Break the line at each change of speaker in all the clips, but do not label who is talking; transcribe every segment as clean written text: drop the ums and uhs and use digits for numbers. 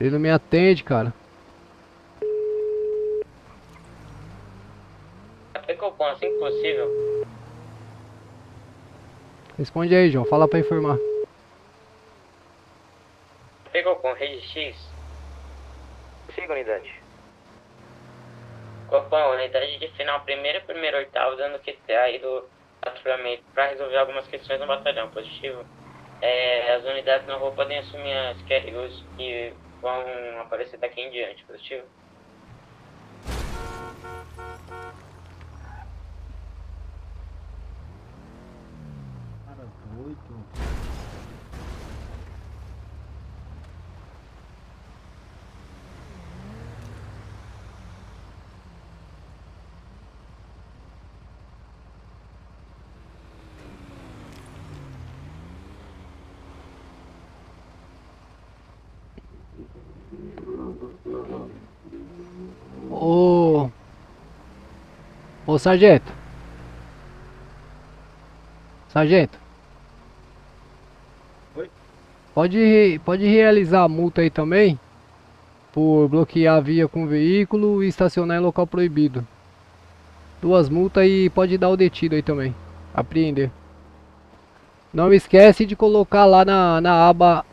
Ele não me atende, cara.
Aplicou com assim que possível.
Responde aí, João. Fala pra informar.
Aplicou com rede X.
Siga, unidade.
Copom, unidade de final primeiro e primeiro oitavo, dando QTA aí do patrulhamento para resolver algumas questões no batalhão. Positivo. As unidades na rua podem assumir as carregos que vão aparecer daqui em diante. Positivo.
Cara, doido.
Ô... Ô, sargento. Sargento.
Oi?
Pode realizar a multa aí também? Por bloquear a via com veículo e estacionar em local proibido. 2 multas e pode dar o detido aí também. Apreender. Não esquece de colocar lá na aba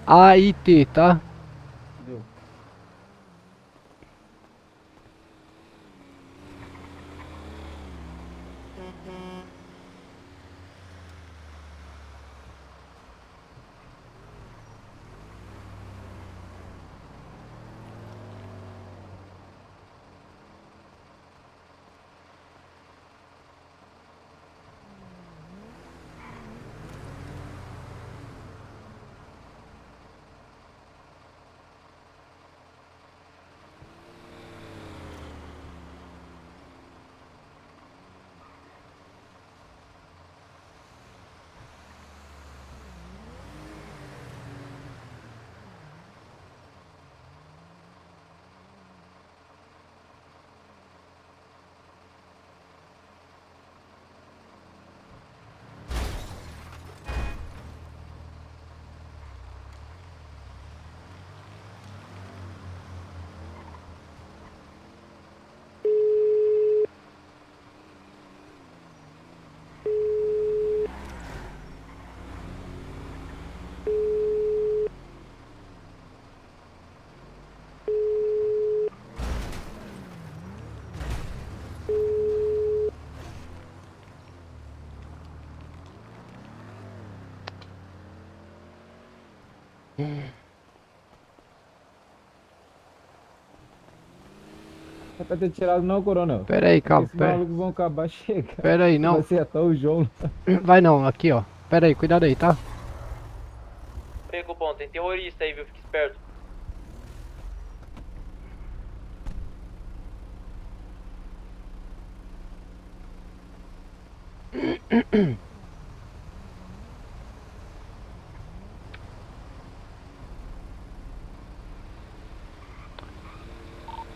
AIT, tá?
Deu. É pra ter tirado não, coronel.
Pera aí, calma.
Esses malucos vão acabar chegando.
Pera aí,
Vai
não.
acertar o João.
Vai não, aqui ó. Pera aí, cuidado aí, tá?
Ei, Copom, tem terrorista aí, viu? Fique esperto.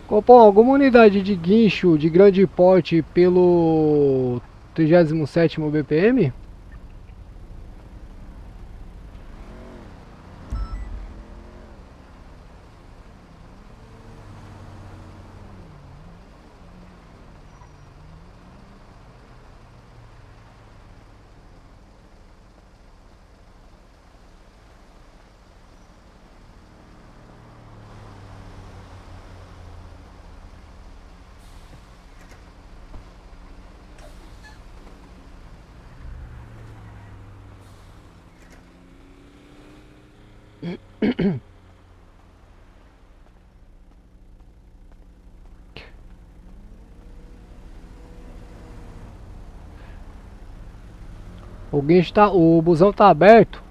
Copom, alguma unidade de guincho de grande porte pelo 37º BPM? O busão tá aberto.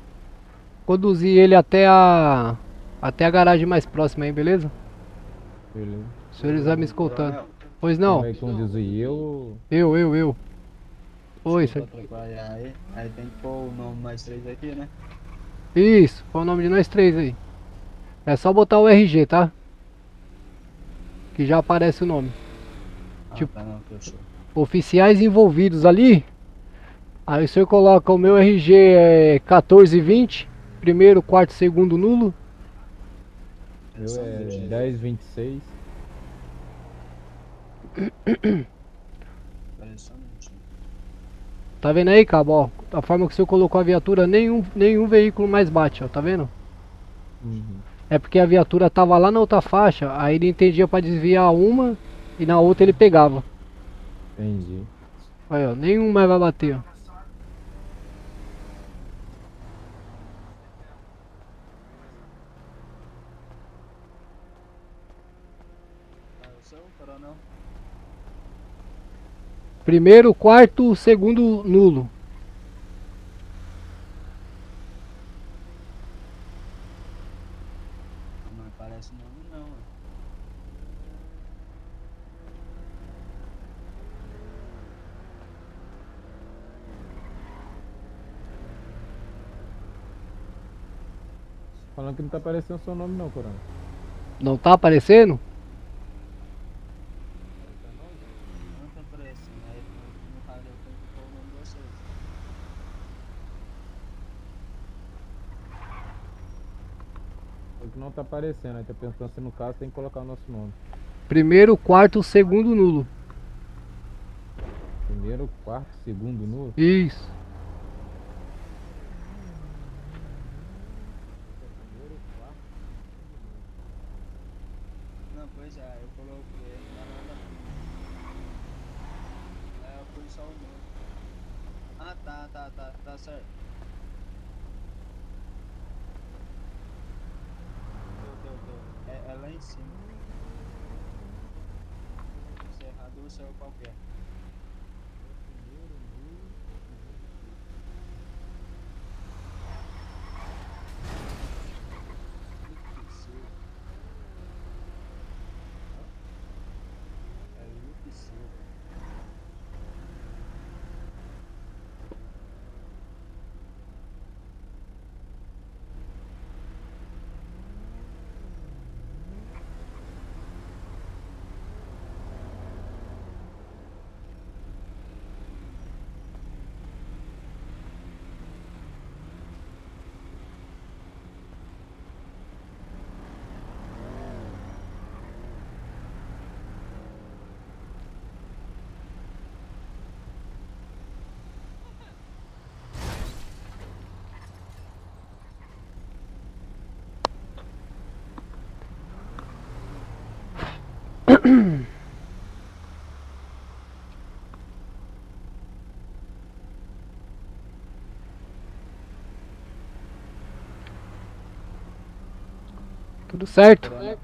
Conduzir ele até a garagem mais próxima aí, beleza?
Beleza.
Os senhores vai me escoltando.
Coronel,
Pois
Quem
não,
vai conduzir eu?
eu. Oi,
desculpa atrapalhar aí tem que pôr o nome mais três aqui, né?
isso, qual o nome de nós três aí? É só botar o RG, tá? Que já aparece o nome.
Ah,
Tipo-
tá, não, fechou.
Oficiais envolvidos ali. Aí o senhor coloca o meu RG é 1420. Primeiro, quarto, segundo nulo.
Eu
Só um
é
minutinho.
1026.
Peraí, só um minutinho.
Tá vendo aí, cabo? Ó, da forma que o senhor colocou a viatura, nenhum veículo mais bate, ó. Tá vendo?
Uhum.
É porque a viatura tava lá na outra faixa. Aí ele entendia pra desviar uma e na outra ele pegava.
Entendi.
Aí, ó, nenhum mais vai bater, ó.
Ah, o seu, coronel?
Primeiro, quarto, segundo nulo.
Não aparece o nome não, ué.
Falando que não tá aparecendo seu nome não, Coronel.
Não tá aparecendo?
Não tá aparecendo, aí no rádio eu tenho que pôr o nome de vocês.
O que não tá aparecendo, aí tá pensando se no caso tem que colocar o nosso nome.
Primeiro, quarto, segundo nulo.
Primeiro, quarto, segundo nulo.
Isso.
Não, pois é, eu coloquei na nada. É, eu fui só o nome. Ah, tá certo. Deu. É lá em cima. Se errado, o seu qualquer. É Luke Silva.
Tudo certo?
Coronel.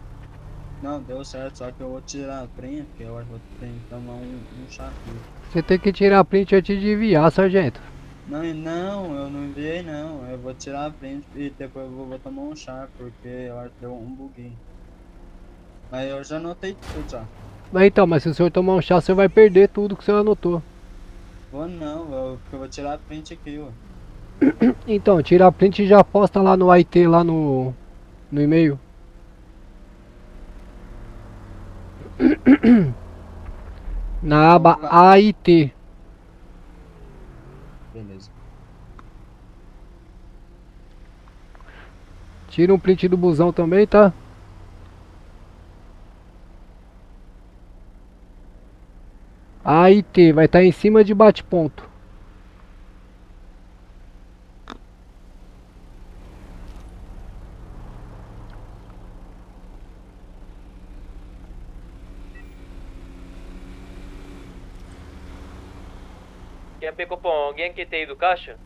Não, deu certo, só que eu vou tirar a print, porque eu acho que vou ter que tomar um chá aqui.
Você tem que tirar a print antes de enviar, sargento.
Não, eu não enviei não. Eu vou tirar a print e depois eu vou tomar um chá, porque eu acho que deu um buguinho. Mas eu já anotei tudo já.
Mas se o senhor tomar um chá, você vai perder tudo que o senhor anotou.
Vou não, porque eu vou tirar a print aqui, ó.
Então, tira a print e já posta lá no IT, lá no e-mail. Na aba AIT.
Beleza.
Tira um print do busão também, tá? AIT, vai estar em cima de bate-ponto.
Quem pegou pão? Alguém aqui tem do caixa?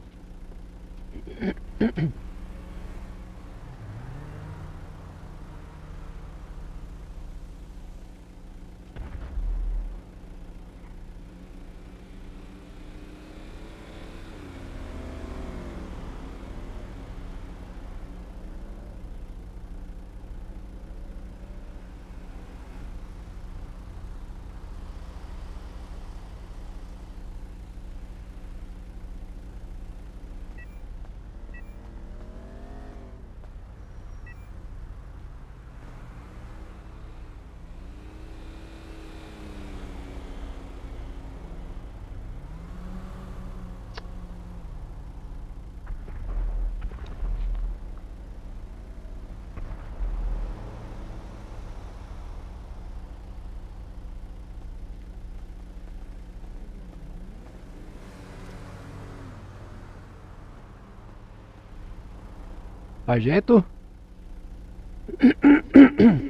Sargento?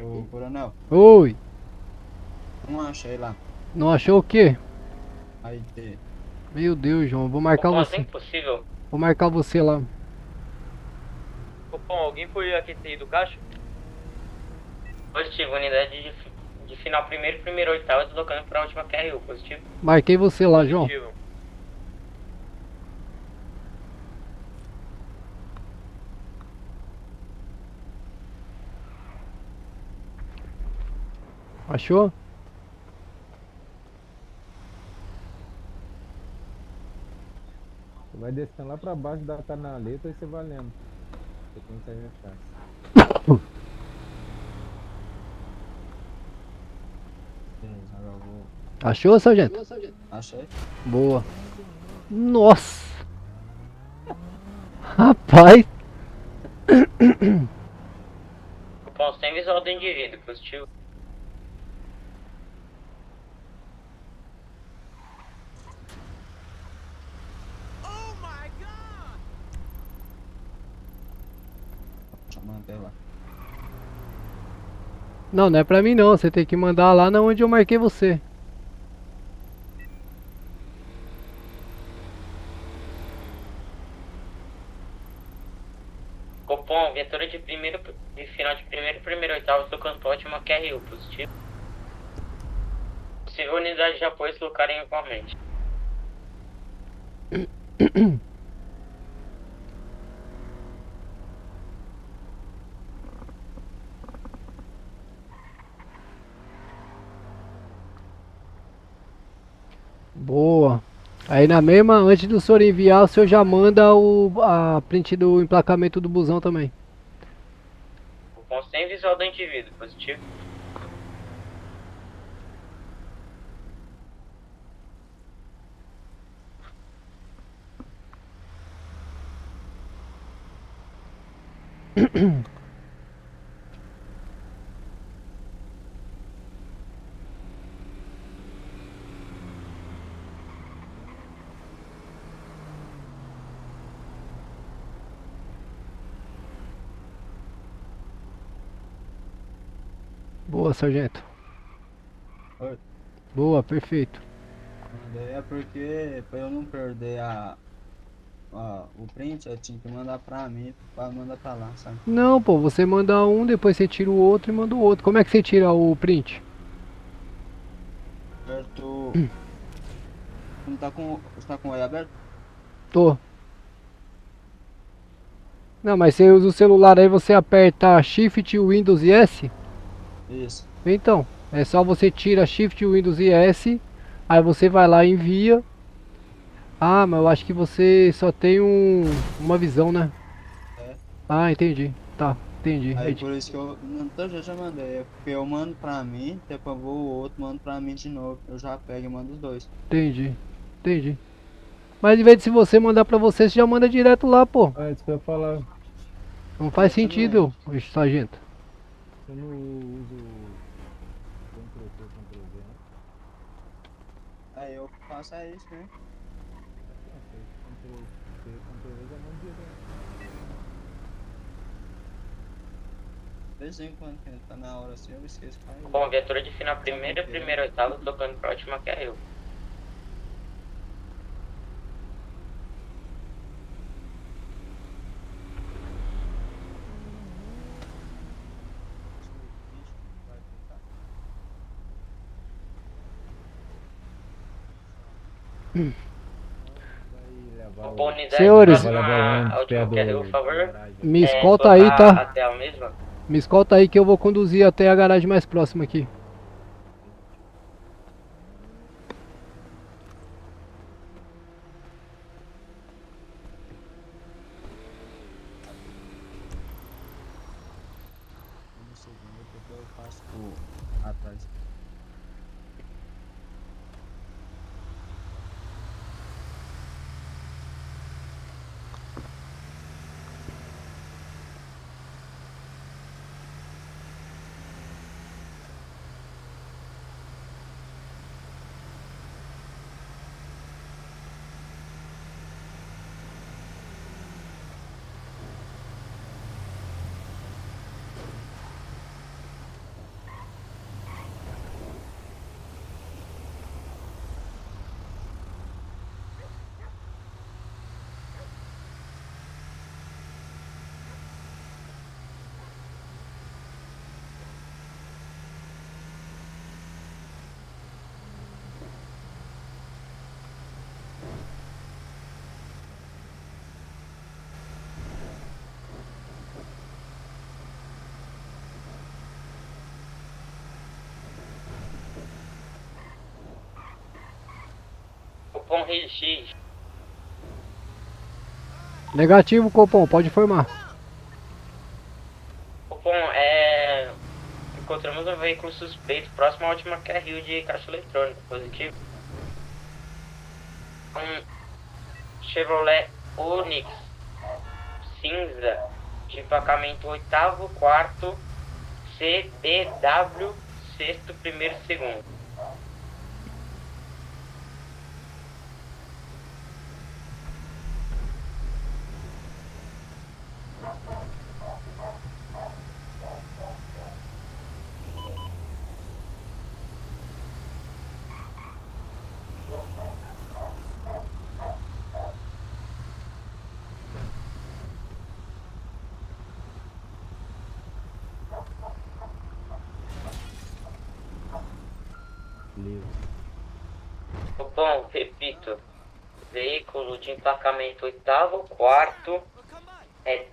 Ô, coronel,
Oi.
não achei lá.
Não achou o quê?
Aí, T.
Meu Deus, João. Vou marcar
Cupom, assim
você.
que possível.
Vou marcar você lá.
Cupom, alguém foi aqui do caixa?
Positivo, unidade de final primeiro, primeiro, oitavo, deslocando para a última QRU. Positivo.
Marquei você lá, João.
Positivo.
Achou?
Você vai descendo lá pra baixo da canaleta e você vai lendo. Você consegue achar.
Beleza, agora eu vou.
Achou, sargento?
Achei.
Boa. Nossa. Rapaz.
Cupom sem visual do indivíduo. Positivo.
Deixa eu manter lá.
Não, não é pra mim não. Você tem que mandar lá na onde eu marquei você.
Cupom, viatura de primeiro, de final de primeiro, primeiro, oitavo, deslocando para a última QRU. Positivo. Possível unidade de apoio deslocarem igualmente.
Boa. Aí na mesma, antes do senhor enviar, o senhor já manda a print do emplacamento do busão também.
Cupom sem visual do indivíduo. Positivo.
Boa, sargento.
Oi.
Boa, perfeito.
Mandei é porque, pra eu não perder o print, eu tinha que mandar pra mim, pra mandar pra lá, sabe?
Não, pô, você manda um, depois você tira o outro e manda o outro. Como é que você tira o print?
Aberto. Não tá com. Você tá com o olho aberto?
Tô. Não, mas você usa o celular aí, você aperta Shift, Windows e S.
Isso.
Então, é só você tira Shift, Windows e S. Aí você vai lá e envia. Ah, mas eu acho que você só tem uma visão, né?
É.
Ah, entendi. Tá, entendi.
Aí por isso que eu. Não, então eu já mandei. É porque eu mando pra mim, depois eu vou o outro, mando pra mim de novo. Eu já pego e mando os dois.
Entendi, entendi. Mas em vez de se você mandar pra você, você já manda direto lá, pô.
Ah, isso que eu ia falar.
Não faz
Você não-
sentido, sargento.
Eu não uso Ctrl+C, Ctrl+V, né?
Aí eu faço isso, né?
Ctrl+C, Ctrl+V já mando direto.
De vez em quando, quando tá na hora assim, eu esqueço. Aí eu-
Cupom, viatura de final primeiro, primeiro, oitavo, deslocando para a última QRU.
Vai ficar.
Vai levar
Cupom,
o...
unidade
Senhores.
próxima
Vai levar o
à
ônibus
última
perto
QRU, por favor.
garagem.
Me escolta aí,
soltar
tá?
Até a mesma.
Me escolta aí que eu vou conduzir até a garagem mais próxima aqui.
No segundo, depois eu faço o atrás.
Copom Rede X.
Negativo, Copom, pode informar.
Copom, encontramos um veículo suspeito próximo à última QRU de caixa eletrônico, positivo. Um Chevrolet Onix cinza de emplacamento 8º, 4º, CBW, 6º, 1º, 2º. Bom, repito, veículo de emplacamento 8º, 4º,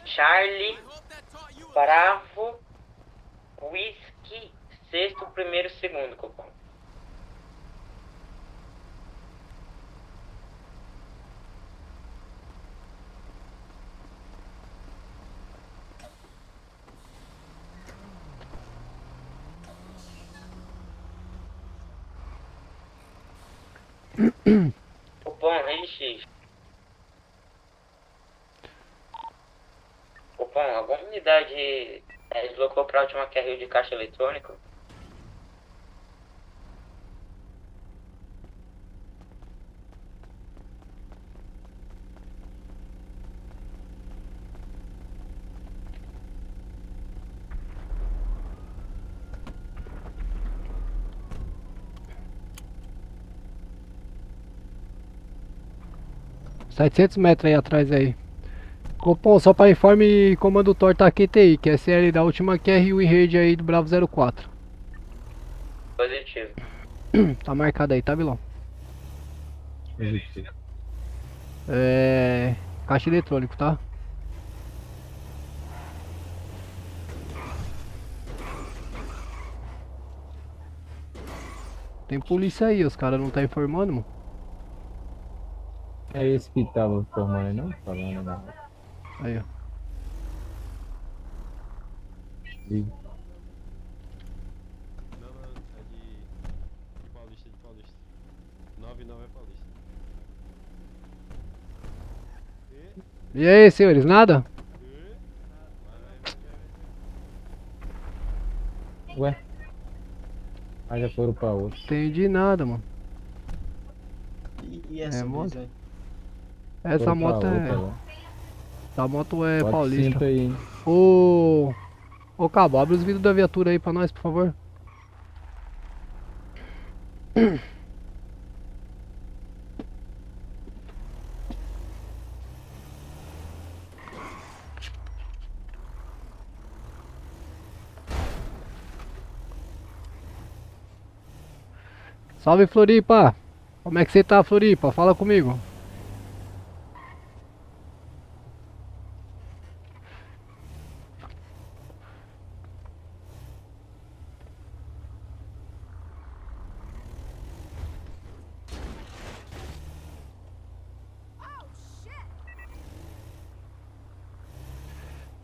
Charlie, Bravo, Whisky, 6º, 1º, 2º, Copom. Copom RX. Copom, alguma unidade deslocou para a última QRU de caixa eletrônico?
$700 aí atrás aí. Copom, só para informe, comando Thor tá QTI, que é CL da última QRU em rede aí do Bravo 04.
Positivo.
Tá marcado aí, tá, Bilão?
Positivo.
Caixa eletrônico, tá? Tem polícia aí, os caras não tá informando, mano.
É esse que tava formando, não? Falando, não.
Aí, ó.
E
Não, é de Paulista, de Paulista. 99 é Paulista.
E aí, senhores, nada?
Ué? Ah, já foram pra outro.
Entendi nada, mano.
E essa
moto?
brisa aí?
Essa
Foram pra
moto
outra,
é.
lá.
Essa moto é
Bota
paulista.
cinto aí, hein?
Ô Cabo, abre os vidros da viatura aí pra nós, por favor. Salve, Floripa! Como é que você tá, Floripa? Fala comigo.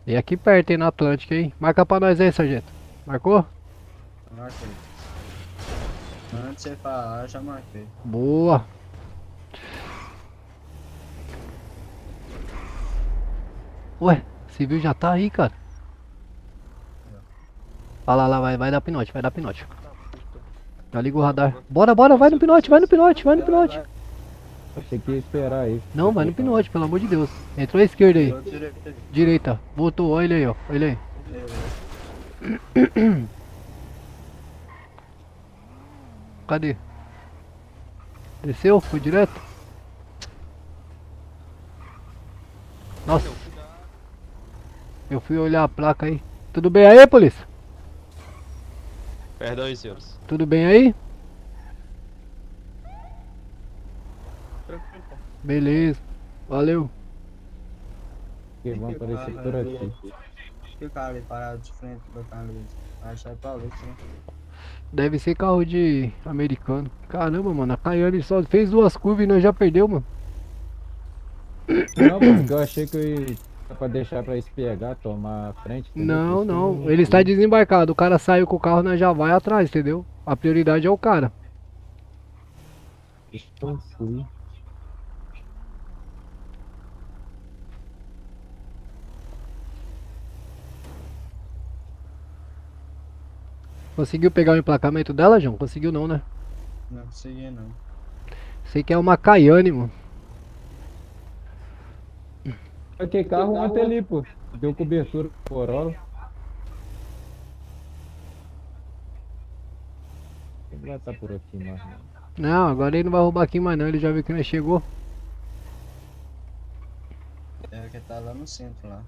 E aqui perto, hein, na Atlântica, hein? Marca pra nós aí, sargento. Marcou?
Marquei. Antes de você falar, já marquei.
Boa! Ué, civil já tá aí, cara. Vai lá, vai dar pinote, vai dar pinote. Já liga o radar. Bora, vai no pinote, vai no pinote, vai no pinote.
Achei que ia esperar aí.
Não, vai no pinote, pelo amor de Deus. Entrou à esquerda aí.
Eu tirei.
Direita. Voltou, olha ele aí, ó. Olha ele aí. Cadê? Desceu? Foi direto? Nossa. Eu fui olhar a placa aí. Tudo bem aí, polícia?
Perdão aí, senhores.
Tudo bem aí? Beleza. Valeu.
Que vão aparecer por aqui.
Fica ali parado de frente do carro ali. Acho que é Paulista, né?
Deve ser carro de americano. Caramba, mano, a Cayenne só fez 2 curvas e nós já perdeu, mano.
Não, porque eu achei que eu ia pra deixar pra eles pegar, tomar a frente, entendeu? Por
Não,
isso que eu
não. Ele está desembarcado. O cara saiu com o carro, nós já vai atrás, entendeu? A prioridade é o cara.
Deixa eu fui.
Conseguiu pegar o emplacamento dela, João? Conseguiu não, né?
Não consegui não.
Sei que é uma Cayenne, mano.
Ok, carro ontem ali, pô. Deu cobertura pro Corolla. Ele vai estar por aqui, mais não.
Não, agora ele não vai roubar aqui mais não. Ele já viu que nós chegou.
É que tá lá no centro lá.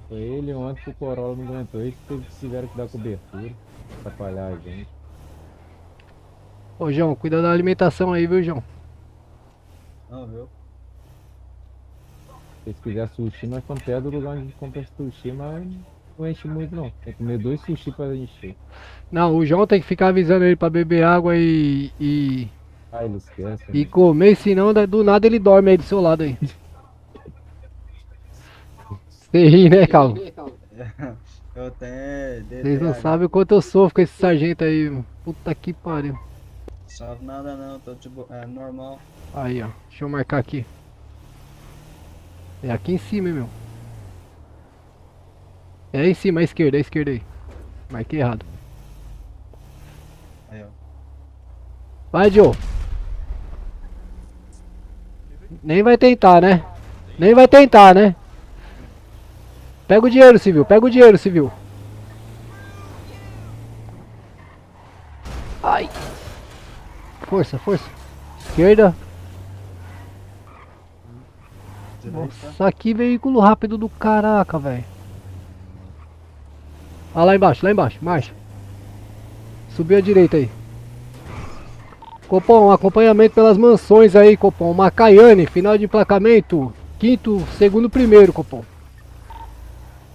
Foi ele ontem que o Corolla não aguentou. Eles tiveram que dar cobertura. Atrapalhar a gente.
Ô, João, cuida da alimentação aí, viu, João?
Não, viu?
Se eles quiserem sushi, nós estamos perto do lugar onde compra sushi, mas não enche muito não. Tem que comer 2 sushi pra encher.
Não, o João tem que ficar avisando ele pra beber água e
Ah, ele esquece. né?
comer, senão do nada ele dorme aí do seu lado aí. Você ri, né, Calvo?
Eu tenho
Vocês não
DTH.
sabem o quanto eu sofro com esse sargento aí, mano. Puta que pariu.
Sofre nada não, tô de boa. É normal.
Aí, ó. Deixa eu marcar aqui. É aqui em cima, hein, meu. É aí em cima, à esquerda aí. Marquei errado.
Aí, ó.
Vai, Joe. Nem vai tentar, né? Nem vai tentar, né? Pega o dinheiro, civil. Pega o dinheiro, civil. Ai. Força, força. Esquerda.
Direita.
Nossa, que veículo rápido do caraca, velho. Ah, lá embaixo, marcha. Subiu à direita aí. Copom, acompanhamento pelas mansões aí, Copom. Uma Cayenne, final de emplacamento. Quinto, segundo, primeiro, Copom.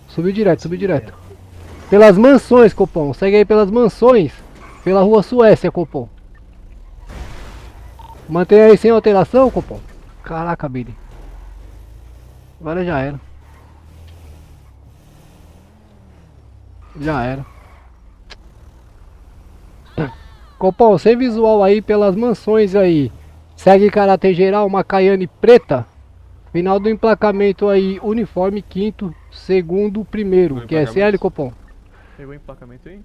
Subiu direto. Pelas mansões, Copom. Segue aí pelas mansões. Pela rua Suécia, Copom. Mantenha aí sem alteração, Copom. Caraca, Billy. Agora já era. Já era. Copom, sem visual aí pelas mansões aí. Segue caráter geral, uma Cayenne preta. Final do emplacamento aí, uniforme quinto, segundo, primeiro.
O
QSL,
emplacamento.
Copom.
Pegou o emplacamento aí?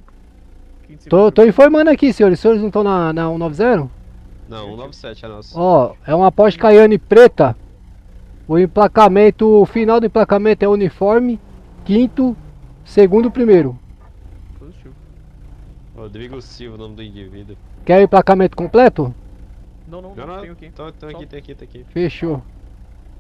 Tô informando aqui, senhores. Os senhores não estão na 190?
Não, 197 é nosso.
Ó, é uma Porsche Cayenne preta. O emplacamento, o final do emplacamento é uniforme quinto, segundo, primeiro.
Positivo.
Rodrigo Silva, o nome do indivíduo.
Quer o emplacamento completo?
Não,
Não, não,
tenho aqui.
Então aqui, tem aqui.
Fechou.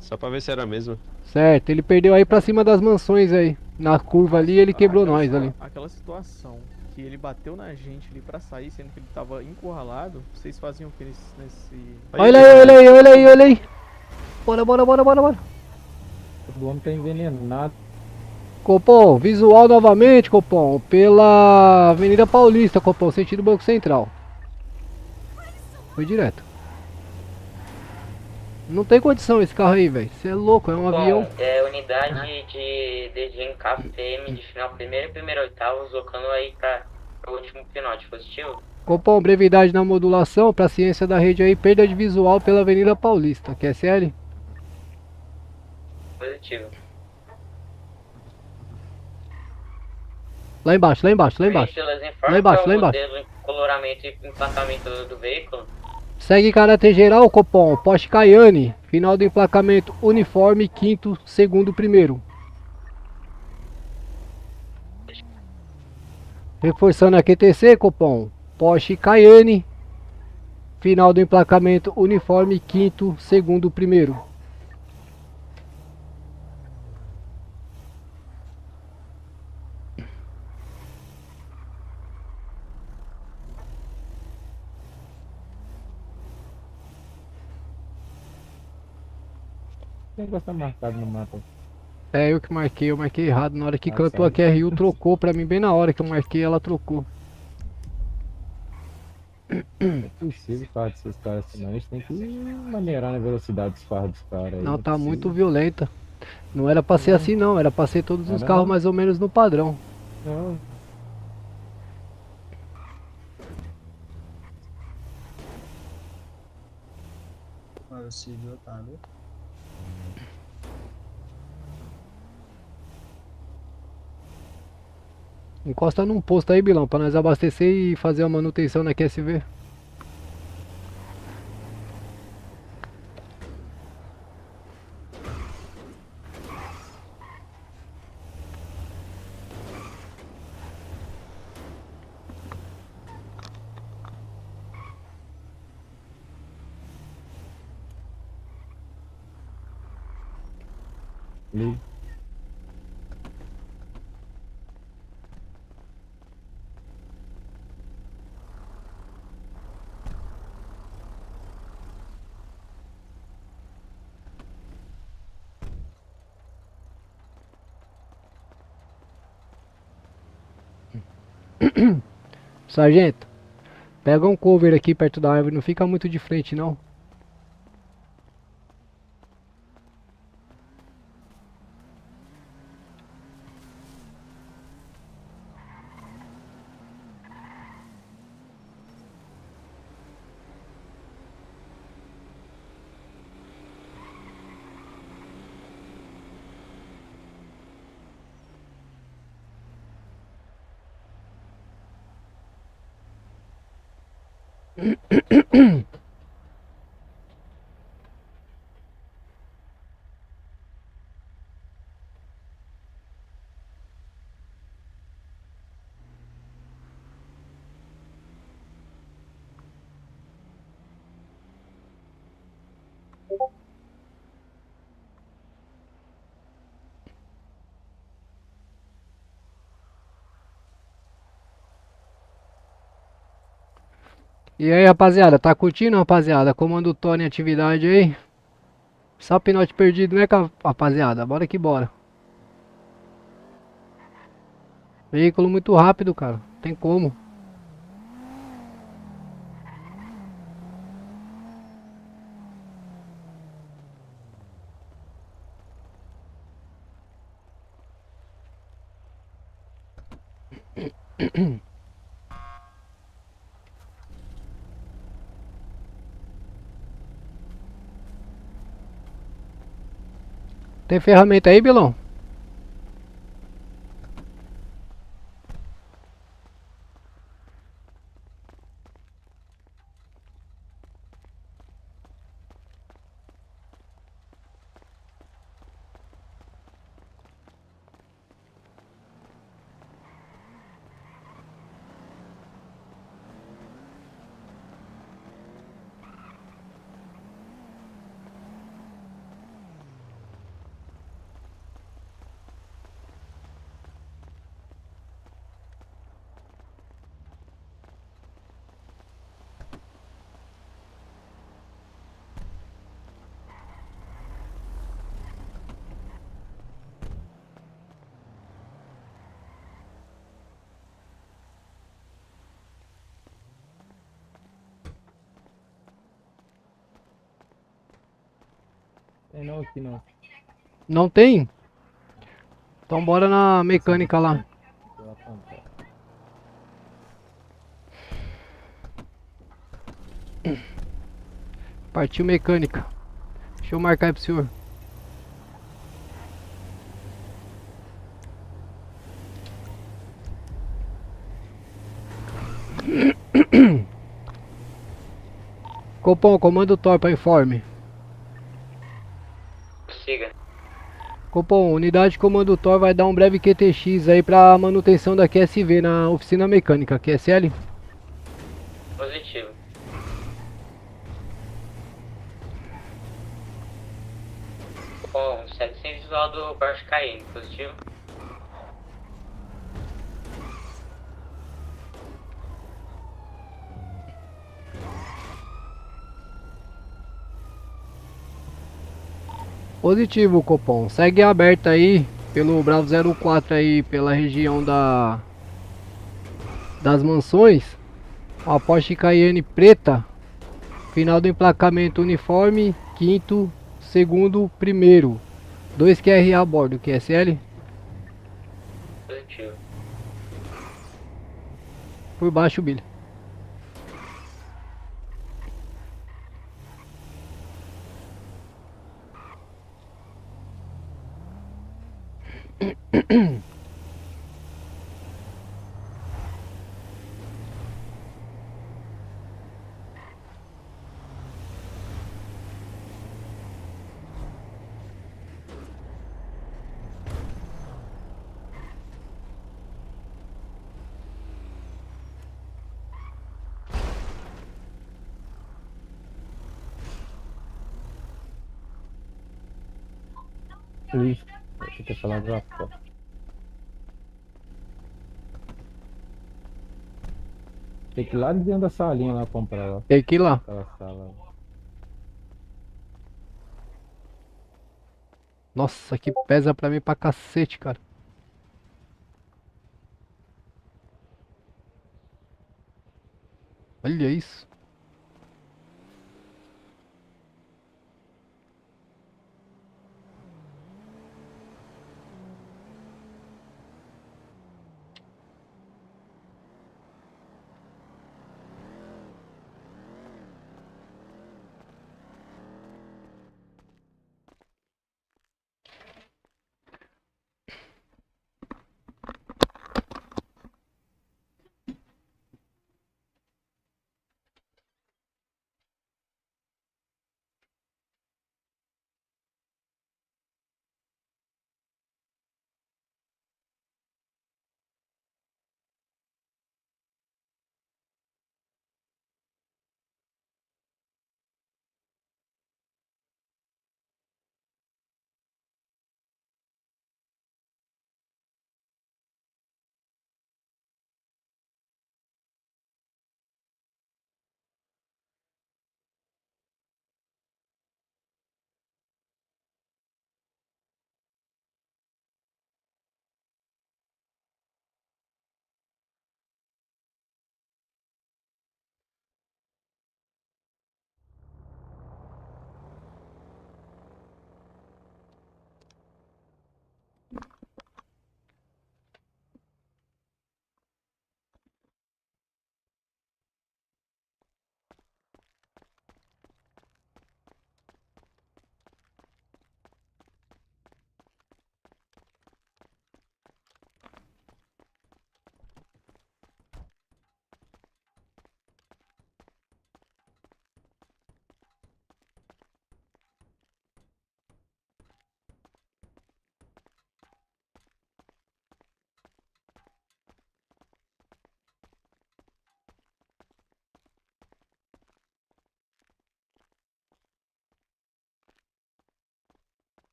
Só pra ver se era mesmo.
Certo, ele perdeu aí pra cima das mansões aí. Na curva ali, ele quebrou nós ali.
Aquela situação que ele bateu na gente ali pra sair, sendo que ele tava encurralado, vocês faziam o que nesse...
Olha aí. Bora.
O homem tá envenenado.
Copom, visual novamente, Copom. Pela Avenida Paulista, Copom, sentido Banco Central. Foi direto. Não tem condição esse carro aí, velho. Você é louco, é um avião.
É unidade de DG em KPM de final primeiro e primeiro oitavo, zocando aí pra o último pinote positivo.
Copom, brevidade na modulação pra ciência da rede aí, perda de visual pela Avenida Paulista. QSL?
Positivo.
Lá embaixo.
Pelas
Lá
informações,
embaixo,
qual
lá
é o
embaixo.
modelo, coloramento e emplacamento do veículo.
Segue caráter geral, Copom. Porsche Cayenne. Final do emplacamento uniforme, quinto, segundo, primeiro. Reforçando a QTC, Copom. Porsche Cayenne. Final do emplacamento uniforme, quinto, segundo, primeiro.
Tem que estar marcado no mapa.
É eu que marquei, eu marquei errado. Na hora que
Ah,
cantou a
sério?
QRU, trocou pra mim bem na hora que eu marquei, ela trocou.
Não é possível, cara, desses caras assim, não. A gente tem que maneirar na velocidade dos carros dos caras aí,
Não,
não é
tá muito
possível.
violenta. Não era pra ser
Não,
assim não, era pra ser todos os
era
carros
não.
mais ou menos no padrão.
Não,
Mas o civil tá ali.
Encosta num posto aí, Bilão, pra nós abastecer e fazer a manutenção na QSV.
liga.
Sargento, pega um cover aqui perto da árvore, não fica muito de frente não. E aí, rapaziada, tá curtindo, rapaziada? Comando Tony em atividade aí. Só pinote perdido, né, rapaziada? Bora que bora. Veículo muito rápido, cara. Tem como. Tem ferramenta aí, Bilão?
Tem não aqui não.
Não tem? Então bora na mecânica lá.
Vou apontar.
Partiu mecânica. Deixa eu marcar aí pro senhor. Copom, comando Thor para informe.
Siga.
Copom, unidade de comando Thor vai dar um breve QTX aí pra manutenção da QSV na oficina mecânica, QSL.
Positivo. Bom, segue sem visual do Porsche Cayenne. Positivo.
Positivo, Copom. Segue aberto aí pelo Bravo 04 aí, pela região das mansões. Uma Porsche Cayenne preta. Final do emplacamento uniforme. Quinto, segundo, primeiro. 2 QRA a bordo, QSL.
Positivo.
Por baixo, Billy.
Isso. Você quer falar de Japão? Tem que ir lá de dentro da salinha lá comprar lá.
Tem que ir lá.
Aquela sala.
Nossa, que pesa pra mim pra cacete, cara. Olha isso.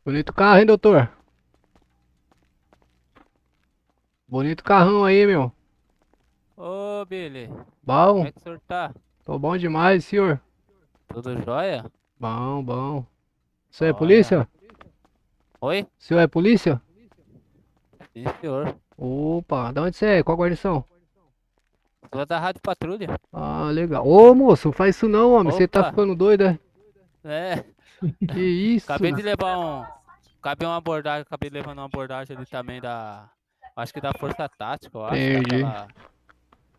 Bonito carro, hein, doutor? Bonito carrão aí, meu.
Ô, Billy, como
Bom,
é que o senhor tá?
tô bom demais, senhor.
Tudo jóia?
Bom, bom. O senhor é
Olha.
polícia?
Oi?
O senhor é polícia?
Sim, senhor.
Opa, da onde você é? Qual guarnição?
Sou da Rádio Patrulha.
Ah, legal. Ô, moço, não faz isso não, homem. Você tá
Opa,
ficando doido, é?
é.
Que isso?
Acabei de levar um. Acabei levando uma abordagem ali também da. Acho que da Força Tática, eu acho,
Entendi.
daquela.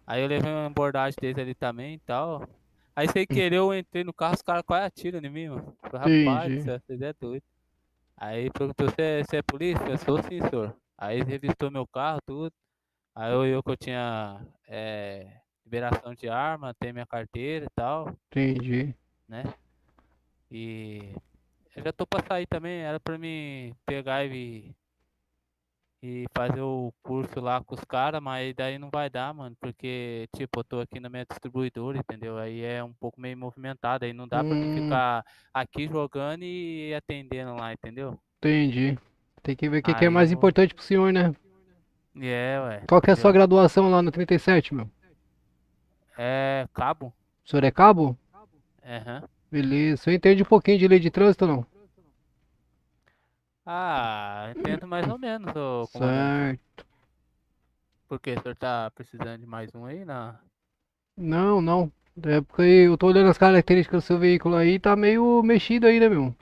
Aí eu levei uma abordagem deles ali também e tal. Aí sem querer eu entrei no carro, os caras quase atiram em mim, mano. Falei, rapaz,
Entendi.
vocês é doido. Aí perguntou, você é polícia? Eu sou sim, senhor. Aí revistou meu carro, tudo. Aí eu que eu tinha liberação de arma, tenho minha carteira e tal,
Entendi.
né? E eu já tô pra sair também, era pra mim pegar e fazer o curso lá com os caras, mas daí não vai dar, mano, porque, tipo, eu tô aqui na minha distribuidora, entendeu? Aí é um pouco meio movimentado, aí não dá pra mim ficar aqui jogando e atendendo lá, entendeu?
Entendi. Tem que ver o que que é
Aí eu
mais
vou.
importante pro senhor, né?
Ué,
Qual que é a sua
entendeu?
graduação lá no 37, meu?
É cabo?
O senhor é cabo?
Aham.
Beleza. O senhor entende um pouquinho de lei de trânsito ou não?
Ah, entendo mais ou menos, ô comandante.
Certo.
Por quê? O senhor tá precisando de mais um aí? Não.
Não, não. É porque eu tô olhando as características do seu veículo aí, tá meio mexido aí, né, meu?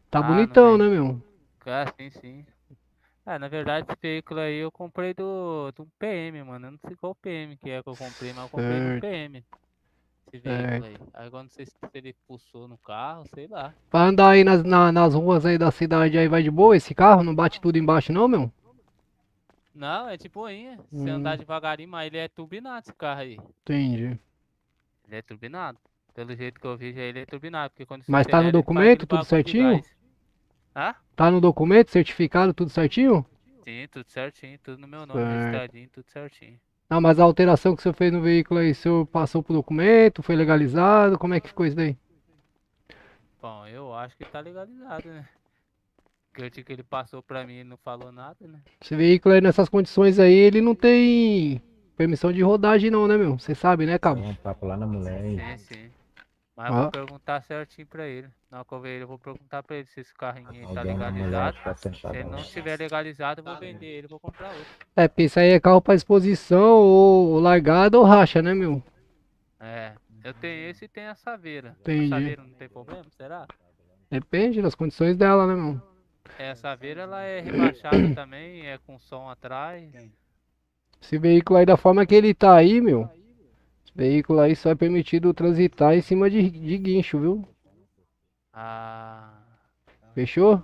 Tá
Ah, no
bonitão, né,
meio.
meu?
Ah, sim, sim. Ah, na verdade, esse veículo aí eu comprei do PM, mano. Eu não sei qual PM que é que eu comprei, mas eu comprei do
Certo,
PM. Esse veículo aí.
certo.
Aí agora não sei se ele pulsou no carro, sei lá.
Pra andar aí nas ruas aí da cidade aí vai de boa esse carro? Não bate tudo embaixo não, meu?
Não, é de boinha. Se andar
Hum,
devagarinho, mas ele é turbinado esse carro aí.
entendi.
Ele é turbinado. Pelo jeito que eu vejo aí, ele é turbinado. Porque quando você
Mas tá no
acelera, ele faz aquele
documento, tudo
bagulho de
certinho?
gás. Ah?
Tá no documento, certificado, tudo certinho?
Sim, tudo certinho. Tudo no meu nome,
Certo.
registradinho, tudo certinho.
Não, mas a alteração que o senhor fez no veículo aí, o senhor passou pro documento, foi legalizado? Como é que ficou isso daí?
Bom, eu acho que tá legalizado, né? Porque o dia que ele passou pra mim e não falou nada, né?
Esse veículo aí nessas condições aí, ele não tem permissão de rodagem não, né, meu? Você sabe, né,
Dá
cabo?
um tapa lá na mulher e
Sim, sim. Mas eu vou
Ó,
perguntar certinho pra ele. Na hora que eu ver ele, eu vou perguntar pra ele se esse carrinho aí tá
alguém na mulher
legalizado.
ficar
Se
sentada
ele
lá.
não tiver legalizado, eu vou vender ele, vou comprar outro.
é, porque isso aí é carro pra exposição, ou largada ou racha, né, meu?
É, eu tenho esse e tenho a Saveira. A
Entendi.
Saveira não tem problema, será?
Depende das condições dela, né, meu?
É, a Saveira ela é rebaixada também, é com som atrás.
Esse veículo aí da forma que ele tá aí, meu, esse veículo aí só é permitido transitar em cima de guincho, viu?
Ah,
Fechou?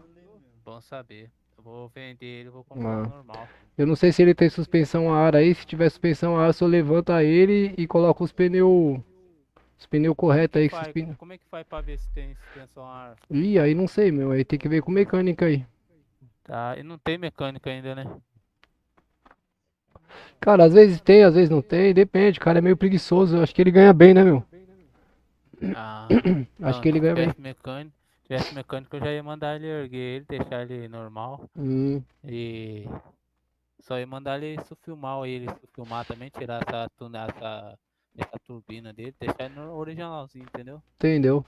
bom saber. Eu vou vender ele, vou comprar um
Ah.
normal.
Eu não sei se ele tem suspensão a ar aí. Se tiver suspensão a ar, eu só levanta ele e coloca os pneus corretos aí. Que esses pneus...
Como é que faz pra ver se tem suspensão a ar?
Ih, aí não sei, meu. Aí tem que ver com o mecânico aí.
Tá, e não tem mecânica ainda, né?
Cara, às vezes tem, às vezes não tem. Depende. O cara é meio preguiçoso. Eu acho que ele ganha bem, né, meu?
Ah,
Acho
não,
que ele
se
ganha bem.
tivesse mecânico, eu já ia mandar ele erguer ele, deixar ele normal.
Hum,
E só ia mandar ele filmar ele, filmar também, tirar essa turbina dele, deixar ele no originalzinho, entendeu?
entendeu?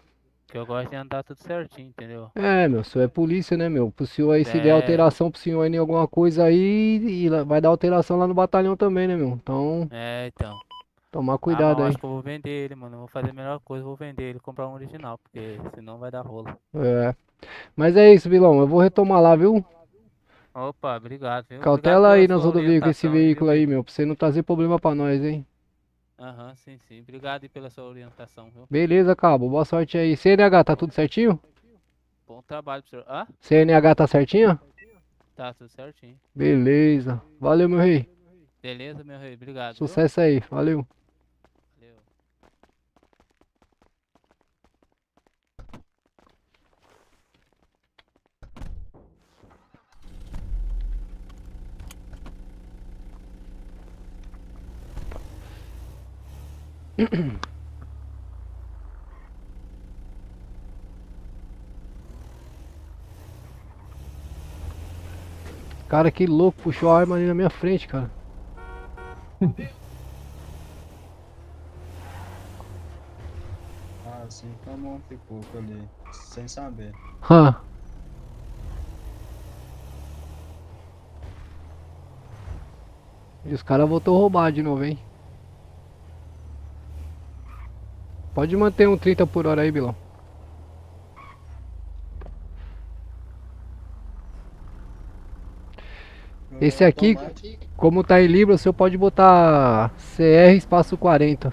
Que eu gosto de andar tudo certinho, entendeu?
É, meu. O senhor é polícia, né, meu? Pro senhor aí, se der
É,
alteração pro senhor aí em alguma coisa aí, vai dar alteração lá no batalhão também, né, meu? Então,
então.
tomar
Ah, mas
cuidado
eu
aí.
acho que eu vou vender ele, mano. Eu vou fazer a melhor coisa, eu vou vender ele e comprar um original, porque senão vai dar rolo.
É. Mas é isso, vilão. Eu vou retomar lá, viu?
Opa, obrigado, viu? Obrigado
Cautela aí
pela
nas
sua
rodovias com esse
orientação aí, viu,
veículo aí,
Bi?
meu, pra você não trazer problema pra nós, hein?
Aham, sim, sim. Obrigado aí pela sua orientação, viu?
Beleza, cabo. Boa sorte aí. CNH, tá tudo certinho?
Bom trabalho pro senhor. Ah,
CNH tá certinho?
tá tudo certinho.
Beleza. Valeu, meu rei.
Beleza, meu rei? Obrigado, viu?
Sucesso aí. Valeu.
Valeu.
Cara, que louco. Puxou a arma ali na minha frente, cara.
Ah, sim, tomou um pipoco ali, sem saber.
Hã. E os caras voltou a roubar de novo, hein? Pode manter um 30 por hora aí, Bilão. Esse aqui,
Automático.
como tá em Libra, o senhor pode botar CR espaço 40.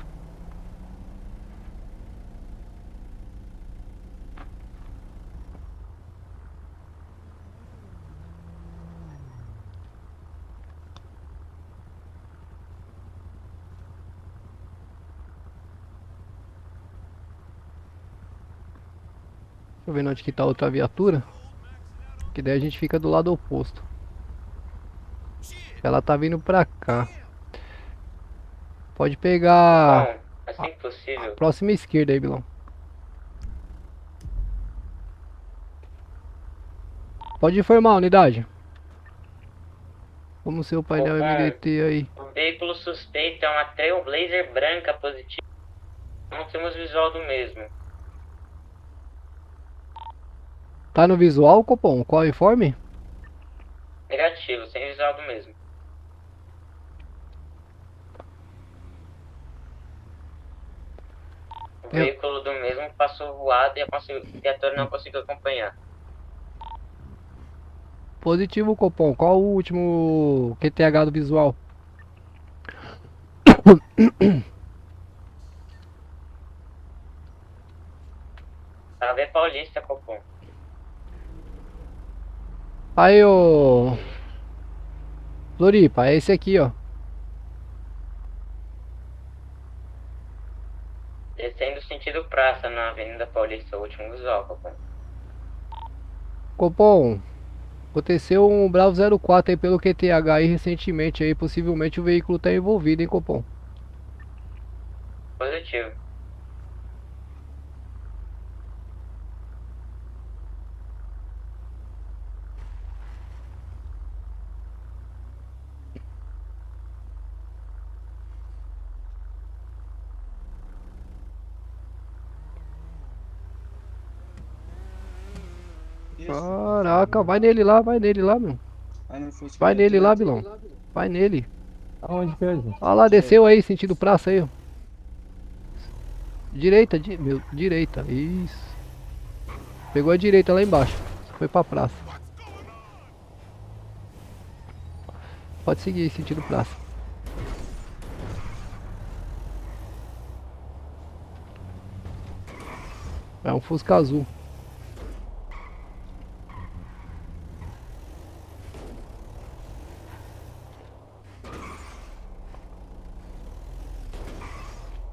Deixa eu ver onde que tá a outra viatura. Que daí a gente fica do lado oposto. Ela tá vindo pra cá. Pode pegar
Bom, assim que possível.
próxima esquerda aí, Bilão. Pode informar a unidade. Como seu painel
Copom,
MDT aí.
o veículo suspeito é uma Trailblazer branca positiva. Não temos visual do mesmo.
Tá no visual, Copom? Qual informe?
Negativo, sem visual do mesmo. O
Eu-
veículo do mesmo passou voado e a viatura não conseguiu acompanhar.
Positivo, Copom. Qual o último QTH do visual?
Salve Paulista, Copom.
Aí, ô. Floripa, é esse aqui, ó.
Descendo sentido praça na Avenida Paulista, o último visual, Copom.
Copom, aconteceu um Bravo 04 aí pelo QTH aí recentemente aí. Possivelmente o veículo tá envolvido, hein, Copom?
Positivo.
Isso.
Caraca, vai nele lá, meu.
Vai no Fusca
Vai nele lá,
direto.
Bilão. Vai nele.
Aonde que é, gente?
Olha lá, desceu aí, sentido praça aí, ó. Direita, direita, isso. Pegou a direita lá embaixo. Foi pra praça. Pode seguir aí, sentido praça. É um Fusca azul.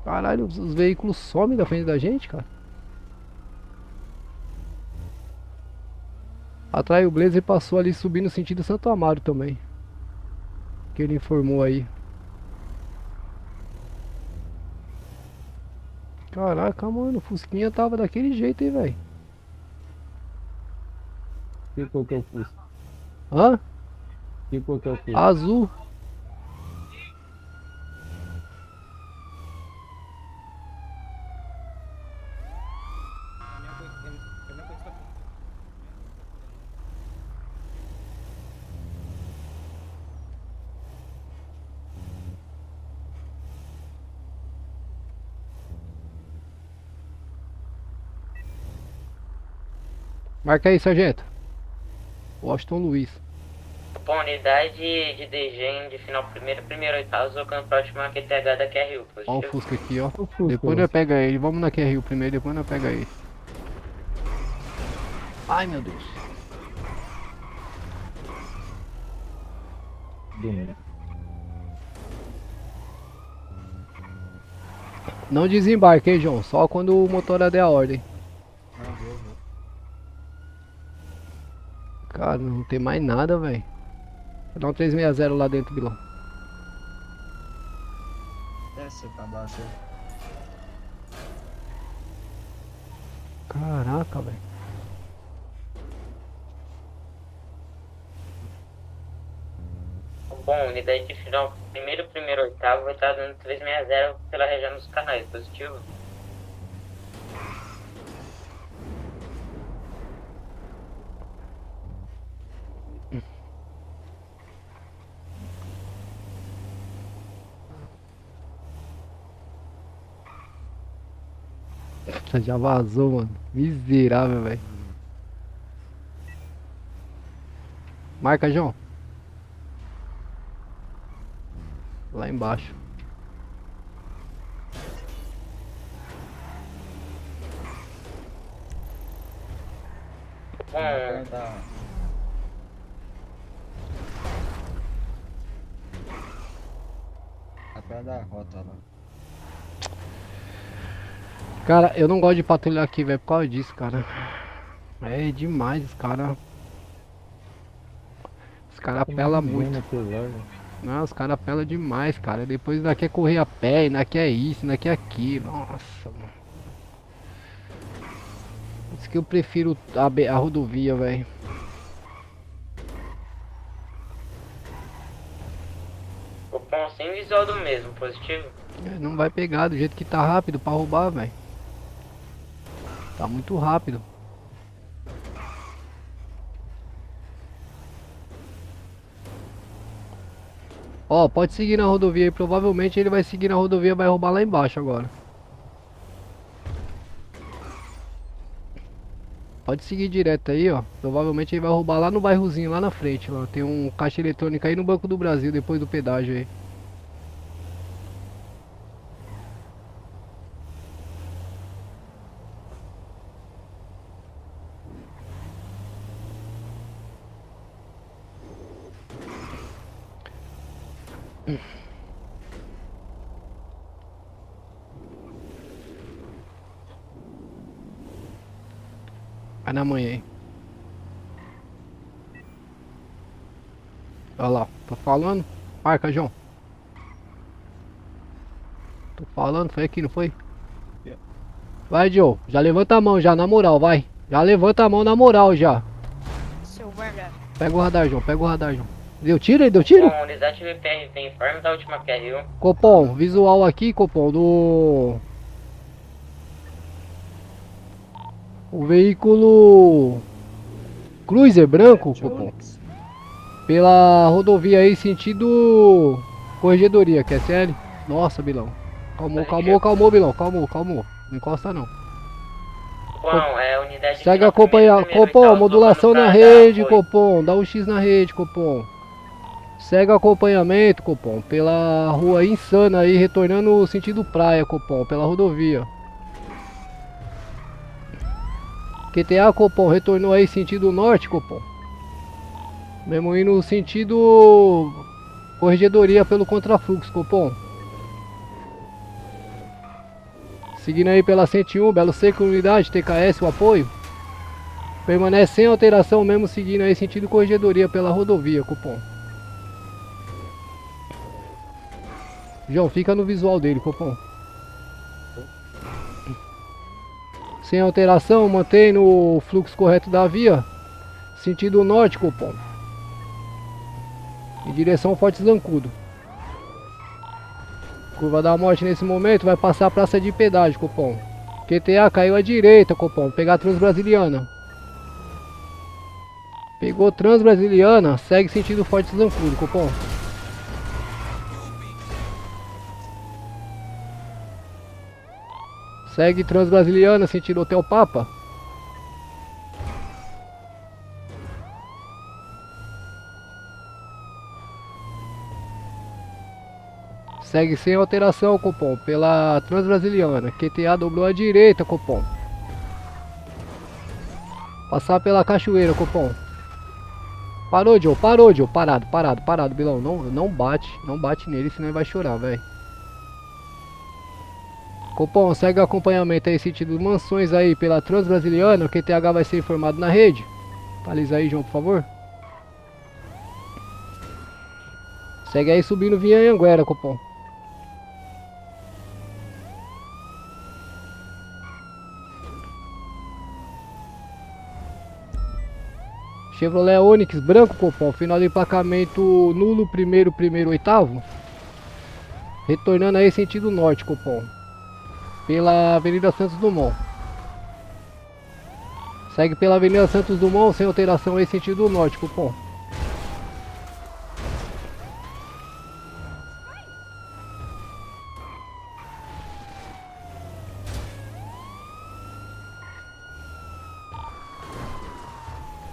Caralho, os veículos somem da frente da gente, cara. Atrás o Blazer passou ali subindo sentido Santo Amaro também. Que ele informou aí. Caraca, mano, o Fusquinha tava daquele jeito, hein, velho.
Que cor que eu fiz?
Hã?
Que cor que eu fiz?
Azul. Marca aí, sargento. Washington Luiz.
Copom, unidade de DGEM de final primeiro oitavo, deslocando para a última QTH da QRU.
Ó o
Positivo.
Fusca aqui, ó.
O Fusca,
Depois nós pega ele. Vamos na QRU primeiro, depois nós pega ele. Ai, meu Deus.
Domingo.
Não desembarque, hein, João. Só quando o motor der a ordem.
Não, viu?
Cara, não tem mais nada, velho. Vou dar um 360 lá dentro, Bilão.
Desce pra baixo aí.
Caraca, velho.
Bom, unidade de final primeiro oitavo vai estar dando 360 pela região dos canais. Positivo.
Já vazou, mano. Miserável, velho. Marca, João. Lá embaixo.
Atrás da... Atrás da rota lá.
Cara, eu não gosto de patrulhar aqui, velho, por causa disso, cara. É demais, os caras. Os caras apelam muito.
No celular, velho.
Não, os caras apelam demais, cara. Depois ainda quer correr a pé, ainda quer isso, ainda quer aquilo. Nossa, mano. Por isso que eu prefiro a rodovia, velho.
Cupom sem visual do mesmo, positivo.
Não vai pegar do jeito que tá rápido pra roubar, velho. Tá muito rápido. Ó, pode seguir na rodovia aí. Provavelmente ele vai seguir na rodovia e vai roubar lá embaixo agora. Pode seguir direto aí, ó. Provavelmente ele vai roubar lá no bairrozinho, lá na frente. Ó. Tem um caixa eletrônico aí no Banco do Brasil, depois do pedágio aí. Vai na manhã aí. Olha lá, tô falando. Marca, João. Tô falando, foi aqui, não foi? Vai, Joe. Já levanta a mão já, na moral, vai. Já levanta a mão na moral já.
Seu guarda.
Pega o radar, João. Pega o radar, João. Deu tiro aí? Deu tiro?
Bom, unidade VPR tem informe da última QRU.
Copom, visual aqui, Copom, do... O veículo... Cruiser branco, Copom. Pela rodovia aí, sentido... Corregedoria, QSL. Nossa, Bilão. Calmou, Bilão. Calmou. Não encosta não.
Bom, é unidade...
Segue
final,
acompanhar.
primeiro,
Copom,
oitavo,
modulação
voltando
na
pra
rede,
dar apoio.
Copom. Dá um X na rede, Copom. Segue acompanhamento, Copom. Pela rua insana aí, retornando sentido praia, Copom. Pela rodovia. QTA, Copom. Retornou aí sentido norte, Copom. Mesmo indo sentido... Corregedoria pelo contrafluxo, Copom. Seguindo aí pela 101, Belo Seco, unidade, TKS, o apoio. Permanece sem alteração, mesmo seguindo aí sentido corregedoria pela rodovia, Copom. João, fica no visual dele, Copom. Sem alteração, mantém no fluxo correto da via. Sentido norte, Copom. Em direção ao Forte Zancudo. Curva da morte nesse momento vai passar a praça de pedágio, Copom. QTA caiu à direita, Copom. Pegar a Transbrasiliana. Pegou Transbrasiliana, segue sentido Forte Zancudo, Copom. Segue Transbrasiliana, sentido Hotel Papa. Segue sem alteração, Copom, pela Transbrasiliana. QTA dobrou à direita, Copom. Passar pela Cachoeira, Copom. Parou, Joe. Parado, Bilão. Não bate nele, senão ele vai chorar, velho. Copom, segue o acompanhamento aí, sentido Mansões aí pela Transbrasiliana. O QTH vai ser informado na rede. Atualiza aí, João, por favor. Segue aí subindo via Anhanguera, Copom. Chevrolet Onix branco, Copom. Final de emplacamento nulo, primeiro, oitavo. Retornando aí sentido norte, Copom. Pela Avenida Santos Dumont. Segue pela Avenida Santos Dumont, sem alteração aí sentido norte, Copom.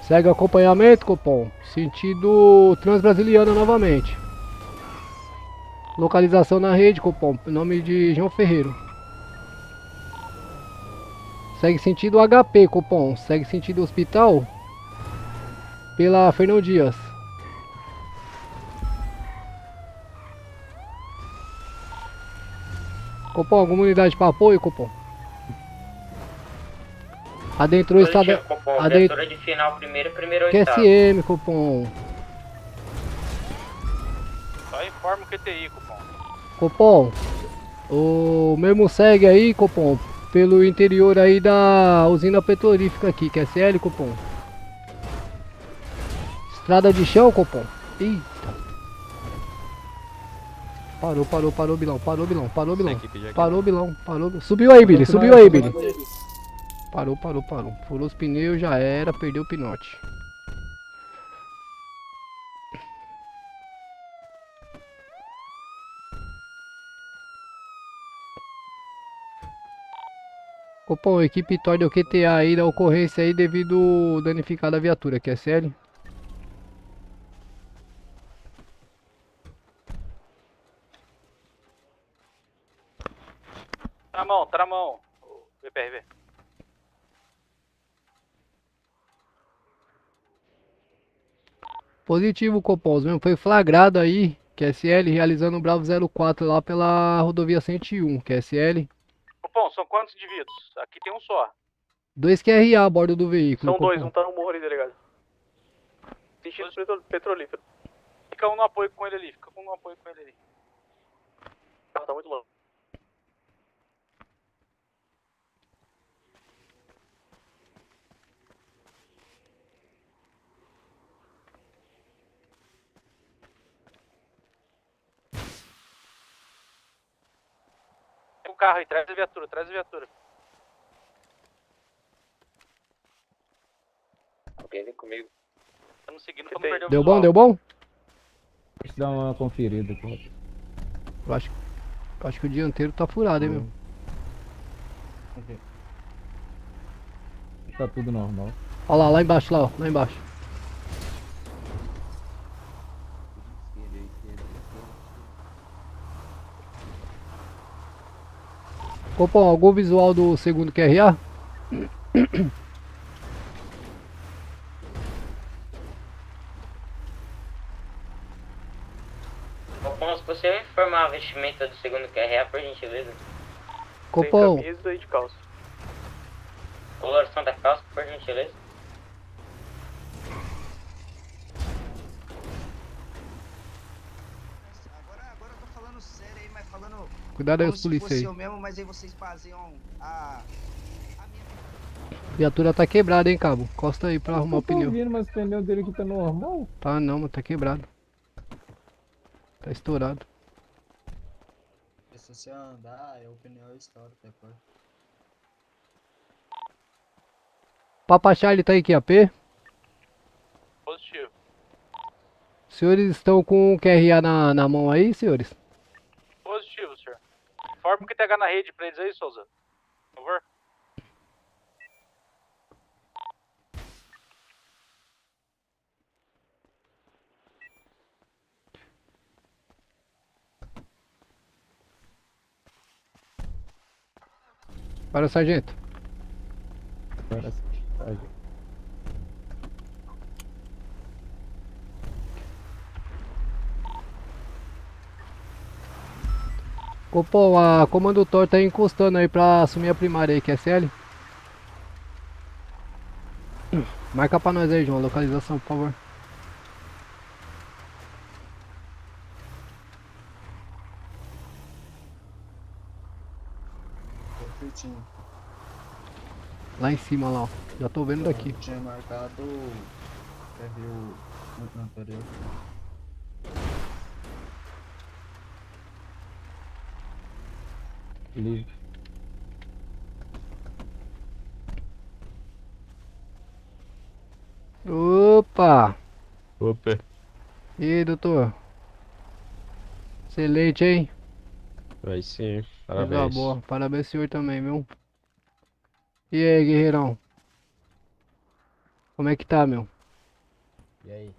Segue acompanhamento, Copom. Sentido Transbrasiliana novamente. Localização na rede, Copom. Nome de João Ferreiro. Segue sentido HP, Copom. Segue sentido hospital. Pela Fernão Dias. Copom, alguma unidade para apoio, Copom? Adentrou o estado...
Viatura de final, primeiro, oitavo.
QSM, Copom.
Só Informa o QTI, cupom.
Copom, o mesmo segue aí, Copom, pelo interior aí da usina petrolífica aqui, QSL, Copom. Estrada de chão, Copom. Eita. Parou, Bilão. Parou, Bilão. Parou, Bilão. Subiu aí, Billy. Parou. Furou os pneus, já era, perdeu o pinote. Copom, equipe Tor deu QTA aí da ocorrência aí devido danificada a viatura, QSL.
Tramão. BPRV.
Positivo, Copom, mesmo foi flagrado aí, QSL, realizando o Bravo 04 lá pela rodovia 101, QSL.
Cupom, são quantos indivíduos? Aqui tem um só.
2 QRA a bordo do veículo.
São dois,
Copom.
um tá no morro ali, delegado. Sentido petrolífero. Fica um no apoio com ele ali, Tá muito longe. O carro aí, traz a viatura.
Alguém vem comigo.
Estamos seguindo pra não perder o
Deu
visual.
bom?
Deixa eu dar uma conferida aqui.
Eu acho que o dianteiro tá furado, hein, meu.
Tá tudo normal.
Olha lá embaixo, lá embaixo. Copom, algum visual do segundo QRA?
Copom, se você informar a vestimenta do segundo QRA, por gentileza.
Copom,
Sem camisa e de calça.
Coloração da calça, por gentileza.
Agora eu tô falando sério aí, mas falando
cuidado aí
como
os
se
polícia
fosse
aí.
eu mesmo, mas aí vocês baseiam a minha...
Viatura tá quebrada, hein, cabo. Encosta aí pra arrumar o
Eu tô
pneu.
ouvindo, mas o pneu dele aqui tá normal.
Tá não, mas tá quebrado. Tá estourado.
Se você andar, o pneu estoura depois.
Papa Charlie tá aí, QAP?
Positivo.
Senhores estão com o QRA na mão aí, senhores?
Positivo, senhor. Informa o QTH na rede pra eles aí, Souza. Por favor.
Para, sargento.
Agora sim.
Copom, a Comando Tor tá encostando aí pra assumir a primária aí, QSL. Marca pra nós aí, João, localização, por favor.
Perfeitinho.
Lá em cima, lá, ó. Já tô vendo daqui.
Eu tinha marcado pra ver o anterior.
Livre.
Opa!
Opa.
E aí, doutor? Excelente, hein?
Vai sim.
Coisa
Parabéns.
boa. Parabéns, senhor, também, viu? E aí, guerreirão? Como é que tá, meu?
E aí?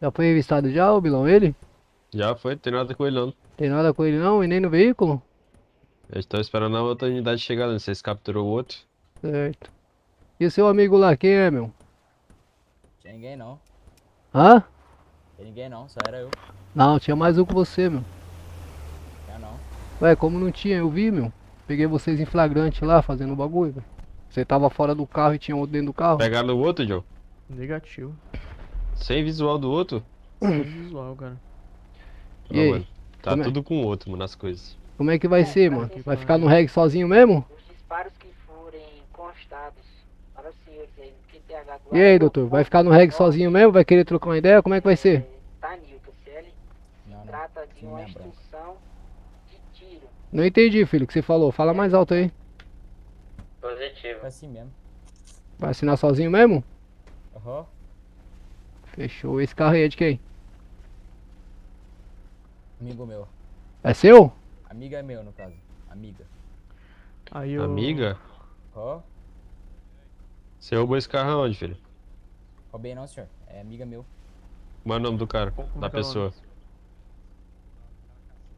Já foi revistado já, ô Bilão, ele?
Já foi, tem nada com ele não.
Tem nada com ele não? E nem no veículo?
Eu estou esperando a outra unidade chegar lá. Não sei se capturou o outro.
Certo. E o seu amigo lá, quem é, meu?
Tinha ninguém não.
Hã?
Tinha ninguém não, só era eu.
Não, tinha mais um com você, meu.
Tinha não.
Ué, como não tinha, eu vi, meu. Peguei vocês em flagrante lá, fazendo o bagulho, velho. Você tava fora do carro e tinha outro dentro do carro?
Pegaram o outro, Joe?
Negativo.
Sem visual do outro?
Sem visual, cara.
E
Ó,
aí?
mano, tá
Como é?
tudo com o outro, mano, as coisas.
Como é que vai ser, mano? Vai ficar no reggae sozinho mesmo?
Os disparos que forem constados para os senhores aí no QTH do
E aí, doutor? Vai ficar no reggae sozinho mesmo? Vai querer trocar uma ideia? Como é que vai ser?
Tanil, CL,
Não, não.
trata de
Sim,
uma
minha branca.
instrução de tiro.
Não entendi, filho, o que você falou. Fala mais alto aí.
Positivo.
Fica assim mesmo.
Vai assinar sozinho mesmo?
Aham.
Fechou. Esse carro aí é de quem?
Amigo meu.
É seu?
Amiga é meu, no caso. Amiga.
Aí eu...
Amiga?
Ó.
Você roubou esse carro aonde, filho?
Roubei não, senhor. É amiga meu.
Como é o nome do cara?
Como
Da
que é o
pessoa?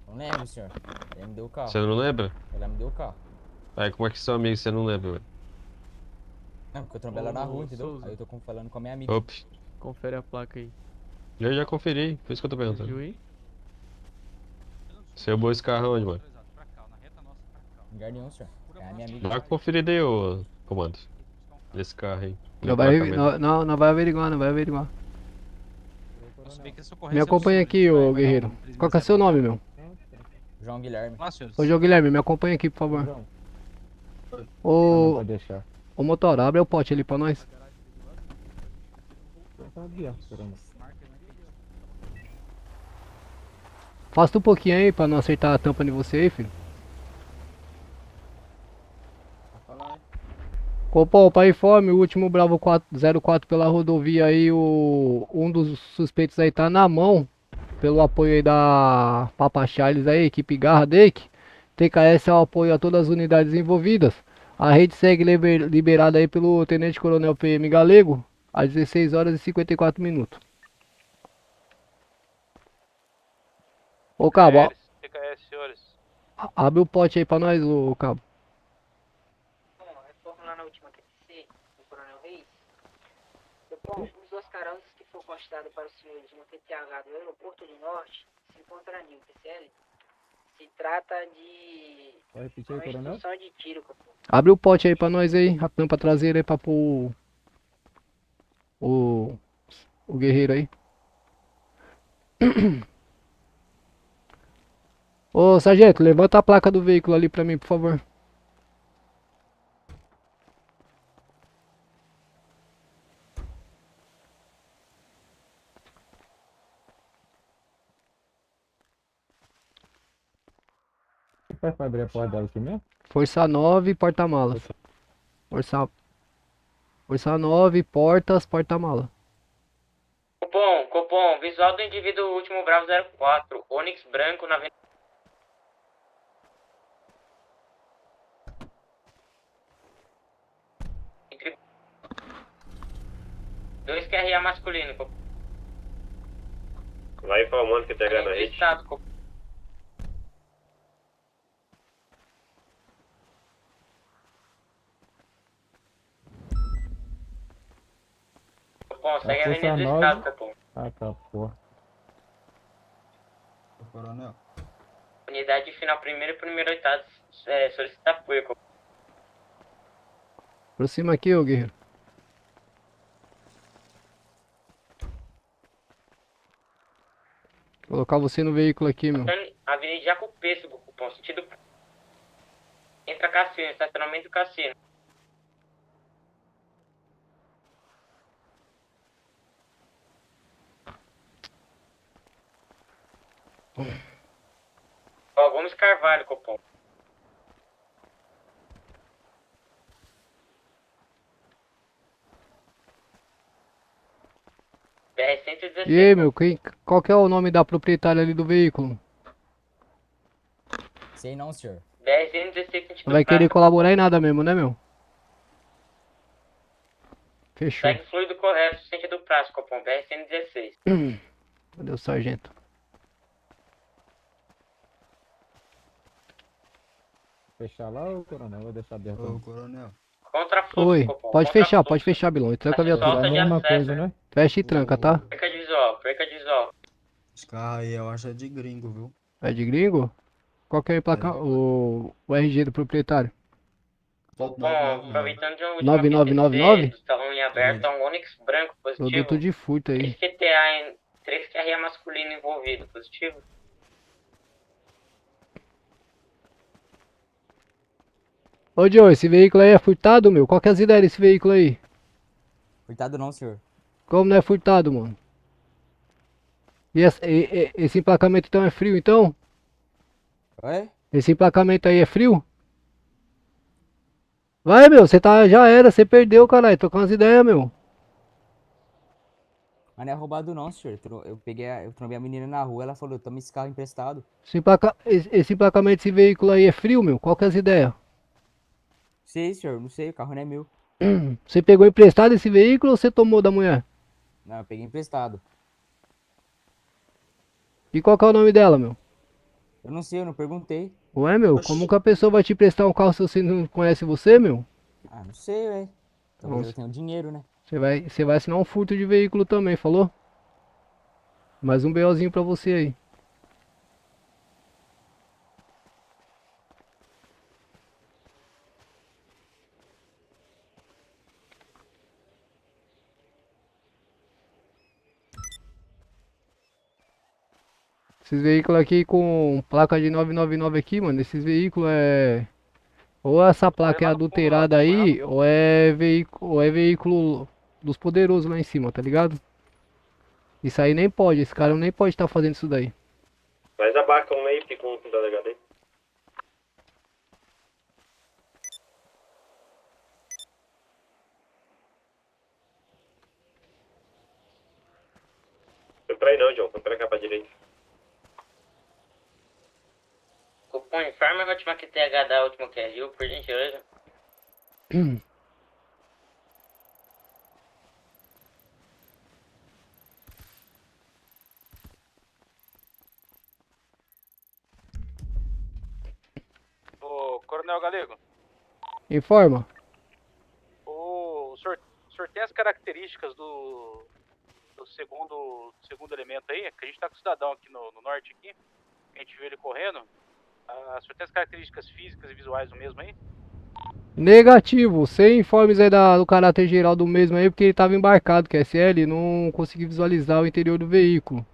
Não lembro, senhor. Ele me deu o carro.
Você não lembra?
Ela me deu o carro.
Aí como é que seu amigo você não lembra, velho?
Não, porque eu trombei ela na
Ô,
rua, entendeu?
Souza.
Aí eu tô falando com a minha amiga.
Ops.
Confere a placa aí.
Eu já conferi, por isso que eu tô
Viu
perguntando.
aí?
Você roubou esse carro aonde, mano?
Lugar nenhum, senhor. É a minha amiga.
Dá uma conferida aí, ô comando. Desse carro aí.
Não vai, não vai averiguar, não vai averiguar. Me acompanha aqui, ô guerreiro. Qual que é seu nome, meu?
João Guilherme.
Ô, João Guilherme, me acompanha aqui, por favor.
Não,
Ô,
pode deixar.
ô motor, abre o pote ali pra nós.
Tá aberto, caramba.
Afasta um pouquinho aí pra não acertar a tampa de você aí, filho. Copom, para informe, o último Bravo 04 pela rodovia aí, um dos suspeitos aí tá na mão, pelo apoio aí da Papa Charles aí, equipe Garra Dake. TKS é o apoio a todas as unidades envolvidas. A rede segue liberada aí pelo Tenente Coronel PM Galego, às 16 horas e 54 minutos. Ô Cabo,
TKS, senhores.
abre o pote aí pra nós, ô Cabo.
Bom, reforma lá na última QTC, do Coronel Reis. Bom, os dois caranças que for constado para os senhores no QTH do Aeroporto do Norte se encontra a NIL, PCL. Se trata de
Vai repetir aí,
uma
coronel?
instrução de tiro, Copom.
Abre o pote aí pra nós aí, a tampa traseira aí pra pôr o guerreiro aí. Ô sargento, levanta a placa do veículo ali pra mim, por favor.
Vai pra abrir a porta dela aqui mesmo?
Força 9, porta-malas. Força 9, portas, porta-mala.
Copom, visual do indivíduo último Bravo 04, Onix branco na avenida. Entre... 2 QRA masculino, Copom.
Vai informando que tá na rede.
Estado, Copom. Copom, segue a
Força
avenida do
9.
estado, Copom.
Ah, tá, porra.
Ô, coronel.
Unidade final primeiro e primeiro oitavo, solicita apoio, Copom.
Aproxima aqui, ô guerreiro. Colocar você no veículo aqui, meu.
Avenida Jacopêssego, Copom, sentido... Entra Cassino, estacionamento do Cassino. Ó, Gomes Carvalho, Copom. BR-116.
E aí, meu, qual que é o nome da proprietária ali do veículo?
Sei não, senhor.
BR-116 sentido
Não vai querer
Praça.
colaborar em nada mesmo, né, meu? Fechou.
Segue fluido correto, sentido prazo, Copom. BR-116.
Cadê o sargento?
Fechar lá ou coronel? Vou deixar aberto.
Ô, coronel.
Contra fluxo,
Oi,
Copom.
pode
Contra
fechar,
fluxo.
pode fechar, Bilão. E tranca a
Solta
viatura.
É a
de
mesma
acesso.
coisa, né?
Fecha e tranca, tá?
Perca de visual.
Esse carro aí eu acho é de gringo, viu?
É de gringo? Qual que é a placa? O RG do proprietário?
Bom, aproveitando de um
9999?
do talão em aberto, é um Onix branco positivo.
Produto de furto aí.
3 QTA, 3 QRA masculino envolvido, positivo.
Ô, Joe, esse veículo aí é furtado, meu? Qual que é as ideias desse veículo aí?
Furtado não, senhor.
Como não é furtado, mano? E esse emplacamento então é frio, então?
Oi?
Esse emplacamento aí é frio? Vai, meu, você tá, já era, você perdeu, caralho, tô com as ideias, meu.
Mas não é roubado não, senhor. Eu trombei a menina na rua, ela falou, toma esse carro emprestado.
Esse emplacamento desse veículo aí é frio, meu? Qual que é as ideias?
Sei, senhor, não sei, o carro não é meu.
Você pegou emprestado esse veículo ou você tomou da mulher?
Não, eu peguei emprestado.
E qual que é o nome dela, meu?
Eu não sei, eu não perguntei.
Ué, meu, como que a pessoa vai te emprestar um carro se você não conhece você, meu?
Ah, não sei, ué. Talvez
Nossa.
eu tenha dinheiro, né?
Você vai assinar um furto de veículo também, falou? Mais um BOzinho pra você aí. Esses veículos aqui com placa de 999 aqui, mano, esses veículos é... Ou essa placa é adulterada aí, ou é veículo dos poderosos lá em cima, tá ligado? Isso aí nem pode, esse cara nem pode estar fazendo isso daí.
Mas abaca um aí, fica um com o delegado aí. Foi pra aí não, John. Foi pra cá pra direita.
Cupom, informa a última QTH da última QRU, por gentileza.
Ô, Coronel Galego,
Informa.
o senhor tem as características do segundo elemento aí? Que a gente tá com o cidadão aqui no norte aqui. A gente viu ele correndo. O senhor tem as características físicas e visuais do mesmo aí?
Negativo, sem informes aí do caráter geral do mesmo aí, porque ele estava embarcado, que é SL, não consegui visualizar o interior do veículo.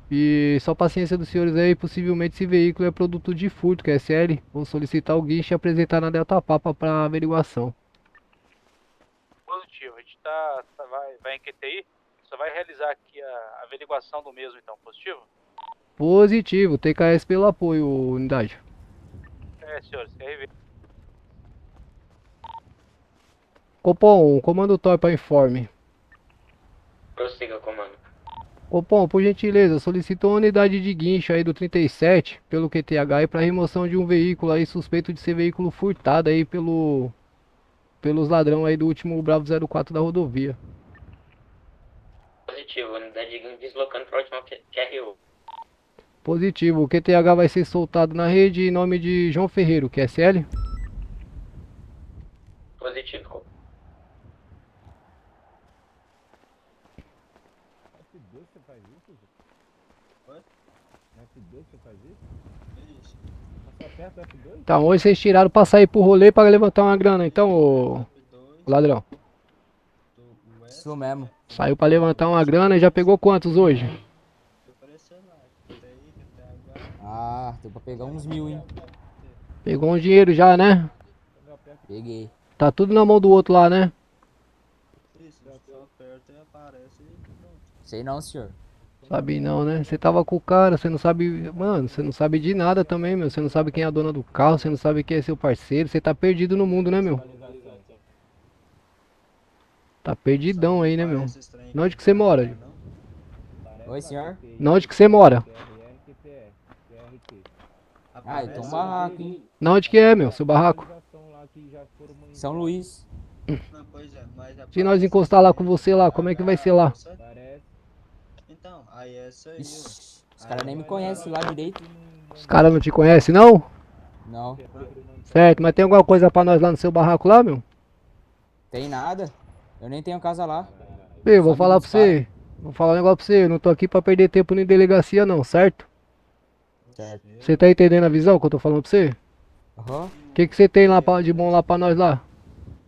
E só paciência dos senhores aí, possivelmente esse veículo é produto de furto, que é SL. Vou solicitar o guincho e apresentar na Delta Papa para averiguação.
Positivo. A gente vai em QTI. Só vai realizar aqui a averiguação do mesmo, então. Positivo?
Positivo, TKS pelo apoio, unidade.
É, senhores. QRV.
Copom, comando TOR para informe.
Prossiga, comando.
Copom, por gentileza, solicito uma unidade de guincho aí do 37 pelo QTH para remoção de um veículo aí suspeito de ser veículo furtado aí pelos ladrão aí do último Bravo 04 da rodovia.
Positivo, unidade de deslocando para a última QRU.
Positivo, o QTH vai ser soltado na rede em nome de João Ferreiro, QSL.
Positivo.
F2 você faz isso, Zé? Oi? No F2 você faz isso? Passar perto do F2?
Então, hoje vocês tiraram pra sair pro rolê para levantar uma grana, então, ô ladrão.
Isso mesmo.
Saiu pra levantar uma grana e já pegou quantos hoje?
Ah, deu pra pegar uns 1000, hein?
Pegou um dinheiro já, né?
Peguei.
Tá tudo na mão do outro lá, né?
Sei não, senhor.
Sabe não, né? Você tava com o cara, você não sabe... Mano, você não sabe de nada também, meu. Você não sabe quem é a dona do carro, você não sabe quem é seu parceiro. Você tá perdido no mundo, né, meu? Tá perdidão aí, né, meu? Onde que você mora?
Oi, senhor?
Onde que você mora?
Ah, eu tô um barraco, hein?
Onde que é, meu? Seu barraco?
São Luís.
Se nós encostar lá com você lá, como é que vai ser lá?
Então, aí é isso aí.
Ixi, os caras nem me conhecem lá direito.
Os caras não te conhecem, não?
Não.
Certo, mas tem alguma coisa pra nós lá no seu barraco lá, meu?
Tem nada. Eu nem tenho casa lá.
Ei, vou falar pra você. Vou falar um negócio pra você. Eu não tô aqui pra perder tempo em delegacia, não, certo?
Certo.
Você tá entendendo a visão que eu tô falando pra você?
Aham.
O que você tem lá de bom lá pra nós lá?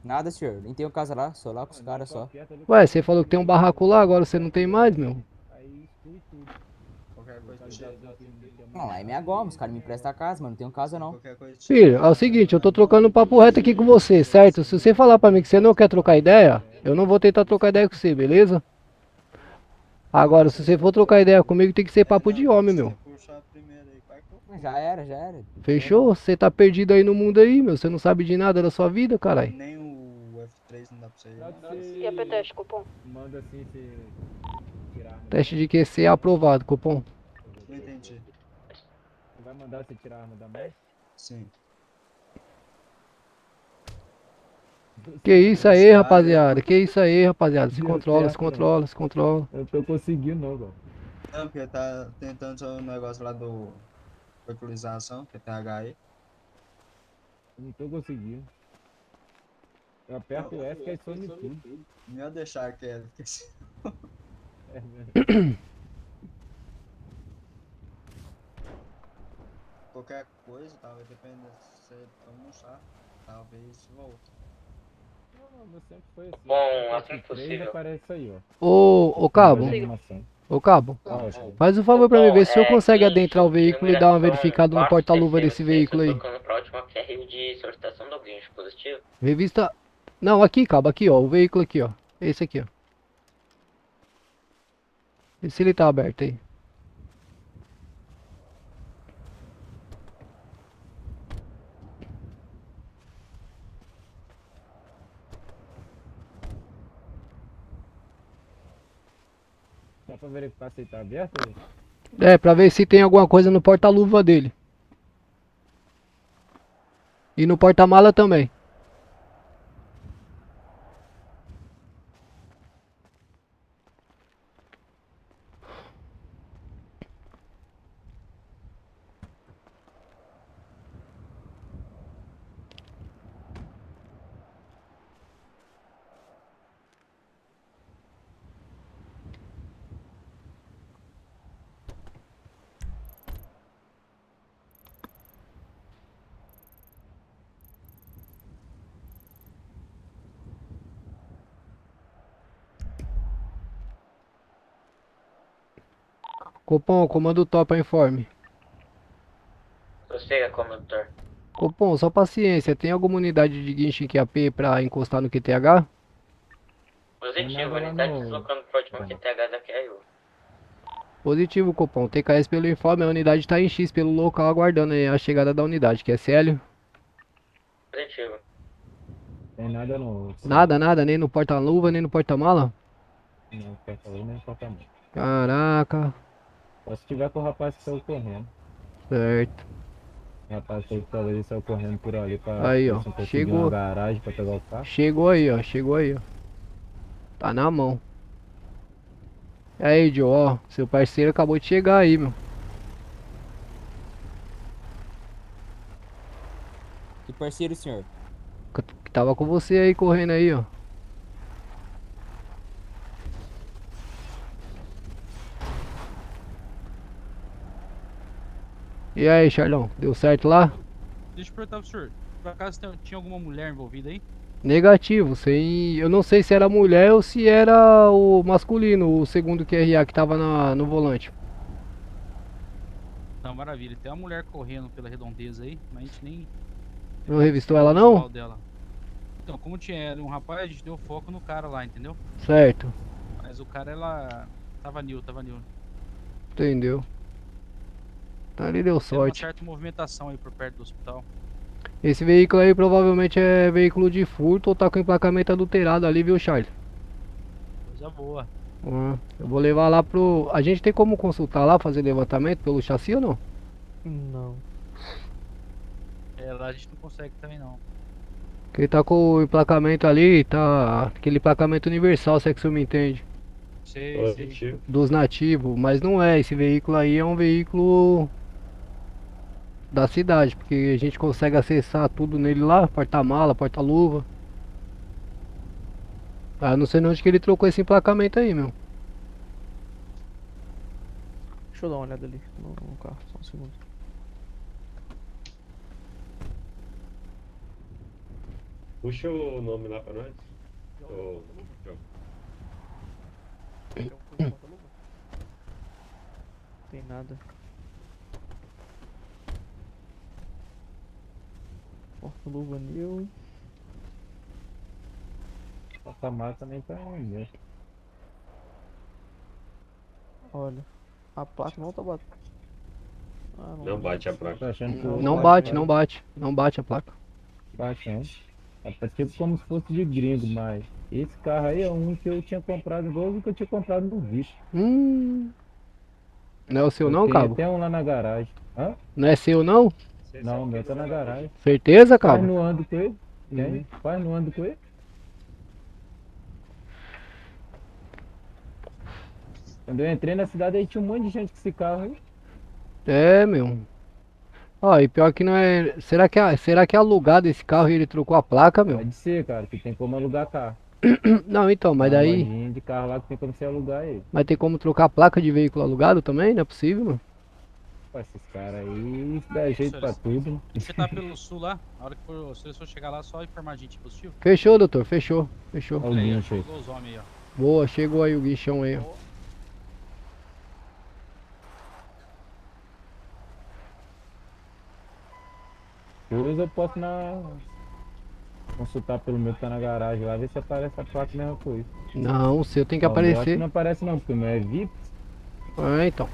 Nada, senhor. Nem tenho casa lá. Sou lá com os caras só.
Ué, você falou que tem um barraco lá, agora você não tem mais, meu?
Qualquer coisa te dá.
Não, lá é minha goma, os caras me emprestam a casa, mas não tenho casa não.
Qualquer coisa te
Filho, é o seguinte, eu tô trocando um papo reto aqui com você, certo? Se você falar pra mim que você não quer trocar ideia, eu não vou tentar trocar ideia com você, beleza? Agora, se você for trocar ideia comigo, tem que ser papo de homem, meu.
puxar primeiro aí, vai que eu
Já era, já era.
Fechou? Você tá perdido aí no mundo aí, meu. Você não sabe de nada da sua vida, caralho.
nem o F3 não dá pra você ir.
E a PT, cupom?
Manda assim, se tirar a arma.
Teste de QC aprovado, cupom.
Não entendi.
Você vai mandar você tirar a arma da mão?
Sim.
Que isso aí, rapaziada. Que isso aí, rapaziada. Se controla, se controla, se controla.
Eu não tô conseguindo não, velho.
Não, porque tá tentando o negócio lá do virtualização, que é THE.
Eu não tô conseguindo. Eu aperto o S que aí some tudo.
Melhor deixar quieto, porque
É mesmo.
qualquer coisa, talvez dependendo se você toma um chá, talvez volte.
Não, mas sempre foi assim.
Bom, assim que
F3
possível.
aparece aí, ó.
Ô, Cabo.
Animação.
Ô, Cabo.
Ótimo.
Faz um favor pra mim ver se o senhor
Bom,
consegue
é,
adentrar o veículo e dar uma verificada no porta-luva desse veículo aí.
Tocando pra última QRU de solicitação do guincho, positivo.
Revista... Não, aqui, Cabo. Aqui, ó. O veículo aqui, ó. Esse aqui, ó. Vê se ele tá aberto aí.
Só pra verificar se ele tá aberto, velho?
É, pra ver se tem alguma coisa no porta-luva dele. E no porta-mala também. Copom, comando top, informe.
Prossiga, condutor.
Copom, só paciência. Tem alguma unidade de guincho em QAP pra encostar no QTH?
Positivo,
Nada lá
unidade
no-
deslocando pra última QTH da QRU.
Positivo, Copom. TKS pelo informe, a unidade tá em X pelo local aguardando aí a chegada da unidade. Que é Célio?
Positivo.
Tem nada no...
Nada, nada. Nem no porta-luva, nem no porta-mala?
Não, aperta aí, nem corta a mão.
Caraca.
Só se tiver com o rapaz que saiu correndo.
Certo.
O rapaz que talvez ele saiu correndo por ali pra...
Aí,
ver
ó,
se não conseguiu
chegou.
uma garagem pra pegar o carro.
Chegou aí, ó. Chegou aí, ó. Tá na mão. E aí, Joe, ó. Seu parceiro acabou de chegar aí, meu.
Que parceiro, senhor?
Que tava com você aí, correndo aí, ó. E aí, Charlão? Deu certo lá?
Deixa eu perguntar pro senhor, por acaso tinha alguma mulher envolvida aí?
Negativo, sem... eu não sei se era mulher ou se era o masculino, o segundo QRA que tava no volante.
Não, maravilha. Tem uma mulher correndo pela redondeza aí, mas a gente nem...
Não revistou ela
visual
não?
dela. Então, como tinha um rapaz, a gente deu foco no cara lá, entendeu?
Certo,
Mas o cara, ela... tava new.
entendeu. Então ali deu
Tem uma
sorte.
certa movimentação aí por perto do hospital.
Esse veículo aí provavelmente é veículo de furto ou tá com emplacamento adulterado ali, viu, Charlie?
Coisa boa.
Eu vou levar lá pro... A gente tem como consultar lá, fazer levantamento pelo chassi ou não?
Não.
É, lá a gente não consegue também não.
Porque ele tá com o emplacamento ali, tá... Aquele emplacamento universal, se é que o senhor me entende.
Sei.
Dos nativos, mas não é. Esse veículo aí é um veículo da cidade, porque a gente consegue acessar tudo nele lá, porta-mala, porta-luva. Ah, não sei onde que ele trocou esse emplacamento aí, meu.
Deixa eu dar uma olhada ali no carro, só um segundo.
Puxa o nome lá pra nós. Ô, João.
tem nada. Porta-luva new.
Essa massa nem tá onde.
Olha, a placa não tá batendo. Ah,
Não bate a placa.
Tô achando que o
Não
outro
bate,
vai-
não bate. Não bate a placa.
Bate, não. É tipo como se fosse de gringo, mas esse carro aí é um que eu tinha comprado, igual o que eu tinha comprado no vídeo.
Não é o seu
Eu
não,
tenho
cabo?
até um lá na garagem. Hã?
Não é seu não?
Não, o meu tá na garagem.
Certeza,
Quase
cabo?
não ando com ele. Tem? Quase não ando com ele. Quando eu entrei na cidade aí tinha um monte de gente com esse carro aí.
É, meu. Ó, e pior que não é. Será que é alugado esse carro e ele trocou a placa, meu?
Pode ser, cara, que tem como alugar carro.
Não, então, mas
Tem uma
daí.
lojinha de carro lá que tem como você alugar ele.
Mas tem como trocar a placa de veículo alugado também? Não é possível, mano.
Pô, esses caras aí, isso dá jeito pra tudo, né?
Você tá pelo sul lá, a hora que for, se eles for chegar lá, só informar a gente positivo.
Fechou, doutor, fechou. Fechou.
Olha o
Aí, ó,
guincho aí.
chegou os homens aí, ó.
Boa, chegou aí o guichão aí, ó.
Depois eu posso consultar pelo meu que tá na garagem lá, ver se aparece a placa mesma coisa.
Não, o seu tem que
Ó, o meu acho que
aparecer.
não aparece não, porque o meu é VIP.
Ah, então.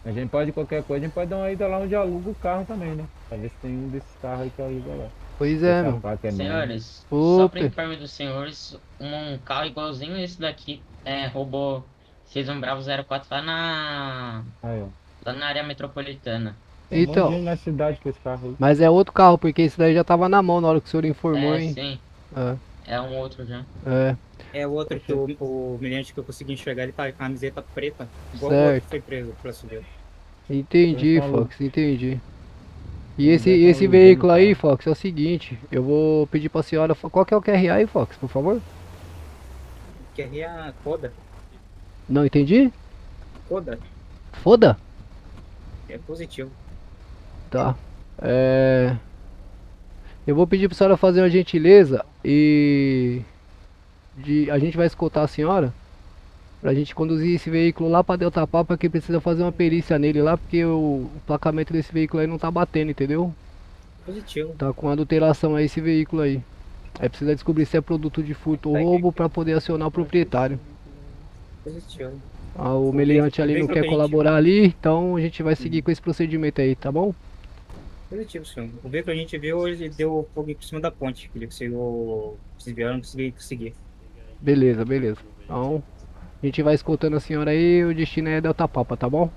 A gente pode, qualquer coisa, a gente pode dar uma ida lá onde aluga o carro também, né? Pra ver se tem um desses carros aí que aluga lá.
Pois
Se
é,
essa
meu.
placa é nova.
Senhores, só para
Opa.
informar dos senhores, um carro igualzinho esse daqui roubou Season Bravo 04
Aí, ó.
lá na área metropolitana.
Tem um monte de
Então,
gente na cidade com esse carro aí.
mas é outro carro, porque esse daí já tava na mão na hora que o senhor informou,
É,
hein?
sim,
É,
é um outro já.
é,
É o outro que o miliante que eu consegui enxergar, ele tá com a camiseta preta, igual o
Certo.
outro que foi preso pela sujeira.
entendi,
Então,
Fox, entendi. E
Onde
esse,
é que tá
esse
alugando
veículo
o
aí,
carro?
Fox, é o seguinte, eu vou pedir pra senhora, qual que é o QRA aí, Fox, por favor?
Que é a Coda.
Não entendi?
Coda
Foda?
é positivo.
Tá. Eu vou pedir pra senhora fazer uma gentileza e a gente vai escoltar a senhora pra gente conduzir esse veículo lá pra Delta Papa, que precisa fazer uma perícia nele lá, porque o placamento desse veículo aí não tá batendo, entendeu?
Positivo.
Tá com adulteração aí esse veículo aí. Aí precisa descobrir se é produto de furto ou roubo pra poder acionar o proprietário.
Positivo.
Ah, o meliante ali não
veículo
quer
que a gente-
colaborar ali, então a gente vai seguir com esse procedimento aí, tá bom?
Positivo, senhor. O veículo que a gente viu, ele deu fogo por cima da ponte. Ele conseguiu desviar, eu não consegui seguir.
Beleza, beleza. Então, a gente vai escoltando a senhora aí, o destino é Delta Papa, tá bom?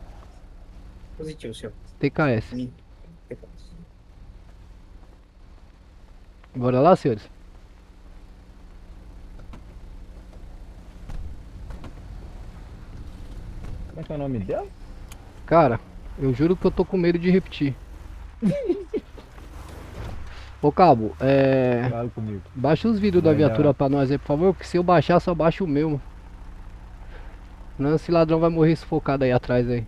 Positivo, senhor.
TKS. Bora lá, senhores?
Como é que é o nome dela?
Cara, eu juro que eu tô com medo de repetir. Ô Cabo,
Fala comigo.
baixa os vídeos da
Vai dar.
viatura pra nós aí, por favor, porque se eu baixar, só baixa o meu. Não, esse ladrão vai morrer sufocado aí atrás aí.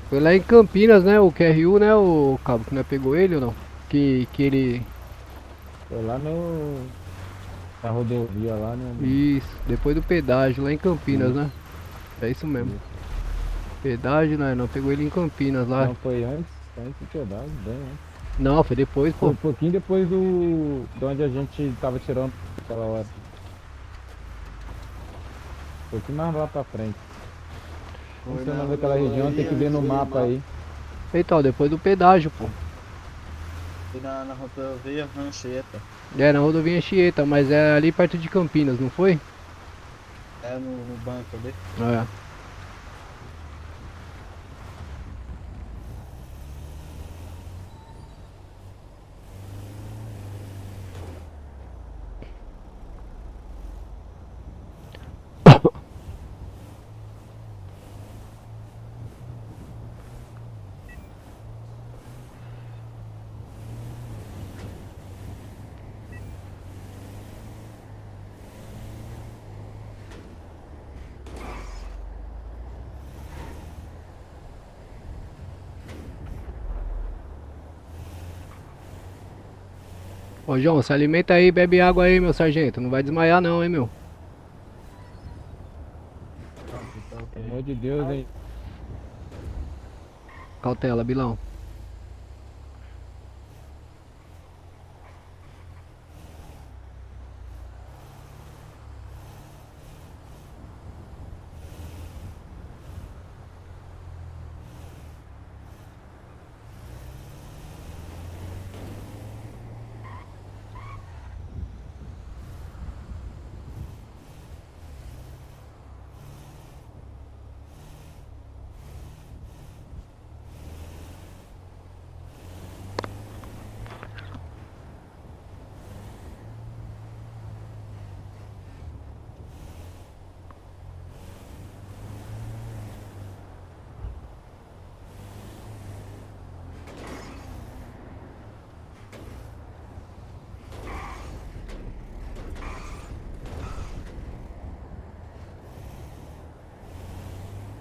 Foi lá em Campinas, né? O QRU, né? O Cabo, que não pegou ele ou não? Que ele.
Foi lá na rodovia lá, né?
Isso, depois do pedágio, lá em Campinas, né? É isso mesmo. Pedágio, não, pegou ele em Campinas lá.
Não, foi antes do pedágio, bem antes.
Não, foi depois,
Foi
pô.
um pouquinho depois de onde a gente tava tirando aquela hora. Um pouquinho mais lá pra frente. Como você não vê aquela região, tem que ver no mapa aí.
Então, depois do pedágio, pô.
Fui na rodovia Rancheta.
É, na rodovia Anchieta, mas é ali perto de Campinas, não foi?
É no banco ali.
É. Ô João, se alimenta aí, bebe água aí, meu sargento. Não vai desmaiar não, hein, meu.
Pelo amor de Deus, hein.
Cautela, Bilão.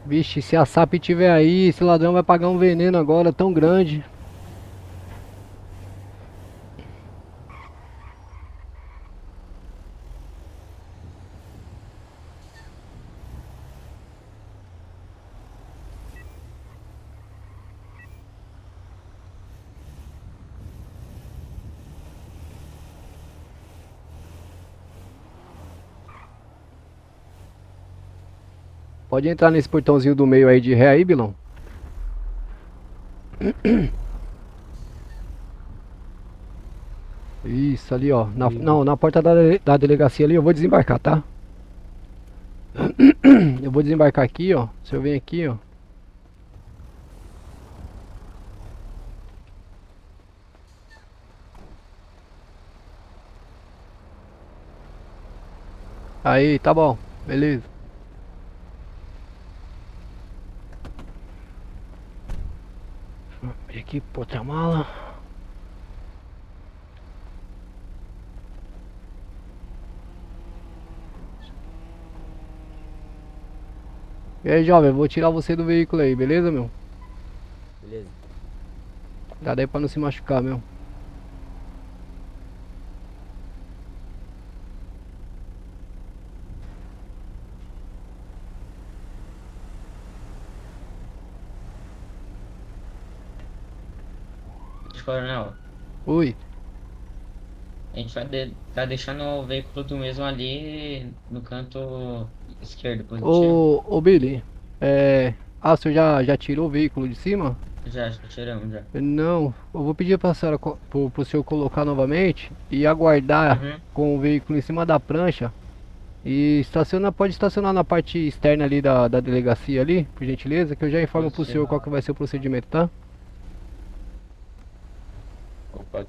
Vixe, se a SAP tiver aí, esse ladrão vai pagar um veneno agora tão grande. Pode entrar nesse portãozinho do meio aí de ré aí, Bilão. Isso, ali ó. Não, na porta da delegacia ali eu vou desembarcar, tá? Eu vou desembarcar aqui, ó. Se eu venho aqui, ó. Aí, tá bom. Beleza. Abrir aqui, porta-mala. E aí, jovem, eu vou tirar você do veículo aí, beleza, meu?
Beleza.
Dá daí pra não se machucar, meu.
Coronel,
Oi.
a gente vai tá deixando o veículo do mesmo ali no canto esquerdo, positivo.
Ô Billy, ah, o senhor já tirou o veículo de cima?
Já tiramos, já.
Não, eu vou pedir pra senhora, pro senhor colocar novamente e aguardar com o veículo em cima da prancha. E pode estacionar na parte externa ali da delegacia ali, por gentileza, que eu já informo pro senhor qual que vai ser o procedimento, tá?
Opa.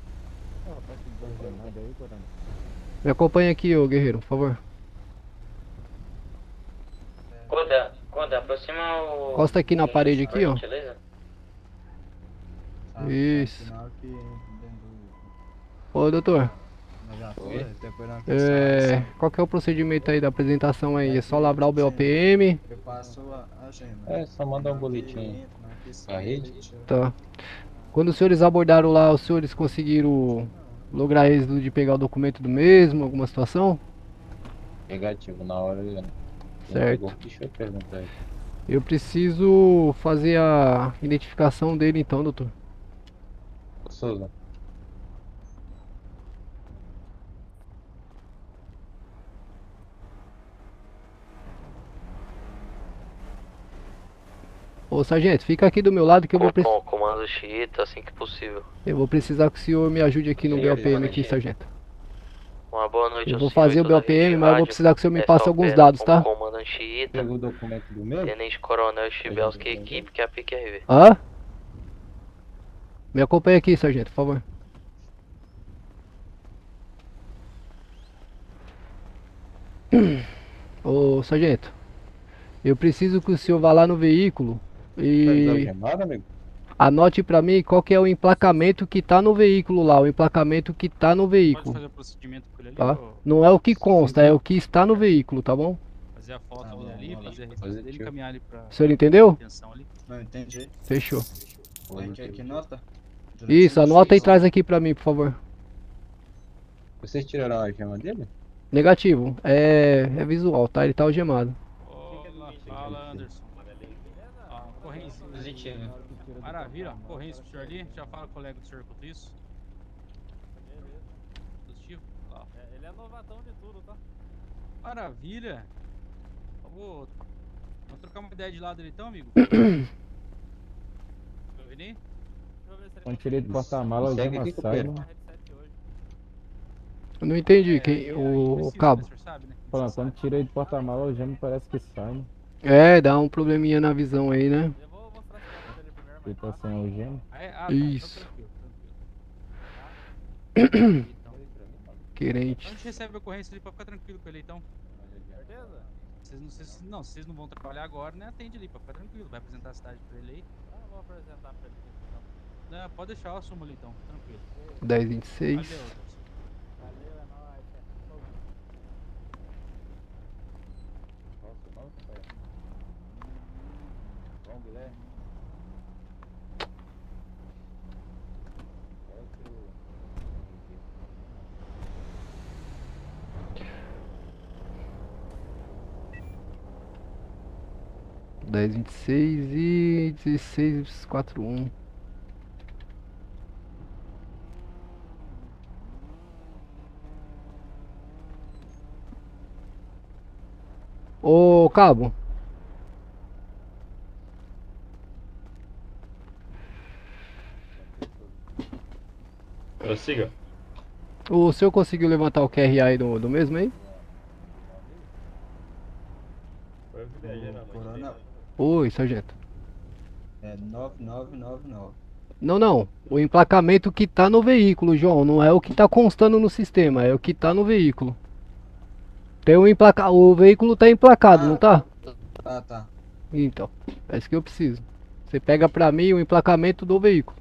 Me acompanha aqui, ô guerreiro, por favor.
Coda, aproxima o...
Encosta aqui na parede aqui, ó.
Gentileza.
Isso. Ô, doutor. Qual que é o procedimento aí da apresentação aí? É só lavrar o BOPM?
Eu passo a agenda.
É, só mandar um boletim pra rede.
Tá. Quando os senhores abordaram lá, os senhores conseguiram lograr êxito de pegar o documento do mesmo, alguma situação?
Negativo, na hora ele
Certo.
Deixa eu perguntar aí.
Eu preciso fazer a identificação dele então, doutor.
Souza.
Ô sargento, fica aqui do meu lado que eu vou precisar.
Comando xiita assim que possível.
Eu vou precisar que o senhor me ajude aqui no BOPM aqui, sargento.
Uma boa noite.
Eu vou fazer o BOPM, mas eu vou precisar que o senhor me passe alguns dados, tá?
Comandante xiita.
Pegou o documento do meu?
Tenente Coronel Chibelski, equipe, que é a PQRV.
Hã? Me acompanha aqui, sargento, por favor. Ô sargento, eu preciso que o senhor vá lá no veículo e anote pra mim qual que é o emplacamento que tá no veículo lá, o emplacamento que tá no veículo.
Pode fazer o procedimento por ele ali,
Tá?
ou
Não é o que consta, é o que está no veículo, tá bom?
fazer a foto dele ali, fazer a referência dele e encaminhar ali pra...
O senhor entendeu?
atenção ali.
Não, entendi.
Fechou.
Quer que nota?
Isso, anota e traz aqui pra mim, por favor.
Vocês tiraram a gema dele?
Negativo. É visual, tá? Ele tá algemado.
Olá, fala Anderson. Ó, ocorrência. Maravilha, ó, ocorrência pro senhor ali. Já fala com o colega do senhor quanto isso. Positivo? Ó.
Ele é novatão de tudo, tá?
Maravilha. Vamos trocar uma ideia de lado ali então, amigo? Vini?
Quando tirei do porta-mala, a gema sai.
Eu não entendi o cabo.
Falando, quando tirei do porta-mala, o gema parece que sai, né?
É, dá um probleminha na visão aí, né?
Ele tá sem o gema.
Isso. Querente.
A gente recebe a ocorrência ali pra ficar tranquilo com ele então.
Certeza?
Vocês não vão trabalhar agora, né? Atende ali pra ficar tranquilo. Vai apresentar a cidade pra ele aí.
Ah, vou apresentar pra ele então.
Não, pode deixar, eu assumo ali então, tranquilo.
1026.
Valeu,
Valeu, é nóis.
Vamos, Guilherme.
Dez 26 e 1641. Ô, cabo.
Prossiga.
O senhor conseguiu levantar o QRA aí do mesmo aí?
Coronel.
Oi, sargento.
É 9999.
Não. O emplacamento que tá no veículo, João. Não é o que tá constando no sistema, é o que tá no veículo. Tem um emplaca... O veículo tá emplacado, não tá?
Tá.
Então, é isso que eu preciso. Você pega pra mim o emplacamento do veículo.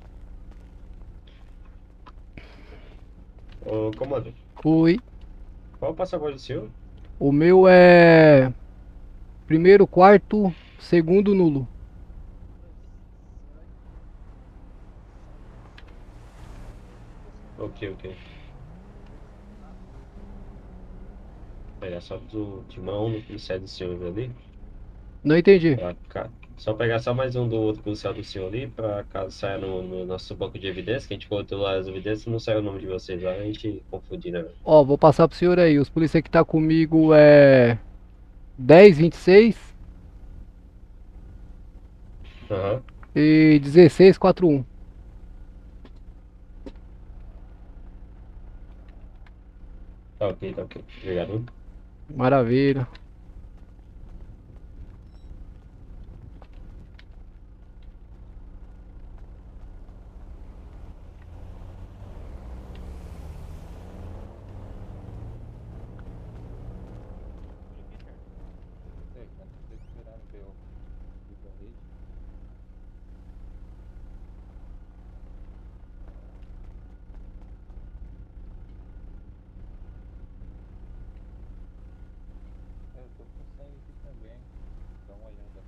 Ô, comando.
Oi.
Qual o passaporte do senhor?
O meu é... Primeiro, quarto, segundo nulo.
Ok. Pegar só do timão no policial do senhor ali.
Não entendi.
Só pegar só mais um do outro policial do senhor ali, pra caso saia no nosso banco de evidências, que a gente colocou lá as evidências, não saiu o nome de vocês lá, a gente confundir, né?
Ó, vou passar pro senhor aí. Os polícia que tá comigo é... 1026
Aham.
e 1641.
Tá ok. Obrigado.
Maravilha.
Eu tô com sangue aqui também. Dá uma olhada.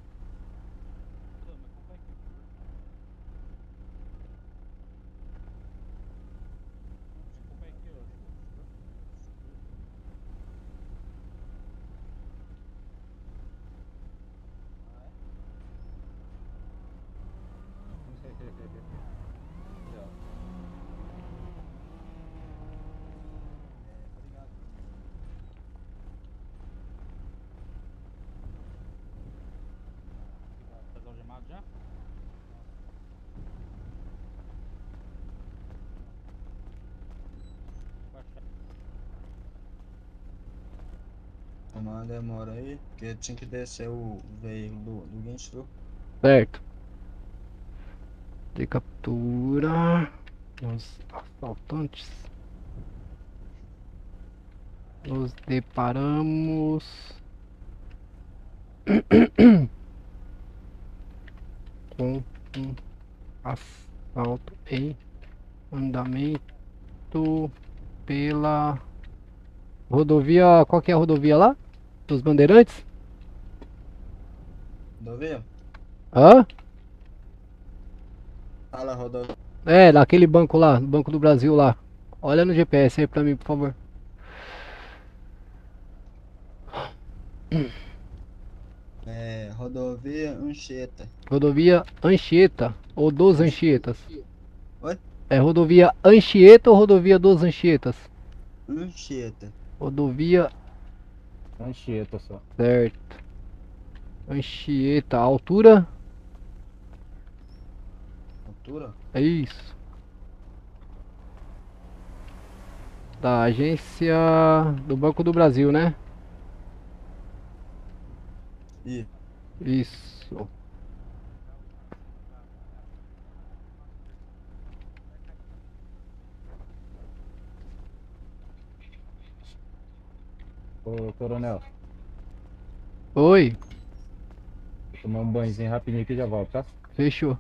Tá algemado já?
Uma demora aí, porque tinha que descer o veículo do guincho.
Certo. De captura os assaltantes. Nos deparamos com um assalto em andamento pela rodovia. Qual que é a rodovia lá? Dos Bandeirantes?
Rodovia?
Hã?
Fala, rodovia.
É, naquele banco lá, no Banco do Brasil lá. Olha no GPS aí pra mim, por favor.
É, rodovia Anchieta.
Rodovia Anchieta ou dos Anchietas?
Oi?
É rodovia Anchieta ou rodovia dos Anchietas?
Anchieta.
Rodovia
Anchieta só.
certo. Anchieta, altura?
Altura?
É isso. Da agência do Banco do Brasil, né?
E
Isso.
Ô, coronel,
Oi,
vou tomar um banhozinho rapidinho aqui e já volto, tá?
fechou.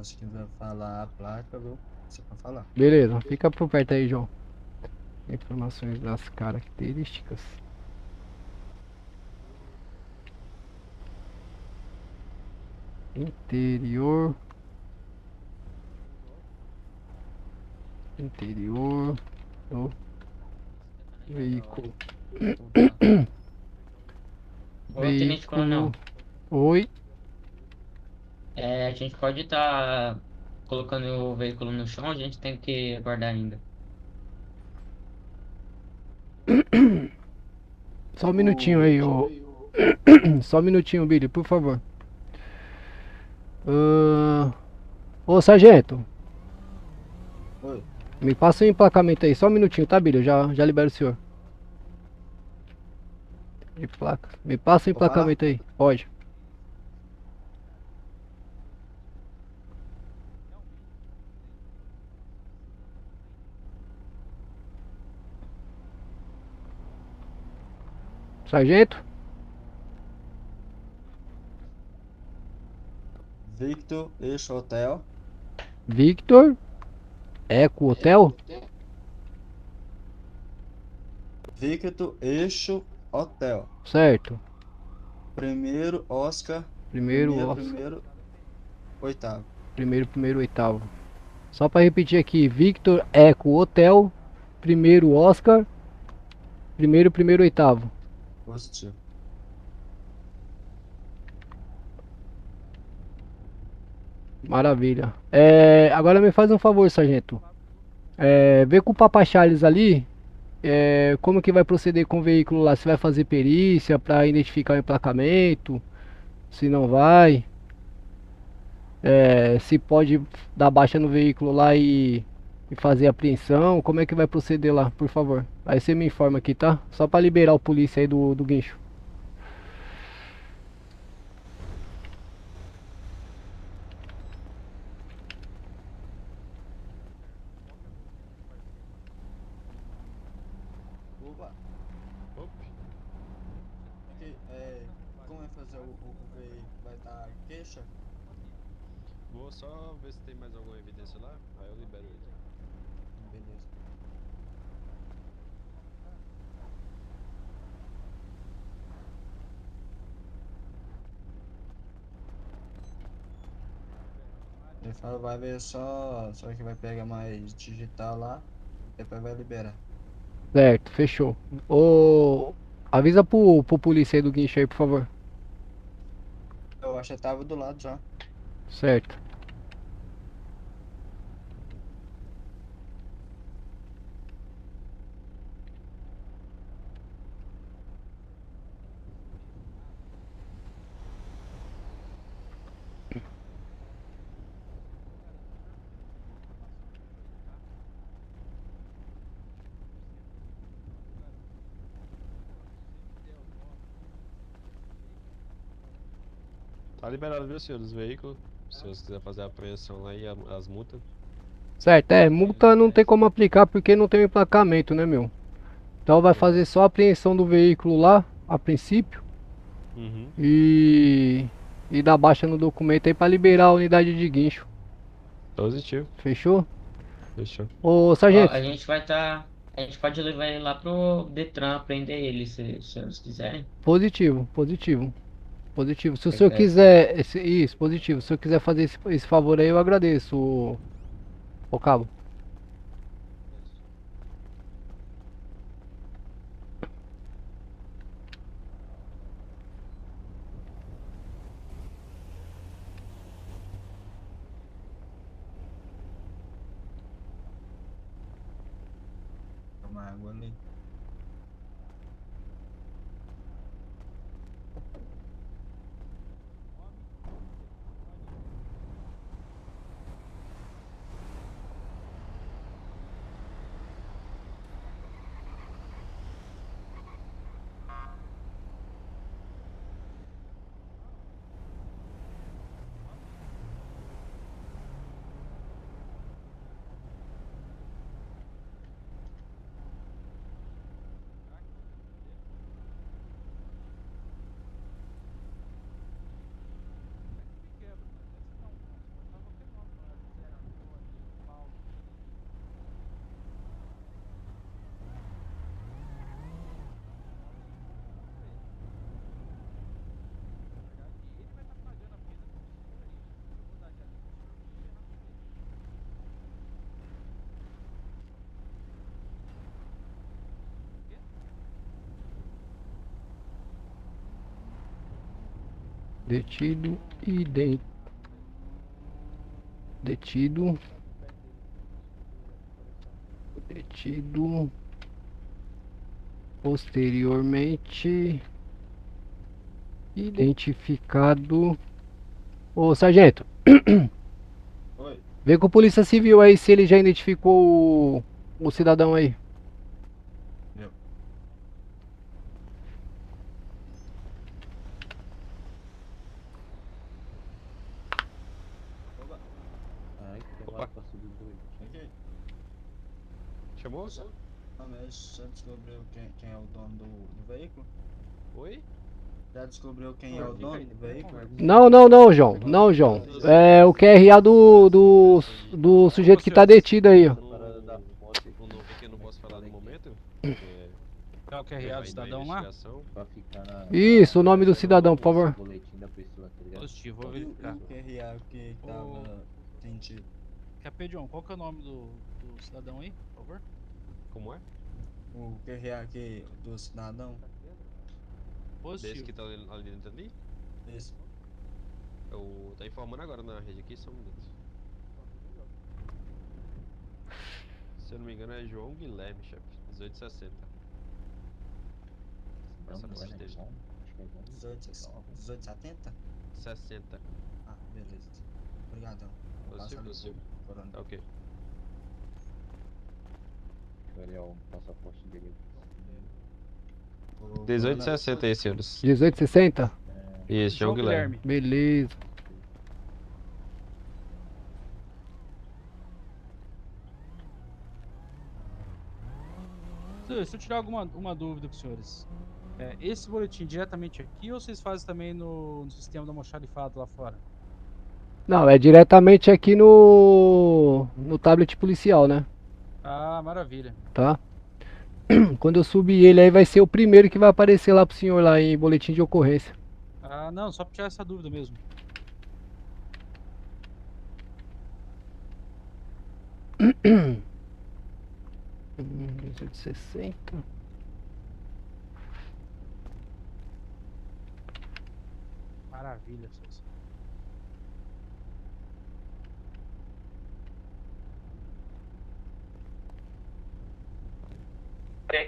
mas se quiser falar a placa, viu? Você pode falar.
Beleza, fica por perto aí, João. Informações das características. Interior. Interior do veículo.
Ô, Tenente Coronel.
Oi.
A gente pode estar colocando o veículo no chão, a gente tem que aguardar ainda.
Só um minutinho aí, ô. Só um minutinho, Billy, por favor. Ô, sargento.
Oi.
Me passa o emplacamento aí, só um minutinho, tá, Billy? Eu já libero o senhor. De placa. Me passa o emplacamento aí, pode. Sargento?
Victor Eixo Hotel.
Victor? Eco Hotel?
Victor Eixo Hotel.
Certo.
Primeiro Oscar.
Primeiro Oscar.
Primeiro oitavo.
Primeiro, oitavo. Só pra repetir aqui, Victor Eco Hotel, primeiro Oscar, primeiro, oitavo.
Positivo.
Maravilha. Agora me faz um favor, sargento. Vê com o Papa Charles ali, como que vai proceder com o veículo lá. Se vai fazer perícia pra identificar o emplacamento, se não vai. Se pode dar baixa no veículo lá e fazer apreensão, como é que vai proceder lá, por favor. Aí você me informa aqui, tá? Só pra liberar o polícia aí do guincho.
Opa. Aqui, como é fazer o veículo? Vai dar queixa?
Vou só ver se tem mais alguma evidência lá, aí eu libero ele.
Beleza. Ele fala, vai ver só que vai pegar mais digital lá, depois vai liberar.
Certo, fechou. Avisa pro polícia aí do guincho aí, por favor.
Eu acho que tava do lado já.
Certo.
Tá liberado, viu, senhor? Os veículos. Se você quiser fazer a apreensão lá e as multas.
Certo, multa não tem como aplicar porque não tem o emplacamento, né, meu? Então vai fazer só a apreensão do veículo lá, a princípio.
Uhum.
E dar baixa no documento aí pra liberar a unidade de guincho.
Positivo.
Fechou?
Fechou.
Ô, sargento.
A gente vai estar. A gente pode levar ele lá pro Detran, prender ele, se eles quiserem.
Positivo, positivo. Positivo. Se o
Perfeito.
senhor quiser. Isso, positivo. Se o senhor quiser fazer esse favor aí, eu agradeço, ô cabo.
Tomar água ali.
Detido e dentro. Detido. Detido. Posteriormente identificado. Ô, sargento.
Oi.
Vê com a Polícia Civil aí se ele já identificou o cidadão aí.
Opa. Chamou?
Ah, mas já descobriu quem é o dono do veículo?
Oi?
Já descobriu quem é o dono do veículo?
Não, João. Não, João. É o QRA do sujeito que tá detido aí, ó.
O novo que eu não posso falar no momento.
Qual o QRA do cidadão lá?
Isso, o nome do cidadão, por favor.
Positivo, vou verificar.
O QRA que tava sentido.
Capê John, qual que é o nome do cidadão aí, por favor?
Como é?
O QRA aqui do cidadão.
Desse que tá ali dentro ali?
Isso.
Tá informando agora na rede aqui, só um minuto. Se eu não me engano é João Guilherme, chefe. 1860. Passa no sistema.
1870?
60.
Ah, beleza. Obrigadão.
Possível. Tá ok.
Olha o passaporte dele.
1860 aí, senhores.
1860?
Isso, João Guilherme.
Beleza.
Se eu tirar uma dúvida com os senhores, esse boletim diretamente aqui ou vocês fazem também no sistema da almoxarifado lá fora?
Não, é diretamente aqui no tablet policial, né?
Ah, maravilha.
Tá? Quando eu subir ele aí vai ser o primeiro que vai aparecer lá pro senhor lá em boletim de ocorrência.
Ah, não, só pra tirar essa dúvida mesmo.
Hum, 1860.
Maravilha, Souza.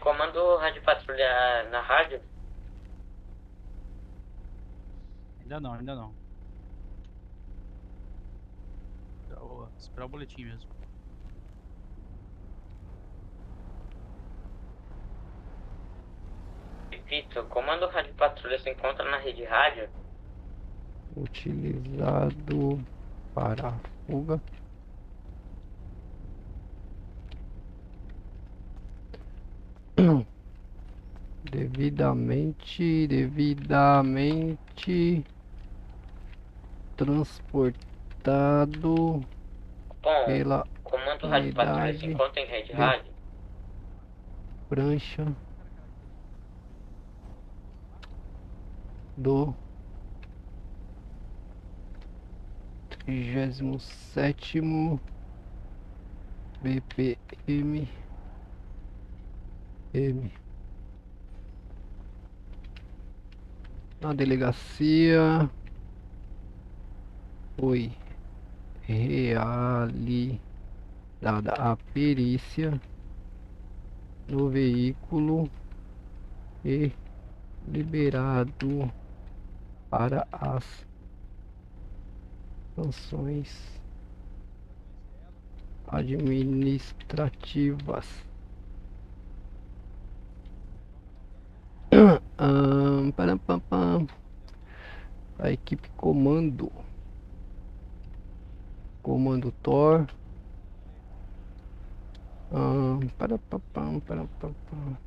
Comando rádio patrulha na rádio?
Ainda não. Vou esperar o boletim mesmo.
Repito, comando rádio patrulha se encontra na rede rádio?
Utilizado para a fuga. Devidamente transportado
Bom,
pela
comando rádio patrulha se
unidade
encontra em rede
de
rádio.
prancha do 37º BPM na delegacia foi realizada a perícia no veículo e liberado para as sanções administrativas. Param, pam, pam. A equipe comando Thor. Param, pam, pam, param, pam, pam.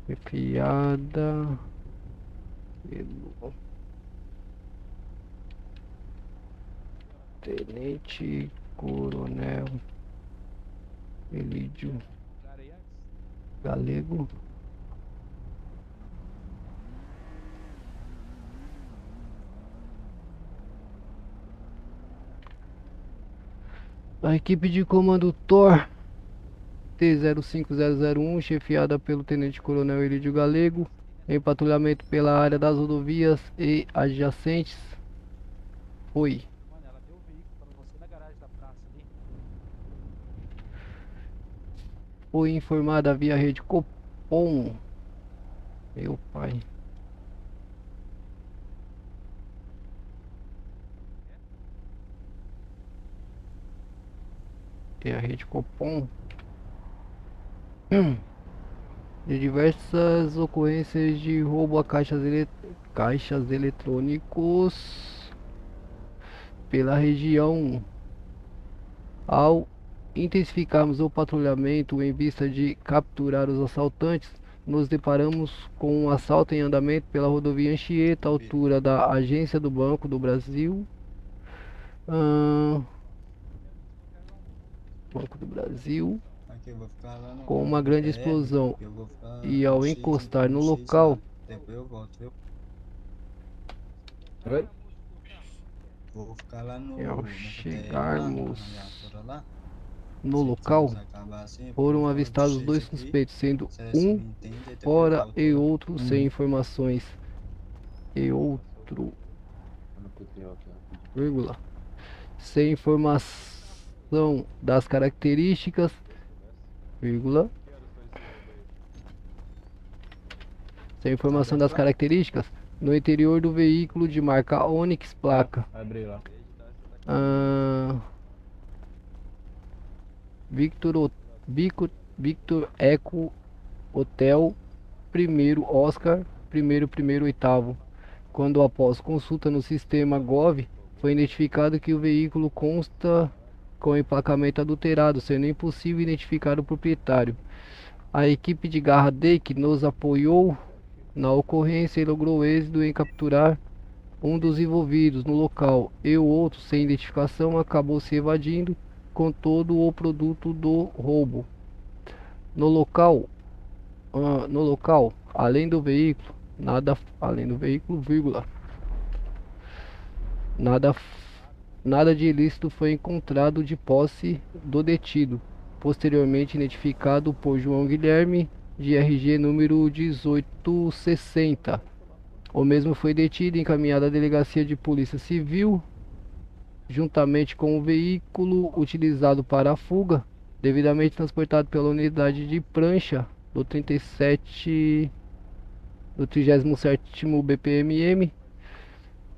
Chefiada pelo Tenente Coronel Elídio Galego. A equipe de comando Thor T-05001, chefiada pelo Tenente Coronel Elídio Galego, em patrulhamento pela área das rodovias e adjacentes, foi informada via rede Copom. Meu pai. E a rede Copom de diversas ocorrências de roubo a caixas eletrônicos pela região. Ao intensificarmos o patrulhamento em vista de capturar os assaltantes, nos deparamos com um assalto em andamento pela rodovia Anchieta, altura da agência do Banco do Brasil. Banco do Brasil,
Aqui eu vou ficar lá no
com uma grande
BR,
explosão,
eu vou ficar
e ao
no X,
encostar no
X
local,
lá. Depois eu volto, viu?
Oi?
Vou ficar lá no.
e ao
na
chegarmos
viatura lá.
no
Se
local,
você acabar assim,
foram
eu
avistados
falo
dois
X aqui,
suspeitos, sendo
você
um
me entende, depois eu
fora
volto
e
lá.
outro sem informações, e outro, vírgula, sem informação das características, vírgula, sem informação das características, no interior do veículo de marca Onix, placa
Abri lá.
Victor Eco Hotel primeiro Oscar primeiro oitavo. Quando após consulta no sistema Gov, foi identificado que o veículo consta com emplacamento adulterado, sendo impossível identificar o proprietário. A equipe de Garra D, que nos apoiou na ocorrência, logrou êxito em capturar um dos envolvidos no local, e o outro, sem identificação, acabou se evadindo com todo o produto do roubo. No local, além do veículo, vírgula, nada de ilícito foi encontrado de posse do detido, posteriormente identificado por João Guilherme, de RG número 1860. O mesmo foi detido e encaminhado à delegacia de polícia civil, juntamente com o veículo utilizado para a fuga, devidamente transportado pela unidade de prancha do 37 do 37º BPM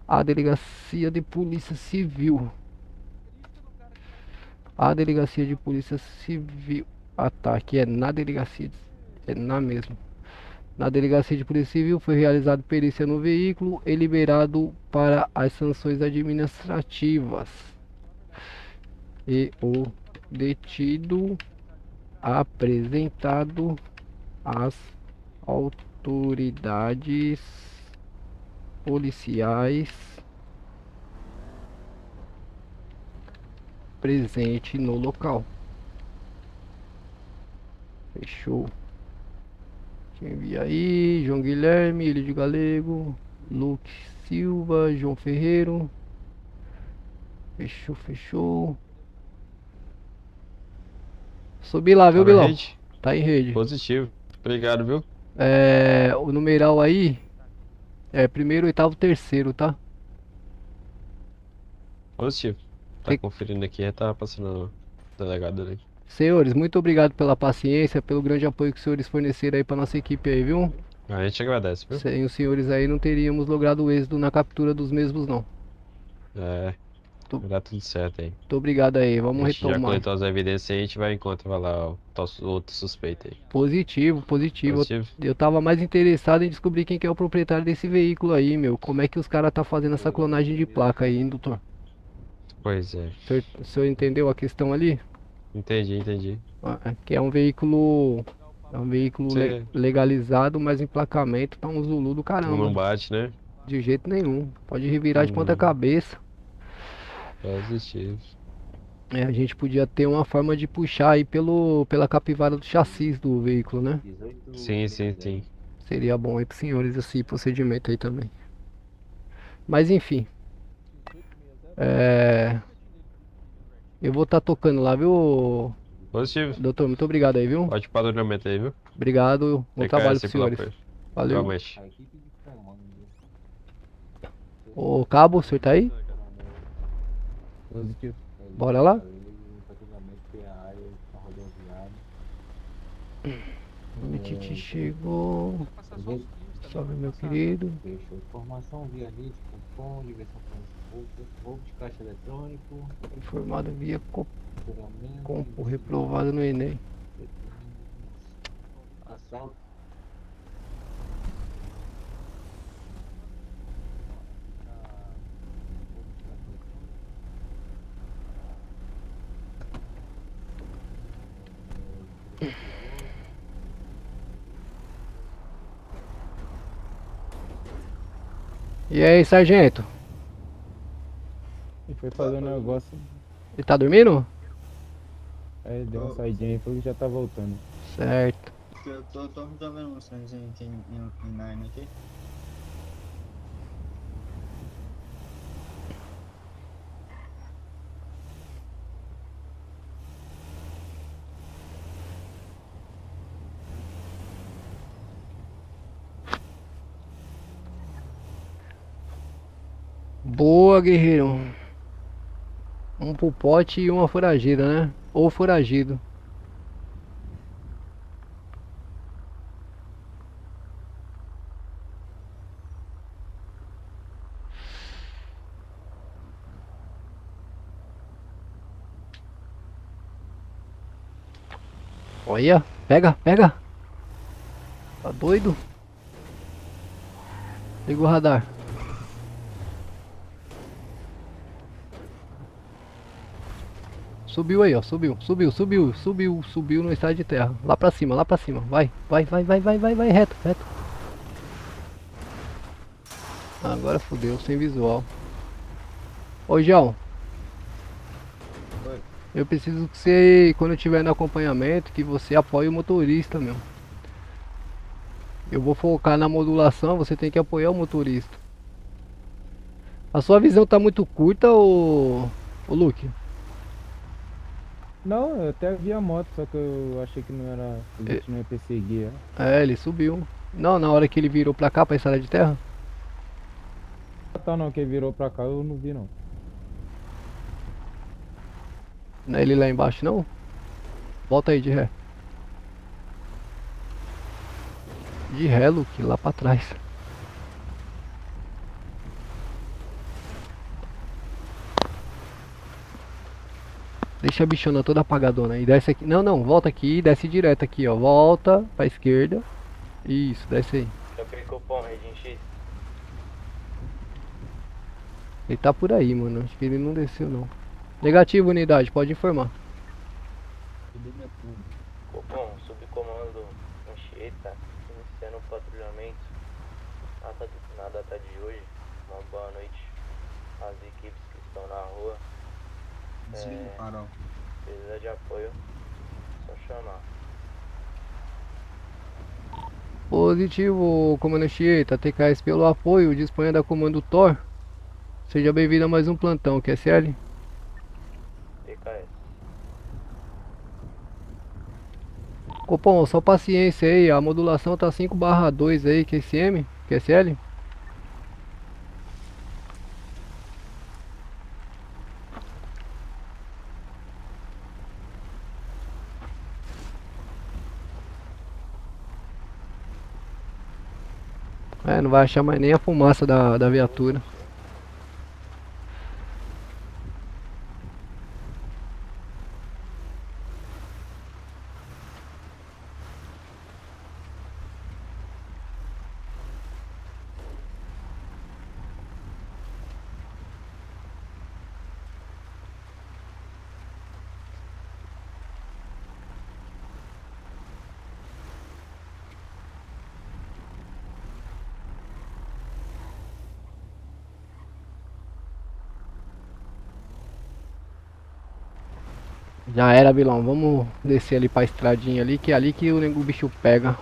à delegacia de polícia civil. A delegacia de polícia civil. Ah tá, aqui é na delegacia. É na mesma. Na delegacia de polícia civil foi realizada perícia no veículo e liberado para as sanções administrativas. E o detido apresentado às autoridades policiais presente no local. Fechou. Quem envia aí? João Guilherme, Ilho de Galego, Luke Silva, João Ferreiro. Fechou, fechou. Subi lá, viu,
Tá na
Bilão?
rede?
Tá em rede.
Positivo. Obrigado, viu?
O numeral aí é primeiro, oitavo, terceiro, tá?
Positivo. Tá conferindo aqui, já tá passando o delegado ali.
Senhores, muito obrigado pela paciência, pelo grande apoio que os senhores forneceram aí pra nossa equipe aí, viu?
A gente agradece, viu?
Sem os senhores aí não teríamos logrado o êxito na captura dos mesmos, não.
Vai dar tudo certo aí.
Muito obrigado aí, vamos
A gente já
retomar.
coletou as evidências e a gente vai encontrar lá o outro suspeito aí.
Positivo, positivo.
Positivo?
Eu tava mais interessado em descobrir quem que é o proprietário desse veículo aí, meu. Como é que os caras tá fazendo essa clonagem de placa aí, hein, doutor?
Pois é.
O senhor entendeu a questão ali?
Entendi.
Que é um veículo. É um veículo
Cê-
legalizado, mas o emplacamento tá um Zulu do caramba.
Não bate, né?
De jeito nenhum. Pode revirar de ponta cabeça.
Positivo.
A gente podia ter uma forma de puxar aí pela capivara do chassi do veículo, né?
Sim.
Seria bom aí pros senhores esse procedimento aí também. Mas enfim. Eu vou estar tocando lá, viu?
Positivo.
Doutor, muito obrigado aí, viu?
Ótimo padronamento aí, viu?
Obrigado. Bom trabalho pros senhores. Valeu.
Igualmente.
Ô, Cabo, o senhor tá aí?
Positivo.
Bora lá? O Titi chegou. Salve, meu querido.
Fechou. Informação via rede, cupom, diversão transculpa, roubo de caixa eletrônico.
Informado via Compo, reprovado no Enem.
Assalto.
E aí, sargento?
Ele foi fazer um negócio.
Ele tá dormindo?
Aí deu uma saidinha e falou que já tá voltando.
Certo.
Eu tô resolvendo uns sonzinhos aqui em Nine aqui.
Boa, guerreiro. Um pro pote e uma foragida, né? Ou foragido. Olha, pega. Tá doido? Liga o radar. Subiu aí, ó, subiu no estado de terra. Lá pra cima, vai, reto. Agora fodeu, sem visual. Ô, João.
Oi.
Eu preciso que você, quando eu estiver no acompanhamento, que você apoie o motorista, meu. Eu vou focar na modulação, você tem que apoiar o motorista. A sua visão tá muito curta, ô Luke?
Não, eu até vi a moto, só que eu achei que não era. A gente não ia perseguir.
Ele subiu. Não, na hora que ele virou pra cá, pra estrada de terra?
Tá, não, que ele virou pra cá eu não vi não.
Não é ele lá embaixo, não? Volta aí de ré. De ré, Luke, lá pra trás. Deixa a bichona toda apagadona. E desce aqui. Não, não, volta aqui, desce direto aqui, ó. Volta pra esquerda. Isso, desce aí.
Eu clico bom, Redin X.
Ele tá por aí, mano. Acho que ele não desceu, não. Negativo, unidade, pode informar.
Copom, subcomando Anchieta, iniciando o patrulhamento na data de hoje. Uma boa noite às equipes que estão na rua. Precisa de apoio, só chamar.
Positivo, comando Chieta, TKS pelo apoio, disponha da comando Thor. Seja bem-vindo a mais um plantão, QSL.
TKS.
Copom, só paciência aí, a modulação tá 5/2 aí, QSM, QSL. É, não vai achar mais nem a fumaça da viatura. Já era, vilão. Vamos descer ali pra estradinha ali, que é ali que o bicho pega.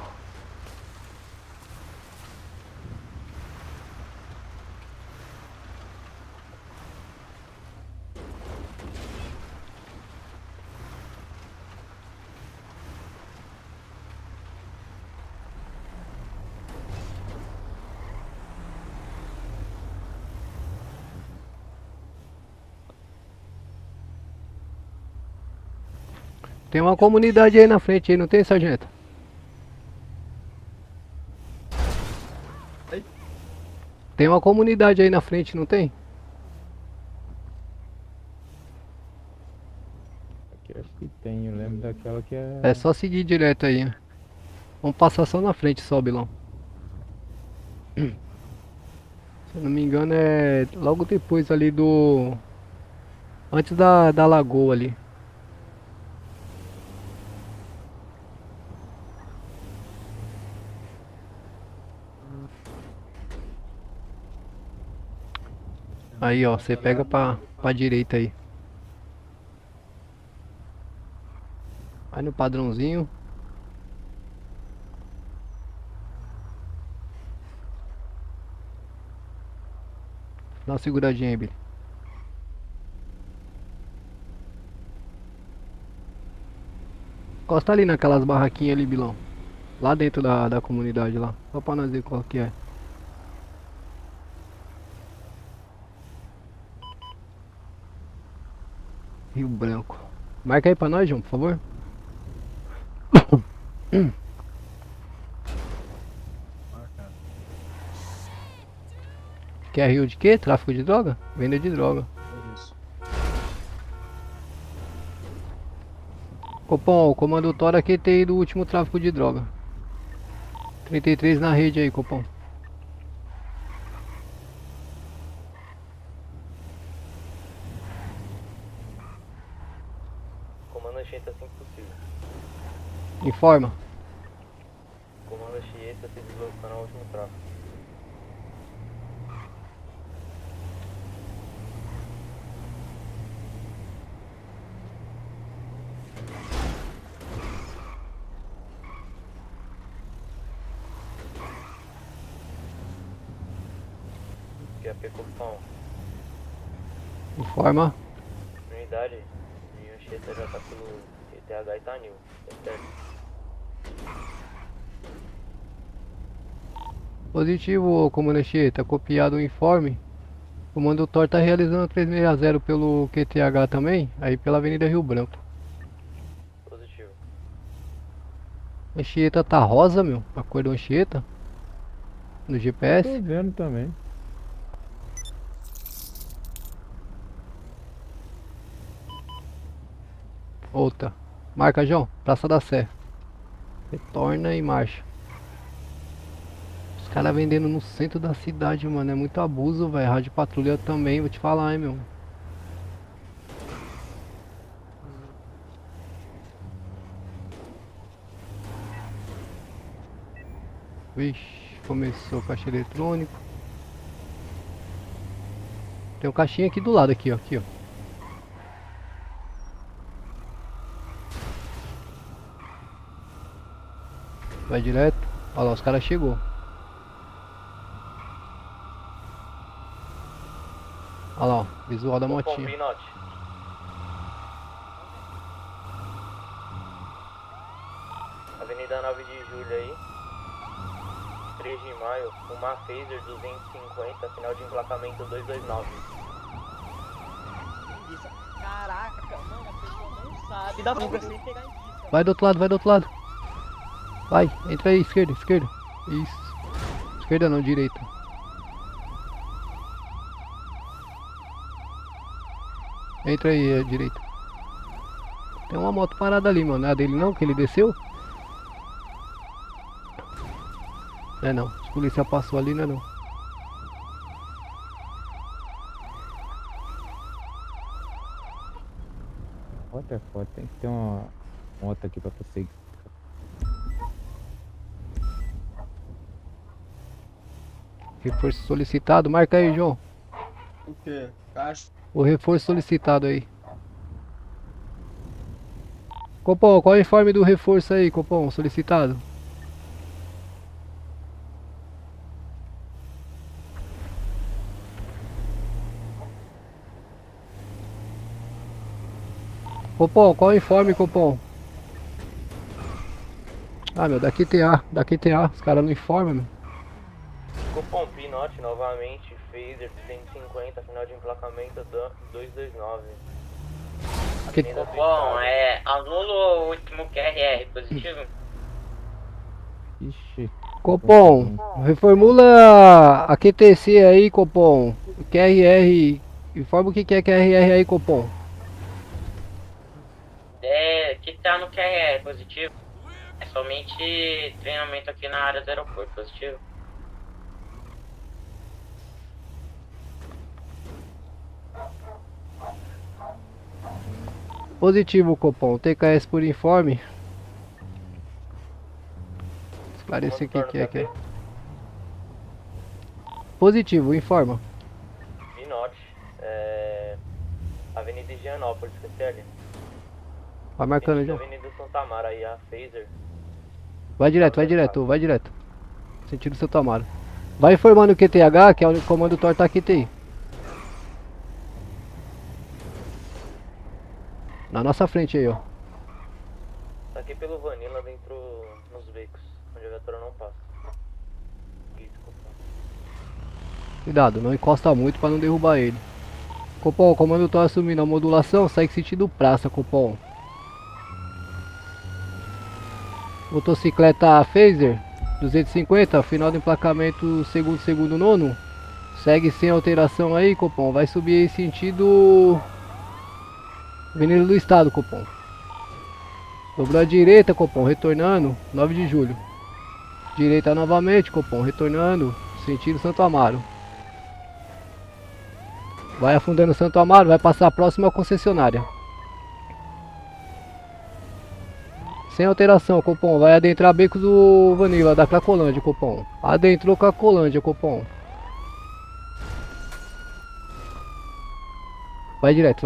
Tem uma comunidade aí na frente, aí, não tem, sargento? Tem uma comunidade aí na frente, não tem?
Aqui acho que tem, eu lembro daquela que é...
É só seguir direto aí. Vamos passar só na frente só, Bilão. Se eu não me engano é logo depois ali do... Antes da lagoa ali. Aí ó, você pega pra direita aí. Vai no padrãozinho. Dá uma seguradinha aí, Billy. Encosta ali naquelas barraquinhas ali, Bilão. Lá dentro da comunidade lá. Só pra nós ver qual que é. Rio Branco. Marca aí pra nós, João, por favor. Quer rio de quê? Tráfico de droga? Venda de droga. Copom, o comando Tora QTI do último tráfico de droga. 33 na rede aí, Copom.
Comando Anchieta assim que possível.
Informa.
Comando Anchieta se deslocando ao último tráfego. QAP Copom.
Informa.
Unidade. E o Anchieta já tá pelo TTH Itanil. Tá certo?
Positivo, comando Chieta, copiado o informe. O comando Thor tá realizando 360 pelo QTH também, aí pela Avenida Rio Branco.
Positivo.
A Anchieta tá rosa, meu, a cor da Anchieta. No GPS.
Tô vendo também.
Outra. Marca, João. Praça da Sé. Retorna e marcha. Os caras vendendo no centro da cidade, mano. É muito abuso, velho. Rádio patrulha também, vou te falar, hein, meu. Vixe, começou o caixa eletrônico. Tem um caixinha aqui do lado, aqui, ó. Aqui, ó. Vai direto. Olha lá, os caras chegou. Olha lá, ó, visual da motinha.
Avenida 9 de Julho aí. 3 de maio, uma Phaser 250, final de emplacamento 229.
Caraca, mano, a pessoa não sabe da fuga sem pegar em vista.
Vai do outro lado, vai do outro lado. Vai, entra aí, esquerda, esquerda. Isso. Esquerda não, direita. Entra aí, direita. Tem uma moto parada ali, mano. Não é a dele não, que ele desceu? Não é não. Os polícia passou ali, não é não.
Foto é foto, tem que ter uma moto aqui pra perseguir.
Reforço solicitado, marca aí, João.
O que? Caixa?
O reforço solicitado aí. Copom, qual é o informe do reforço aí, Copom, solicitado? Copom, qual é o informe, Copom? Ah, meu, da QTA, os caras não informam, meu.
Cupom Pinote novamente, Phaser 250, final de emplacamento 229.
Bom, anula o último QRR positivo?
Ixi.
Copom, reformula a QTC aí, Copom. QRR, informa o que é QRR aí, Copom.
Que tá no QRR positivo. É somente treinamento aqui na área do aeroporto positivo.
Positivo, Copom. TKS por informe. Esclarecer o que é. Positivo, informa.
Pinote, Avenida Higienópolis, QCL.
Vai marcando, João.
Avenida Santa Amaro aí, a Phaser.
Vai direto. Sentido Santo Amaro. Vai informando o QTH, que é o comando torta QTI. Na nossa frente aí, ó.
Tá aqui pelo Vanilla, dentro nos becos, onde a viatura não passa.
Cuidado, não encosta muito pra não derrubar ele. Copom, o comando tá assumindo a modulação, segue sentido praça, Copom. Motocicleta Phaser 250, final do emplacamento segundo nono. Segue sem alteração aí, Copom. Vai subir aí sentido Avenida do Estado, Copom. Dobrou a direita, Copom, retornando 9 de julho. Direita novamente, Copom, retornando sentido Santo Amaro. Vai afundando Santo Amaro, vai passar próximo à concessionária. Sem alteração, Copom. Vai adentrar becos do Vanilla, da Cracolândia, Copom. Adentrou Cracolândia, Copom. Vai direto.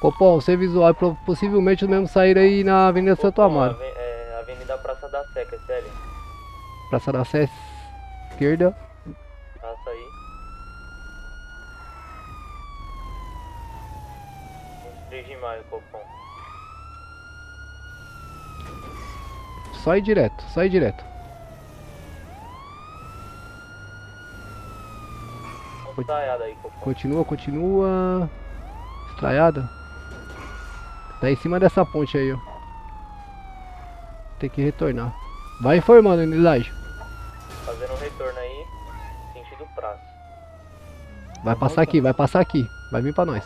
Copom, você visual, possivelmente os mesmos saíram aí na Avenida Santo Amaro.
Avenida Praça da Sé, QCL.
Praça da Sé, esquerda.
Passa aí. 23 de maio, Copom.
Só ir direto.
Estraiada aí, Copom.
Continua. Estraiada. Tá em cima dessa ponte aí, ó. Tem que retornar. Vai informando, Nilage.
Fazendo um retorno aí, sentido praça.
Vai passar aqui. Vai vir pra nós.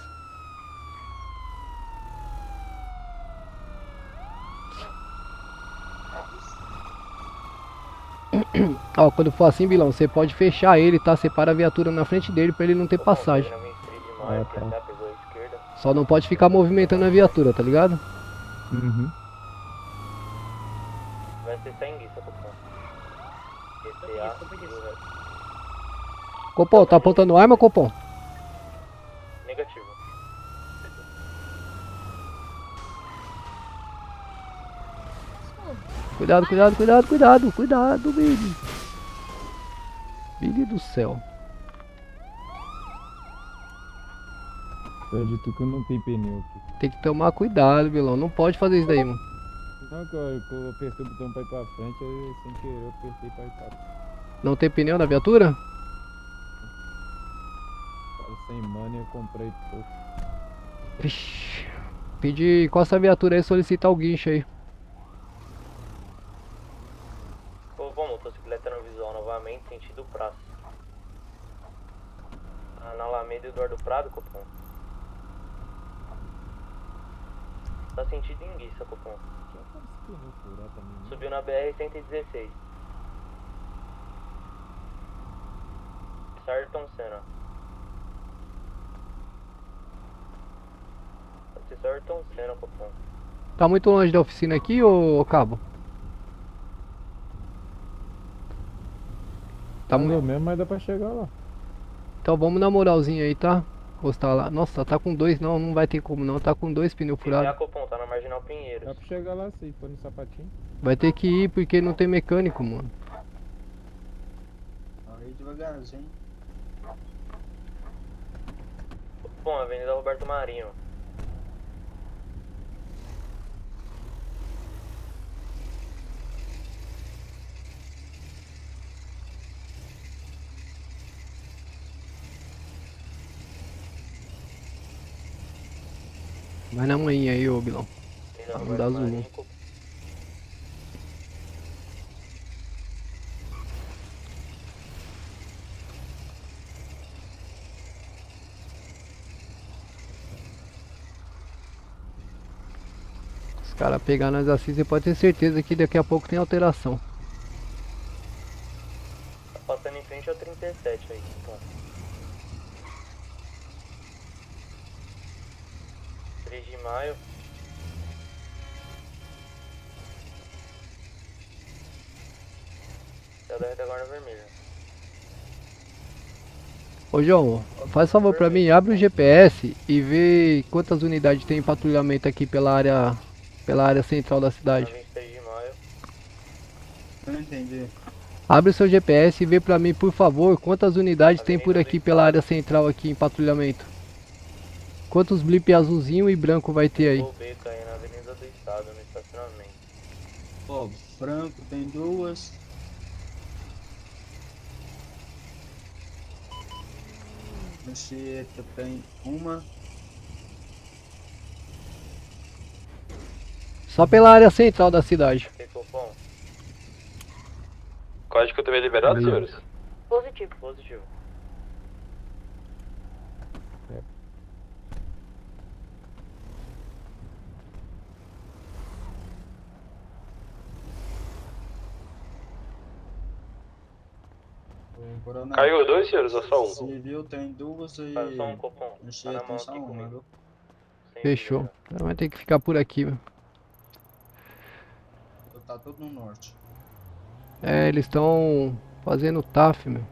Ó, quando for assim, Bilão, você pode fechar ele, tá? Separa a viatura na frente dele pra ele não ter passagem. Só não pode ficar movimentando a viatura, tá ligado?
Uhum.
Vai ser sem guiça, Copom. GTA e o resto.
Copom, tá apontando arma, Copom?
Negativo.
Cuidado, cuidado, cuidado, cuidado, cuidado, Billy. Billy do céu.
Acredito que eu não tenho pneu aqui.
Tem que tomar cuidado, Bilão. Não pode fazer isso daí, mano.
Não, que eu apertei o botão pra ir pra frente, aí sem querer eu apertei pra ir pra trás.
Não tem pneu na viatura?
Tava sem money, eu comprei pouco.
Vixe. Pedir com essa viatura aí, solicitar o guincho aí.
Ô, bom, motocicleta no visual novamente, sentido praça. Na Alameda Eduardo Prado, Copom. Tá sentido em Guiça, Copom. Subiu na BR-116. Sarton Senna. Pode ser Sarton Senna, Copom.
Tá muito longe da oficina aqui, ô Cabo? Tá
Mais ou
muito...
menos, mas dá pra chegar lá.
Então vamos na moralzinha aí, tá? Encostar lá. Nossa, tá com dois, não vai ter como não. Tá com dois pneus furados.
GTA, Copom, tá na Marginal Pinheiros.
Dá pra chegar lá sim, pôr no sapatinho.
Vai ter que ir porque não tem mecânico, mano.
Aí devagarzinho.
Bom, Avenida Roberto Marinho.
Vai na manhã aí, ô Bilão.
Avenida
Vamos dar
Roberto
zoom.
Marinho, Copom.
Os caras pegar nós assim, você pode ter certeza que daqui a pouco tem alteração.
Tá passando em frente ao 37 aí, então. 3 de maio. Céu da retaguarda vermelha.
Ô João, faz favor pra mim, abre o GPS e vê quantas unidades tem em patrulhamento aqui pela área central da cidade.
23 de maio.
Não entendi.
Abre o seu GPS e vê pra mim, por favor, quantas unidades tem por aqui pela área central aqui em patrulhamento. Quantos blip azulzinho e branco vai ter aí?
O beco aí na Avenida do Estado, no estacionamento.
Ó, branco tem duas. Anchieta tem uma.
Só pela área central da cidade.
Código também liberado, senhores?
Positivo.
Positivo.
Coronel.
Caiu dois, senhores, ou só um?
Civil tem duas e
Faz só um Copom.
Anchieta tem só uma, viu?
Fechou. Vai ter que ficar por aqui, meu.
Tá tudo no norte.
É, eles estão fazendo TAF, meu.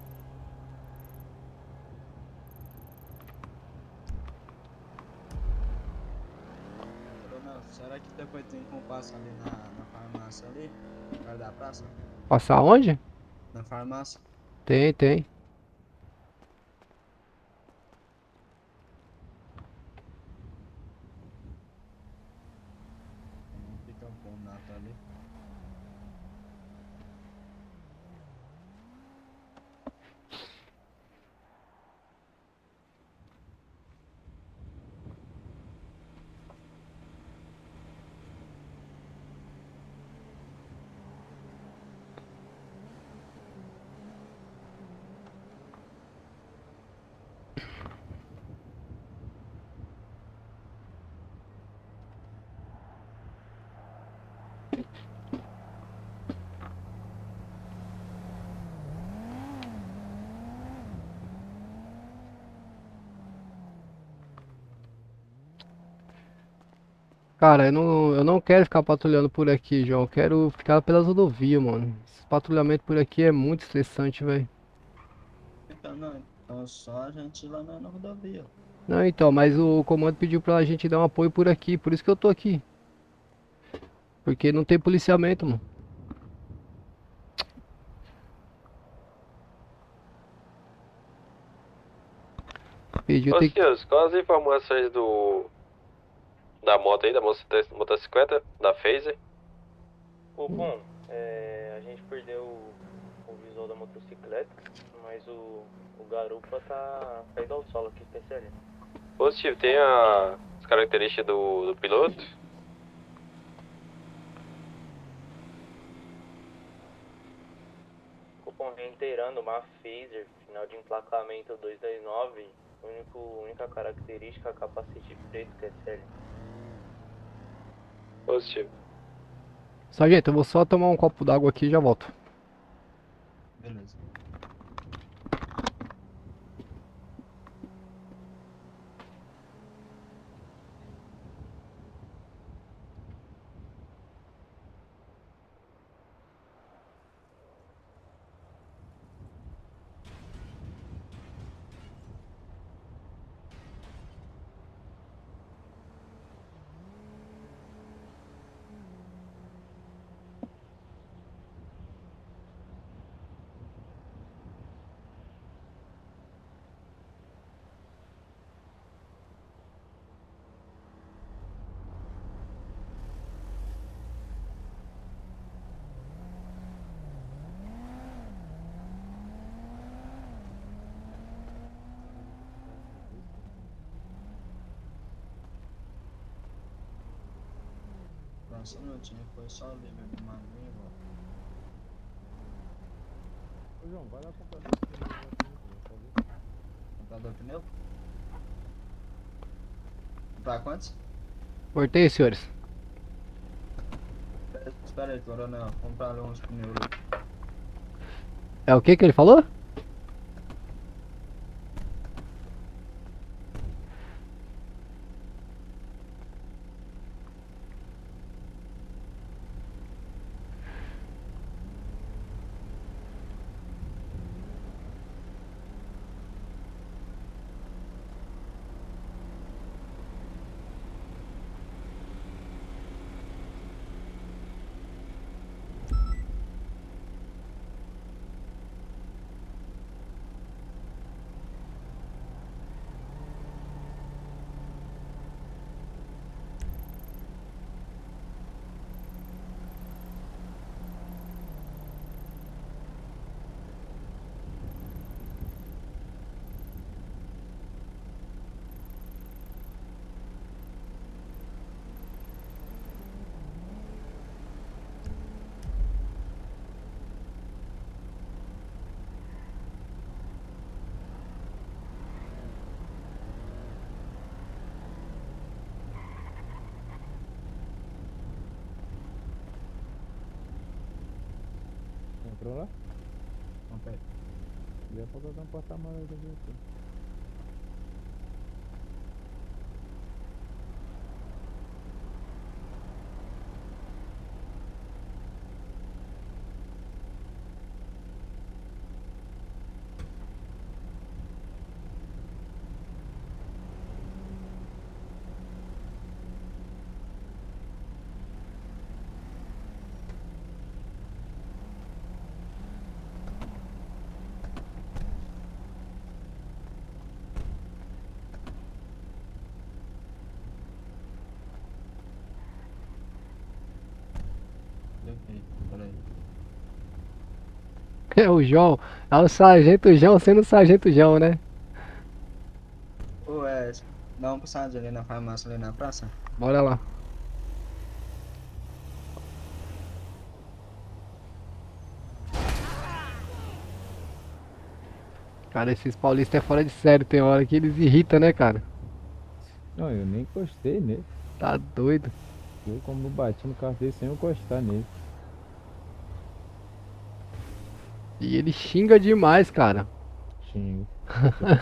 Coronel, será que depois tem como passar ali na farmácia ali? Perto da praça?
Passar onde?
Na farmácia?
Tem.
Fica um bom nato ali.
Cara, eu não quero ficar patrulhando por aqui, João. Eu quero ficar pelas rodovias, mano. Esse patrulhamento por aqui é muito estressante, velho.
Então, não, então só a gente ir lá na rodovia.
Não, então, mas o comando pediu pra gente dar um apoio por aqui, por isso que eu tô aqui. Porque não tem policiamento, mano. Pediu
Ô
tem que...
senhores, quais as informações da moto aí, da motocicleta, da Phaser?
Pô, bom, a gente perdeu o visual da motocicleta, mas o garupa tá caído ao solo aqui, PCL.
Positivo, tem as características do piloto?
Cupom reiterando, uma Phaser, final de emplacamento 229, única característica, capacete preto, PCL.
Positivo.
Sargento, eu vou só tomar um copo d'água aqui e já volto.
Beleza. Nossa, não tinha, foi só ali mesmo, uma língua.
Ô João, vai lá comprar pneu.
Comprador pneu? Pra quantos?
Cortei, senhores.
Espera aí, coronel, comprar ali uns pneus ali.
É o que ele falou?
Entrou lá?
Comprei.
Já pode botar um porta-malas aqui.
Peraí.
É o João. É o Sargento João sendo o Sargento João, né?
Ô, dá uma passada ali na farmácia, ali na praça.
Bora lá. Cara, esses paulistas é fora de sério, tem hora que eles irritam, né, cara?
Não, eu nem encostei nele.
Tá doido.
Eu como não bati no carro dele sem eu encostar nele.
E ele xinga demais, cara.
Xingo.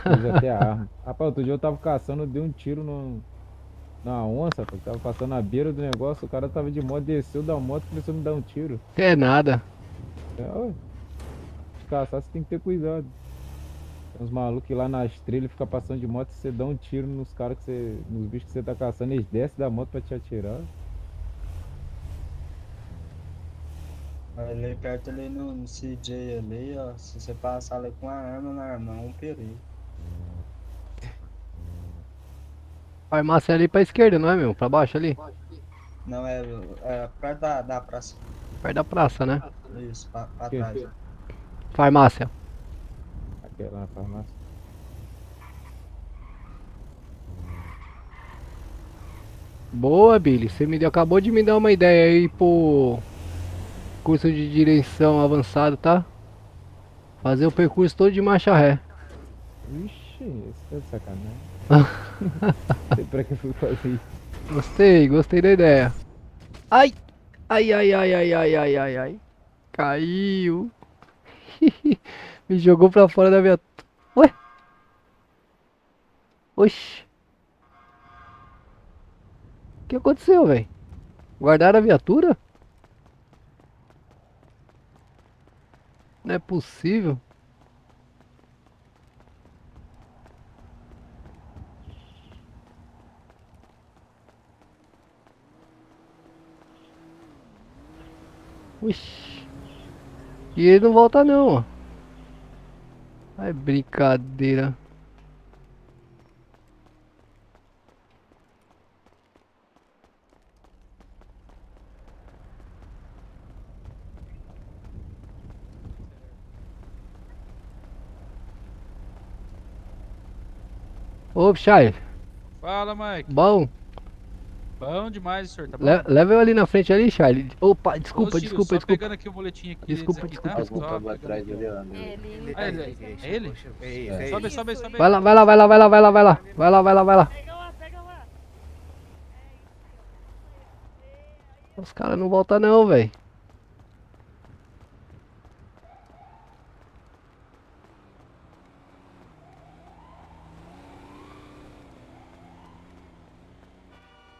Fez até a arma. Rapaz, outro dia eu tava caçando, eu dei um tiro Na onça, pô. Tava passando na beira do negócio, o cara tava de moto, desceu da moto e começou a me dar um tiro.
É nada.
É, ué. De caçar você tem que ter cuidado. Tem uns malucos que lá nas trilhas ficam passando de moto e você dá um tiro nos caras que você. Nos bichos que você tá caçando, eles descem da moto pra te atirar.
Ali perto ali no CJ ali, ó. Se você passar ali com a arma na mão, é um perigo.
Farmácia ali pra esquerda, não é, meu? Pra baixo ali?
Não, é perto da praça.
Perto da praça, né?
Isso, pra
Que?
trás.
Farmácia.
Aquela na farmácia.
Boa, Billy. Você acabou de me dar uma ideia aí pro curso de direção avançado, tá? Fazer o percurso todo de marcha ré.
Ixi, isso tá de sacanagem. Não sei pra que eu fui fazer isso.
Gostei da ideia. Ai! Ai, ai, ai, ai, ai, ai, ai, ai. Caiu. Me jogou pra fora da viatura. Ué? Oxi. O que aconteceu, velho? Guardaram a viatura? Não é possível. Ixi. E ele não volta não, ó. É brincadeira. Ô, Charles.
Fala, Mike.
Bom?
Bom demais, senhor, tá bom?
Leva eu ali na frente ali, Charlie. Opa, desculpa,
Ô, Ciro,
desculpa,
só
desculpa.
pegando aqui o boletim aqui.
Desculpa,
deles aqui,
desculpa,
tá?
desculpa.
Só pegando aqui. Ah, é ele? Sobe, sobe, sobe.
Vai lá, vai lá, vai lá, vai lá, vai lá, vai lá. Vai lá, vai lá, vai lá. Os caras não voltam não, velho.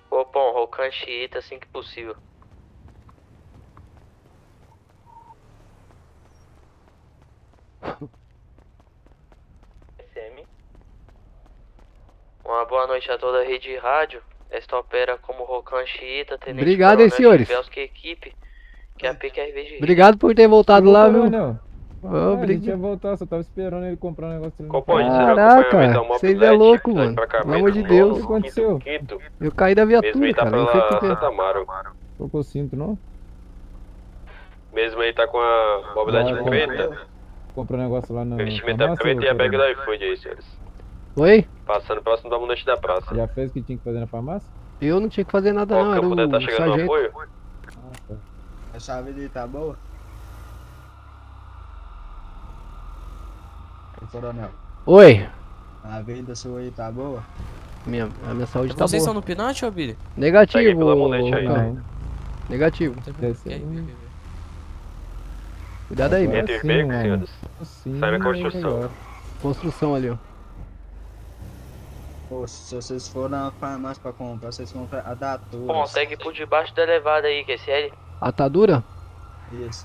Copom, Rocan Chiita assim que possível. SM. Uma boa noite a toda a rede de rádio. Esta opera como Rocan Chiita, Tenente
Obrigado, hein, senhores.
Chivelski equipe, que é a PQRV de
Obrigado por ter voltado lá, viu?
Ah, a gente ia voltar, só tava esperando ele comprar um negócio dele.
Caraca, vocês é louco, mano. Pelo amor de Deus.
O que aconteceu?
Eu caí da viatura, cara. Não sei porquê.
Santa Amaro.
Colocou o cinto, não?
Mesmo aí tá com a mobilidade preta,
Comprou um negócio lá na
vestimenta
farmácia,
preta e a bag
Fernando?
do iFood aí, senhores.
Oi?
Passando próximo da ambulante da praça.
Já fez o que tinha que fazer na farmácia?
Eu não tinha que fazer nada não, era
Campo deve tá
o
chegando no
sargento.
apoio?
A chave dele tá boa? Ô, coronel.
Oi.
A vida sua aí tá boa?
A minha saúde tá
Vocês
boa.
estão no Pinot, ô Billy?
Negativo,
pela ambulante aí.
Rocan. Negativo. Cuidado aí,
Entre os becos, senhores. Sai na construção.
Construção ali, ó.
Pô, se vocês forem na farmácia pra comprar, vocês compram a Datura.
Consegue por debaixo da elevada aí, que é sério.
Atadura?
Isso.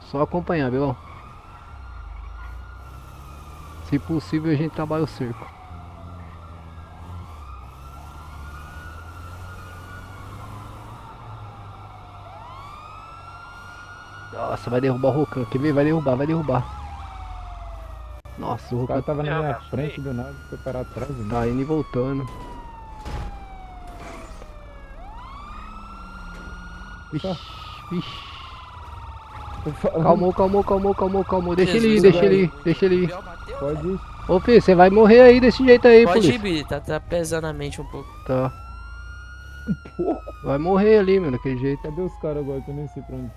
Só acompanhar, Belão. Se possível, a gente trabalha o cerco. Nossa, vai derrubar o Rocan. Quer ver? Vai derrubar, vai derrubar. Nossa, o
O cara
Rocan
tava na minha frente do nada, foi parar atrás de mim.
tá indo e voltando. Vixe, vixe. Calmou, calmou, calmou, calmou, calmou. Deixa ele ir, deixa ele ir, deixa ele ir.
Pode ir.
Ô filho, você vai morrer aí desse jeito aí,
Pode
polícia.
ir, Billy, tá pesando a mente um pouco.
Tá. Vai morrer ali, meu, daquele jeito.
Cadê os caras agora? Que eu nem sei pra onde.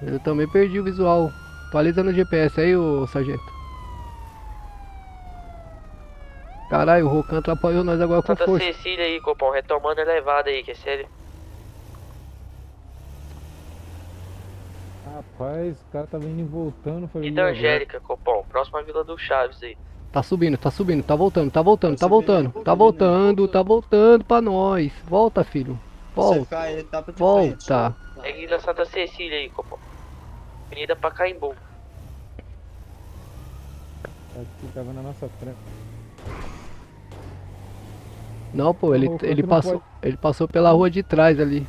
Eu também perdi o visual. Atualiza no GPS aí, ô sargento. Caralho, o Rocan atrapalhou nós agora com
Santa
força.
Cecília aí, Copom, retomando a elevada aí, que é sério.
Rapaz, o cara tava indo e voltando. Foi
E da Angélica, Copom, próxima Vila do Chaves aí.
Tá subindo, tá voltando, tá voltando pra nós. Volta, filho. Volta. Volta.
Segue na Santa Cecília aí, Copom. Avenida Pacaembu.
Acho que tava na nossa frente.
Não, pô, ele
não
passou,
pode.
ele passou pela rua de trás ali.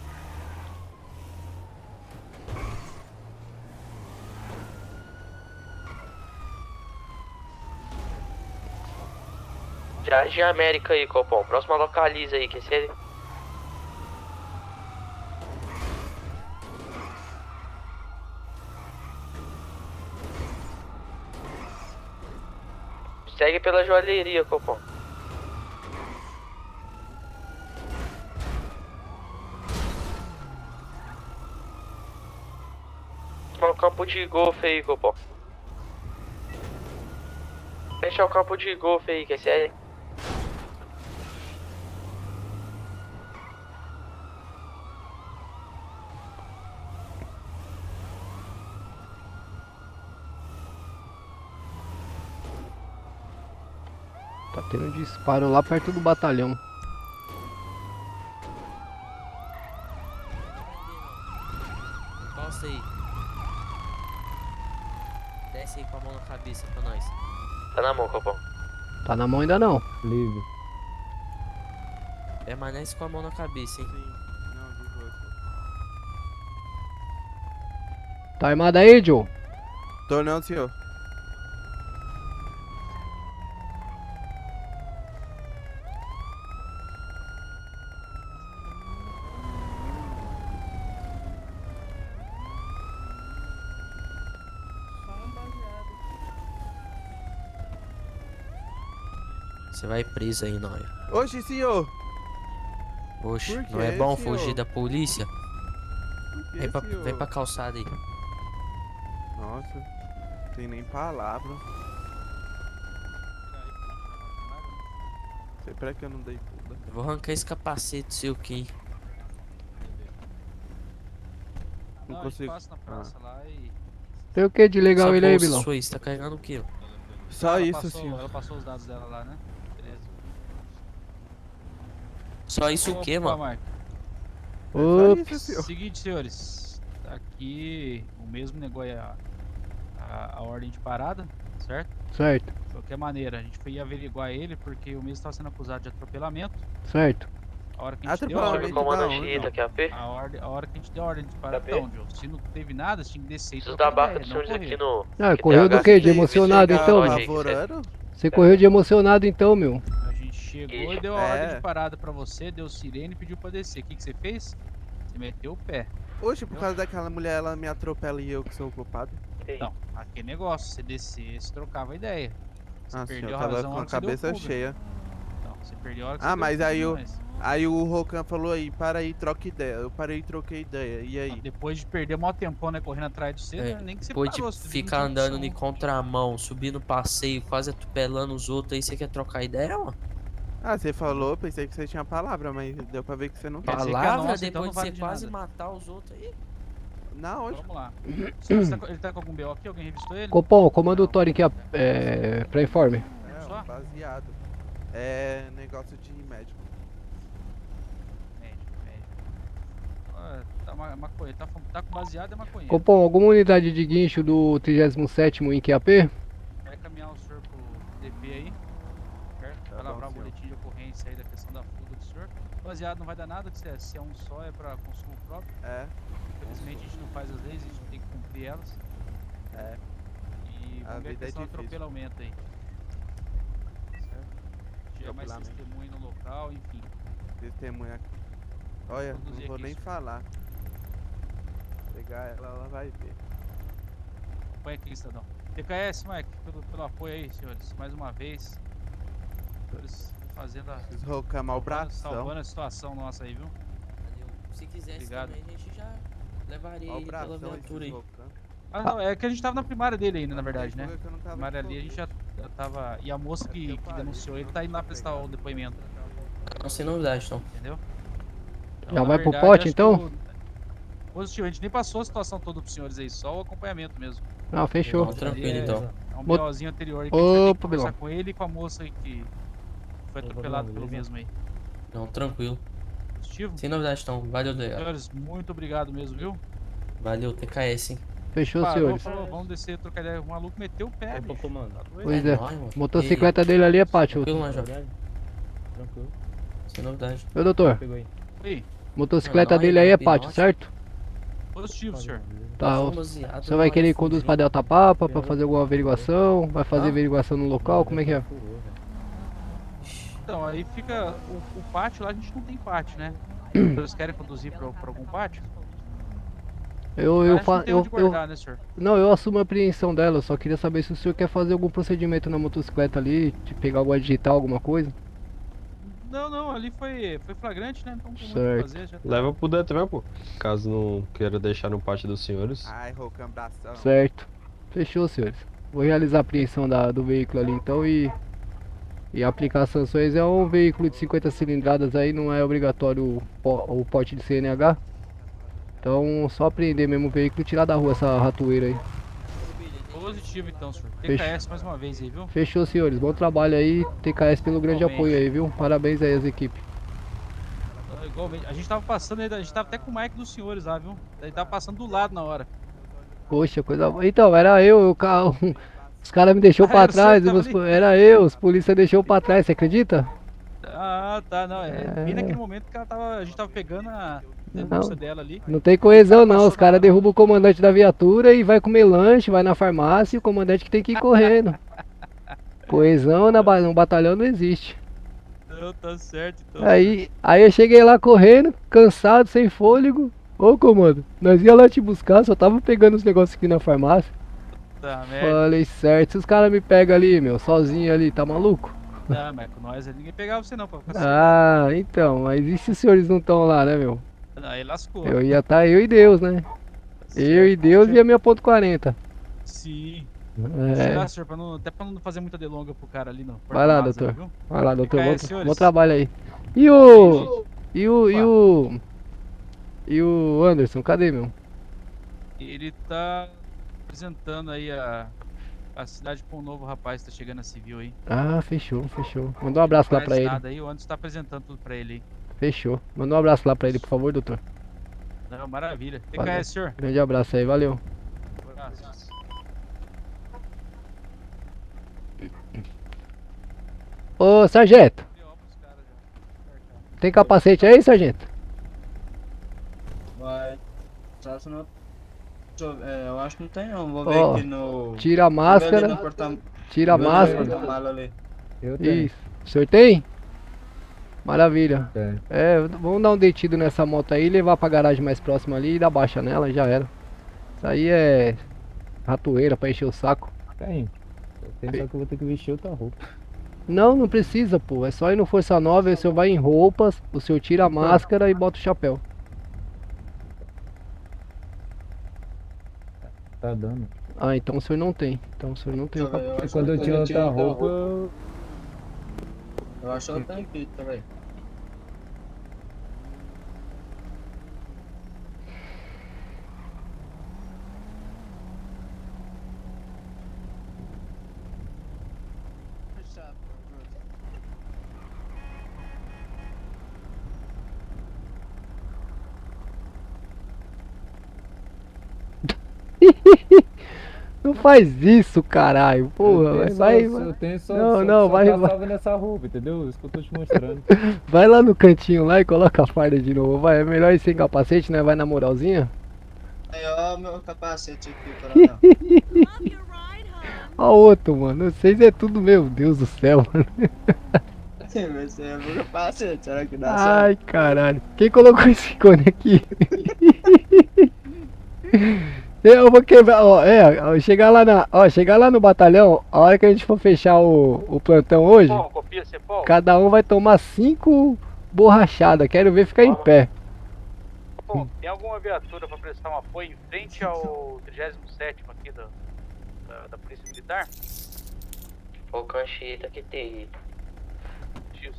Jardim América aí, Copom. Próxima localiza aí, que esse é... Segue pela joalheria, Copom. Olha o campo de golfe aí, Copom. Fecha o campo de golfe aí, que esse é...
Tá tendo disparo lá perto do batalhão.
Encosta aí. Desce aí com a mão na cabeça pra nós. Tá na mão, Copom.
Tá na mão ainda não.
Livre.
Permanece com a mão na cabeça, hein?
Tá armado aí, Joe?
Tô não, senhor.
Você vai preso aí, Noia.
Oxe, senhor.
Oxe,
Por
não é
quê,
bom
senhor?
fugir da polícia?
quê,
Vem
senhor?
pra calçada aí.
Nossa, tem nem palavra. Sei pra que eu não dei puta.
Eu vou arrancar esse capacete seu aqui.
Não
Não,
consigo.
a gente passa na praça lá e...
Tem o que de legal
Essa
ele aí,
bolsa
Bilão?
sua aí, você tá carregando o quê?
Só
Ela
isso,
passou-
senhor.
Ela passou os dados dela lá, né? Beleza.
Só isso o quê, mano?
Marco.
Ops.
Seguinte, senhores. Tá aqui o mesmo negócio, a ordem de parada, certo?
Certo,
De qualquer maneira, a gente foi averiguar ele porque o mesmo estava sendo acusado de atropelamento.
certo.
A hora que a gente deu a ordem,
Comandante
a hora que a gente deu a ordem de parada, então, Joe, se não teve nada, você tinha que descer e
Preciso
trocar
da barca
ideia,
dos
não
senhores
correr.
aqui no...
Ah, correu do quê? De emocionado então, meu?
Apavorando?
Você correu de emocionado então, meu?
A gente chegou e deu a ordem de parada pra você, deu sirene e pediu pra descer. O que você fez? Você meteu o pé.
Oxe, por causa daquela mulher, ela me atropela e eu que sou o culpado.
Não, aquele negócio, você descer, você trocava ideia. Você
Ah,
perdeu
senhor,
a
tava
razão
com
na
a
hora que você deu
cabeça
fuga.
cheia.
Não, você perdeu a hora que
Ah,
você
mas
deu
aí
fuga
o,
demais.
aí o Rocan falou aí, para aí, troca ideia. Eu parei e troquei ideia. E aí?
Depois de perder mó tempão, né, correndo atrás de você, né, nem que você
Depois
parou,
de
você
ficar
não tinha
andando
opção.
em contramão, subindo passeio, quase atropelando os outros aí, você quer trocar ideia, mano?
Ah, você falou, pensei que você tinha palavra, mas deu pra ver que você não tem.
Palavra
nossa, então
depois
não
de
vale
você
de
quase
nada.
matar os outros aí?
Não, hoje.
Vamos lá. Ele tá com algum BO aqui? Alguém revistou ele?
Copom, comanda o Thorin aqui, pra informe.
É, baseado. É negócio de médico.
Ah, tá maconha, tá com baseado é maconha.
Copom, alguma unidade de guincho do 37º em QAP?
Vai caminhar o senhor pro DP aí, certo? Vai lavrar o boletim de ocorrência aí da questão da fuga do senhor. Baseado não vai dar nada, se é um só, é pra consumo próprio.
É.
Infelizmente a gente não faz as leis, a gente tem que cumprir elas.
É.
E
A
vamos ver a
vida é
questão do
difícil.
atropelamento aí. Certo? Tinha mais
Atropelamento.
testemunho no local, enfim.
Testemunha. Olha,
Produzir
não vou
aqui,
nem
senhor.
falar. Pegar ela vai ver.
Põe aqui, cidadão. DKS, Mike, pelo apoio aí, senhores. Mais uma vez. Senhores fazendo a.
Esses Rocan mal bração.
Salvando a situação nossa aí, viu?
Se quisesse
Obrigado.
também, a gente já levaria
Ó o
ele pela
bração,
aventura
esses
aí.
Rocan.
Ah, não, é que a gente tava na primária dele ainda, na verdade, né?
fuga que eu não tava
Primária
de
ali a gente já tava. E a moça que denunciou ele tá indo lá prestar o depoimento.
Não, sem novidade, então.
Entendeu?
Já
na
vai pro
verdade,
pote,
acho que
então?
Positivo, a gente nem passou a situação toda pros senhores aí, só o acompanhamento mesmo.
Ah, fechou.
Não, tranquilo então.
É um
Mo-
BOzinho anterior aí que a gente vai ter que
Opa,
conversar
Bilão.
com ele e com a moça aí que foi atropelado pelo mesmo aí.
Não, tranquilo.
Positivo?
Sem novidade então. Valeu, delegado.
Senhores, muito obrigado mesmo, viu?
Valeu, TKS, hein?
Fechou,
Parou,
senhores.
falou, vamos descer, trocar ideia. O maluco meteu o pé, bicho. Tá doido?
Pois é.
nóis, mano.
Motocicleta dele ali é pátio.
Tranquilo, Major.
Tranquilo.
Sem novidade.
Ô, doutor.
Pegou aí.
Oi,
Motocicleta
Não,
dele aí é
bem
pátio,
ótimo.
certo?
positivo, senhor.
Tá.
Baseado
Você vai
na
querer
hora
conduzir
de
pra Delta Papa pra fazer alguma averiguação? Vai fazer
Ah?
averiguação no local? Como é que é?
Então, aí fica o pátio lá, a gente não tem pátio, né? Vocês querem conduzir pra algum pátio?
Eu
Parece que não
faço.
tem onde guardar, né, senhor?
Não, eu assumo a apreensão dela. Eu só queria saber se o senhor quer fazer algum procedimento na motocicleta ali, de pegar alguma digital, alguma coisa.
Não, ali foi flagrante, né? Então não tem muito o
Certo.
que fazer. Já tá.
Leva pro Detran, pô. Caso não queira deixar no pátio dos senhores.
Ai, rocambração.
Certo. Fechou, senhores. Vou realizar a apreensão do veículo ali então e aplicar as sanções. É um veículo de 50 cilindradas aí, não é obrigatório o porte de CNH. Então só apreender mesmo o veículo e tirar da rua essa ratoeira aí.
Positivo então, senhor.
Fechou.
TKS mais uma vez aí, viu?
Fechou, senhores. Bom trabalho aí. TKS pelo grande
Igualmente.
apoio aí, viu? Parabéns aí às equipes.
Igualmente. A gente tava passando ainda, a gente tava até com o mic dos senhores lá, viu? Ele tava passando do lado na hora.
Poxa, coisa boa. Então, era eu, o carro. Os caras me deixou
Ah,
pra
era o senhor
trás,
que tava ali?
era eu, os polícia deixou pra trás, você acredita?
Ah, tá, não. É bem naquele momento que a gente tava pegando a denúncia dela ali.
Não tem coesão não, os caras derrubam o comandante da viatura e vai comer lanche, vai na farmácia e o comandante que tem que ir correndo. Coesão no batalhão não existe.
Não, tá certo então.
Aí eu cheguei lá correndo, cansado, sem fôlego. Ô comando, nós ia lá te buscar, só tava pegando os negócios aqui na farmácia.
Tá, merda.
Falei, certo, se os caras me pegam ali, meu, sozinho ali, tá maluco?
Não, mas com nós ali ninguém pegava você não, pra ficar
Ah, então, mas e se os senhores não estão lá, né, meu?
Não, aí lascou.
Eu ia estar eu e Deus, né? Eu e Deus e a minha ponto .40.
Sim.
É.
Será, senhor, até pra não fazer muita delonga pro cara ali, não.
Vai lá, doutor. Vai lá, doutor. Bom
Bom
trabalho aí. E o Anderson, cadê, meu?
Ele tá apresentando aí a cidade com um novo rapaz que tá chegando a civil aí.
Ah, fechou. Manda um abraço lá pra ele.
Nada aí, o Anderson tá apresentando tudo pra ele aí.
Fechou. Manda um abraço lá pra ele, por favor, doutor.
Não, maravilha.
Valeu.
TKS, senhor.
Grande abraço aí, valeu.
Abraço.
Ô, sargento. Tem capacete aí, sargento?
Vai. Só se não. Deixa eu ver, eu acho que não tem não. Vou ver
Ó,
aqui no.
tira a
Vou ver
máscara.
ali no
Tira a
vou ver no
máscara.
porta-mala ali.
Eu tenho.
Isso. O senhor tem? Maravilha.
Tenho.
É, vamos dar um detido nessa moto aí, levar pra garagem mais próxima ali e dar baixa nela, já era. Isso aí é ratoeira pra encher o saco.
Tem. Tem só que eu vou ter que vestir outra roupa.
Não precisa, pô. É só ir no Força Nova, aí o senhor vai em roupas, o senhor tira a máscara e bota o chapéu.
Tá dando.
Ah, então o senhor não tem. Então o senhor não tem o
Deixa eu ver,
capacete.
acho
Quando eu
que
tiro outra
outra
roupa,
Eu acho que eu tenho aqui também.
Não faz isso, caralho. Porra,
eu tenho só
vai.
salva nessa roupa, entendeu? Isso que eu tô te mostrando.
Vai lá no cantinho lá e coloca a farda de novo. Vai, é melhor ir sem capacete, né? Vai na moralzinha.
Aí, ó, meu capacete aqui, coronel.
Ó o outro, mano. Vocês é tudo, meu Deus do céu, mano.
Esse é meu capacete, será que dá
Ai, caralho. Quem colocou esse cone aqui? Eu vou quebrar, chegar lá no batalhão, a hora que a gente for fechar o plantão hoje, cada um vai tomar 5 borrachadas, quero ver ficar em pé.
Bom, tem alguma viatura pra prestar um apoio em frente ao 37º aqui da Polícia Militar?
O Canchita que tem.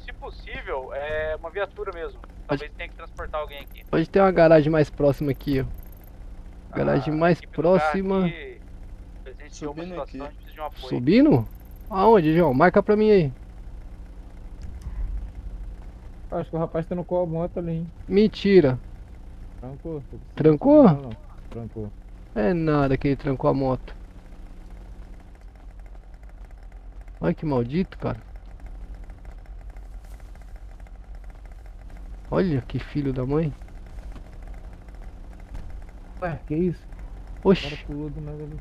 Se possível, é uma viatura mesmo. Talvez tenha que transportar alguém aqui.
Hoje tem uma garagem mais próxima aqui, ó. Garagem mais próxima.
Deu uma
subindo aqui.
situação, a gente precisa de um apoio.
Subindo? Aonde, João? Marca pra mim aí.
Acho que o rapaz tá no qual moto ali, hein?
Mentira.
Trancou.
Trancou?
Não. Trancou.
É nada que ele trancou a moto. Olha que maldito, cara. Olha que filho da mãe.
Ué, que isso? O
Oxi.
cara pulou do nada ali.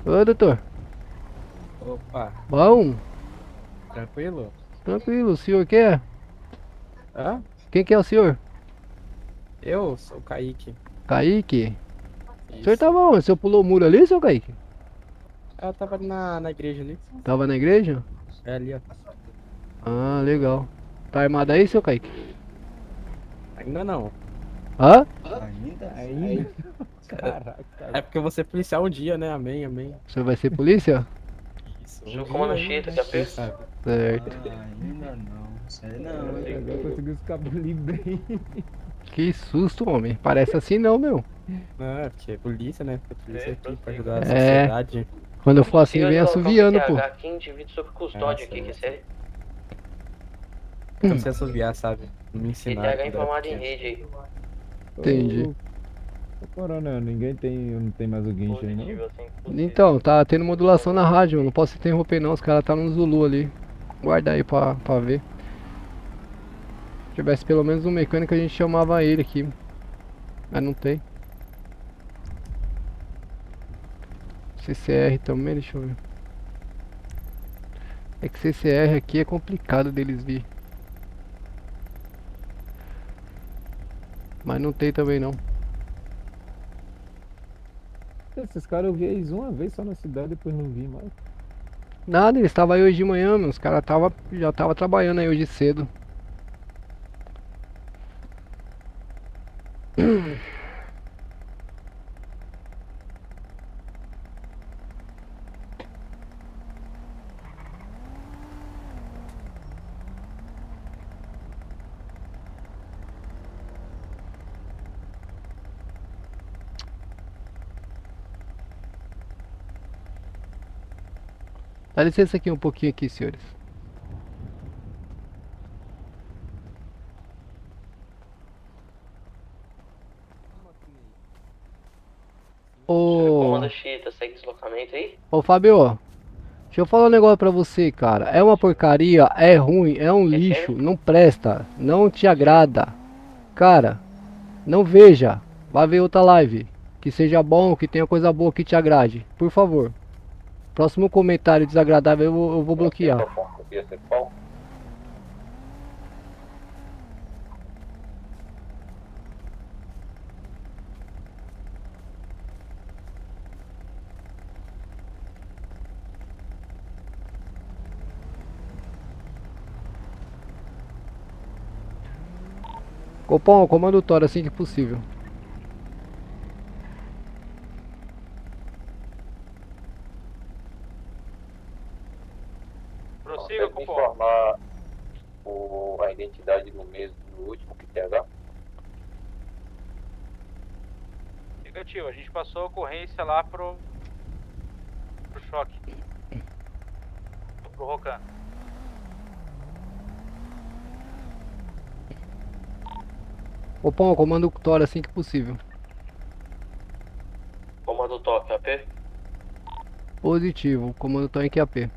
Ô, doutor.
Opa,
Bom?
tranquilo?
Tranquilo. O senhor quer?
Hã?
Quem que é o senhor?
Eu sou o Kaique.
Kaique? O senhor tava onde? O senhor pulou o muro ali, seu Kaique?
Eu tava na igreja ali.
Tava na igreja?
É ali, ó.
Ah, legal. Tá armado aí, seu Kaique?
Ainda não.
Hã?
Ainda? Caraca.
É porque eu vou ser policial um dia, né? Amém, amém.
O senhor vai ser polícia?
Isso.
Deixa eu comando Chita, que
Quem sabe?
Certo.
Ainda não. Sei não.
Agora conseguiu escabulir bem.
Que susto, homem. Parece assim não, meu.
Não, é porque é polícia, né? É polícia aqui pra ajudar a
É.
sociedade.
Quando eu for assim, vem assoviando, pô.
Aqui, indivíduo sob custódia aqui, que sério.
Eu não sei assoviar, sabe? Não me ensinaram.
TH
quando era
informado em
pequeno.
rede aí.
Entendi.
Ô, Coronel, não tem mais o guincho aí, não?
Então, tá tendo modulação na rádio. Eu não posso interromper não. Os caras tá no Zulu ali. Guarda aí pra ver. Se tivesse pelo menos um mecânico, a gente chamava ele aqui. Mas não tem. CCR também, deixa eu ver. É que CCR aqui é complicado deles vir. Mas não tem também não.
Esses caras eu vi eles uma vez só na cidade, depois não vi mais.
Nada, eles estavam aí hoje de manhã, meu. Os caras já tava trabalhando aí hoje cedo. Dá licença aqui um pouquinho aqui, senhores. Ô,
Comando Chita, segue deslocamento aí.
ô Fábio, deixa eu falar um negócio pra você, cara. É uma porcaria, é ruim, é um lixo, não presta, não te agrada. Cara, não veja. Vai ver outra live. Que seja bom, que tenha coisa boa que te agrade. Por favor. Próximo comentário desagradável eu vou bloquear. Copom, comando Tora assim que possível.
Prossiga,
Consegue
Cupom.
informar a identidade do mesmo do último que TH?
Negativo, a gente passou a ocorrência lá pro choque. Pro Rocan.
Copom, comando Tora assim que possível.
Comando toque, AP.
Positivo, comando Tora em QAP.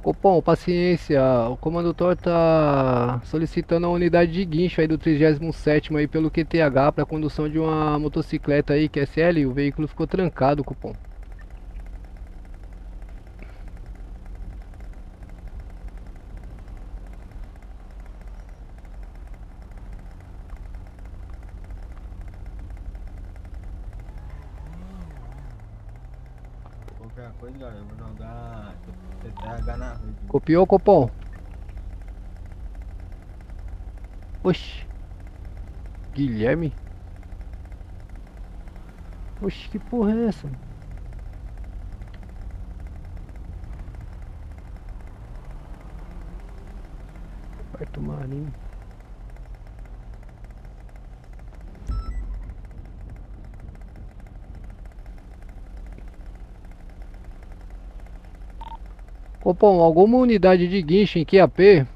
Copom, paciência, o condutor tá solicitando a unidade de guincho aí do 37º aí pelo QTH para condução de uma motocicleta aí, que é SL, e o veículo ficou trancado, Copom.
Qualquer coisa, galera, eu vou jogar TTH na rua.
Copiou, Copom? Oxi. Guilherme? Oxi, que porra é essa? Porto Marinho. Copom, alguma unidade de guincho em QAP?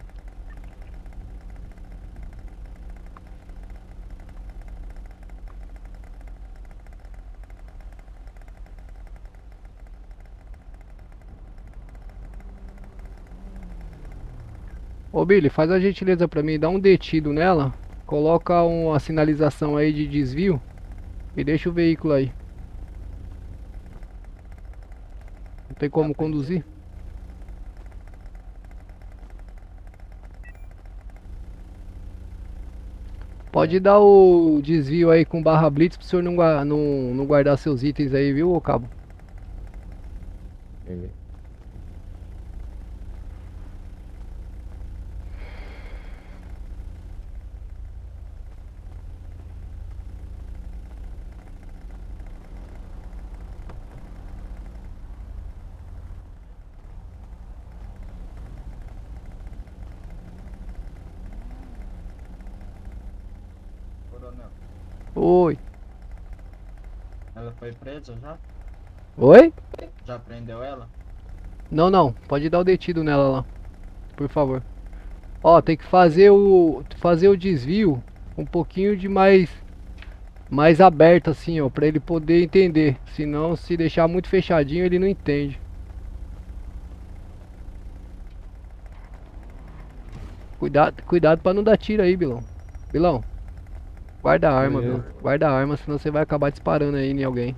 Ô Billy, faz a gentileza pra mim, dá um detido nela, coloca uma sinalização aí de desvio e deixa o veículo aí. Não tem como conduzir? Pode dar o desvio aí com barra blitz pro senhor não guardar seus itens aí, viu, ô cabo?
Beleza.
Coronel,
Oi.
ela foi presa já?
Oi?
Já prendeu ela?
Não, não. Pode dar o detido nela lá. Por favor. Ó, tem que fazer o desvio um pouquinho de mais aberto assim, ó, pra ele poder entender. Senão, se deixar muito fechadinho, ele não entende. Cuidado pra não dar tiro aí, Bilão. Bilão, guarda a arma,
Beleza.
Bilão. Guarda a arma, senão você vai acabar disparando aí em alguém.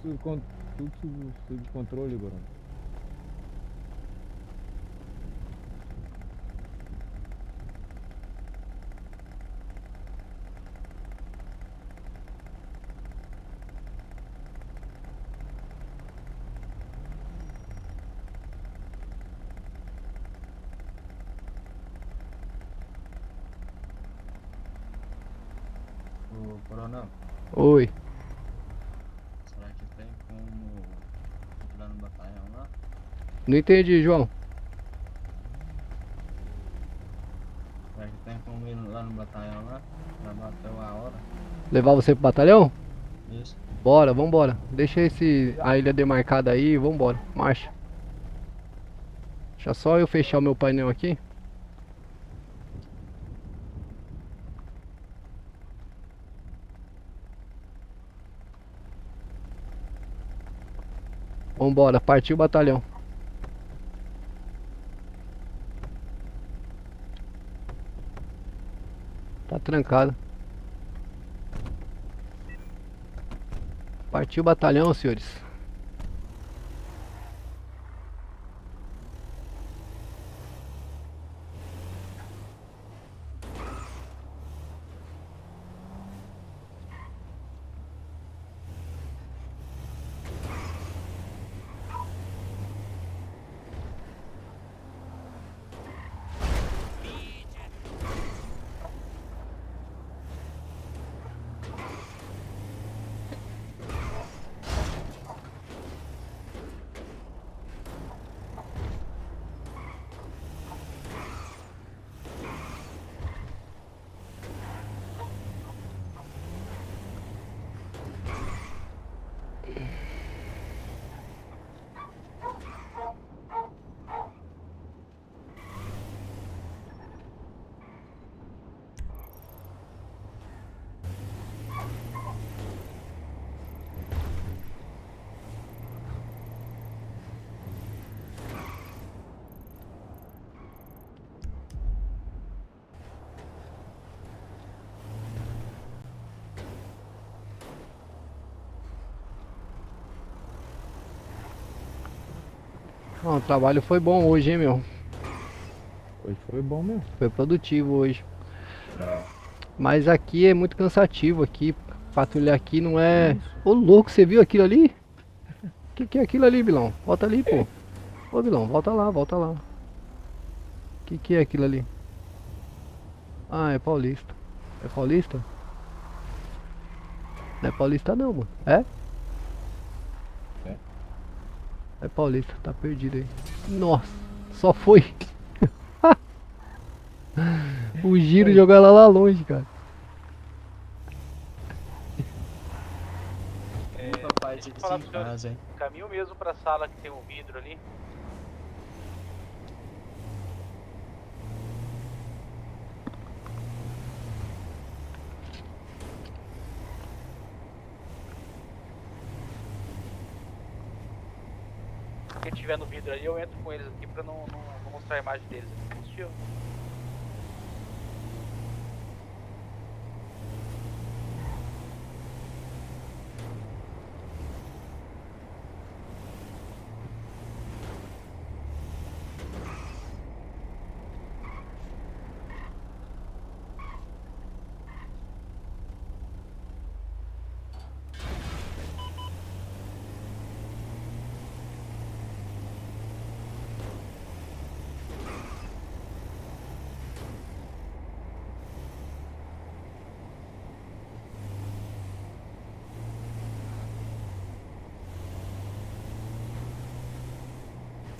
Tudo sob controle, Barão.
Ô, coronel,
Oi.
será que tem como ir lá no batalhão lá?
Não entendi, João.
Será que tem como ir lá no batalhão lá? Já bateu a hora?
Levar você pro batalhão?
Isso.
Bora, vambora. Deixa a ilha demarcada aí, vambora. Marcha. Deixa só eu fechar o meu painel aqui. Vambora, partiu o batalhão. Tá trancado. Partiu o batalhão, senhores. Ó, o trabalho foi bom hoje, hein, meu?
Hoje foi bom mesmo.
Foi produtivo hoje. Mas aqui é muito cansativo aqui. Patrulhar aqui não é... Ô louco, você viu aquilo ali? Que é aquilo ali, Bilão? Volta ali, pô. Ô Bilão, volta lá, volta lá. Que é aquilo ali? Ah, é paulista. É paulista? Não é paulista não, mano. É? É paulista, tá perdido aí. Nossa, só foi. O giro jogar ela lá longe, cara.
paz
Deixa eu
disso
falar
em
pro senhor,
casa, hein?
caminho mesmo pra sala que tem um vidro ali. Quem tiver no vidro ali, eu entro com eles aqui pra não mostrar a imagem deles. Positivo.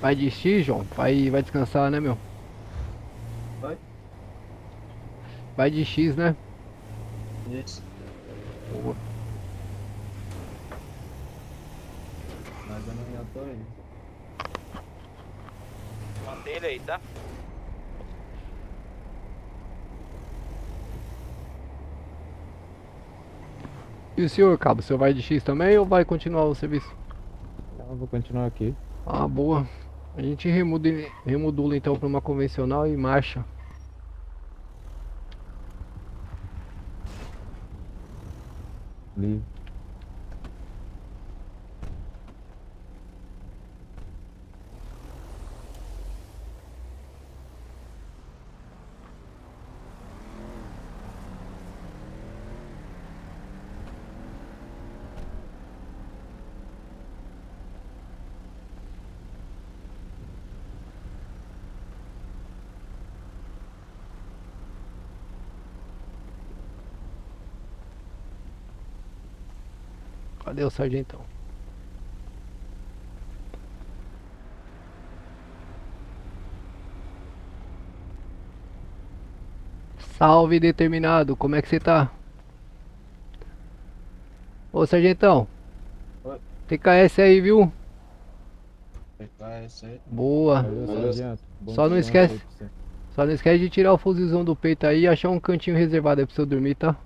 Vai de X, João? Vai descansar, né, meu?
Vai?
Vai de X, né?
Isso.
Boa.
Mas eu não tô aí.
Mantém ele aí, tá?
E o senhor, cabo? O senhor vai de X também ou vai continuar o serviço?
Eu vou continuar aqui.
Ah, boa. A gente remodula então para uma convencional e marcha.
Livre.
Cadê o sargentão? Salve, determinado. Como é que você tá? Ô, sargentão.
Oi.
TKS aí, viu?
TKS aí.
Boa.
Valeu, sargento. Bom
Só não
descanso aí
esquece.
pra você.
Só não esquece de tirar o fuzilzão do peito aí e achar um cantinho reservado aí pro seu dormir, tá?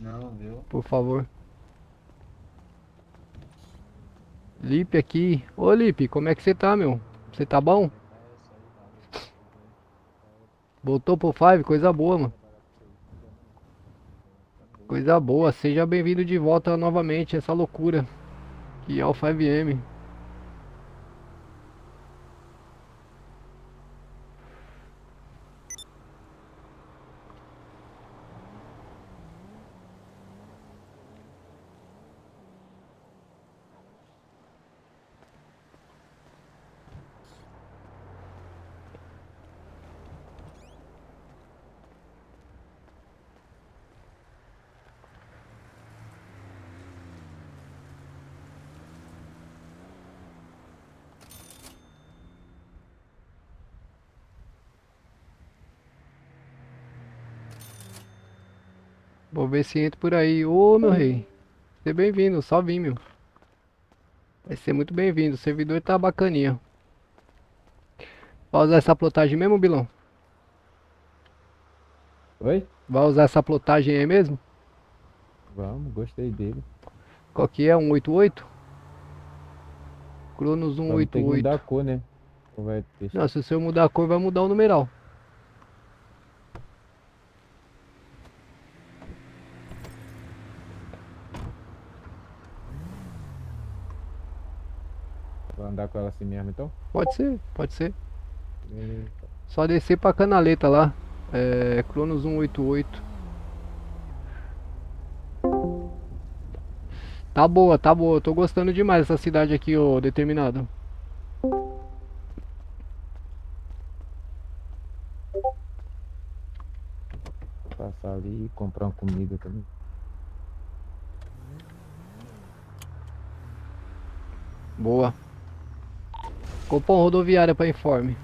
Não, viu?
Por favor. Lipe aqui. Ô, Lipe, como é que você tá, meu? Você tá bom? Voltou pro 5? Coisa boa, mano. Coisa boa. Seja bem-vindo de volta novamente a essa loucura que é o 5M. Vou ver se entra por aí. Ô, meu rei. Seja bem-vindo, só vim, meu. Vai ser muito bem-vindo. O servidor tá bacaninha. Vai usar essa plotagem mesmo, Bilão?
Oi?
Vai usar essa plotagem aí mesmo?
Vamos, gostei dele.
Qual que é? 188? Cronos
Vamos ter que mudar
188.
a cor, né? Ou vai deixar?
Não, se o senhor mudar a cor, vai mudar o numeral.
Vai andar com ela assim mesmo, então?
Pode ser, pode ser.
Beleza.
Só descer pra canaleta lá. É, Cronos 188. Tá boa, tá boa. Eu tô gostando demais dessa cidade aqui, ô determinado.
Vou passar ali e comprar uma comida também.
Boa. Copom rodoviária para informe.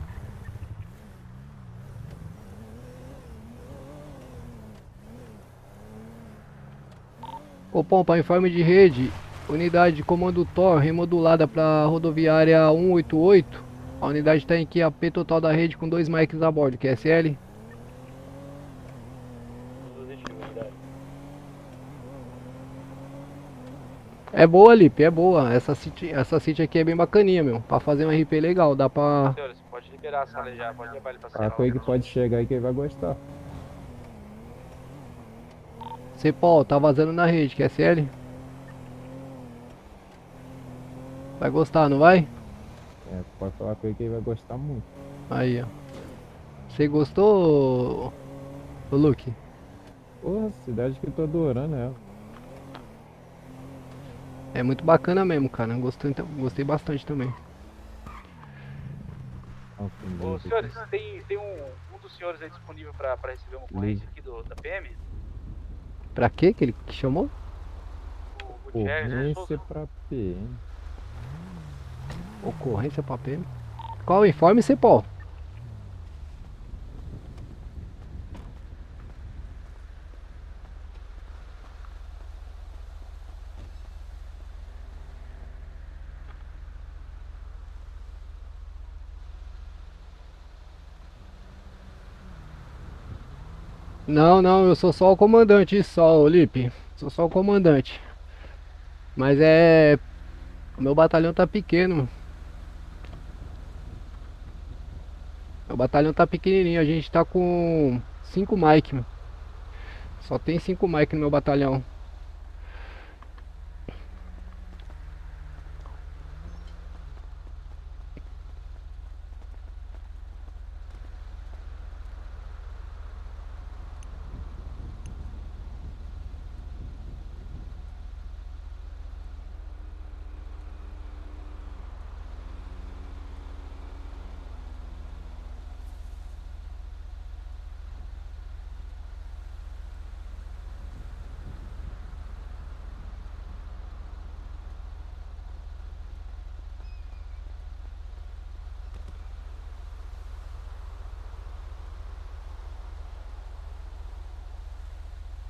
Copom para informe de rede. Unidade de comando Thor remodulada para rodoviária 188. A unidade está em QAP total da rede com 2 mics a bordo, QSL. É boa, Lipe, é boa. Essa city aqui é bem bacaninha, meu. Pra fazer um RP legal, dá pra...
Senhores, pode liberar a sala já, pode levar ele pra cima.
A coisa que pode chegar aí que ele vai gostar.
Cepol, tá vazando na rede, QSL. Vai gostar, não vai?
É, pode falar com ele que ele vai gostar muito.
Aí, ó. Você gostou, ô Luke?
Porra, cidade que eu tô adorando ela.
É muito bacana mesmo, cara. Gostei bastante também.
Ô, senhores, tem um dos senhores aí disponível pra receber uma ocorrência aqui da PM?
Pra quê que ele chamou?
O Gutierrez,
Ocorrência pra PM.
Ocorrência pra PM? Qual o informe, Cepol? Não, não, eu sou só o comandante só, Lipe. Sou só o comandante. Mas o meu batalhão tá pequeno. Meu batalhão tá pequenininho, a gente tá com 5 mic, meu. Só tem 5 mic no meu batalhão.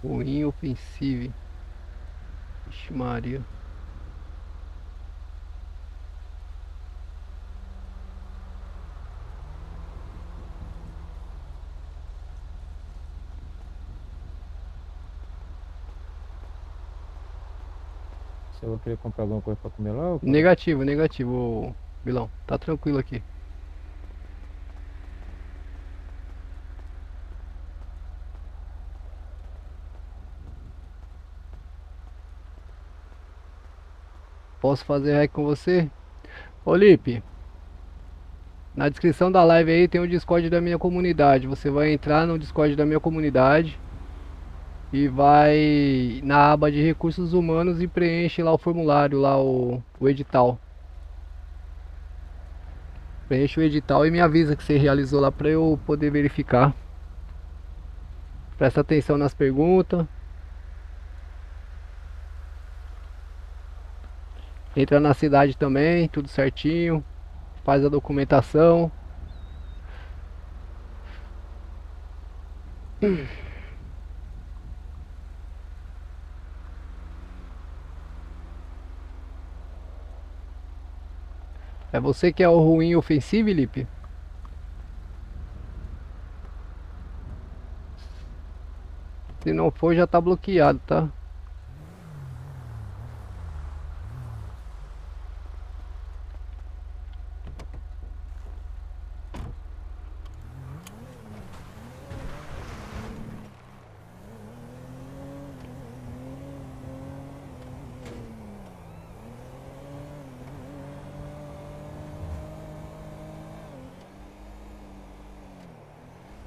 Ruim ofensivo. Vixe Maria.
Você vai querer comprar alguma coisa pra comer lá? Ou...
Negativo, negativo, vilão. Tá tranquilo aqui. Posso fazer hack com você? Ô Lipe, na descrição da live aí tem o Discord da minha comunidade. Você vai entrar no Discord da minha comunidade e vai na aba de recursos humanos e preenche lá o formulário, lá o edital. Preenche o edital e me avisa que você realizou lá pra eu poder verificar. Presta atenção nas perguntas. Entra na cidade também, tudo certinho. Faz a documentação. É você que é o ruim ofensivo, Felipe? Se não for, já tá bloqueado, tá?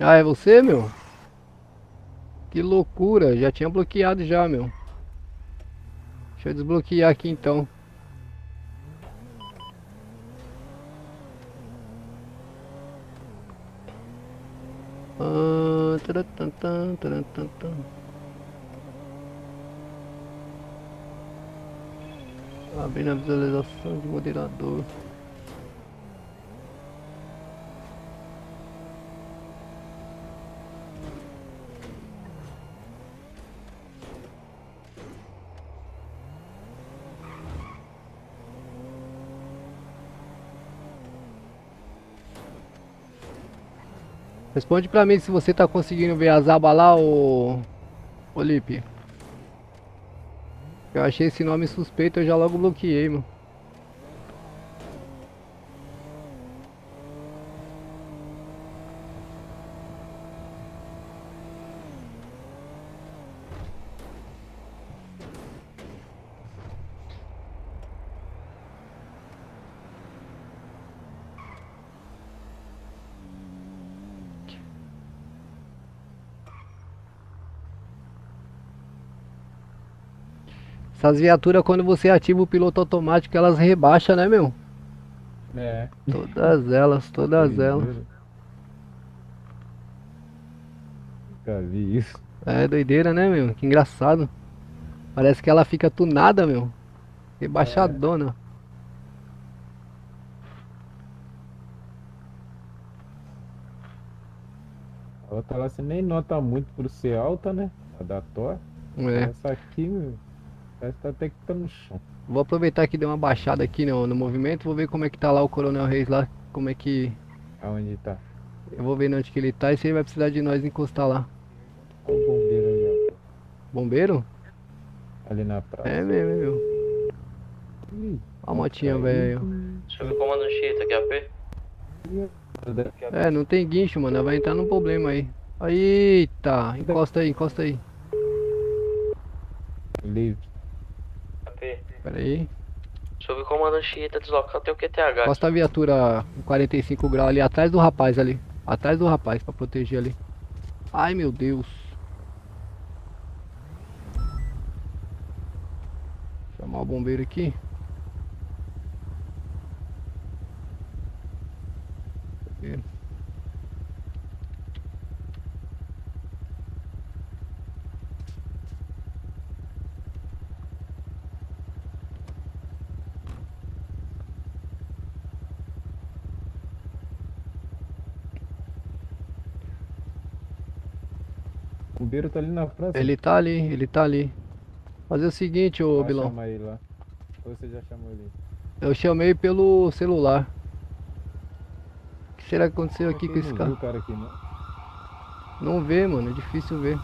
Ah, é você, meu? Que loucura, já tinha bloqueado já, meu. Deixa eu desbloquear aqui então. Abrindo a visualização de moderador. Responde pra mim se você tá conseguindo ver as abas lá, ô Lipe. Eu achei esse nome suspeito, eu já logo bloqueei, mano. Essas viaturas, quando você ativa o piloto automático, elas rebaixam, né, meu?
É.
Todas elas, todas elas.
Nunca vi isso.
É doideira, né, meu? Que engraçado. Parece que ela fica tunada, meu. Rebaixadona.
A outra lá você nem nota muito por ser alta, né? A da Thor.
É.
Essa aqui, meu, parece que tá até que tá no chão.
Vou aproveitar que deu uma baixada aqui no movimento. Vou ver como é que tá lá o Coronel Reis lá. Como é que...
Aonde tá?
Eu vou ver onde que ele tá e se ele vai precisar de nós encostar lá.
Olha o bombeiro ali, ó.
Bombeiro?
Ali na praça.
É mesmo, é meu. Olha a motinha, velho.
Sob comando Chita, QAP.
É, não tem guincho, mano. Vai entrar num problema aí. Eita, encosta aí, encosta aí.
Livre.
QAP.
Pera aí.
Sob comando Chita, deslocar até o QTH.
Encosta a viatura com 45 graus ali atrás do rapaz ali. Atrás do rapaz, pra proteger ali. Ai, meu Deus. Chamar o bombeiro aqui.
O bombeiro tá ali na praça.
Ele tá ali, ele tá ali. Fazer o seguinte, ô
Vai
Bilão.
chamar ele lá. Ou você já chamou ele?
Eu chamei pelo celular. O que será que aconteceu aqui com esse
Não viu
cara?
o cara aqui, não?
Não vê, mano, é difícil ver.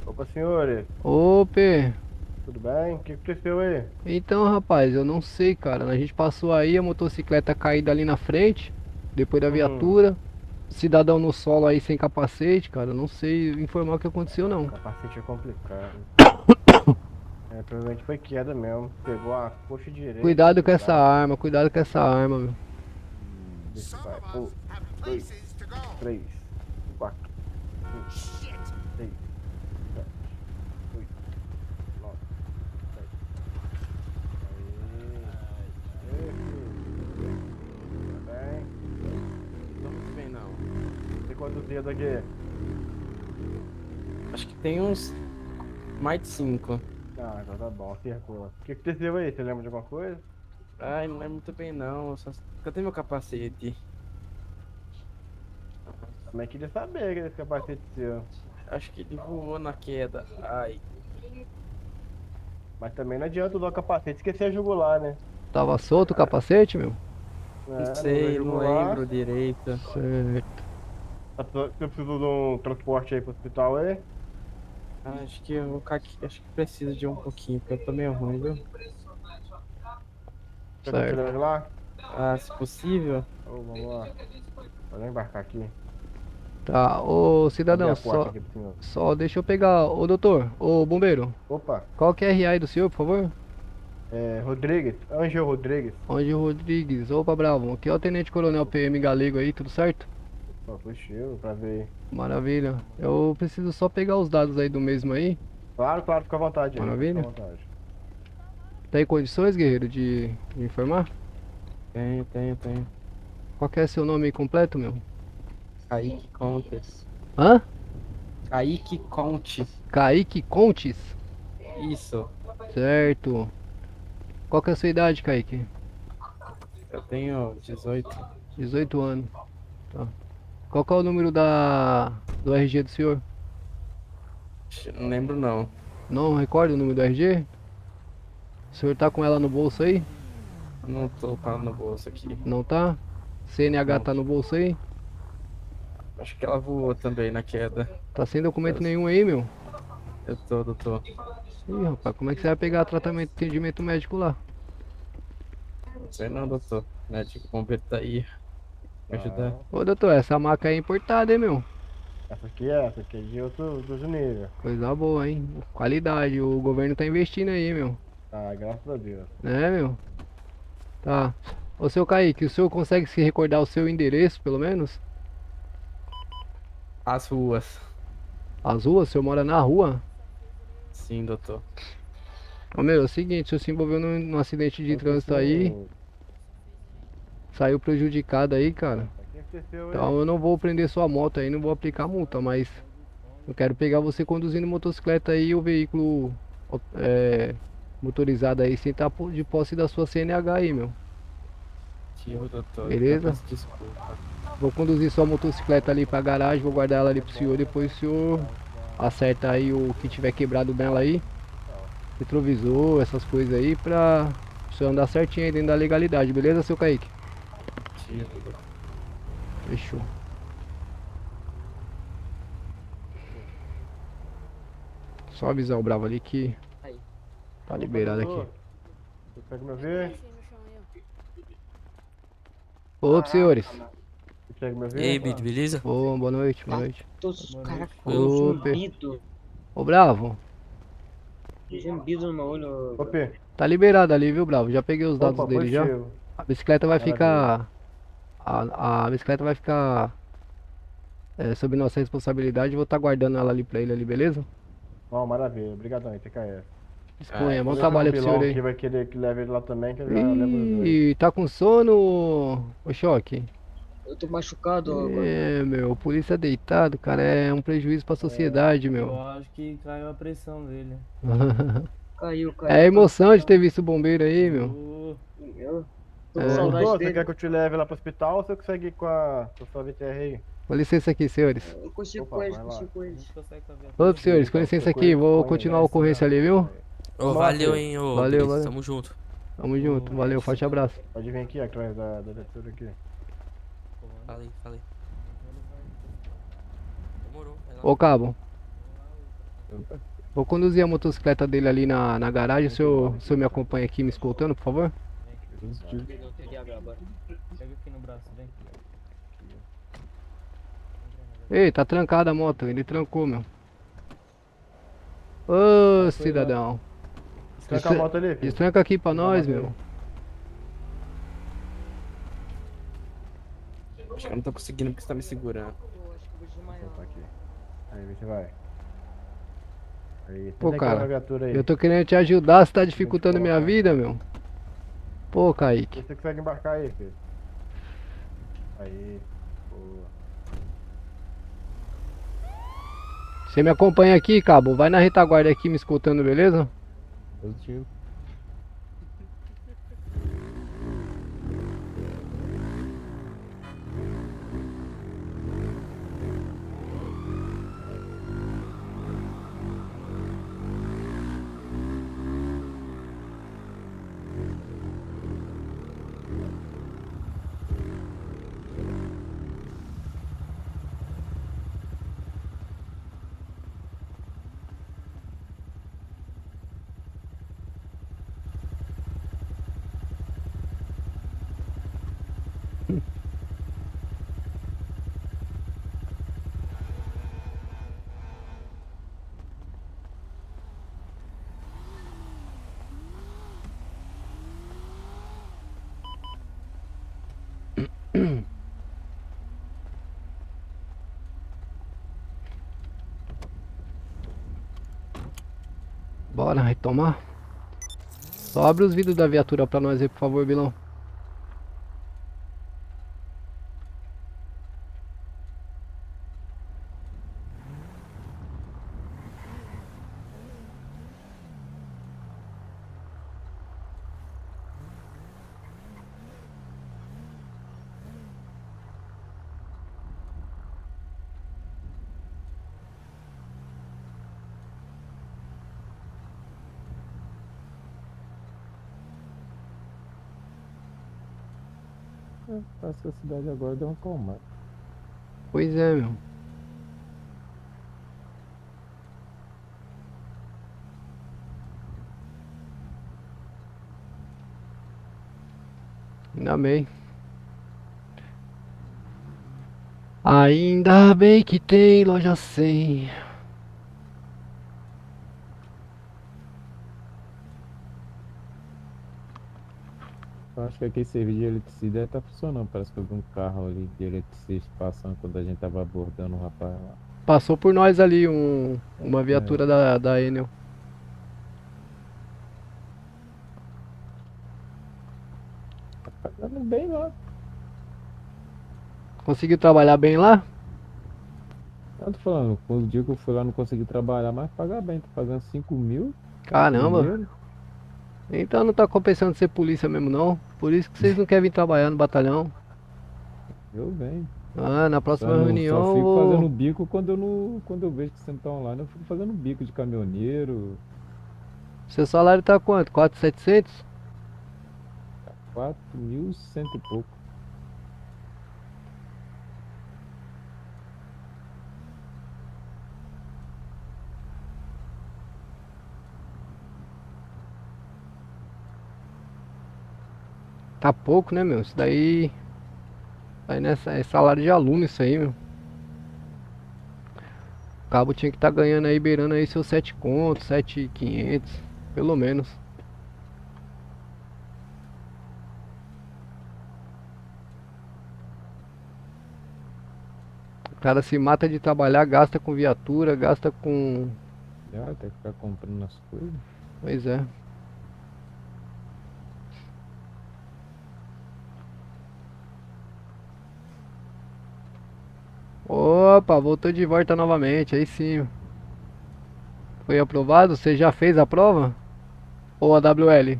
Opa, senhores.
Opa!
Tudo bem? O que aconteceu aí?
Então, rapaz, eu não sei, cara. A gente passou aí, a motocicleta caída ali na frente, depois da viatura. Cidadão no solo aí sem capacete, cara. Eu não sei informar o que aconteceu, não.
Capacete é complicado. Provavelmente foi queda mesmo. Pegou a coxa direita.
Cuidado com essa arma, cuidado com essa arma, meu.
Deixa vai. 1, 2, 3, 4, 5, 6, 7, 8, 9, 10. Tá bem?
Não muito bem, não.
Tem quantos dedos aqui?
Acho que tem uns mais de 5.
Ah, então tá bom, circula. O que aconteceu aí? Você lembra de alguma coisa?
Ai, não é muito bem, não. Cadê meu capacete?
Como é que ele saber que esse capacete seu?
Acho que ele voou na queda. Ai.
Mas também não adianta usar o capacete e esquecer a jugular, né?
Tava solto o capacete, meu?
Não sei, não lembro direito.
Certo.
Você precisa de um transporte aí pro hospital aí?
Acho que eu vou ficar aqui. Acho que precisa de um pouquinho, porque eu tô meio ruim, viu?
Você quer tirar ele lá?
Ah, se possível.
Vamos lá. Vou embarcar aqui.
Tá, ô cidadão,
Abrir a porta
só,
aqui pro senhor.
só deixa eu pegar, ô doutor, ô bombeiro.
Opa.
Qual que é a RA aí do senhor, por favor?
É, Rodrigues, Ângelo Rodrigues.
Ângelo Rodrigues, opa bravo, aqui é o Tenente Coronel PM Galego aí, tudo certo?
Pô, positivo, pra ver.
Maravilha, eu preciso só pegar os dados aí do mesmo aí.
Claro, claro, fica à vontade aí.
Maravilha.
Fica à vontade.
Tem condições, guerreiro, de informar?
Tenho.
Qual que é seu nome aí completo, meu?
Kaique Contes.
Hã?
Kaique Conte.
Kaique Contes?
Isso.
Certo. Qual que é a sua idade, Kaique?
Eu tenho 18.
18 anos. Tá. Qual que é o número do RG do senhor?
Não lembro não.
Não recorda o número do RG? O senhor tá com ela no bolso aí?
Não tô com ela no bolso aqui.
Não tá? CNH
Não.
tá no bolso aí?
Acho que ela voou também na queda.
Tá sem documento nenhum aí, meu?
Eu tô, doutor.
Ih, rapaz, como é que você vai pegar tratamento, atendimento médico lá?
Não sei não, doutor. Médico bombeiro tá aí. Me ajudar.
Ô, doutor, essa maca aí é importada, hein, meu?
Essa aqui é de outros níveis.
Coisa boa, hein? Qualidade, o governo tá investindo aí, meu.
Ah, graças a Deus.
Né, meu? Tá. Ô, seu Kaique, o senhor consegue se recordar o seu endereço, pelo menos?
As ruas.
As ruas? O senhor mora na rua?
Sim, doutor.
Ô, meu, é o seguinte, o senhor se envolveu num acidente de trânsito aí, saiu prejudicado aí, cara. Então eu não vou prender sua moto aí, não vou aplicar multa, mas eu quero pegar você conduzindo motocicleta aí, o veículo motorizado aí, sem estar de posse da sua CNH aí, meu.
Tio, doutor.
Beleza?
Eu peço desculpa.
Vou conduzir sua motocicleta ali pra garagem, vou guardar ela ali pro senhor, depois o senhor acerta aí o que tiver quebrado nela aí. Retrovisor, essas coisas aí, pra o senhor andar certinho aí dentro da legalidade, beleza, seu Kaique?
Tio, doutor.
Fechou. Só avisar o Bravo ali que tá liberado aqui.
Você pega meu ver?
Ô, senhores.
Você pega meu
E
ver?
aí, Bid, beleza?
Ô, boa noite, boa noite.
Todos os caras com
Eu-
zumbido.
Ô, Bravo.
Zumbido no meu olho.
Opa.
Tá liberado ali, viu, Bravo? Já peguei os dados
Opa,
dele já.
positivo.
A bicicleta vai
Maravilha.
ficar. A bicicleta vai ficar sob nossa responsabilidade. Vou estar guardando ela ali pra ele ali, beleza?
Ó, maravilha. Obrigadão aí, TKS.
Disponha, bom
Vou ver
trabalho
se
pro
o
senhor
pilão
aí.
que vai querer que leve ele lá também, que eu já levo os dois.
Ih, tá com sono, ô Choque?
Eu tô machucado agora.
É, meu, polícia deitado, cara, é um prejuízo pra sociedade,
Eu
meu.
acho que caiu a pressão dele.
Caiu.
É a emoção de ter visto o bombeiro aí, meu.
Eu tô
É.
com saudade
Doutor, você
dele.
quer que eu te leve lá pro hospital ou você consegue ir com a sua VTR aí?
Com licença aqui, senhores.
Eu consigo
Opa,
com eles,
vai lá.
consigo com eles.
Ô, senhores, com licença aqui, vou continuar a ocorrência ali, viu?
Ô, valeu, hein, ô.
Valeu,
Bid,
valeu.
Tamo junto.
Tamo junto, valeu, forte abraço.
Pode vir aqui atrás da leitura aqui.
Falei, falei. Demorou. vai lá.
Ô, Cabo. Vou conduzir a motocicleta dele ali na garagem. O senhor me acompanha aqui me escoltando, por favor?
Pega aqui no braço, vem.
Ei, tá trancada a moto, ele trancou, meu. Ô, cidadão.
Tranca a moto ali, filho.
Destranca aqui pra nós, meu.
Acho que eu não tô conseguindo porque você tá me segurando.
Opa, aqui. Aí, você vai. Aí,
Pô,
senta aqui na
cara,
viatura aí.
eu tô querendo te ajudar, você tá dificultando minha vida, meu. Pô, Kaique.
Você consegue embarcar aí, filho. Aí. Boa.
Você me acompanha aqui, Cabo? Vai na retaguarda aqui me escutando, beleza?
Positivo.
Bora retomar. Só abre os vidros da viatura pra nós aí, por favor, Bilão.
Parece que a cidade agora deu uma acalmada.
Pois é, meu. Ainda bem. Ainda bem que tem loja 100.
Eu acho que aquele serviço de eletricidade tá funcionando. Parece que eu vi um carro ali de eletricista passando quando a gente tava abordando o rapaz lá.
Passou por nós ali uma viatura da Enel.
Tá pagando bem lá.
Conseguiu trabalhar bem lá?
Eu tô falando, o dia que eu fui lá não consegui trabalhar, mas pagar bem. Tô pagando 5 mil.
Caramba.
Primeiro.
Então não tá compensando ser polícia mesmo não. Por isso que vocês não querem vir trabalhar no batalhão.
Eu bem.
Ah, na próxima
Só
reunião
fico
eu vou...
fazendo bico quando eu vejo que você não tá online. Eu fico fazendo bico de caminhoneiro.
Seu salário tá quanto? 4.700?
4.100 e pouco.
Tá pouco, né, meu? Isso daí... Aí nessa, é salário de aluno isso aí, meu. O cabo tinha que tá ganhando aí, beirando aí seus 7 contos, 7.500, pelo menos. O cara se mata de trabalhar, gasta com viatura, gasta com...
Tem que ficar comprando as coisas.
Pois é. Opa, voltou de volta novamente, aí sim. Foi aprovado? Você já fez a prova? Ou a WL?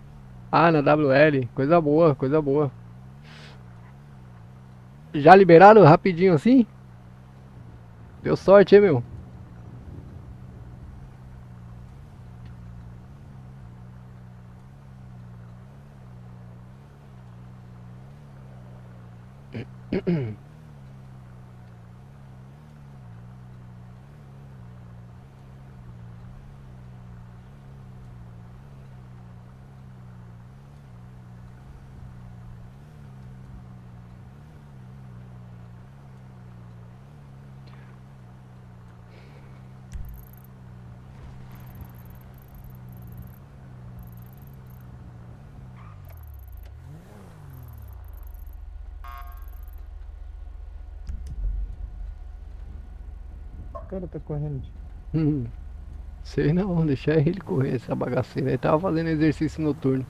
Ah, na WL, coisa boa, coisa boa. Já liberaram rapidinho assim? Deu sorte, hein, meu?
O cara tá correndo.
Sei não, deixa ele correr essa bagaceira. Ele tava fazendo exercício noturno.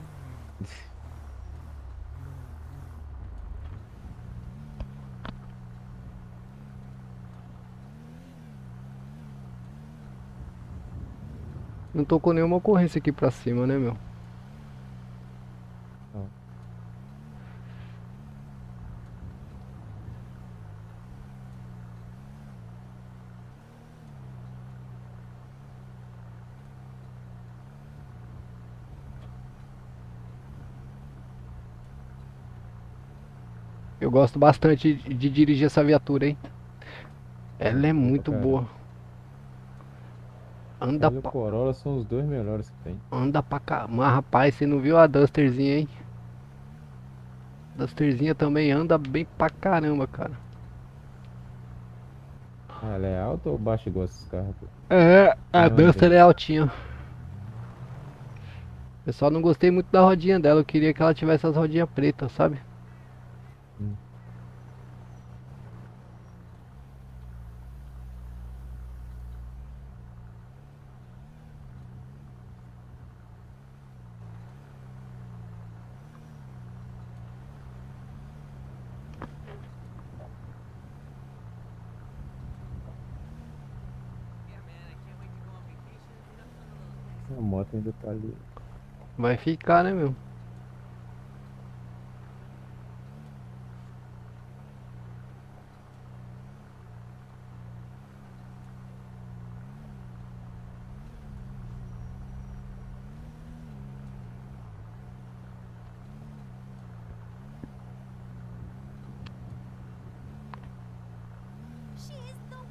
Não tocou nenhuma ocorrência aqui pra cima, né, meu?
Não.
Eu gosto bastante de dirigir essa viatura, hein? Ela é muito boa. Anda
Ela e o
pra...
Corolla são os dois melhores que tem.
Anda pra cá. Mas rapaz, você não viu a Dusterzinha, hein? Dusterzinha também anda bem pra caramba, cara.
Ah, ela é alta ou baixa igual esses carros aqui?
É, a
Não,
Duster
gente.
é altinha. Eu só não gostei muito da rodinha dela. Eu queria que ela tivesse as rodinhas pretas, sabe?
A moto ainda tá ali.
Vai ficar, né, meu?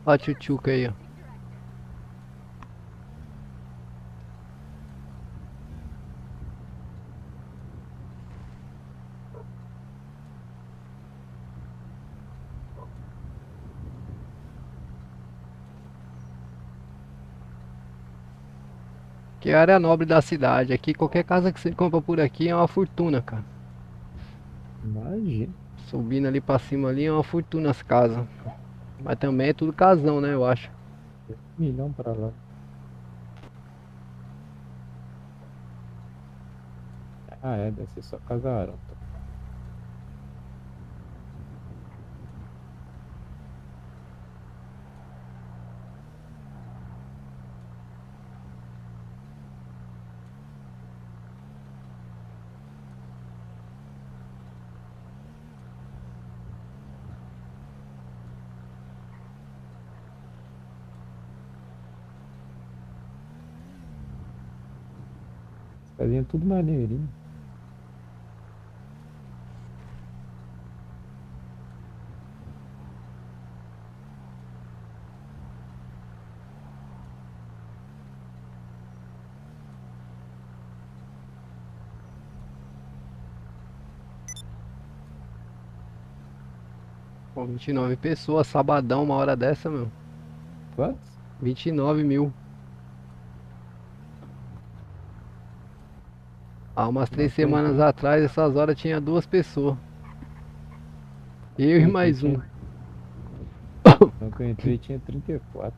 Ó a tchutchuca aí, ó. Que é a área nobre da cidade. Aqui, qualquer casa que você compra por aqui é uma fortuna, cara.
Imagina.
Subindo ali pra cima ali é uma fortuna as casas. Mas também é tudo casão, né, eu acho.
1 milhão pra lá. Ah, é, deve ser só casarão. Casinha tudo maneirinho.
Pô, 29 pessoas, sabadão, uma hora dessa, meu.
Quantos?
29 mil. Há umas 3 semanas atrás, essas horas tinha 2 pessoas. Eu e mais um.
Então que eu entrei tinha 34.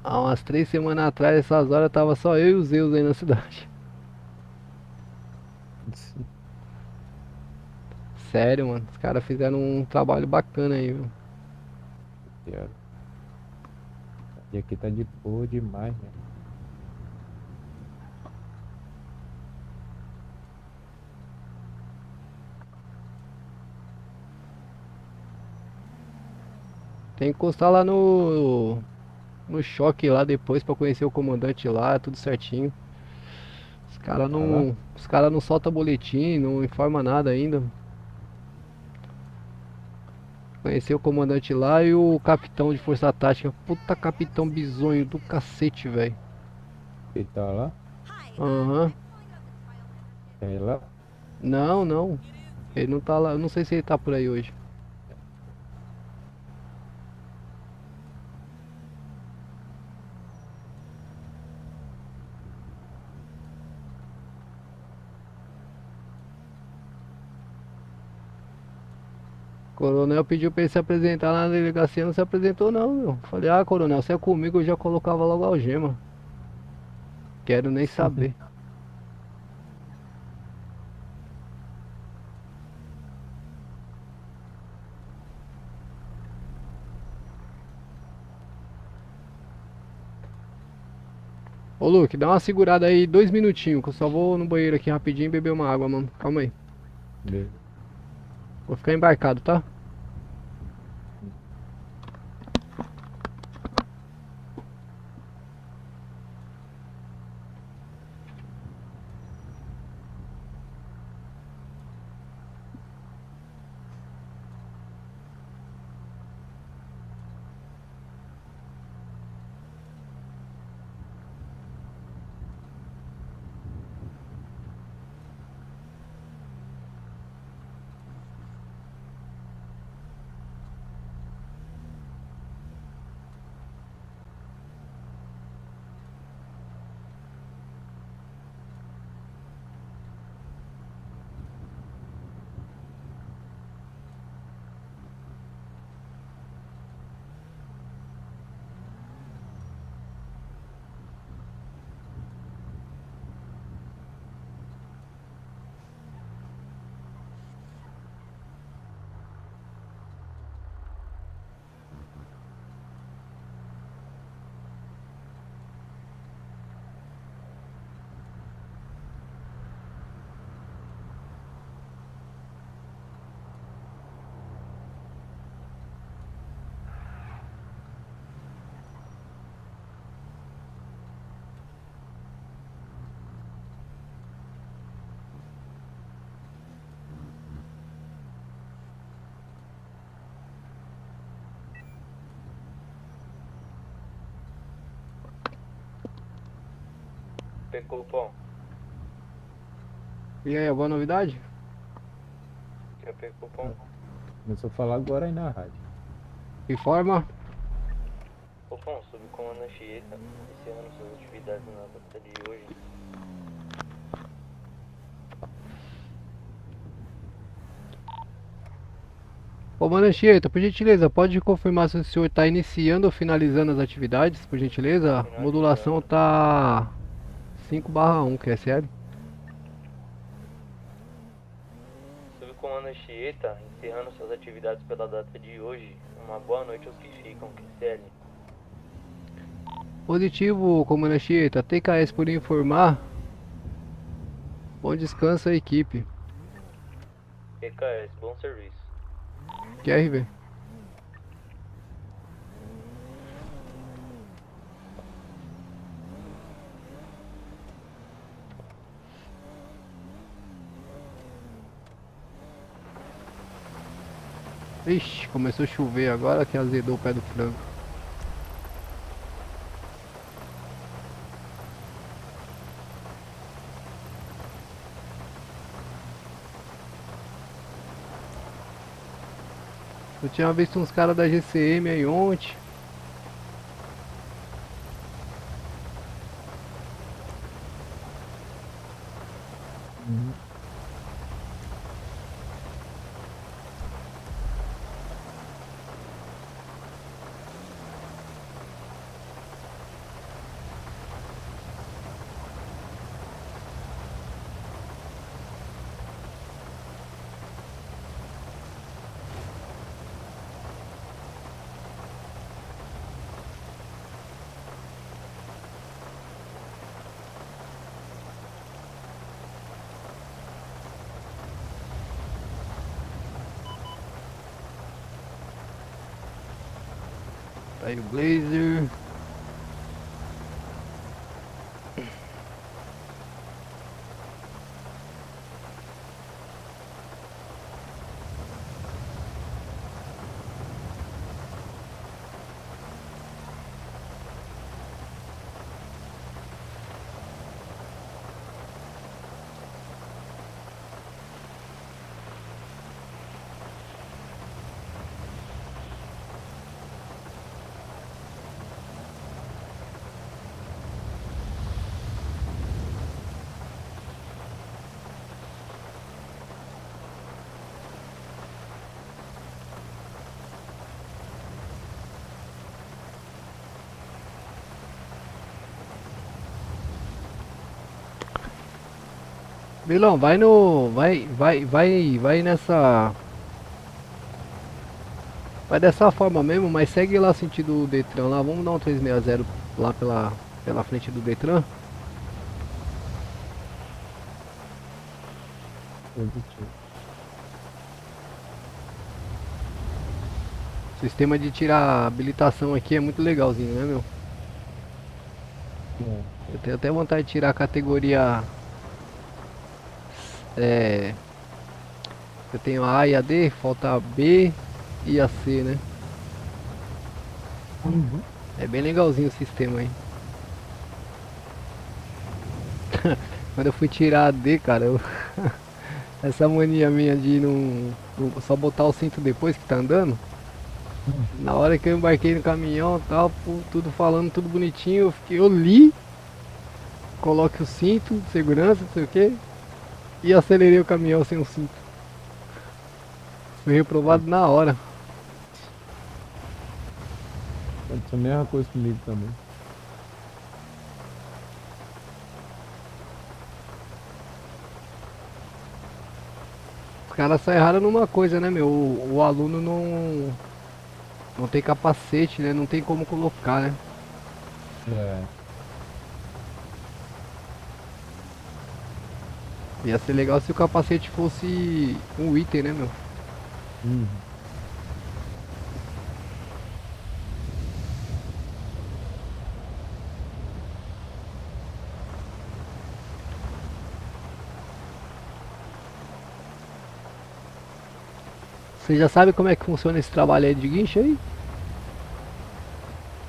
Há umas 3 semanas atrás, essas horas, tava só eu e os Zeus aí na cidade. Sério, mano. Os caras fizeram um trabalho bacana aí, viu?
E aqui tá de boa demais, né?
Tem que encostar lá no choque lá depois pra conhecer o comandante lá, tudo certinho. Os cara não soltam boletim, não informa nada ainda. Conhecer o comandante lá e o capitão de força tática. Puta capitão bizonho do cacete, velho.
Ele tá lá?
Aham.
É lá?
Não, não. Ele não tá lá. Eu não sei se ele tá por aí hoje. O coronel pediu pra ele se apresentar lá na delegacia, não se apresentou não, meu. Falei, ah, coronel, se é comigo eu já colocava logo a algema. Quero nem saber. Ô Luke, dá uma segurada aí 2 minutinhos, que eu só vou no banheiro aqui rapidinho beber uma água, mano. Calma aí.
Beleza.
Vou ficar embarcado, tá?
QP Cupom.
E aí, alguma novidade?
QP Cupom.
Começou a falar agora aí na rádio.
Informa.
Cupom, subcomandante Eita, iniciando suas atividades na data de hoje.
Comandante Eita, por gentileza, pode confirmar se o senhor está iniciando ou finalizando as atividades, por gentileza? A modulação tá 5/1, que é sério?
Subcomandante Eita, encerrando suas atividades pela data de hoje. Uma boa noite aos que ficam, QCL.
Positivo, comandante Eita, TKS por informar. Bom descanso a equipe.
PKS, bom serviço.
QRV. Ixi, começou a chover agora que azedou o pé do frango. Eu tinha visto uns caras da GCM aí ontem. Tá aí o Blazer. Bilão, vai no. Vai nessa. Vai dessa forma mesmo, mas segue lá sentido Detran lá. Vamos dar um 360 lá pela frente do Detran. O sistema de tirar habilitação aqui é muito legalzinho, né, meu? Eu tenho até vontade de tirar a categoria. Eu tenho a A e a D, falta a B e a C, né? É bem legalzinho o sistema aí. Quando eu fui tirar a D, cara, essa mania minha de não só botar o cinto depois que tá andando. Na hora que eu embarquei no caminhão e tal, tudo falando, tudo bonitinho, eu li, coloque o cinto de segurança, não sei o que, e acelerei o caminhão sem o cinto. Fui reprovado na hora.
Aconteceu a mesma coisa comigo também.
Os caras só erraram numa coisa, né, meu? O aluno não tem capacete, né? Não tem como colocar, né? Ia ser legal se o capacete fosse um item, né, meu? Você já sabe como é que funciona esse trabalho aí de guincho aí?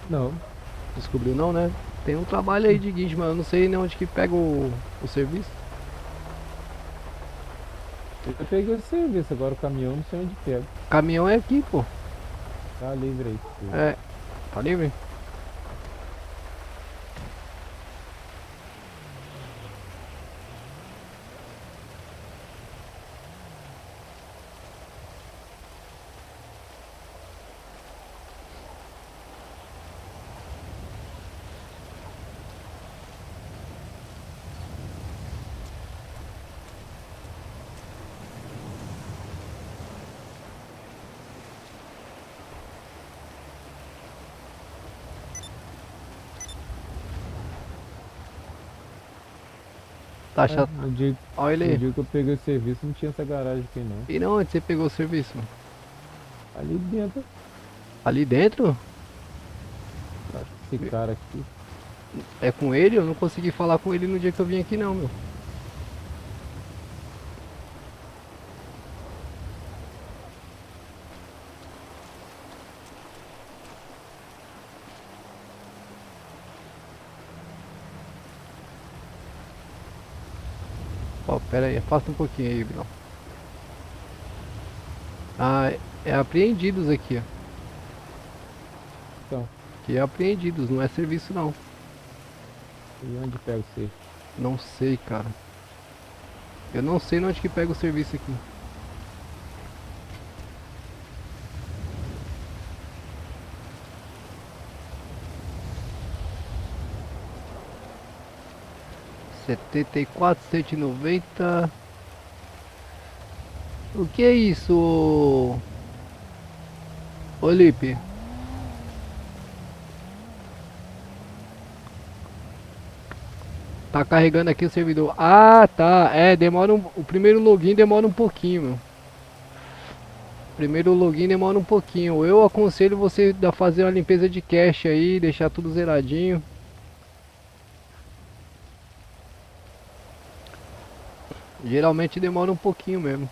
Não.
Descobriu não, né? Tem um trabalho aí de guincho, mas eu não sei nem onde que pega o serviço.
Eu peguei o serviço, agora o caminhão não sei onde pega.
Caminhão é aqui, pô.
Tá livre aí.
É, tá livre? Tá chato.
No dia,
Olha ele
no
aí.
dia que eu peguei o serviço não tinha essa garagem aqui não.
E não, onde você pegou o serviço?
Ali dentro.
Ali dentro?
Esse cara aqui.
É com ele? Eu não consegui falar com ele no dia que eu vim aqui não, meu. Ó, pera aí, afasta um pouquinho aí, Bilão. Ah, é apreendidos aqui, ó.
Então.
Aqui é apreendidos, não é serviço não.
E onde pega você?
Não sei, cara. Eu não sei onde que pega o serviço aqui. R$ 74.190. O que é isso, ô Lipe? Tá carregando aqui o servidor. Ah, tá. É, demora o primeiro login demora um pouquinho, meu. Primeiro login demora um pouquinho. Eu aconselho você a fazer uma limpeza de cache aí, deixar tudo zeradinho. Geralmente demora um pouquinho mesmo.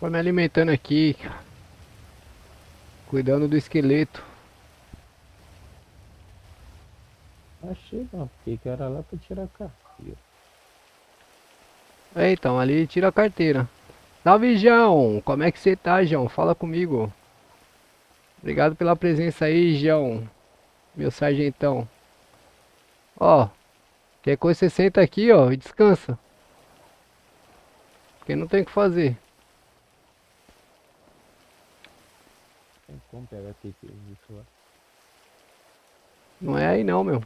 Tô me alimentando aqui, cuidando do esqueleto.
Achei, não, porque que era lá pra tirar a carteira.
É, então, ali tira a carteira. Salve, João! Como é que você tá, João? Fala comigo. Obrigado pela presença aí, João. Meu sargentão. Ó, qualquer coisa você senta aqui, ó, e descansa. Porque não tem o que fazer.
Tem como pegar aquele serviço lá?
Não é aí não, meu.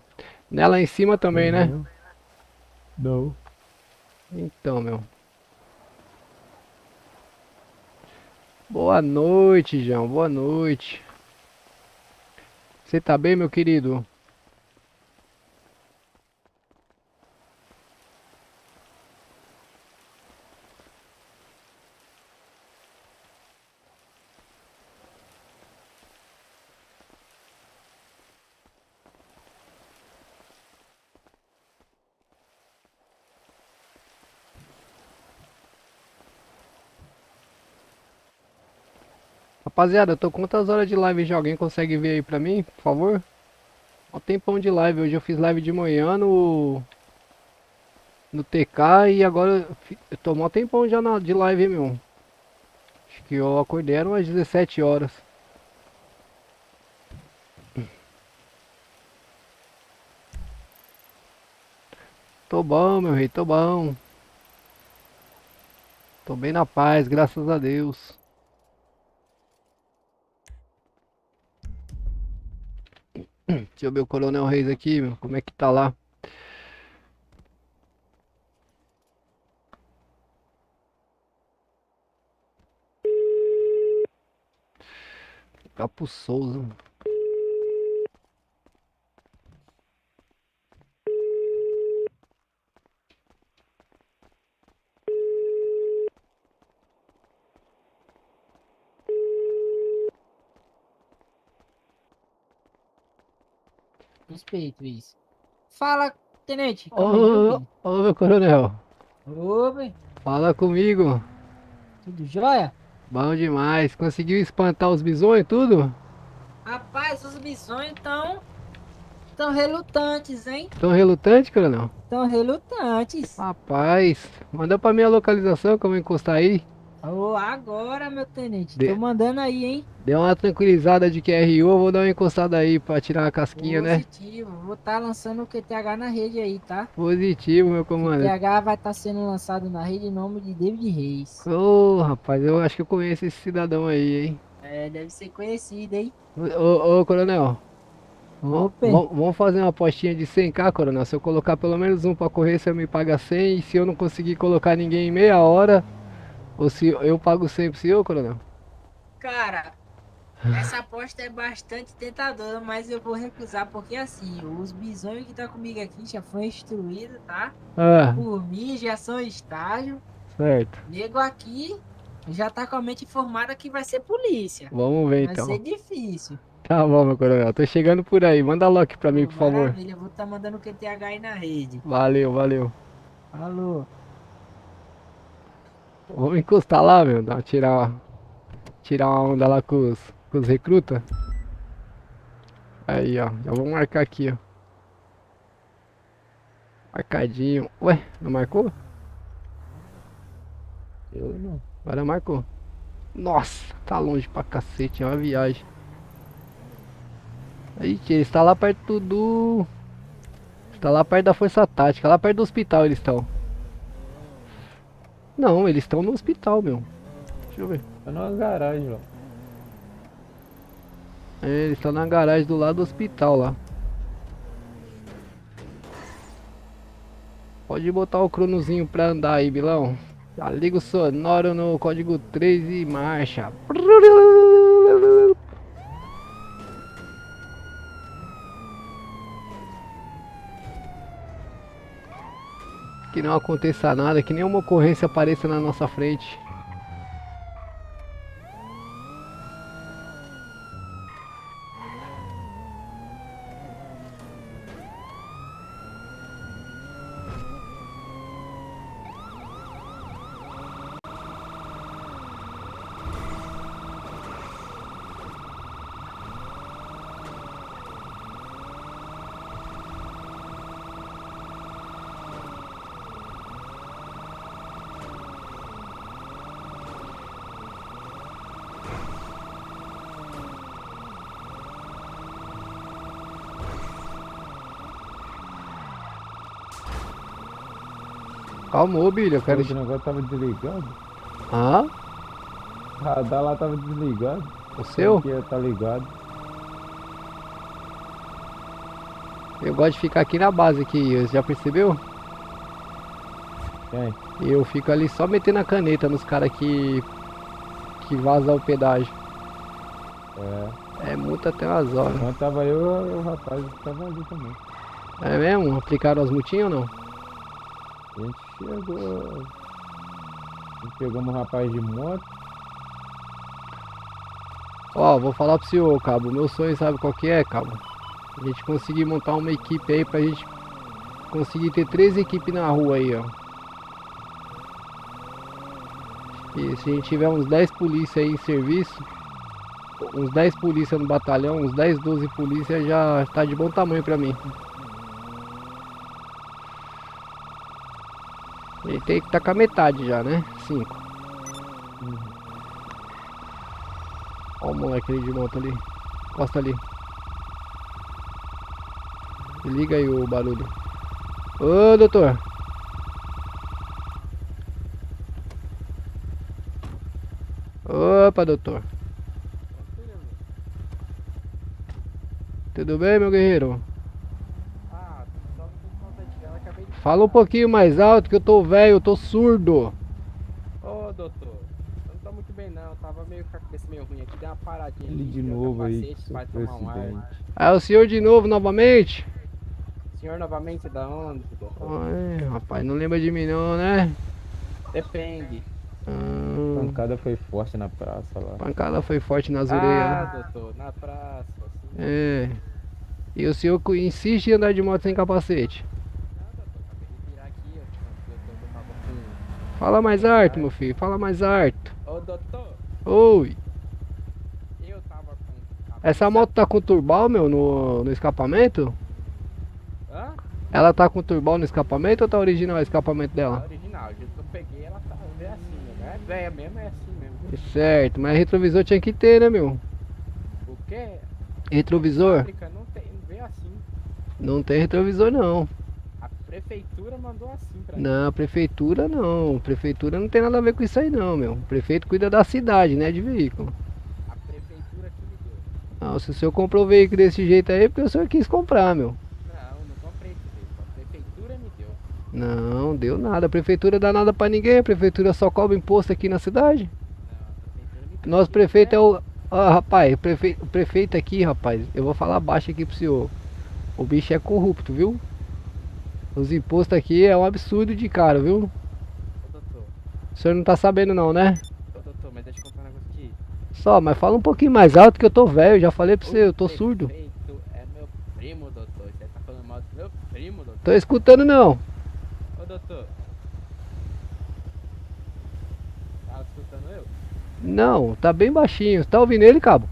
Nela em cima também, né?
Não.
Então, meu. Boa noite, João. Boa noite. Você tá bem, meu querido? Rapaziada, eu tô com quantas horas de live já? Alguém consegue ver aí pra mim, por favor? Ó, tempão de live. Hoje eu fiz live de manhã no TK e agora eu tô mó tempão já de live, hein, meu. Acho que eu acordei eram umas 17 horas. Tô bom, meu rei, tô bom. Tô bem na paz, graças a Deus. Deixa eu ver o Coronel Reis aqui, meu, como é que tá lá? Capo Souza.
Respeito isso. Fala, tenente. Calma aí, viu,
Ô,
filho?
ô, meu coronel.
Opa,
Fala comigo.
tudo jóia?
Bom demais. Conseguiu espantar os bisões tudo?
Rapaz, os bisões tão relutantes, hein?
Tão relutante, coronel?
Tão relutantes.
Rapaz, manda pra minha localização que eu vou encostar aí.
Ô, agora, meu tenente.
De-
Tô mandando aí, hein?
Deu uma tranquilizada de QRO, vou dar uma encostada aí pra tirar uma casquinha, né?
Positivo. Vou estar lançando o QTH na rede aí, tá?
Positivo, meu
O
comandante.
QTH vai estar sendo lançado na rede em nome de David Reis.
Ô, rapaz, eu acho que eu conheço esse cidadão aí, hein?
É, deve ser conhecido, hein?
Ô, coronel.
Opa.
Vamos fazer uma apostinha de 100k, coronel. Se eu colocar pelo menos um pra correr, você me paga 100. E se eu não conseguir colocar ninguém em meia hora, ou se eu pago 100 pro senhor, coronel?
Cara, essa aposta é bastante tentadora, mas eu vou recusar porque assim, os bisões que tá comigo aqui já foi instruído, tá?
Ah.
Por mim, já são estágio.
Certo.
Nego aqui já tá com a mente informada que vai ser polícia.
Vamos ver
Vai
então.
ser difícil.
Tá bom, meu coronel. Tô chegando por aí. Manda lock pra mim, por favor.
Maravilha, eu vou estar mandando o QTH aí na rede.
Valeu, valeu.
Alô.
Vamos encostar lá, meu. Tirar uma onda lá com os recrutas. Aí, ó. Já vou marcar aqui, ó. Marcadinho. Ué, não marcou?
Eu não.
Agora marcou. Nossa, tá longe pra cacete. É uma viagem. Aí, tia, eles tá lá perto do... Tá lá perto da Força Tática. Lá perto do hospital eles estão. Não, eles estão no hospital, meu. Deixa eu ver.
Tá numa garagem, ó.
É, eles estão na garagem do lado do hospital lá. Pode botar o cronozinho pra andar aí, Bilão. Já liga o sonoro no código 3 e marcha. Que não aconteça nada, que nenhuma ocorrência apareça na nossa frente. Calma, ô Billy, eu quero...
O negócio tava desligado.
Ah?
O radar lá tava desligado.
O seu?
Aqui tá ligado.
Eu gosto de ficar aqui na base aqui, você já percebeu?
Quem?
Eu fico ali só metendo a caneta nos caras que vazam o pedágio. É multa até umas horas.
Quando tava eu e o rapaz tava ali também.
É mesmo? Aplicaram as multinhas ou não?
A gente chegou. Pegamos um rapaz de moto.
Ó, vou falar pro senhor, cabo. Meu sonho sabe qual que é, cabo? A gente conseguir montar uma equipe aí pra gente conseguir ter 3 equipes na rua aí, ó. E se a gente tiver uns 10 polícia aí em serviço, uns 10 polícia no batalhão, uns 10, 12 polícia já tá de bom tamanho pra mim. Ele tem que estar com a metade já, né? 5. Ó o moleque ali de moto ali. Encosta ali. Liga aí o barulho. Ô, doutor. Opa, doutor. Tudo bem, meu guerreiro? Fala um pouquinho mais alto que eu tô velho, eu tô surdo.
Ô, doutor, eu não tô muito bem não, tava meio com a cabeça meio ruim aqui, dei uma paradinha
Ele
ali,
de
tirei o
novo aí,
capacete, vai tomar um ar.
É o senhor de novo, novamente?
Senhor novamente da onde, doutor?
Ai, rapaz, não lembra de mim não, né?
Depende.
A pancada foi forte na praça lá.
Pancada foi forte nas orelhas.
Ah, doutor, na praça. Assim.
É. E o senhor insiste em andar de moto sem capacete? Fala mais alto, meu filho, fala mais alto.
Ô, doutor.
Oi.
Eu tava com...
Essa moto tá com turbal, meu, no escapamento?
Hã?
Ela tá com turbal no escapamento ou tá original o escapamento dela?
A original, o jeito que eu peguei, ela tá assim, né? É velha mesmo, é assim mesmo.
Certo, mas retrovisor tinha que ter, né, meu?
O quê?
Retrovisor?
Fábrica não veio assim.
Não tem retrovisor, não.
A prefeitura mandou assim pra mim.
Não, prefeitura não. Prefeitura não tem nada a ver com isso aí, não, meu. O prefeito cuida da cidade, né, de veículo.
A prefeitura que me deu.
Não, se o senhor comprou o veículo desse jeito aí, é porque o senhor quis comprar, meu.
Não comprei esse veículo. A prefeitura me deu.
Não, deu nada. A prefeitura dá nada pra ninguém. A prefeitura só cobra imposto aqui na cidade. Nosso prefeito é o... Ó, rapaz, o prefeito aqui, rapaz, eu vou falar baixo aqui pro senhor. O bicho é corrupto, viu? Os impostos aqui é um absurdo de caro, viu?
Ô, doutor.
O senhor não tá sabendo não, né?
Ô, doutor, mas deixa eu contar um negócio aqui.
Só, mas fala um pouquinho mais alto que eu tô velho. Já falei pra você, eu tô surdo.
O prefeito é meu primo, doutor. Você tá falando mal do meu primo, doutor?
Tô escutando não.
Ô, doutor. Tá escutando eu?
Não, tá bem baixinho. Tá ouvindo ele, Cabo?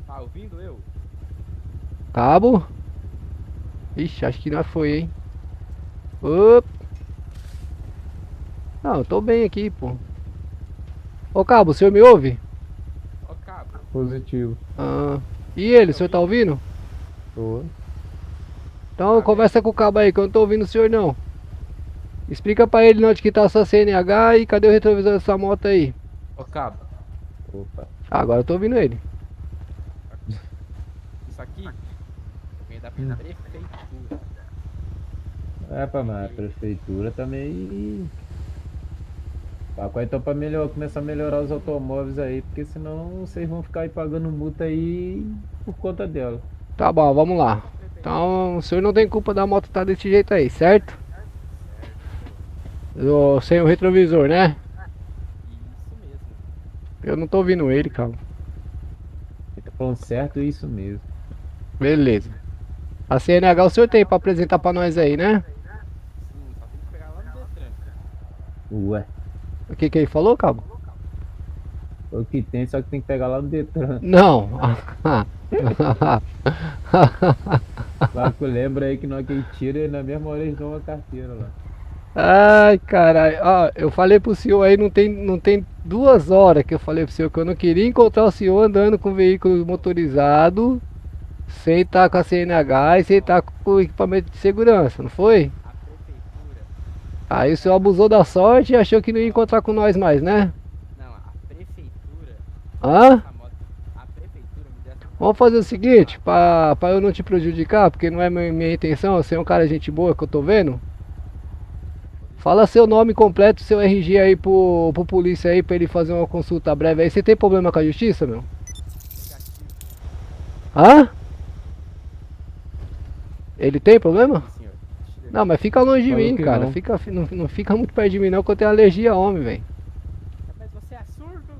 Tá ouvindo eu?
Cabo? Ixi, acho que não foi, hein? Opa. Não, eu tô bem aqui, pô. Ô, Cabo, o senhor me ouve?
Ô, Cabo.
Positivo.
Ah. E ele, o senhor tá ouvindo?
Tô.
Então conversa com o Cabo aí, que eu não tô ouvindo o senhor não. Explica pra ele onde que tá a sua CNH e cadê o retrovisor dessa moto aí?
Ô, Cabo.
Opa.
Agora eu tô ouvindo ele.
Isso aqui vem da prefeitura.
É, pá, mas a prefeitura também. Papai, então pra começar a melhorar os automóveis aí, porque senão vocês vão ficar aí pagando multa aí por conta dela.
Tá bom, vamos lá. Então o senhor não tem culpa da moto estar desse jeito aí, certo? Sem o retrovisor, né?
Isso mesmo.
Eu não tô ouvindo ele, cara.
Ele tá falando certo, isso mesmo.
Beleza. A CNH o senhor tem pra apresentar pra nós aí, né?
Sim, só tem que pegar lá no Detran.
Ué.
O que ele falou, Cabo?
O que tem, só que tem que pegar lá no Detran.
Não.
Claro que lembra aí que nós que tira e na mesma hora eles dão uma carteira lá.
Ai, caralho. Ó, eu falei pro senhor aí, não tem 2 horas que eu falei pro senhor que eu não queria encontrar o senhor andando com veículo motorizado, sem estar com a CNH e sem estar com o equipamento de segurança, não foi? Aí o senhor abusou da sorte e achou que não ia encontrar com nós mais, né?
Não, a prefeitura.
Hã?
A prefeitura me deu essa.
Vamos fazer o seguinte, pra eu não te prejudicar, porque não é minha intenção, você é um cara gente boa que eu tô vendo. Fala seu nome completo, seu RG aí pro polícia aí, pra ele fazer uma consulta breve aí. Você tem problema com a justiça, meu? Hã? Ele tem problema? Não, mas fica longe de
Falou
mim,
que
cara.
não.
Não fica muito perto de mim não, que eu tenho alergia a homem, velho.
Mas você é surdo?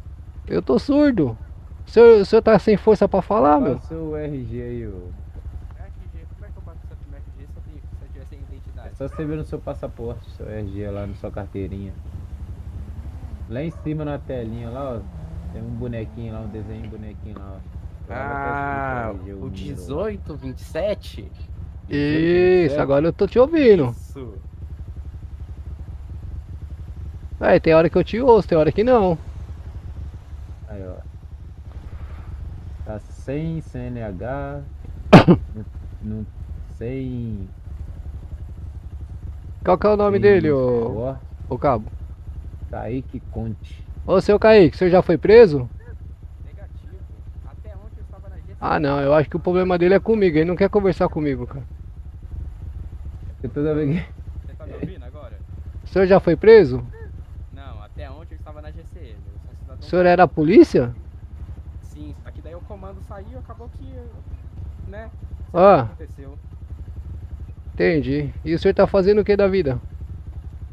Eu tô surdo. O senhor tá sem força pra falar, meu?
Passa o RG aí, ô.
RG, como é que eu bato seu RG se eu tiver sem identidade?
É só você ver no seu passaporte, seu RG lá na sua carteirinha. Lá em cima na telinha lá, ó. Tem um bonequinho lá, um desenho bonequinho lá, ó.
Ah,
Lá tá escrito RG,
o
número lá.
1827?
Isso, agora eu tô te ouvindo.
Isso.
É, tem hora que eu te ouço, tem hora que não.
Aí, ó. Tá sem CNH. não, sem.
Qual que é o nome
sem
dele,
esporte.
ô cabo?
Kaique Conte.
Ô, seu Kaique, o senhor já foi preso?
Negativo. Até ontem eu estava na GC.
Ah, não, eu acho que o problema dele é comigo, ele não quer conversar comigo, cara.
Porque toda vez que.
Você tá me ouvindo agora?
O senhor já foi preso?
Não, até ontem eu estava na GCM. Eu sou cidadão.
O senhor era a polícia?
Sim, só que daí o comando saiu, acabou que, né?
Ah.
Aconteceu.
Entendi. E o senhor tá fazendo o que da vida?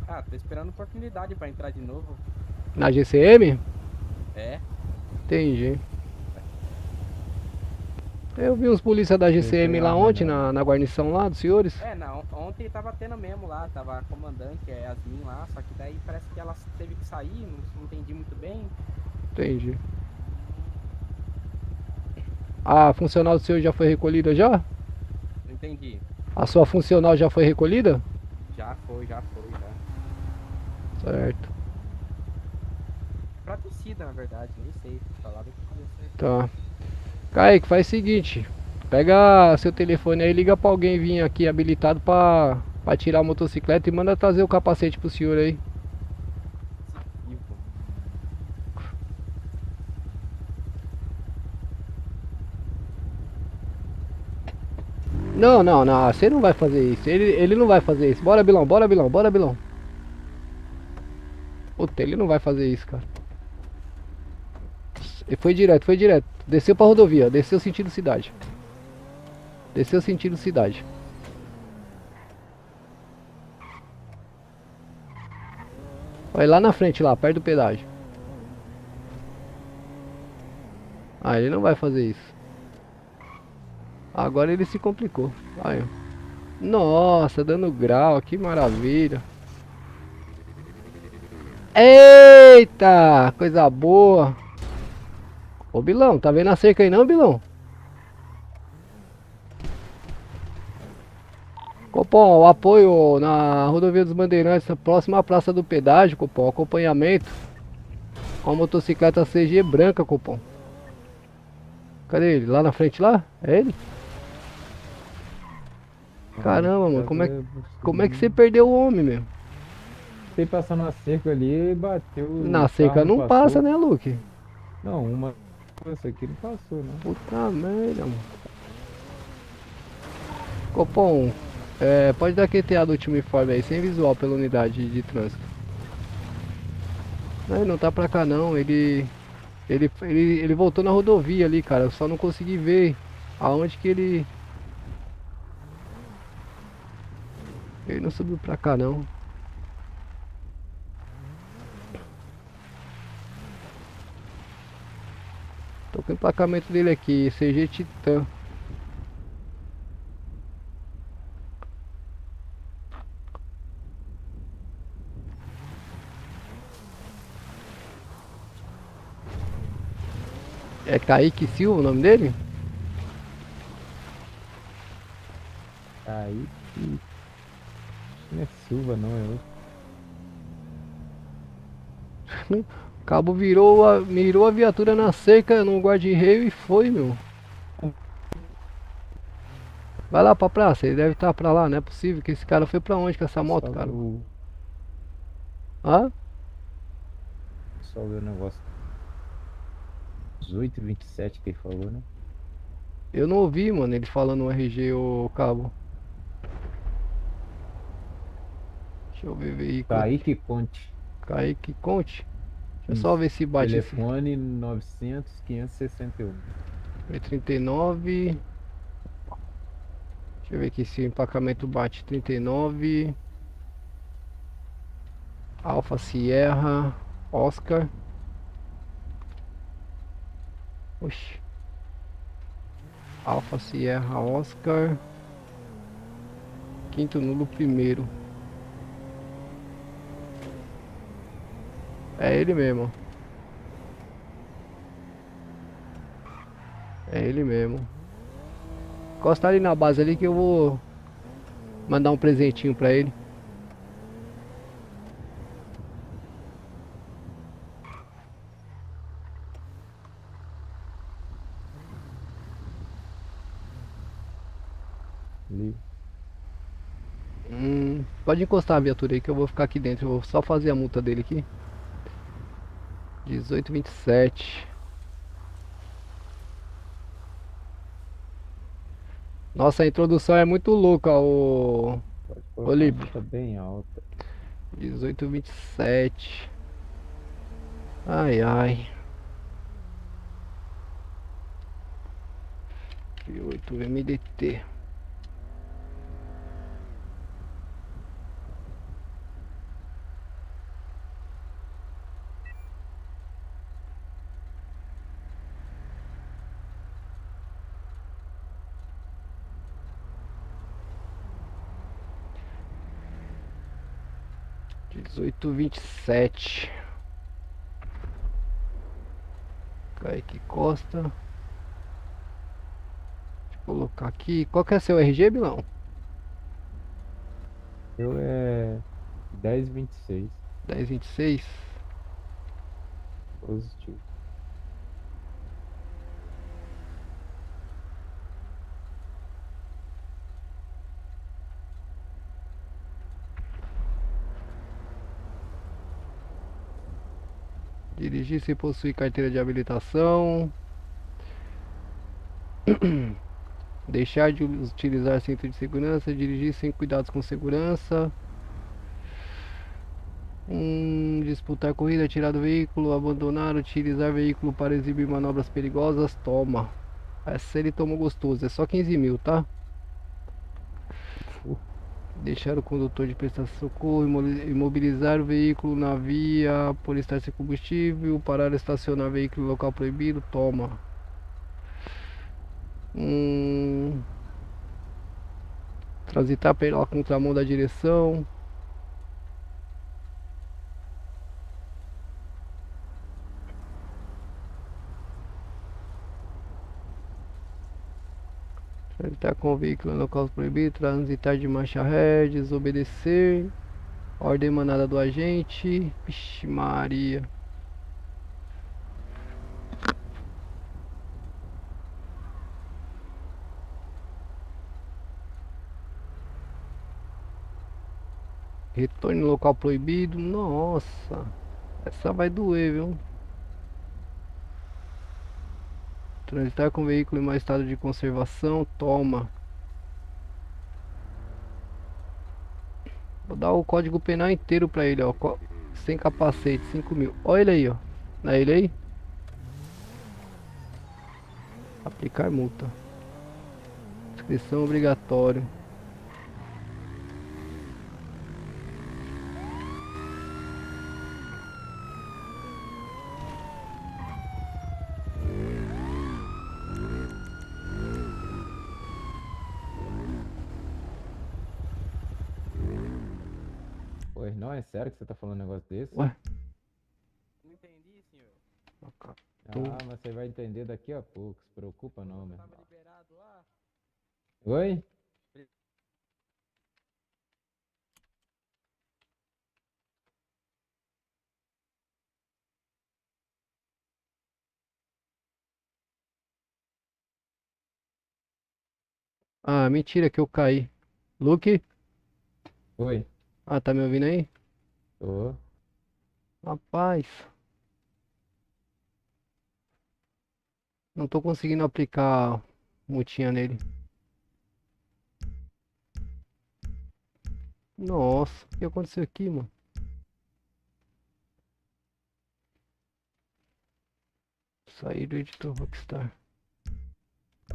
Ah, tô esperando oportunidade pra entrar de novo.
Na GCM?
É.
Entendi. Eu vi uns polícia da GCM lá ontem, na guarnição lá dos senhores.
É, não, ontem tava tendo mesmo lá, tava a comandante, a Yasmin lá, só que daí parece que ela teve que sair, não entendi muito bem.
Entendi. A funcional do senhor já foi recolhida já?
Não entendi.
A sua funcional já foi recolhida?
Já foi, já.
Certo.
Praticida, na verdade, nem sei. Falaram que podia ser.
Tá. Kaique, faz o seguinte. Pega seu telefone aí e liga pra alguém vir aqui habilitado pra tirar a motocicleta e manda trazer o capacete pro senhor aí. Não, você não vai fazer isso. Ele não vai fazer isso. Bora, Bilão. Puta, ele não vai fazer isso, cara. Ele foi direto. Desceu pra rodovia, desceu sentido cidade. Vai lá na frente, lá, perto do pedágio. Ah, ele não vai fazer isso. Agora ele se complicou. Aí, ó. Nossa, dando grau, que maravilha. Eita, coisa boa. Ô Bilão, tá vendo a cerca aí não, Bilão? Copom, o apoio na rodovia dos Bandeirantes, próxima à Praça do Pedágio, Copom, acompanhamento com a motocicleta CG branca, Copom. Cadê ele? Lá na frente lá? É ele? Caramba, mano, como é que você perdeu o homem, meu?
Você passando na cerca ali e bateu.
Na cerca não passa, né, Luke?
Não, uma. Essa aqui não passou, né?
Puta merda, mano. Copom, pode dar QTA do último informe aí, sem visual pela unidade de trânsito. Não, ele não tá pra cá não, ele voltou na rodovia ali, cara. Eu só não consegui ver aonde que ele não subiu pra cá não. Tô com o emplacamento dele aqui, CG Titan. É Kaique Silva o nome dele?
Kaique. Não é Silva não, é outro.
O cabo mirou a viatura na cerca, no guarda-reio e foi, meu. Vai lá pra praça, ele deve estar pra lá, não é possível que esse cara foi pra onde com essa moto, cara? Hã?
Só ver o negócio. 18h27 que ele falou, né?
Eu não ouvi, mano, ele falando o RG, o cabo. Deixa eu ver veículo.
Kaique Conte.
Kaique Conte? Deixa eu só ver se bate esse.
Telefone 900 561.
39. Deixa eu ver aqui se o empacamento bate. 39. Alfa Sierra Oscar. Oxi. Alfa Sierra Oscar. Quinto nulo primeiro. É ele mesmo. É ele mesmo. Encosta ali na base ali que eu vou mandar um presentinho pra ele.
Ali.
Pode encostar a viatura aí que eu vou ficar aqui dentro. Eu vou só fazer a multa dele aqui. 18,27. Nossa, a introdução é muito louca, ô
Colocar uma
Lipe.
multa bem alta.
18,27. Ai, ai. 8 MDT. Dezoito, 27. Kaique Costa. Deixa eu colocar aqui. Qual que é seu RG, Bilão?
Eu é 10,26.
10,26.
Positivo.
Dirigir sem possuir carteira de habilitação. Deixar de utilizar cinto de segurança. Dirigir sem cuidados com segurança. Disputar corrida, tirar do veículo, abandonar, utilizar veículo para exibir manobras perigosas. Toma. Essa ele tomou gostoso. É só 15 mil, tá? Deixar o condutor de prestação de socorro, imobilizar o veículo na via por estar sem combustível, parar e estacionar veículo em local proibido, toma. Transitar pela contramão da direção. Transitar com o veículo em local proibido, transitar de marcha ré, desobedecer. Ordem emanada do agente. Vixe Maria. Retorne no local proibido. Nossa. Essa vai doer, viu? Transitar com o veículo em mau estado de conservação. Toma. Vou dar o código penal inteiro pra ele, ó. Sem capacete, 5 mil. Olha ele aí, ó. Não é ele aí? Aplicar multa. Inscrição obrigatória.
Pois não, é sério que você tá falando um negócio desse?
Ué?
Não entendi, senhor.
Ah, mas você vai entender daqui a pouco, se preocupa não, meu irmão. Oi?
Ah, mentira que eu caí. Luke?
Oi?
Ah, tá me ouvindo aí?
Tô.
Rapaz. Não tô conseguindo aplicar multinha nele. Nossa, o que aconteceu aqui, mano? Sair do editor Rockstar.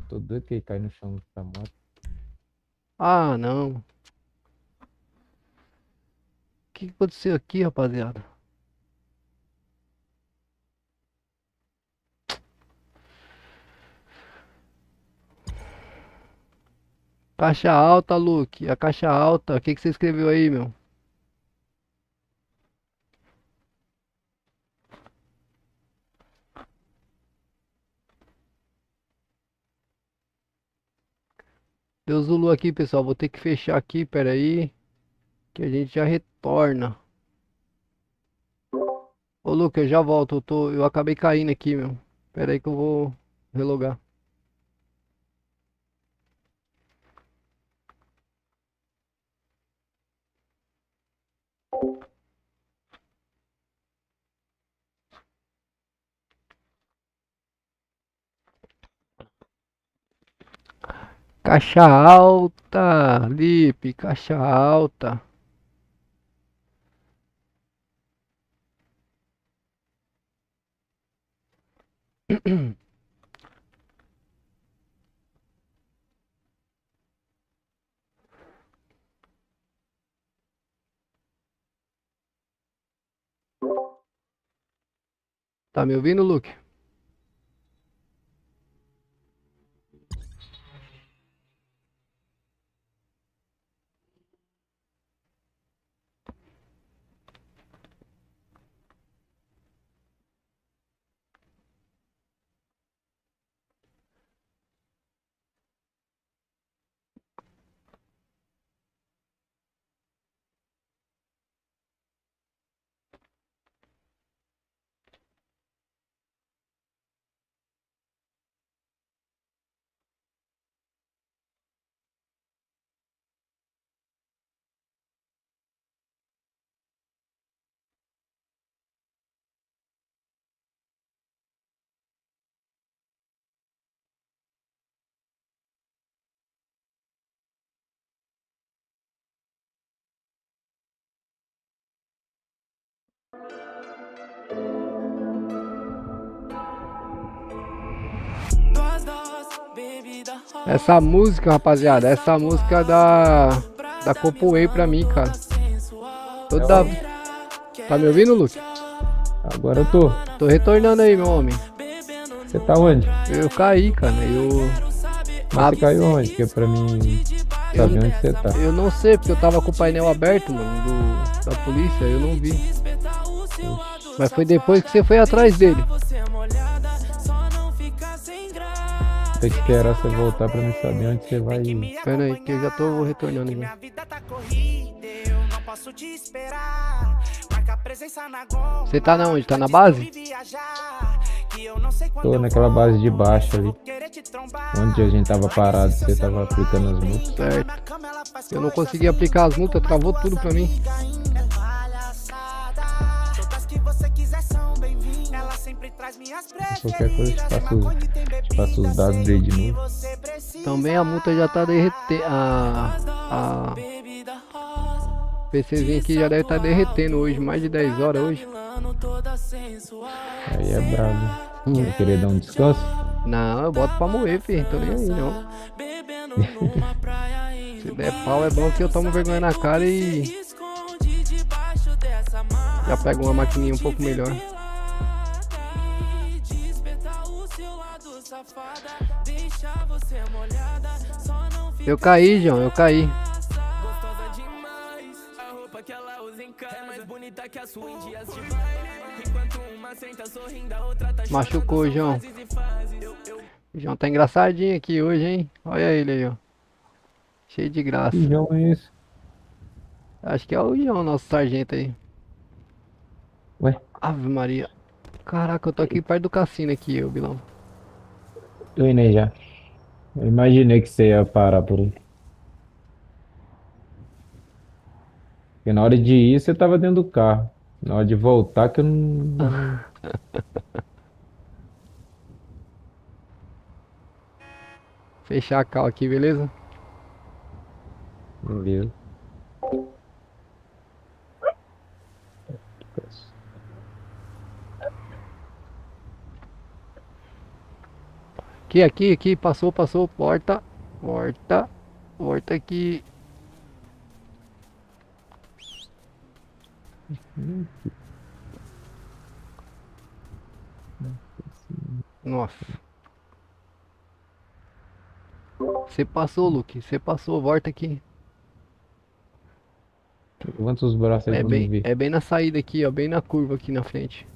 Tô doido que ele cai no chão da moto.
Ah, não. O que aconteceu aqui, rapaziada? Caixa alta, Luke. A caixa alta. O que você escreveu aí, meu? Deu Zulu aqui, pessoal. Vou ter que fechar aqui, pera aí. Que a gente já retorna. Ô, Luke, eu já volto. Eu acabei caindo aqui, meu. Pera aí que eu vou relogar. Caixa alta, Lipe, caixa alta. Tá me ouvindo, Luke? Essa música, rapaziada, essa música da Copoei pra mim, cara. Toda... Tá me ouvindo, Luke?
Agora eu tô.
Tô retornando aí, meu homem.
Você tá onde?
Eu caí, cara.
Mas você caiu onde? Que é pra mim saber onde você tá.
Eu não sei, porque eu tava com o painel aberto, mano, da polícia, eu não vi. Mas foi depois que você foi atrás dele.
Tem que esperar você voltar pra mim saber onde você vai ir.
Pera aí, que eu já tô retornando aqui. Você tá na onde? Tá na base?
Tô naquela base de baixo ali. Onde a gente tava parado, você tava aplicando as multas.
Certo. Eu não consegui aplicar as multas, travou tudo pra mim.
Qualquer coisa te passo os dados dele de novo.
Também a multa já tá derretendo. A PCzinho aqui já deve estar derretendo hoje, mais de 10 horas hoje.
Aí é brabo. Vai querer dar um descanso?
Não, eu boto pra moer, filho. Tô nem aí, não. Se der pau é bom que eu tomo vergonha na cara e já pego uma maquininha um pouco melhor. Eu caí, João, eu caí. Machucou, João. O João tá engraçadinho aqui hoje, hein? Olha ele aí, ó. Cheio de graça.
Que João é esse?
Acho que é o João, nosso sargento aí.
Ué?
Ave Maria. Caraca, eu tô aqui perto do cassino aqui, ô Bilão.
Tô indo aí já. Eu imaginei que você ia parar por aí. Porque na hora de ir, você tava dentro do carro. Na hora de voltar, que eu não...
Fechar a cal aqui, beleza?
Beleza.
Aqui, passou, porta, porta aqui. Nossa. Você passou, Luke, você passou, volta aqui.
Levanta os braços aí pra eu ver.
É bem na saída aqui, ó, bem na curva aqui na frente.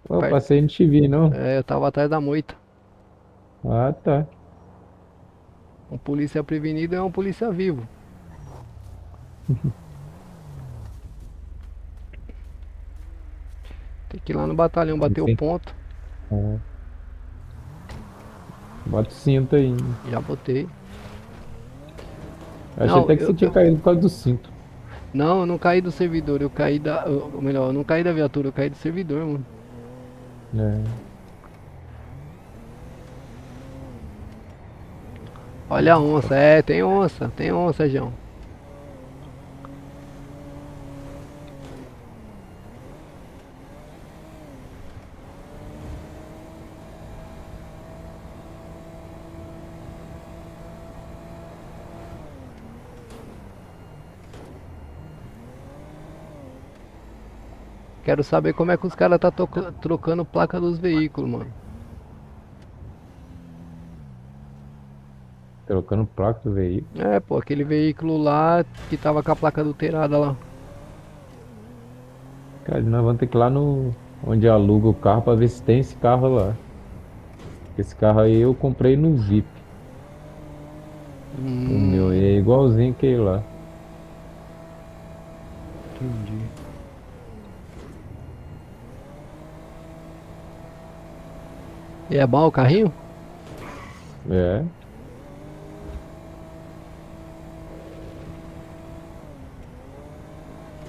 Pô, eu passei e não te vi, não.
É, eu tava atrás da moita.
Ah, tá.
Um polícia prevenido é um polícia vivo. Tem que ir lá no batalhão bater o ponto.
É. Bota o cinto aí.
Já botei.
Achei
Não,
até que você tinha caído por causa do cinto.
Não, eu não caí do servidor, eu caí da. Ou melhor, eu não caí da viatura, eu caí do servidor, mano.
É.
Olha a onça, tem onça, João. Quero saber como é que os caras tá trocando placa dos veículos, mano.
Trocando placa do veículo.
É, pô, aquele veículo lá que tava com a placa adulterada lá.
Cara, nós vamos ter que ir lá no onde aluga o carro pra ver se tem esse carro lá. Esse carro aí eu comprei no VIP. O meu é igualzinho aquele lá.
Entendi. E é bom o carrinho?
É.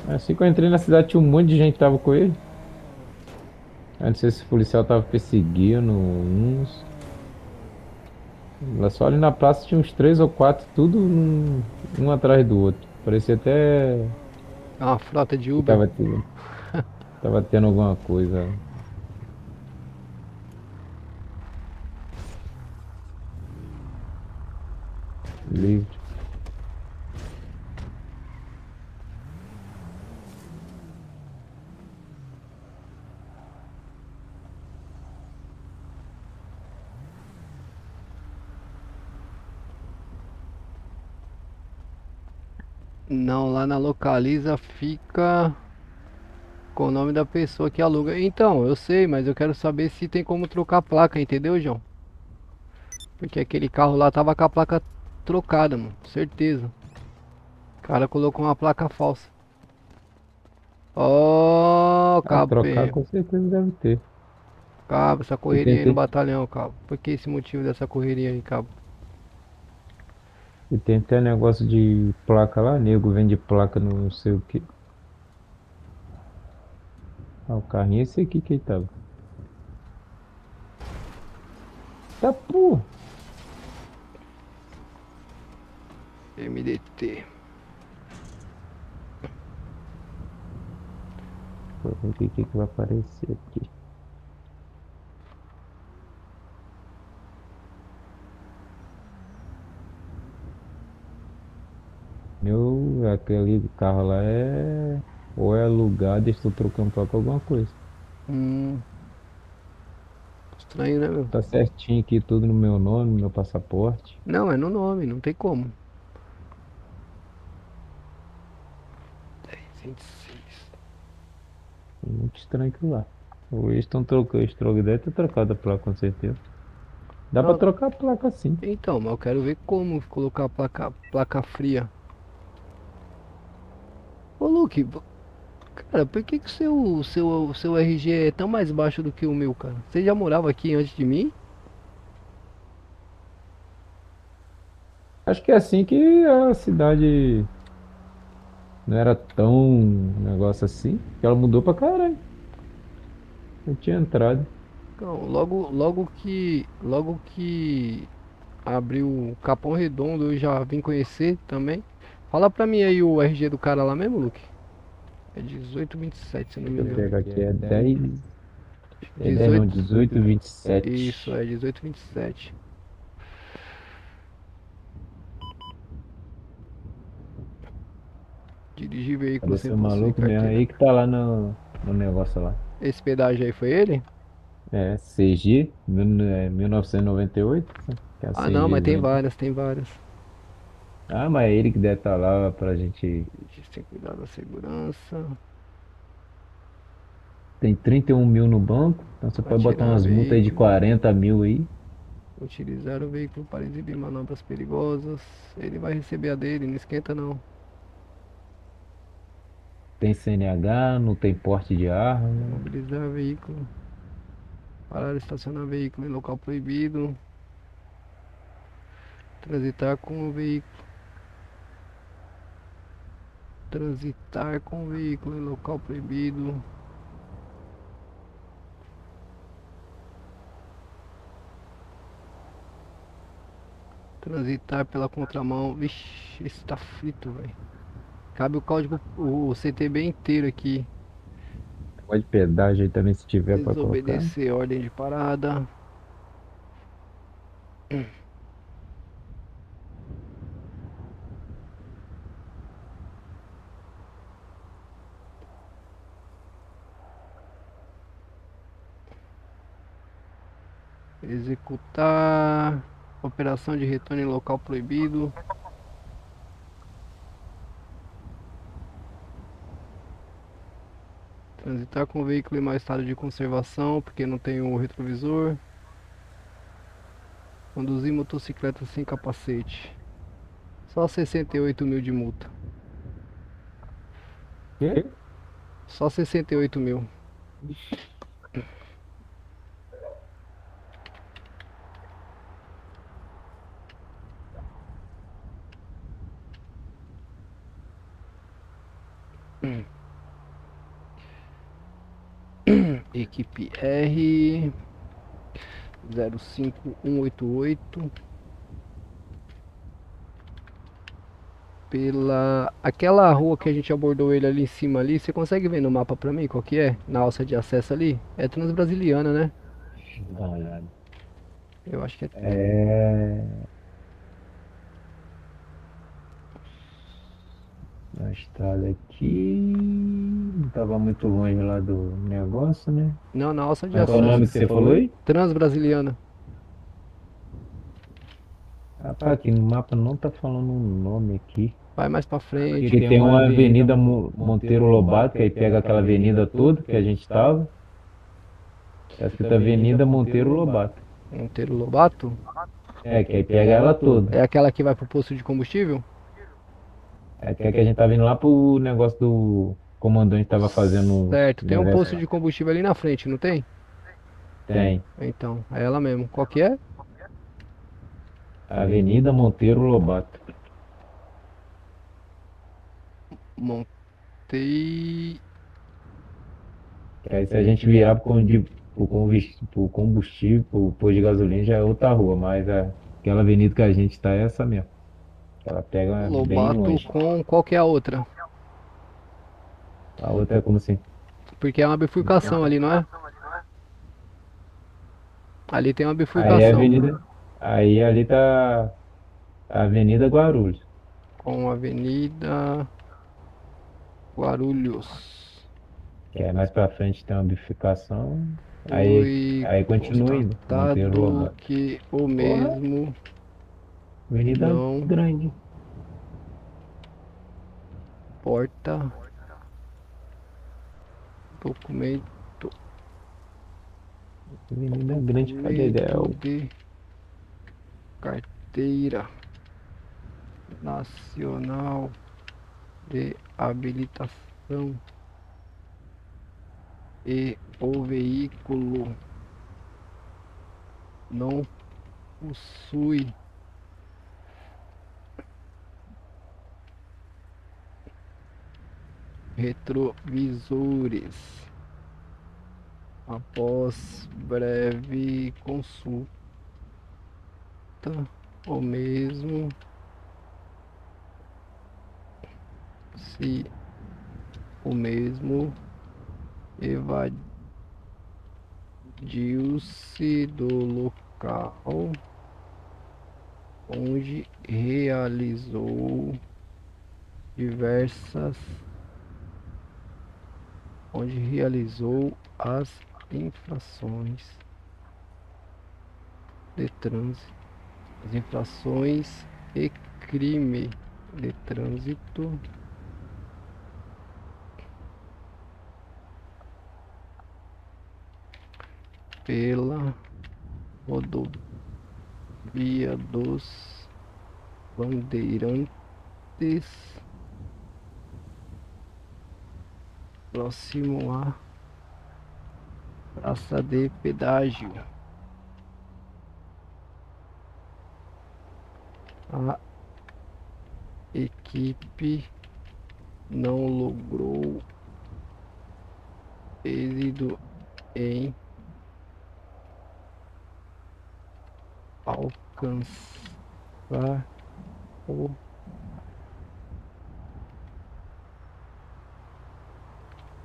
Assim que eu entrei na cidade tinha um monte de gente que tava com ele. Eu não sei se o policial tava perseguindo uns. Lá só ali na praça tinha uns 3 ou 4, tudo um atrás do outro. Parecia até
É uma frota de
que
Uber.
tava tendo alguma coisa. Livre.
Não, lá na Localiza fica com o nome da pessoa que aluga. Então, eu sei, mas eu quero saber se tem como trocar a placa, entendeu, João? Porque aquele carro lá tava com a placa trocada, mano. Certeza. O cara colocou uma placa falsa. Ó,
Trocar
cabo.
com certeza deve ter.
Cabo, essa
Eu
correria aí no
tentei,
batalhão, cabo. Por que esse motivo dessa correria aí, cabo?
e tem até negócio de placa lá, nego vende placa no não sei o que. Ah, o carrinho é esse aqui que ele tava. Tá porra.
MDT.
Vou ver o que vai aparecer aqui. Aquele carro lá é. Ou é alugado, estou trocando placa alguma coisa.
Estranho, né, meu?
Tá certinho aqui tudo no meu nome, no meu passaporte.
Não, é no nome, não tem como. 1026.
Muito estranho aquilo lá. Ou eles estão trocando, deve ter trocado a placa com certeza. Dá pra
Não.
trocar a placa sim.
Então, mas eu quero ver como colocar a placa fria. Ô, Luke, cara, por que que o seu RG é tão mais baixo do que o meu, cara? Você já morava aqui antes de mim?
Acho que é assim que a cidade não era tão negócio assim, que ela mudou pra caralho. Eu tinha entrado.
Não, logo que abriu o Capão Redondo, eu já vim conhecer também. Fala pra mim aí o RG do cara lá mesmo, Luke. É 1827, se não me
Deixa eu
engano.
pegar aqui, é 10. É 10 não,
18.
1827.
Isso, é 1827. Dirigir veículo
Cadê
sem
seu
possuir
maluco mesmo
carteira.
aí que tá lá no negócio lá?
Esse pedágio aí foi ele?
É, CG, 1998. Que é a
Ah não, mas tem
CGzinha.
várias, tem várias.
Ah, mas é ele que deve estar lá pra gente.
Tem que cuidar da segurança.
Tem 31 mil no banco, então você pode botar
Atirar
umas multas aí de
veículo.
40 mil aí.
Utilizar o veículo para exibir manobras perigosas. Ele vai receber a dele, não esquenta não.
Tem CNH, não tem porte de arma.
Mobilizar veículo. Parar e estacionar veículo em local proibido. Transitar com o veículo. Transitar com o veículo em local proibido. Transitar pela contramão. Vixe, esse tá frito, velho. Cabe o código, o CTB inteiro aqui.
Pode pedágio aí também se tiver pra colocar.
Desobedecer ordem de parada. Executar operação de retorno em local proibido. Transitar com o veículo em mau estado de conservação, porque não tem o retrovisor. Conduzir motocicleta sem capacete. Só 68 mil de multa.
Quê?
Só 68 mil. Equipe R 05188 pela aquela rua que a gente abordou ele ali em cima ali. Você consegue ver no mapa pra mim qual que é? Na alça de acesso ali? É Transbrasiliana, né?
Dá uma olhada.
Eu acho que é.
É. Na estrada aqui. Não tava muito longe lá do negócio, né?
Não, na alça de
Qual é o
acesso.
nome que você falou aí?
Transbrasiliana.
Rapaz, aqui no mapa não tá falando um nome aqui.
Vai mais pra frente.
Aqui tem uma avenida Monteiro Lobato, que aí pega aquela avenida toda que a gente tava. Tá escrito Avenida Monteiro Lobato.
Monteiro Lobato?
É, que aí pega ela toda.
É aquela que vai pro posto de combustível?
É que a gente tá vindo lá pro negócio do comandante tava fazendo.
Certo, tem um
negócio
posto
lá.
de combustível ali na frente, não tem?
Tem.
Então, é ela mesmo. Qual que é?
Avenida Monteiro Lobato.
Montei.
Que aí se a gente virar pro combustível, pro posto de gasolina, já é outra rua, mas aquela avenida que a gente tá é essa mesmo. Ela pega bem
Lobato
longe.
com qual que é a outra?
A outra é como assim?
Porque é uma bifurcação ali, não é? Ali tem uma
Aí
bifurcação.
é a avenida. Aí ali tá a Avenida Guarulhos.
Com a Avenida Guarulhos.
Que é mais pra frente tem uma bifurcação.
Foi
Aí continua indo. Monteiro
constatado
Lobato.
que o mesmo
Avenida
não
grande.
porta documento
Avenida Grande Cadedel.
de carteira nacional de habilitação e o veículo não possui retrovisores. Após breve consulta, o mesmo se o mesmo evadiu-se do local onde realizou as infrações de trânsito, as infrações e crime de trânsito pela rodovia dos Bandeirantes, próximo à praça de pedágio. A equipe não logrou êxito em colocar o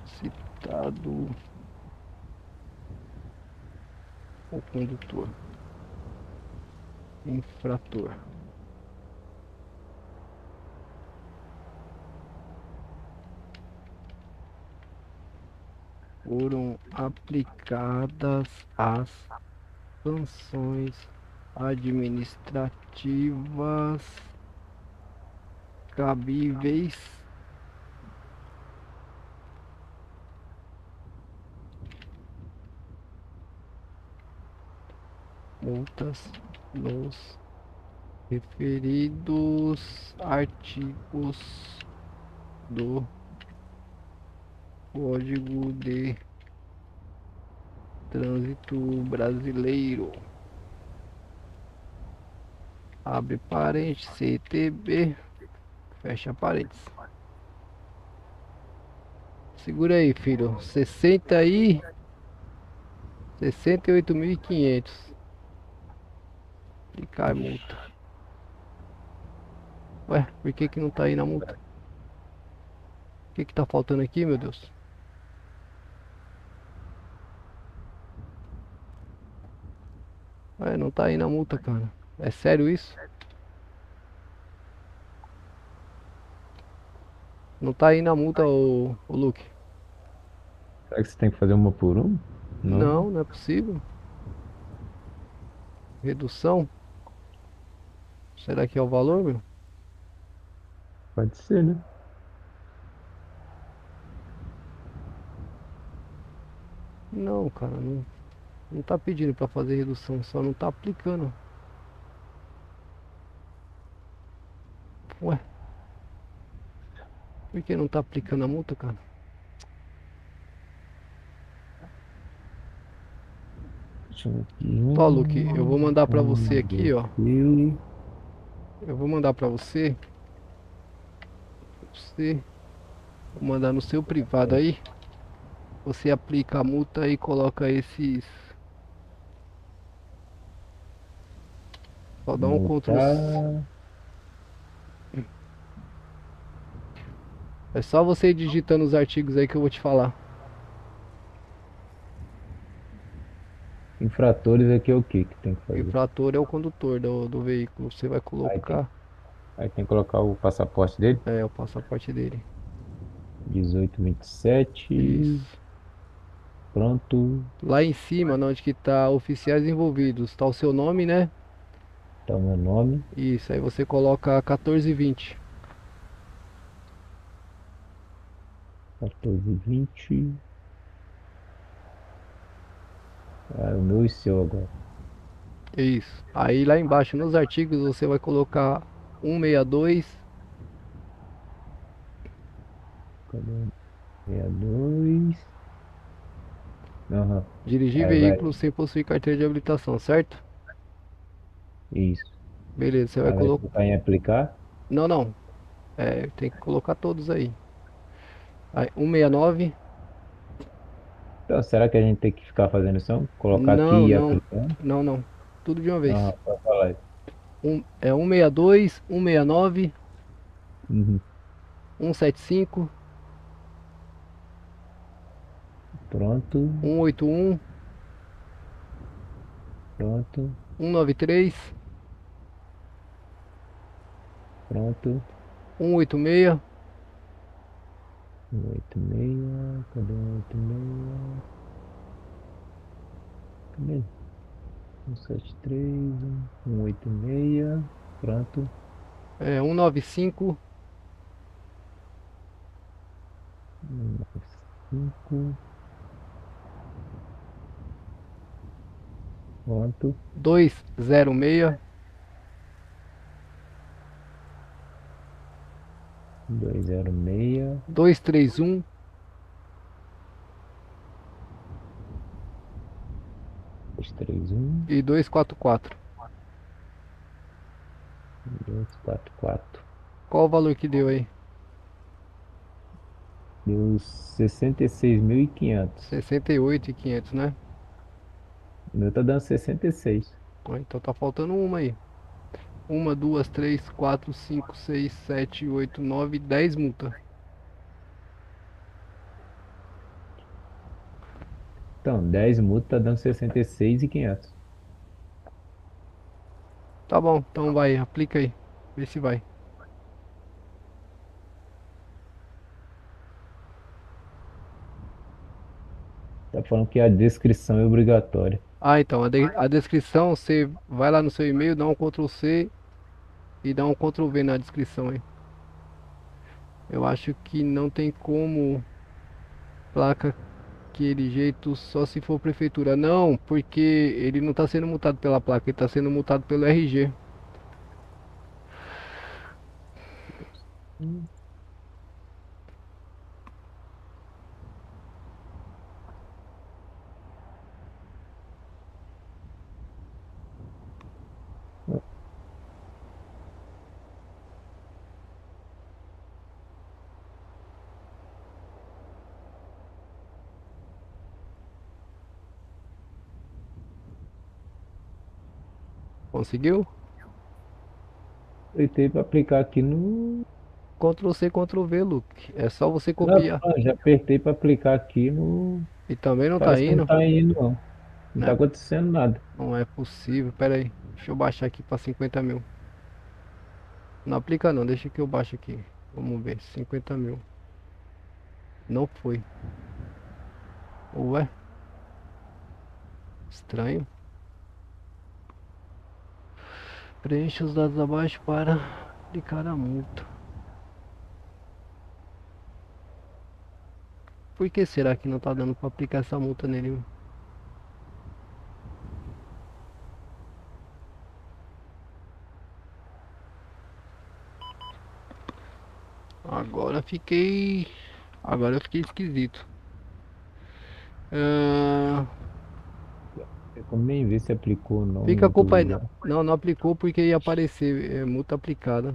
citado o condutor infrator. Foram aplicadas as sanções administrativas cabíveis multas nos referidos artigos do Código de Trânsito Brasileiro. Abre parênteses, CTB, fecha parênteses. Segura aí, filho. 68.500. E cai multa. Ué, por que que não tá aí na multa? O que que tá faltando aqui, meu Deus? Ué, não tá aí na multa, cara. É sério isso? Não tá aí na multa, ô Luke.
Será que você tem que fazer uma por uma?
Não, não é possível. Redução? Será que é o valor, meu?
Pode ser, né?
Não, cara, não tá pedindo pra fazer redução, só não tá aplicando. Ué, por que não tá aplicando a multa, cara?
Deixa eu ver aqui.
Ó, Luke, eu vou mandar pra você aqui, ó. Eu vou mandar pra você. Vou mandar no seu privado aí. Você aplica a multa e coloca esses. Só dá um Ctrl. É só você ir digitando os artigos aí que eu vou te falar.
Infratores aqui é o que tem que fazer?
Infrator é o condutor do veículo. Você vai colocar.
Aí tem que colocar o passaporte dele?
É, o passaporte dele.
1827.
Isso.
Pronto.
Lá em cima, onde que tá oficiais envolvidos, tá o seu nome, né?
Tá o meu nome.
Isso, aí você coloca 1420.
1420. Ah, o meu e seu agora.
Isso. Aí lá embaixo nos artigos você vai colocar 162.
Cadê? 62. Aham.
Dirigir
Aí
veículo sem possuir carteira de habilitação, certo?
Isso.
Beleza, você vai
Aí
colocar.
clicar em aplicar.
Não, não. É, tem que colocar todos aí. Aí, 169.
Então, será que a gente tem que ficar fazendo isso? Colocar
Não,
aqui e
não.
aplicando?
Não. Tudo de uma vez.
Ah, pode falar aí.
É 162, 169,
Uhum.
175,
Pronto,
181,
pronto,
193,
pronto.
186,
186. Cadê o 186? Cadê? 173, 186. Pronto.
195,
195. Pronto.
206,
206.
231,
231.
e 244.
244.
Qual o valor que deu aí?
Deu 66.500.
68.500, né?
O meu tá dando 66.
Então tá faltando uma aí. 1, 2, 3, 4, 5, 6, 7, 8, 9, 10 multas.
Então, 10 multas tá dando 66.500.
Tá bom, então vai, aplica aí. Vê se vai.
Tá falando que a descrição é obrigatória.
Ah, então, a descrição, você vai lá no seu e-mail, dá um Ctrl C e dá um Ctrl V na descrição aí. Eu acho que não tem como placa aquele jeito só se for prefeitura. Não, porque ele não tá sendo multado pela placa, ele tá sendo multado pelo RG. Conseguiu?
Apertei pra aplicar aqui no.
Ctrl C, Ctrl V, Luke. É só você
Não,
copiar.
já apertei pra aplicar aqui no.
E também não tá
Parece que
indo.
não tá indo, não. Não
Não
tá
é-
acontecendo nada.
Não é possível. Pera aí. Deixa eu baixar aqui pra 50 mil. Não aplica não, deixa que eu baixo aqui. Vamos ver. 50 mil. Não foi. Ué? Estranho. Preencha os dados abaixo para aplicar a multa. Por que será que não tá dando pra aplicar essa multa nele? Agora eu fiquei esquisito.
Tem como nem ver se aplicou ou não.
Fica
em
com o
outro
painel.
lugar.
Não aplicou porque ia aparecer multa aplicada.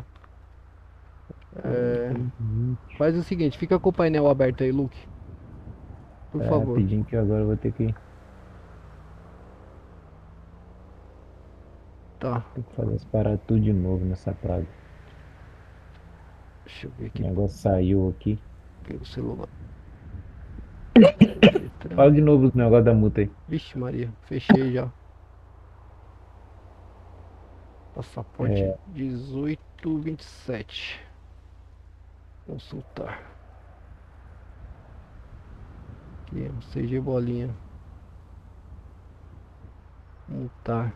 Faz o seguinte, fica com o painel aberto aí, Luke. Por favor.
Rapidinho que agora eu vou ter que.
Tá.
Tem que fazer as paradas tudo de novo nessa praga.
Deixa eu ver
O
aqui
negócio saiu aqui.
pelo celular.
Fala de novo os negócios da multa aí.
Vixe Maria, fechei já. Passaporte
É.
1827. Consultar. Aqui, CG bolinha. Multar.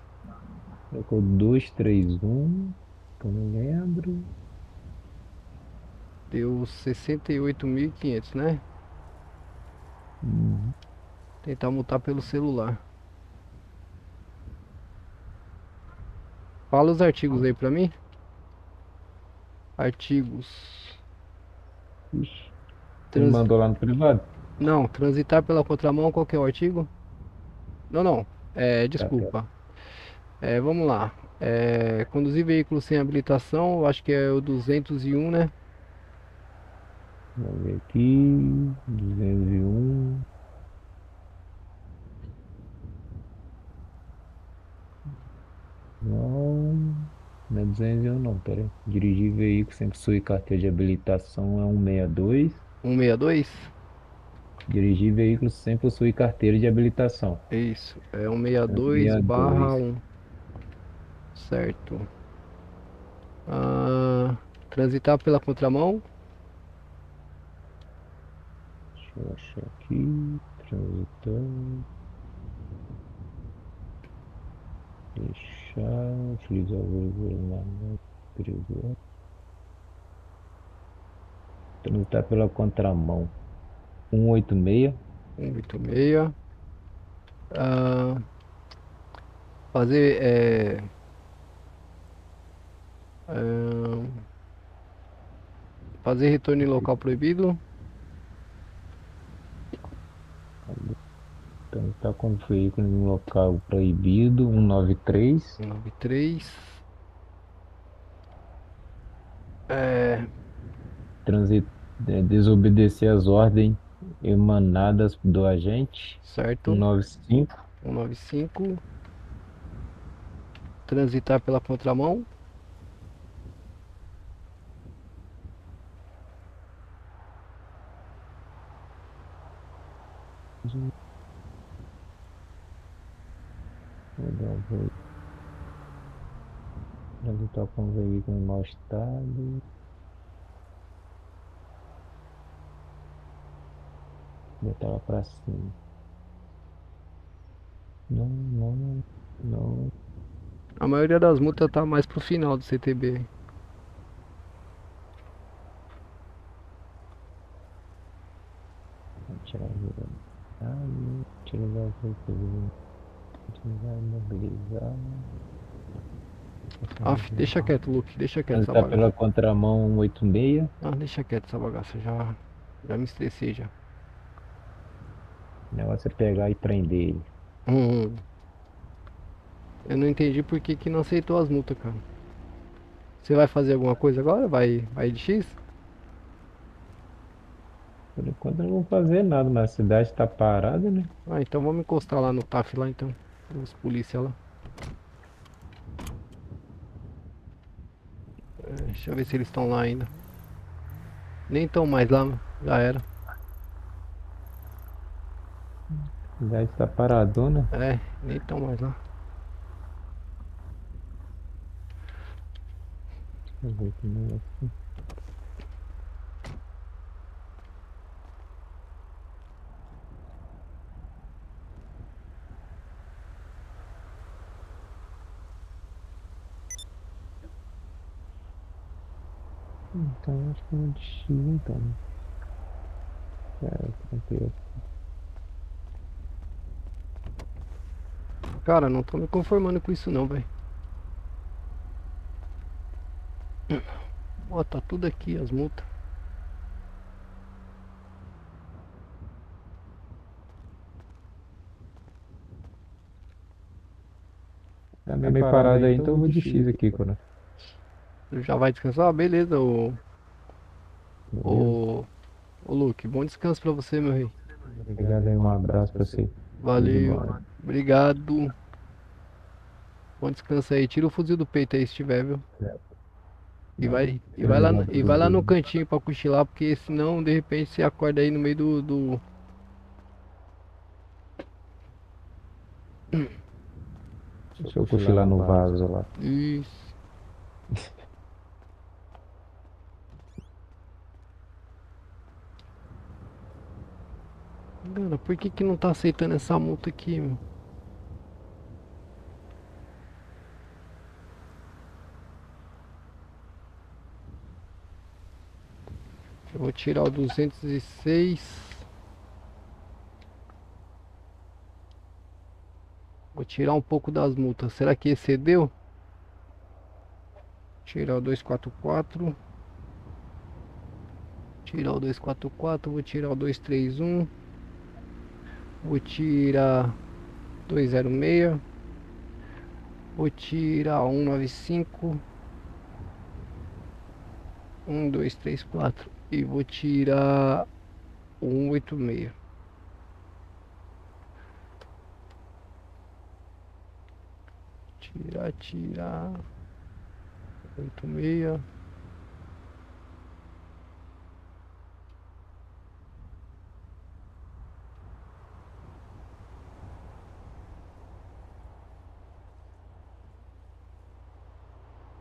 Colocou 231. Que eu não lembro.
Deu 68.500, né? Tentar multar pelo celular. Fala os artigos aí pra mim. Artigos.
Você mandou lá no privado?
Não, transitar pela contramão, qual que é o artigo? Não. Desculpa. Vamos lá. Conduzir veículo sem habilitação, eu acho que é o 201, né?
Vamos ver aqui. 201. Não é 201 não, pera aí. Dirigir veículo sem possuir carteira de habilitação é 162.
162?
Dirigir veículo sem possuir carteira de habilitação.
Isso, é 162/1. Certo. Transitar pela contramão.
Deixa eu achar aqui. Transitando. Deixar. Utilizar o regulamento perigoso. Transitar pela contramão. 186.
186. Fazer fazer retorno em local proibido.
Então tá com o veículo em local proibido. 193.
193.
Desobedecer as ordens emanadas do agente.
Certo.
195.
195. Transitar pela contramão.
Ele tá com um veículo em mau estado. Botar ela pra cima. Não.
A maioria das multas tá mais pro final do CTB.
Vou tirar a vida. Tirar o veículo. Utilizar imobilizar.
Deixa quieto, Luke, deixa quieto
Ele
essa
tá
bagaça.
pela contramão 186.
Deixa quieto essa bagaça, já me estressei já.
O negócio é pegar e prender ele.
Eu não entendi por que não aceitou as multas, cara. Você vai fazer alguma coisa agora? Vai de X?
Por enquanto eu não vou fazer nada, mas a cidade tá parada, né?
Então vamos encostar lá no TAF lá então. Os polícia lá. Deixa eu ver se eles estão lá ainda. Nem estão mais lá, já era.
A cidade tá paradona.
Nem estão mais lá.
Deixa eu ver que negócio. Então acho que eu vou de X então. Tranquilo.
Cara, não tô me conformando com isso não, velho. Ó, tá tudo aqui, as multas.
Tá meio parado aí, então eu vou de X aqui, cara.
Já vai descansar? Beleza, ô Luke, bom descanso pra você, meu rei.
Obrigado aí, um abraço pra você.
Valeu, obrigado. Bom descanso aí, tira o fuzil do peito aí se tiver, viu? E vai lá no cantinho pra cochilar, porque senão de repente você acorda aí no meio do...
Deixa eu cochilar no vaso lá.
Isso. Cara, por que não tá aceitando essa multa aqui, meu? Eu vou tirar o 206. Vou tirar um pouco das multas. Será que excedeu? Tirar o 244. Tirar o 244. Vou tirar o 231. Vou tirar 206. Vou tirar 195. 1, 2, 3, 4. E vou tirar 186. Tirar 86.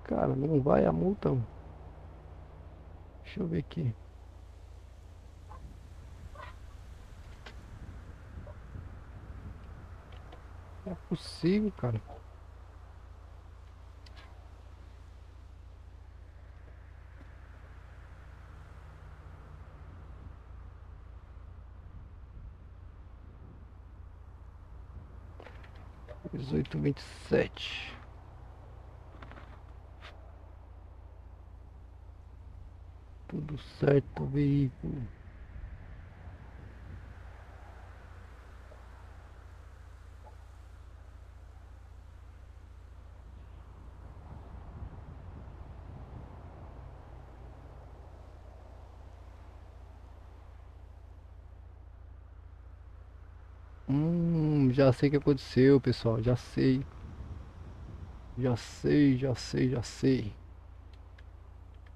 Cara, não vai a multa. Deixa eu ver aqui. Não é possível, cara. Dezoito, 27. Tudo certo, veículo. Já sei o que aconteceu, pessoal. Já sei. Já sei.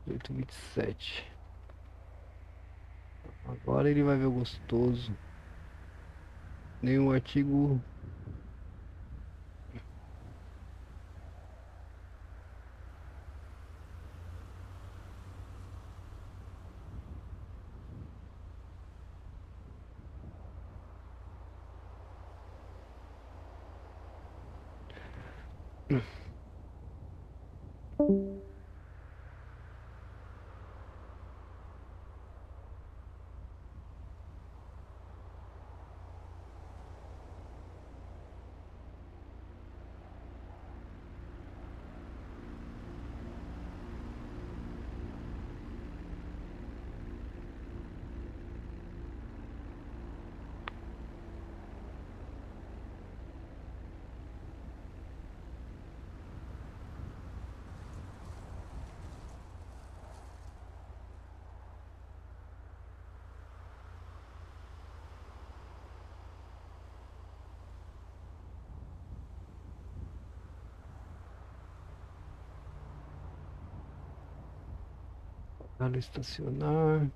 827. Agora ele vai ver o gostoso. Nenhum artigo. Para estacionar.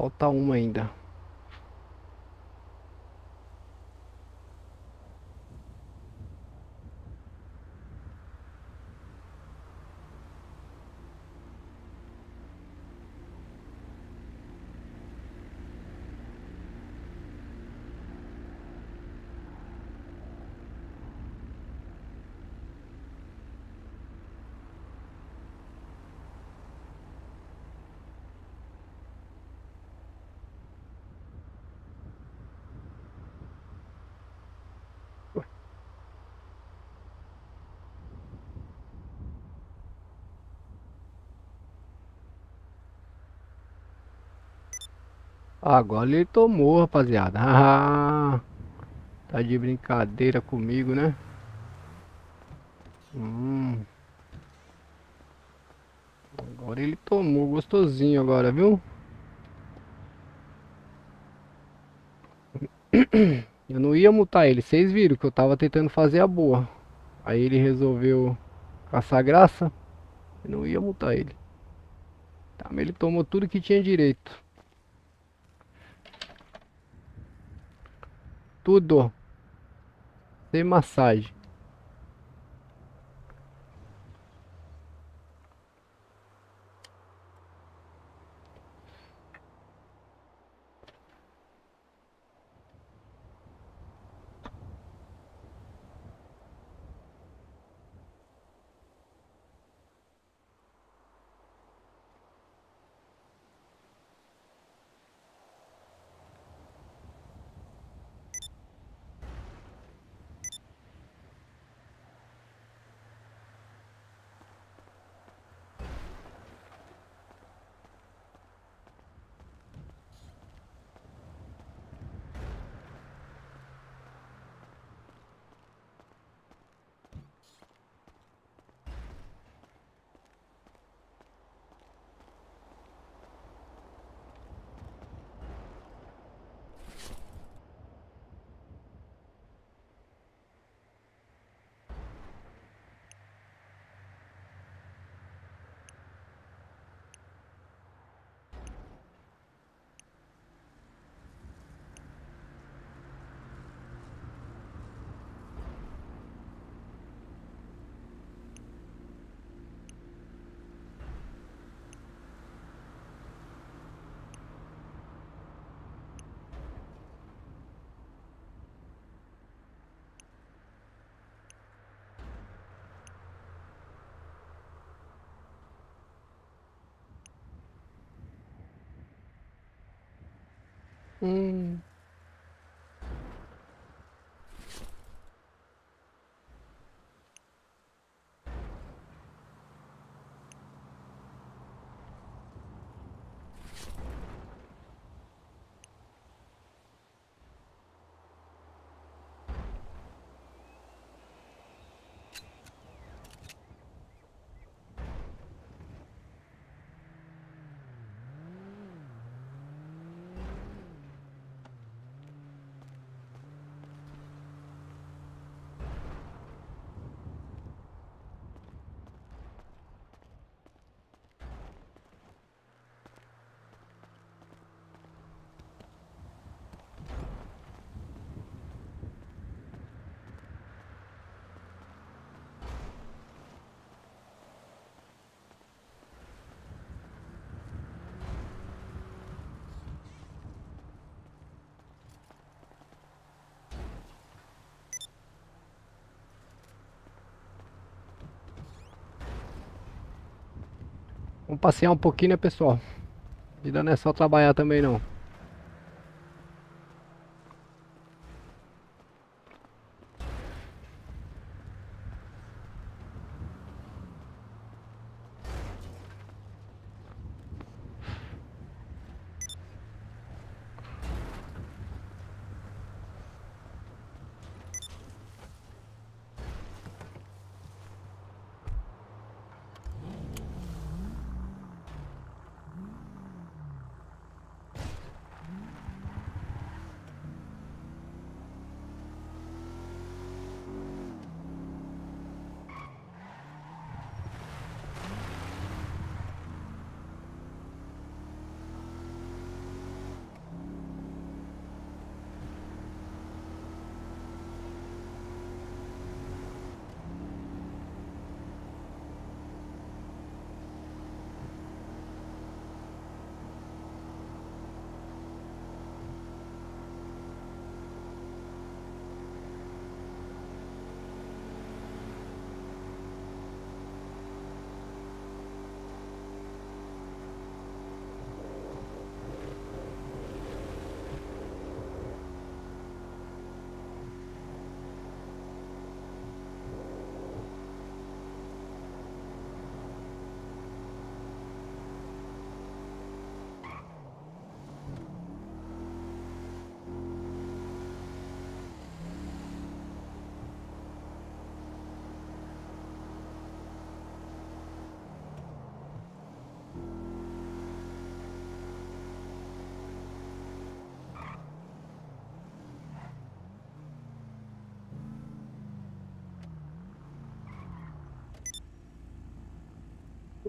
Falta uma ainda. Agora ele tomou, rapaziada. Ah, tá de brincadeira comigo, né? Agora ele tomou gostosinho agora, viu? Eu não ia multar ele, vocês viram que eu tava tentando fazer a boa. Aí ele resolveu caçar graça. Eu não ia multar ele. Tá, mas ele tomou tudo que tinha direito. Tudo. Sem massagem. Hum. Vamos passear um pouquinho, né, pessoal? Vida não é só trabalhar também, não.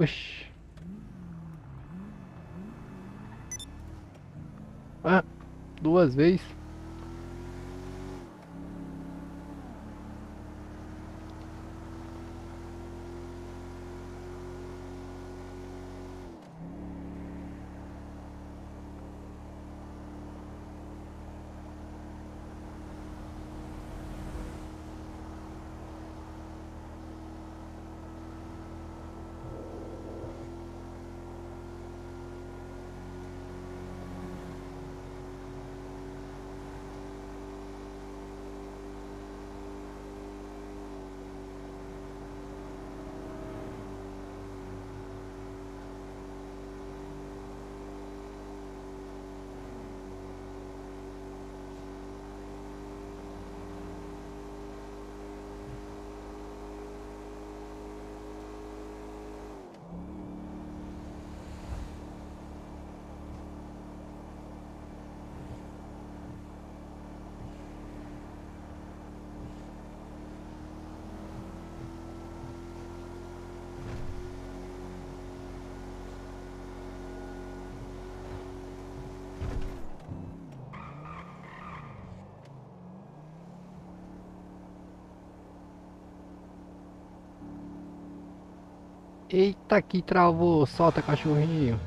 Oxi. Ah, duas vezes. Eita, que travou. Solta, cachorrinho.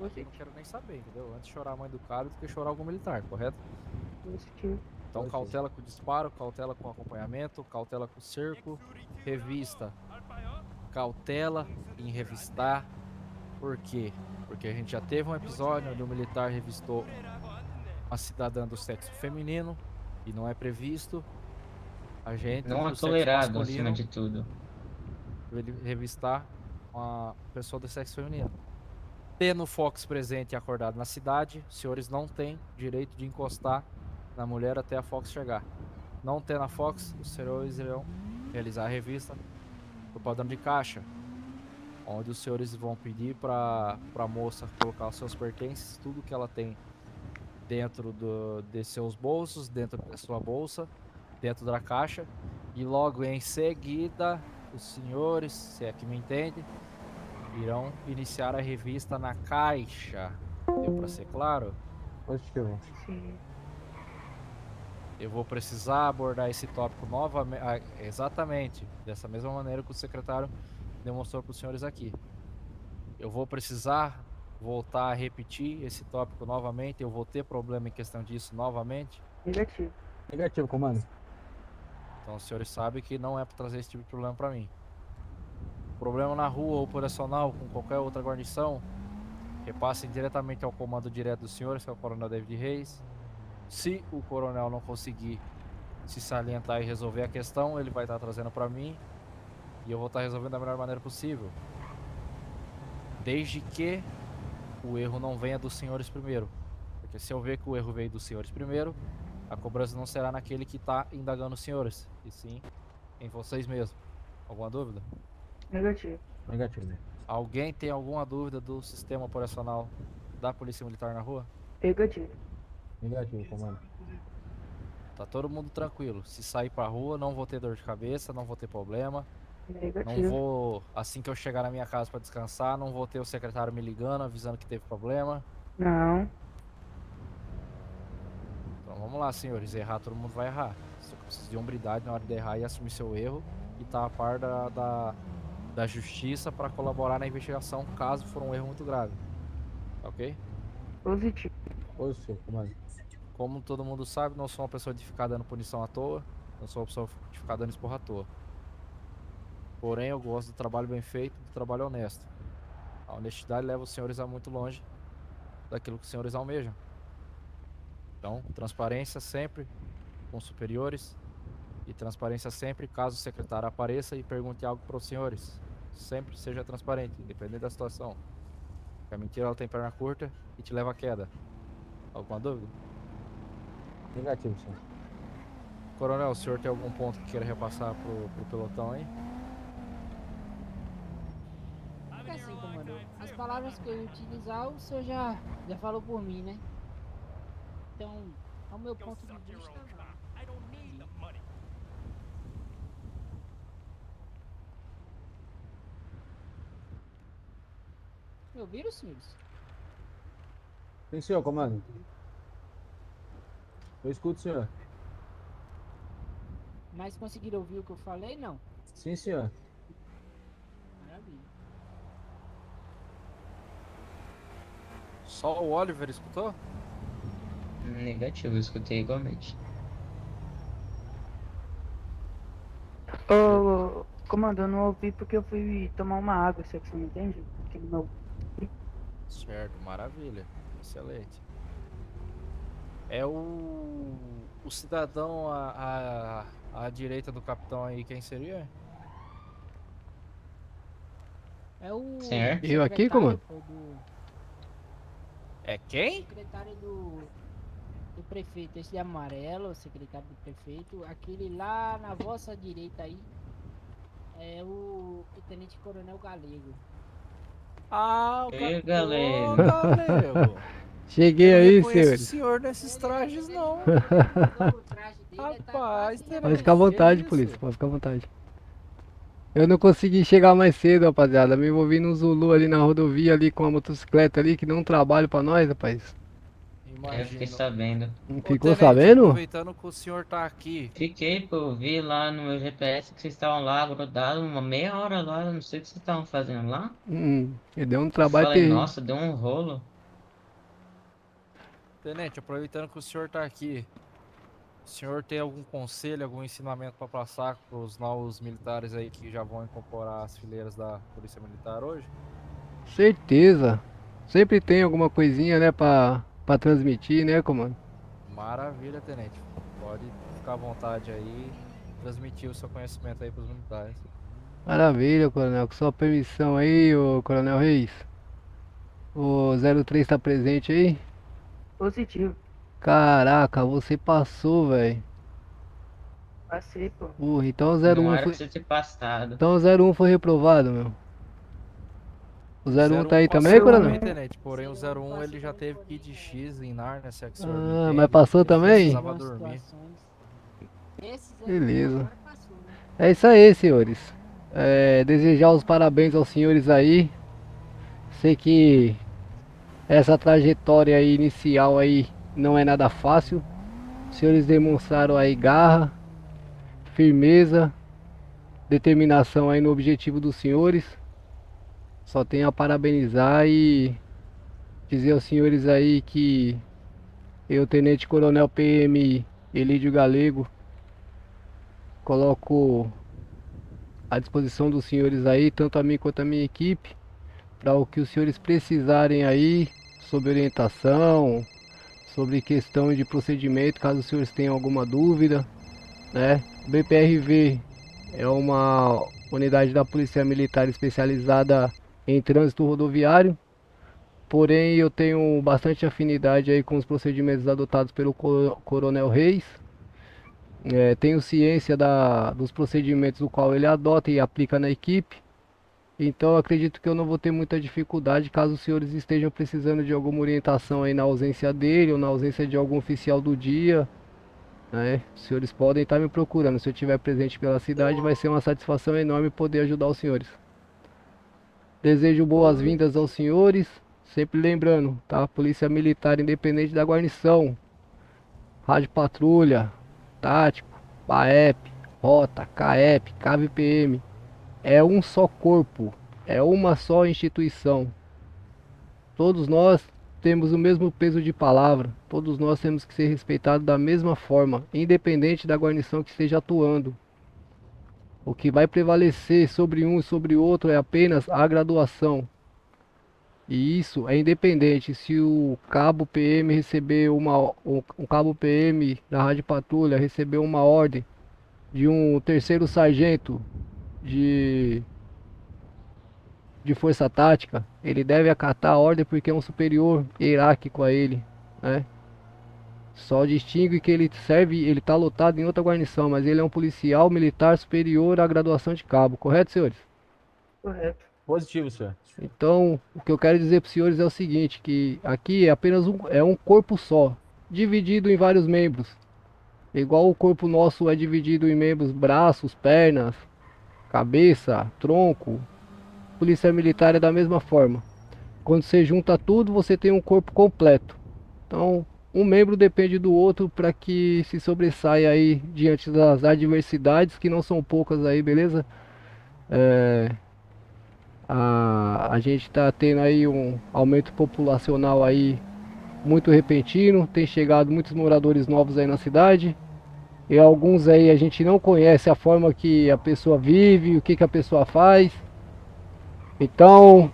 Eu não quero nem saber, entendeu? Antes de chorar a mãe do cara do que chorar algum militar, correto? Então cautela com o disparo, cautela com acompanhamento, cautela com o cerco, revista. Cautela em revistar. Por quê? Porque a gente já teve um episódio onde o militar revistou uma cidadã do sexo feminino e não é previsto a gente
Não
do
é
sexo
tolerado,
masculino
acima de tudo.
ele revistar uma pessoa do sexo feminino. Tendo o Fox presente e acordado na cidade, os senhores não têm direito de encostar na mulher até a Fox chegar. Não tendo a Fox, os senhores irão realizar a revista do padrão de caixa, onde os senhores vão pedir para a moça colocar os seus pertences, tudo que ela tem dentro de seus bolsos, dentro da sua bolsa, dentro da caixa, e logo em seguida os senhores, se é que me entende, irão iniciar a revista na caixa. Deu para ser claro?
Positivo.
Eu vou precisar abordar esse tópico novamente, exatamente dessa mesma maneira que o secretário demonstrou para os senhores aqui. Eu vou precisar voltar a repetir esse tópico novamente. Eu vou ter problema em questão disso novamente.
Negativo. Negativo, comando.
Então os senhores sabem que não é para trazer esse tipo de problema para mim. Problema na rua, operacional, com qualquer outra guarnição, repassem diretamente ao comando direto dos senhores, que é o Coronel David Reis. Se o coronel não conseguir se salientar e resolver a questão, ele vai estar trazendo para mim e eu vou estar resolvendo da melhor maneira possível. Desde que o erro não venha dos senhores primeiro. Porque se eu ver que o erro veio dos senhores primeiro, a cobrança não será naquele que está indagando os senhores, e sim em vocês mesmos. Alguma dúvida?
Negativo. Negativo, né?
Alguém tem alguma dúvida do sistema operacional da Polícia Militar na rua?
Negativo. Negativo, comando.
Tá todo mundo tranquilo. Se sair pra rua, não vou ter dor de cabeça, não vou ter problema.
Negativo.
Não vou, assim que eu chegar na minha casa pra descansar, não vou ter o secretário me ligando, avisando que teve problema.
Não.
Então vamos lá, senhores. Errar, todo mundo vai errar. Só que precisa de hombridade na hora de errar e assumir seu erro e tá a par da justiça para colaborar na investigação, caso for um erro muito grave. Ok?
Positivo. Positivo, comando.
Como todo mundo sabe, não sou uma pessoa de ficar dando punição à toa, não sou uma pessoa de ficar dando esporra à toa. Porém, eu gosto do trabalho bem feito, do trabalho honesto. A honestidade leva os senhores a muito longe daquilo que os senhores almejam. Então, transparência sempre com os superiores e transparência sempre caso o secretário apareça e pergunte algo para os senhores. Sempre seja transparente, independente da situação. Porque a mentira ela tem perna curta e te leva à queda. Alguma dúvida?
Negativo, senhor.
Coronel, o senhor tem algum ponto que queira repassar pro pelotão aí?
Fica assim, comando. As palavras que eu ia utilizar, o senhor já falou por mim, né? Então, ao meu ponto de vista, não. Me ouviram, senhores?
Sim, senhor, comando. Eu escuto, senhor.
Mas conseguiram ouvir o que eu falei? Não.
Sim, senhor.
Maravilha.
Só o Oliver escutou?
Negativo, eu escutei igualmente.
Ô, comando, eu não ouvi porque eu fui tomar uma água, se você não entende? Porque não.
Certo, maravilha. Excelente. É o cidadão à direita do capitão aí, quem seria?
É o
Senhor?
Eu aqui, comando?
secretário do...
É quem?
Secretário do... do prefeito, esse de amarelo, secretário do prefeito, aquele lá na vossa direita aí é o Tenente Coronel Galego.
Ah, o
Ei,
cara. Ô,
galera.
galego.
Cheguei
Eu não
aí,
reconheço o
senhores.
senhor nesses trajes, não. Rapaz,
Pode
Tenente,
ficar à vontade,
que isso?
polícia, pode ficar à vontade. Eu não consegui chegar mais cedo, rapaziada. Me envolvi num Zulu ali na rodovia, ali com a motocicleta ali, que deu um trabalho pra nós, rapaz.
Eu fiquei sabendo.
Ficou
Tenente,
sabendo?
aproveitando que o senhor tá aqui.
Fiquei, pô, eu vi lá no meu GPS que vocês estavam lá grudados uma meia hora lá, eu não sei o que vocês estavam fazendo lá.
Ele deu um
Eu
trabalho
falei,
terrível.
nossa, deu um rolo.
Tenente, aproveitando que o senhor tá aqui. O senhor tem algum conselho, algum ensinamento para passar para os novos militares aí que já vão incorporar as fileiras da Polícia Militar hoje?
Certeza. Sempre tem alguma coisinha, né, pra transmitir, né, comando?
Maravilha, Tenente. Pode ficar à vontade aí, transmitir o seu conhecimento aí para os militares.
Maravilha, coronel. Com sua permissão aí, ô Coronel Reis. O 03 tá presente aí?
Positivo.
Caraca, você passou, velho.
Passei, pô.
Porra, então o
Não
01
era
foi.
pra você ter passado.
Então o 01 foi reprovado, meu. O 01 tá aí
passou
também, coronel?
Tenente, porém o 01 ele já teve que ir de X em Narnia, se é que o senhor me
Ah,
entende.
mas passou
Ele
também?
precisava dormir.
Beleza. É isso aí, senhores. Desejar os parabéns aos senhores aí. Sei que essa trajetória aí inicial aí não é nada fácil. Os senhores demonstraram aí garra, firmeza, determinação aí no objetivo dos senhores. Só tenho a parabenizar e dizer aos senhores aí que eu, Tenente Coronel PM Elídio Galego, coloco à disposição dos senhores aí, tanto a mim quanto a minha equipe, para o que os senhores precisarem aí, sobre orientação, sobre questão de procedimento, caso os senhores tenham alguma dúvida, né? O BPRV é uma unidade da Polícia Militar especializada em trânsito rodoviário, porém eu tenho bastante afinidade aí com os procedimentos adotados pelo Coronel Reis. Tenho ciência dos procedimentos do qual ele adota e aplica na equipe. Então acredito que eu não vou ter muita dificuldade caso os senhores estejam precisando de alguma orientação aí na ausência dele ou na ausência de algum oficial do dia, né? Os senhores podem estar me procurando. Se eu estiver presente pela cidade, vai ser uma satisfação enorme poder ajudar os senhores. Desejo boas-vindas aos senhores. Sempre lembrando, tá? Polícia Militar independente da guarnição, rádio patrulha, tático, PAEP, rota, CAEP, CAVPM. É um só corpo, é uma só instituição. Todos nós temos o mesmo peso de palavra, todos nós temos que ser respeitados da mesma forma, independente da guarnição que esteja atuando. O que vai prevalecer sobre um e sobre o outro é apenas a graduação. E isso é independente se o cabo PM receber um cabo PM da Rádio Patrulha receber uma ordem de um terceiro sargento de força tática, ele deve acatar a ordem porque é um superior hierárquico a ele, né? Só distingue que ele está lotado em outra guarnição, mas ele é um policial militar superior à graduação de cabo, correto, senhores?
Correto.
Positivo, senhor.
Então, o que eu quero dizer para os senhores é o seguinte, que aqui é apenas um corpo só, dividido em vários membros. Igual o corpo nosso é dividido em membros, braços, pernas, cabeça, tronco. Polícia Militar é da mesma forma. Quando você junta tudo, você tem um corpo completo. Então, um membro depende do outro para que se sobressaia aí diante das adversidades, que não são poucas aí, beleza? A gente está tendo aí um aumento populacional aí muito repentino, tem chegado muitos moradores novos aí na cidade, e alguns aí a gente não conhece a forma que a pessoa vive, o que a pessoa faz. Então,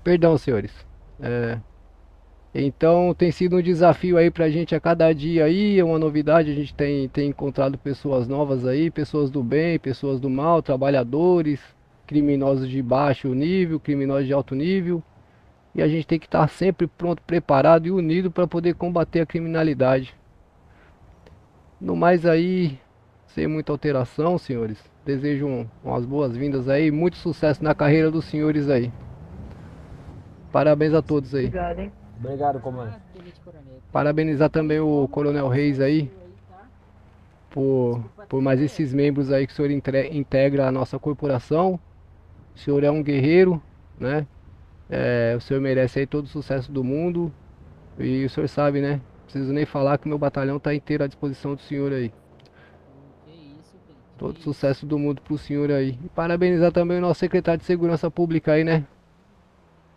perdão, senhores. Então tem sido um desafio aí pra gente a cada dia aí, é uma novidade, a gente tem encontrado pessoas novas aí, pessoas do bem, pessoas do mal, trabalhadores, criminosos de baixo nível, criminosos de alto nível. E a gente tem que estar sempre pronto, preparado e unido para poder combater a criminalidade. No mais aí, sem muita alteração, senhores. Desejo umas boas-vindas aí, muito sucesso na carreira dos senhores aí. Parabéns a todos aí.
Obrigado, hein?
Obrigado, comandante.
Parabenizar também o Coronel Reis aí por mais esses membros aí que o senhor integra a nossa corporação. O senhor é um guerreiro, né? O senhor merece aí todo o sucesso do mundo. E o senhor sabe, né? Não preciso nem falar que meu batalhão está inteiro à disposição do senhor aí. Todo sucesso do mundo pro senhor aí. E parabenizar também o nosso secretário de Segurança Pública aí, né?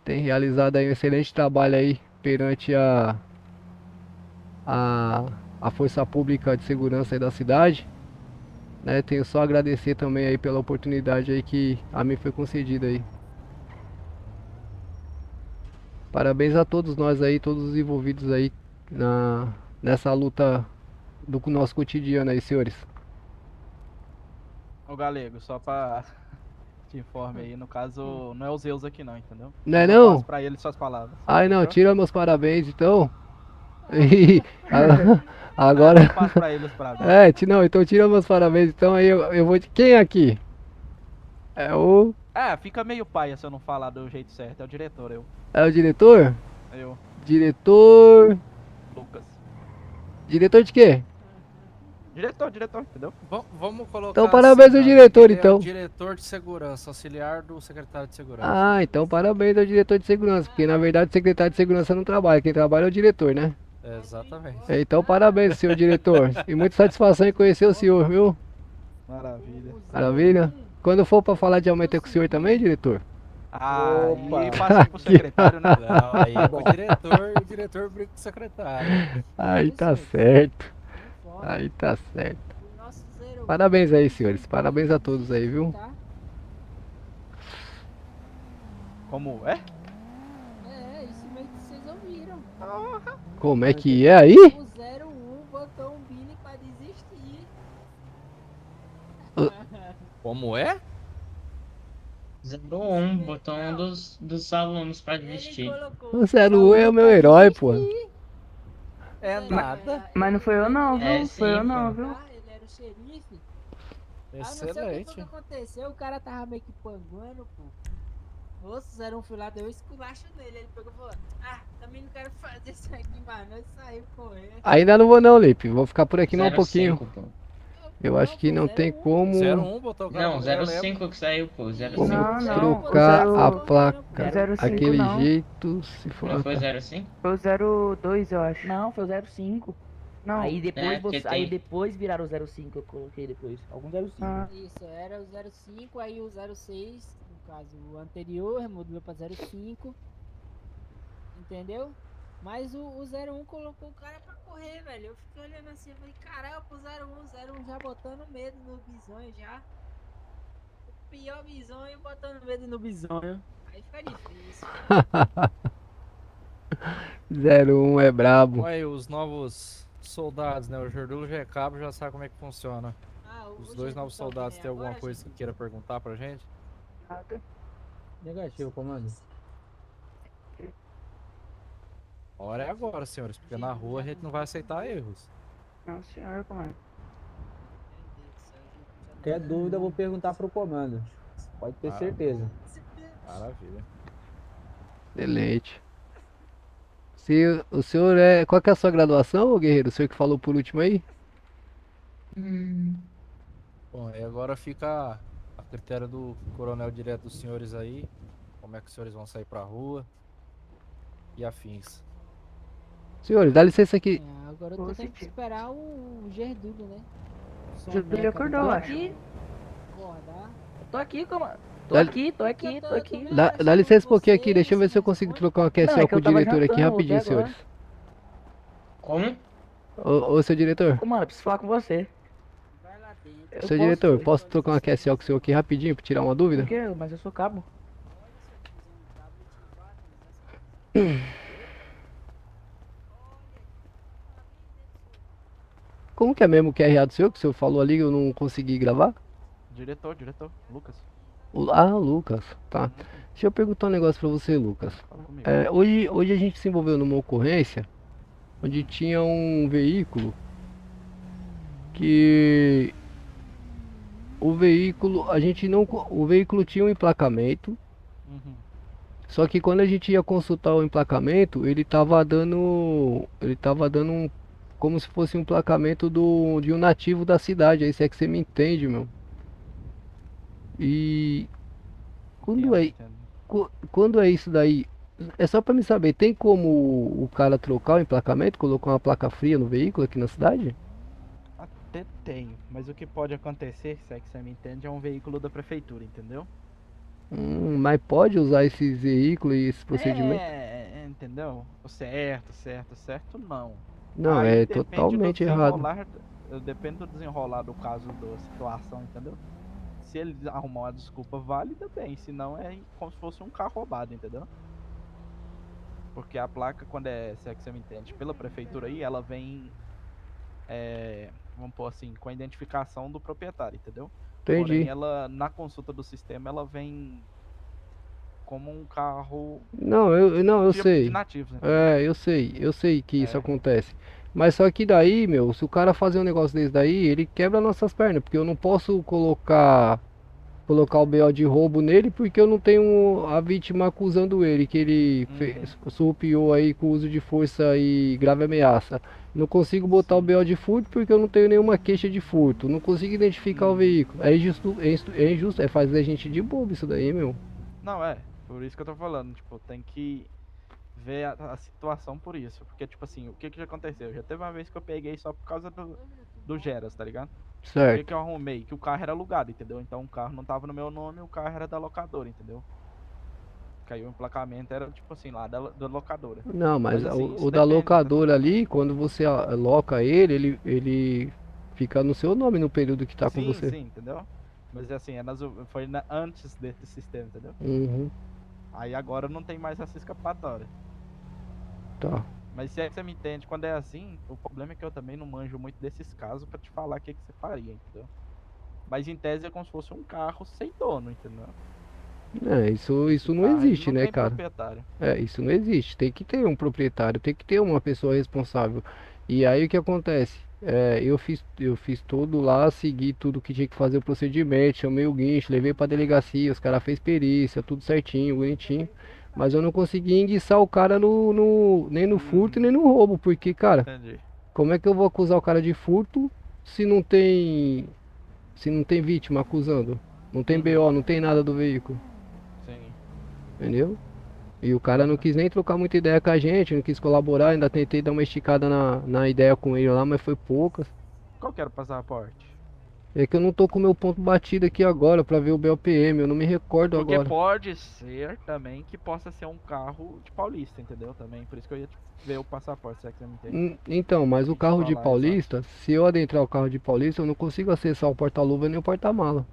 Tem realizado aí um excelente trabalho aí perante a Força Pública de Segurança aí da cidade, né? Tenho só a agradecer também aí pela oportunidade aí que a mim foi concedida aí. Parabéns a todos nós aí, todos os envolvidos aí nessa luta do nosso cotidiano aí, senhores.
Ô Galego, só pra te informe aí, no caso, não é o Zeus aqui não, entendeu?
Não é
Eu
não?
passo pra ele suas palavras.
Ai não,
fechou?
tira meus parabéns então. E agora.
Eu passo pra ele os parabéns.
Não, então tira meus parabéns então aí eu vou. Quem é aqui? É o.
Fica meio paia se eu não falar do jeito certo, é o diretor, eu.
É o diretor?
Eu.
Diretor.
Lucas.
Diretor de quê?
Diretor, entendeu?
Vamos colocar.
Então parabéns ao diretor
ele
então.
É o diretor de segurança, auxiliar do secretário de segurança.
Ah, então parabéns ao diretor de segurança, porque na verdade o secretário de segurança não trabalha, quem trabalha é o diretor, né?
Exatamente.
Então parabéns, senhor diretor. E muita satisfação em conhecer o senhor, viu?
Maravilha.
Maravilha. Quando for pra falar de aumento é com o senhor também, diretor?
Aí passa pro secretário, né?
Não, aí é com o diretor e o diretor briga com o secretário.
Aí tá certo. Aí tá certo. Parabéns aí, senhores. Parabéns a todos aí, viu?
Como é?
É, isso mesmo que vocês ouviram.
Como é que é aí?
O 01 botou um Billy pra desistir.
Como é?
01 botou um dos alunos pra desistir.
O 01 é o meu herói, pô.
É nada.
Mas não foi eu não, viu?
É,
Foi eu
sim,
não,
pô.
viu?
Ele era o xerife. Não sei o que
Excelente.
foi que aconteceu, o cara tava meio que panguando, pô. Nossa, o 01 foi lá, deu um esculacho nele. Ele pegou e falou: também não quero fazer isso aqui mais, não. E saiu correndo.
Ainda não vou não, Lipe. Vou ficar por aqui mais um
05,
pouquinho.
pô.
Eu acho que não tem como
01 botou o cara
Não,
no relento.
05 que saiu, pô. 05.
como
Não,
trocar
o
a
0
placa
05
daquele
não.
jeito, se for.
Não foi 05?
Foi o 02, eu acho.
Não, foi o 05.
Não.
Aí depois,
É, porque
aí
tem-
depois viraram o 05, eu coloquei depois. Algum 05.
Ah.
Isso, era o 05, aí o 06, no caso o anterior, remodulou pra 05. Entendeu? Mas o 01 colocou o cara pra correr, velho. Eu fiquei olhando assim, eu falei, caramba, o 01 já botando medo no bisonho já. O pior bisonho botando medo no bisonho. Aí fica difícil.
01 é brabo.
Olha aí, os novos soldados, né? O Jordulo já é cabo, já sabe como é que funciona. Os dois novos soldados têm alguma coisa que queira perguntar pra gente?
Nada.
Negativo, comando.
A hora é agora, senhores, porque na rua a gente não vai aceitar erros.
Não, senhor, comando.
Qualquer dúvida, eu vou perguntar pro comando. Pode ter certeza.
Maravilha.
Excelente. Se o senhor é. Qual que é a sua graduação, ô guerreiro? O senhor que falou por último aí?
Bom, e agora fica a critério do coronel direto dos senhores aí. Como é que os senhores vão sair pra rua e afins.
Senhores, dá licença aqui.
Agora eu tô tendo que esperar o Gerdulo, né?
Gerdulo acordou, eu acho.
Acordar.
Tô aqui, comando. Tô
Dá-
aqui, tô aqui, tô aqui.
Dá licença um pouquinho aqui, deixa eu ver se eu consigo trocar uma QSL
Não, é que
com o
eu tava
diretor aqui
jantando
rapidinho,
até agora.
senhores.
Como?
Ô, seu diretor.
Comando, eu preciso falar com você.
Seu diretor, posso trocar uma QSL com o senhor aqui rapidinho pra tirar uma dúvida?
Por quê? Mas eu sou cabo.
Como que é mesmo o QRA do senhor, que o senhor falou ali e eu não consegui gravar?
Diretor, Lucas.
Ah, Lucas, tá. Deixa eu perguntar um negócio pra você, Lucas. Hoje a gente se envolveu numa ocorrência onde tinha um veículo que o veículo tinha um emplacamento, só que quando a gente ia consultar o emplacamento, ele tava dando como se fosse um emplacamento de um nativo da cidade, aí se é que você me entende, meu. E quando é isso daí, é só pra me saber, tem como o cara trocar o emplacamento, colocar uma placa fria no veículo aqui na cidade?
Até tem, mas o que pode acontecer, se é que você me entende, é um veículo da prefeitura, entendeu?
Mas pode usar esses veículos e esse procedimento?
Entendeu? O certo, não.
Não,
Aí
é
depende do
totalmente errado.
Depende do desenrolar do caso, da situação, entendeu? Se ele arrumar uma desculpa válida, bem, senão é como se fosse um carro roubado, entendeu? Porque a placa, quando se é que você me entende, pela prefeitura aí, ela vem, vamos pôr assim, com a identificação do proprietário, entendeu?
Entendi.
Porém, ela, na consulta do sistema, ela vem como um carro
Não, eu
de
sei.
nativos, né?
Eu sei que isso acontece. Mas só que daí, meu, se o cara fazer um negócio desse daí, ele quebra nossas pernas, porque eu não posso colocar o BO de roubo nele, porque eu não tenho a vítima acusando ele, que ele surrupiou aí com uso de força e grave ameaça. Não consigo botar o BO de furto porque eu não tenho nenhuma queixa de furto. Não consigo identificar o veículo. É injusto, é fazer a gente de bobo isso daí, meu.
Não, por isso que eu tô falando, tipo, tem que ver a situação por isso. Porque, tipo assim, o que já aconteceu? Já teve uma vez que eu peguei só por causa do Geras, tá ligado?
Certo.
O que eu arrumei? Que o carro era alugado, entendeu? Então o carro não tava no meu nome, o carro era da locadora, entendeu? Caiu o emplacamento, era tipo assim, lá da locadora.
Não, mas
assim,
o da locadora ali, quando você aloca ele fica no seu nome no período que tá com você.
Sim, entendeu? Mas assim, foi antes desse sistema, entendeu?
Uhum.
Aí agora não tem mais essa escapatória.
Tá.
Mas se é que você me entende, quando é assim, o problema é que eu também não manjo muito desses casos pra te falar o que você faria, entendeu? Mas em tese é como se fosse um carro sem dono, entendeu?
Isso não existe, né,
tem
cara?
proprietário.
Isso não existe. Tem que ter um proprietário, tem que ter uma pessoa responsável. E aí o que acontece? Eu fiz tudo lá, segui tudo que tinha que fazer o procedimento, chamei o guincho, levei pra delegacia, os caras fez perícia, tudo certinho, bonitinho. Mas eu não consegui enguiçar o cara nem no furto e nem no roubo, porque, cara, como é que eu vou acusar o cara de furto se não tem vítima acusando? Não tem BO, não tem nada do veículo.
Sim.
Entendeu? E o cara não quis nem trocar muita ideia com a gente, não quis colaborar, ainda tentei dar uma esticada na ideia com ele lá, mas foi poucas.
Qual que era o passaporte?
É que eu não tô com o meu ponto batido aqui agora pra ver o BOPM, eu não me recordo
Porque
agora.
pode ser também que possa ser um carro de paulista, entendeu? Também, por isso que eu ia ver o passaporte, se é que você me entende.
Então, mas o carro de
falar,
paulista, se eu adentrar o carro de paulista, eu não consigo acessar o porta-luva nem o porta-mala.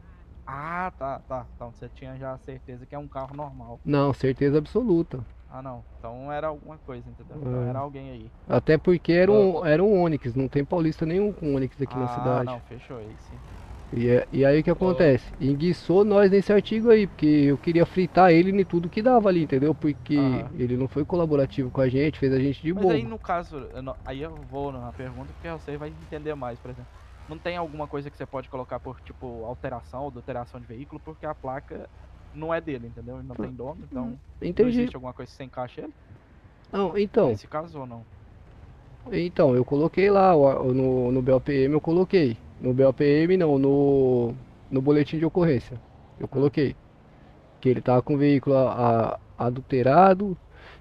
Ah, tá. Então você tinha já a certeza que é um carro normal.
Não, certeza absoluta.
Ah, não. Então era alguma coisa, entendeu? Então era alguém aí.
Até porque era um Onix, não tem paulista nenhum com Onix aqui na cidade.
Ah, não, fechou aí, sim.
E aí o que acontece? Enguiçou nós nesse artigo aí, porque eu queria fritar ele em tudo que dava ali, entendeu? Porque ele não foi colaborativo com a gente, fez a gente de bobo.
Mas aí no caso, aí eu vou na pergunta porque você vai entender mais, por exemplo. Não tem alguma coisa que você pode colocar por tipo alteração ou adulteração de veículo, porque a placa não é dele, entendeu? Ele não tem dono, então
Entendi.
não existe alguma coisa que você encaixa ele?
Não, então.
Nesse caso ou não?
Então, eu coloquei lá no BOPM, eu coloquei. No BOPM não, no boletim de ocorrência. Eu coloquei. Que ele tava com o veículo adulterado.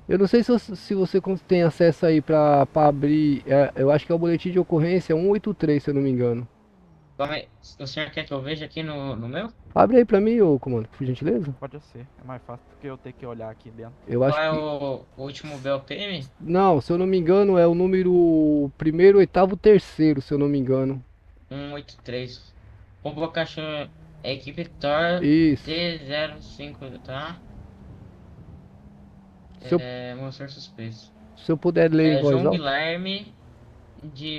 Eu não sei se você tem acesso aí pra abrir. Eu acho que é o boletim de ocorrência 183, se eu não me engano.
O senhor quer que eu veja aqui no meu?
Abre aí pra mim, ô comando, por gentileza.
Pode ser, é mais fácil do que eu ter que olhar aqui dentro.
Eu acho
Qual é
que...
o último BOPM?
Não, se eu não me engano é o número 1º, 8º, 3º, se eu não me engano.
183. Convocação equipe Thor
Isso.
T05, tá? Motor suspeito.
Se eu puder ler em voz
João
alta.
Guilherme,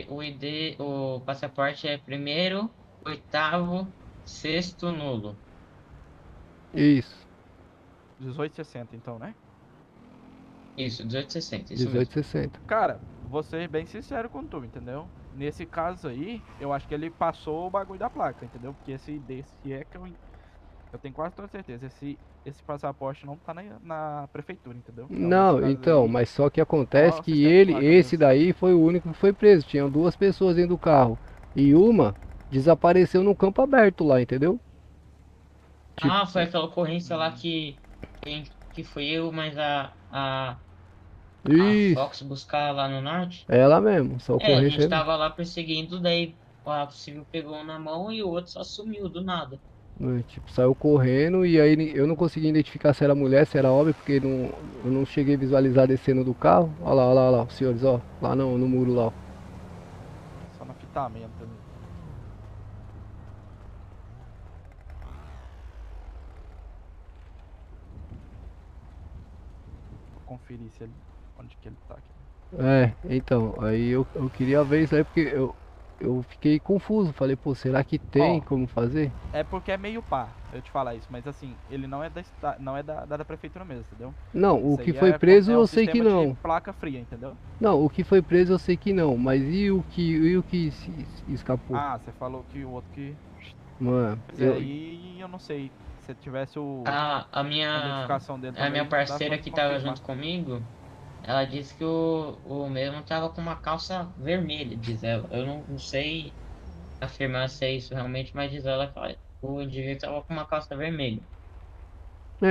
o ID, o passaporte é 1º, 8º, 6º nulo.
Isso,
18,60 então, né?
Isso, 18,60, isso mesmo.
18,60.
Cara, vou ser bem sincero com tu, entendeu? Nesse caso aí, eu acho que ele passou o bagulho da placa, entendeu? Porque esse desse é que eu tenho quase toda certeza. Esse passaporte não tá na prefeitura, entendeu? Então, nesse
Não,
caso
então,
aí,
mas só que acontece
só
que
sistema de
ele,
placa
esse
mesmo.
daí foi o único que foi preso. Tinham duas pessoas dentro do carro. E uma desapareceu no campo aberto lá, entendeu? Tipo,
Ah, foi aquela ocorrência lá que fui eu, mas a
isso,
Fox buscar lá no norte.
ela mesmo, essa
É, a
ocorrência
gente
aí.
tava lá perseguindo, daí a civil pegou um na mão e o outro só sumiu do nada.
Tipo, saiu correndo e aí eu não consegui identificar se era mulher, se era homem, porque eu não cheguei a visualizar descendo do carro. Olha lá, os senhores, ó, lá no muro lá, ó.
Só no fitamento ali. Vou conferir se ele, onde que ele tá aqui.
É, então, aí eu queria ver isso aí porque eu fiquei confuso. Falei, pô, será que tem
Ó,
como fazer?
É porque é meio pá, eu te falar isso, mas assim, ele não é não é da prefeitura mesmo, entendeu?
Não, o
Isso
que
aí
foi
é
preso
um
eu sei que
sistema
não.
de placa fria, entendeu?
Não, o que foi preso eu sei que não, mas e o que se escapou?
Ah, você falou que o outro que...
Mano,
Mas aí eu não sei, se tivesse
A
a
minha,
identificação dele
a minha
também, dava
parceira
pra
que tava
confirmar.
junto comigo, ela disse que o mesmo tava com uma calça vermelha, diz ela. Eu não sei afirmar se é isso realmente, mas diz ela que o indivíduo tava com uma calça vermelha.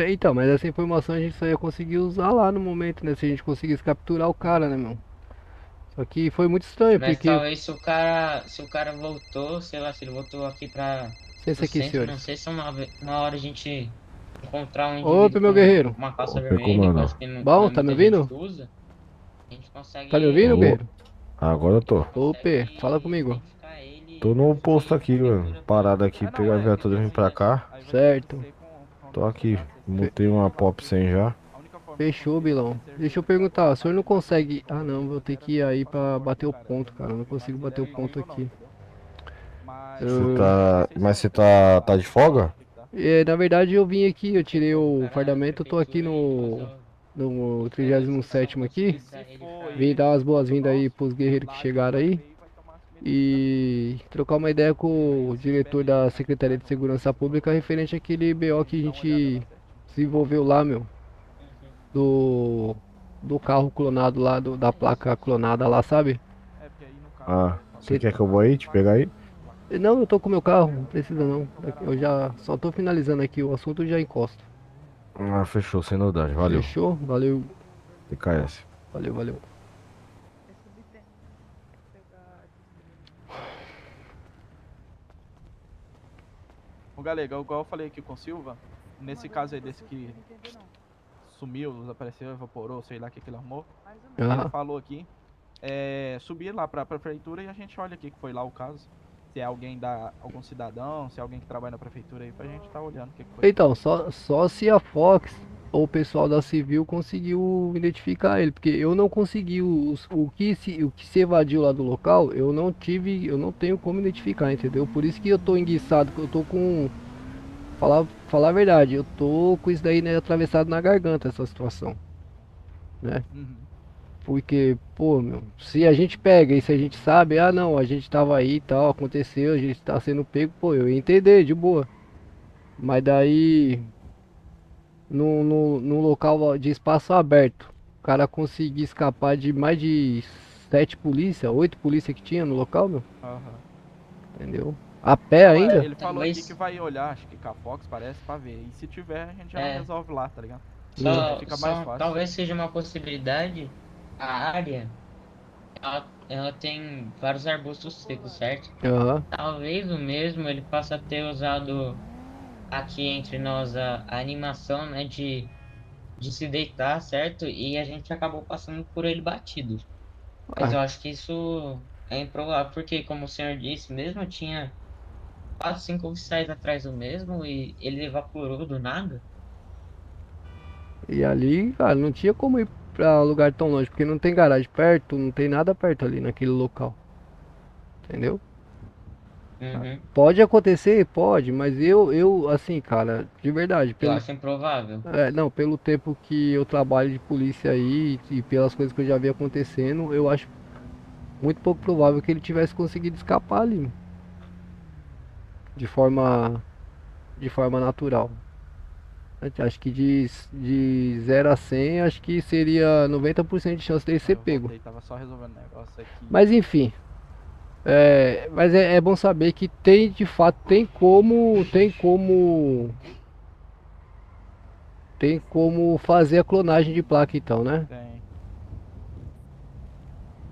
então, mas essa informação a gente só ia conseguir usar lá no momento, né? Se a gente conseguisse capturar o cara, né, meu? Só que foi muito estranho,
Mas
porque...
talvez se o cara voltou, sei lá, se ele voltou aqui
Licença
pro
aqui,
centro, não
senhores.
sei se uma hora a gente encontrar um
Opa,
indivíduo
meu
com
guerreiro.
uma calça
Opa,
vermelha, que eu
comandante.
acho que
Bom,
não é
tá me
muita gente
ouvindo?
que usa, a gente consegue
Tá me ouvindo,
Ô,
guerreiro?
agora eu tô.
Opa, fala comigo.
Tô no posto aqui, mano. Parado aqui, pegar a viatura e vim pra cá.
Certo.
Tô aqui. Montei uma pop 100 já.
Fechou, Bilão. Deixa eu perguntar, o senhor não consegue... Ah, não, vou ter que ir aí pra bater o ponto, cara. Eu não consigo bater o ponto aqui.
Você tá. Mas você tá de folga?
Na verdade, eu vim aqui, eu tirei o fardamento, eu tô aqui no 37º aqui. Vim dar umas boas-vindas aí pros guerreiros que chegaram aí. E trocar uma ideia com o diretor da Secretaria de Segurança Pública referente àquele BO que a gente desenvolveu lá, meu. Do carro clonado lá, da placa clonada lá, sabe?
Ah, você quer que eu vou aí te pegar aí?
Não, eu tô com meu carro, não precisa não. Eu já só tô finalizando aqui o assunto e já encosto.
Ah, fechou, sem novidade. Valeu.
Fechou? Valeu.
TKS.
Valeu.
Ô Galega, igual eu falei aqui com o Silva, nesse caso aí desse que sumiu, desapareceu, evaporou, sei lá o que ele arrumou, ele falou aqui, subir lá pra prefeitura e a gente olha aqui que foi lá o caso. Se é algum cidadão, se é alguém que trabalha na prefeitura aí, pra gente tá olhando o que foi.
Então, só se a Fox ou o pessoal da Civil conseguiu identificar ele, porque eu não consegui o que se evadiu lá do local, eu não tenho como identificar, entendeu? Por isso que eu tô enguiçado, que eu tô com... Falar a verdade, eu tô com isso daí, né, atravessado na garganta, essa situação, né? Porque, pô, meu, se a gente pega e se a gente sabe, ah não, a gente tava aí e tal, aconteceu, a gente tá sendo pego, pô, eu ia entender, de boa. Mas daí, no local de espaço aberto, o cara conseguir escapar de mais de 8 polícias que tinha no local, meu. Entendeu? A pé ainda?
Ele falou aqui que vai olhar, acho que com a Fox parece, pra ver. E se tiver, a gente já resolve lá, tá ligado? Fica mais fácil.
Talvez seja uma possibilidade. A área, ela tem vários arbustos secos, certo? Talvez o mesmo ele possa ter usado aqui entre nós a animação, né, de se deitar, certo? E a gente acabou passando por ele batido. Mas eu acho que isso é improvável, porque como o senhor disse mesmo, tinha 4, 5 oficiais atrás do mesmo e ele evaporou do nada.
E ali, cara, não tinha como ir pra lugar tão longe, porque não tem garagem perto, não tem nada perto ali naquele local. Entendeu?
Uhum.
Pode acontecer? Pode, mas eu, assim, cara, de verdade,
Eu
pelo,
acho improvável.
não, pelo tempo que eu trabalho de polícia aí e pelas coisas que eu já vi acontecendo, eu acho muito pouco provável que ele tivesse conseguido escapar ali, de forma, de forma natural. Acho que de 0 a 100, acho que seria 90% de chance dele ser
Eu
pego.
voltei, tava só resolvendo um negócio aqui.
Mas enfim, mas é bom saber que tem, de fato, tem como fazer a clonagem de placa então, né?
Tem.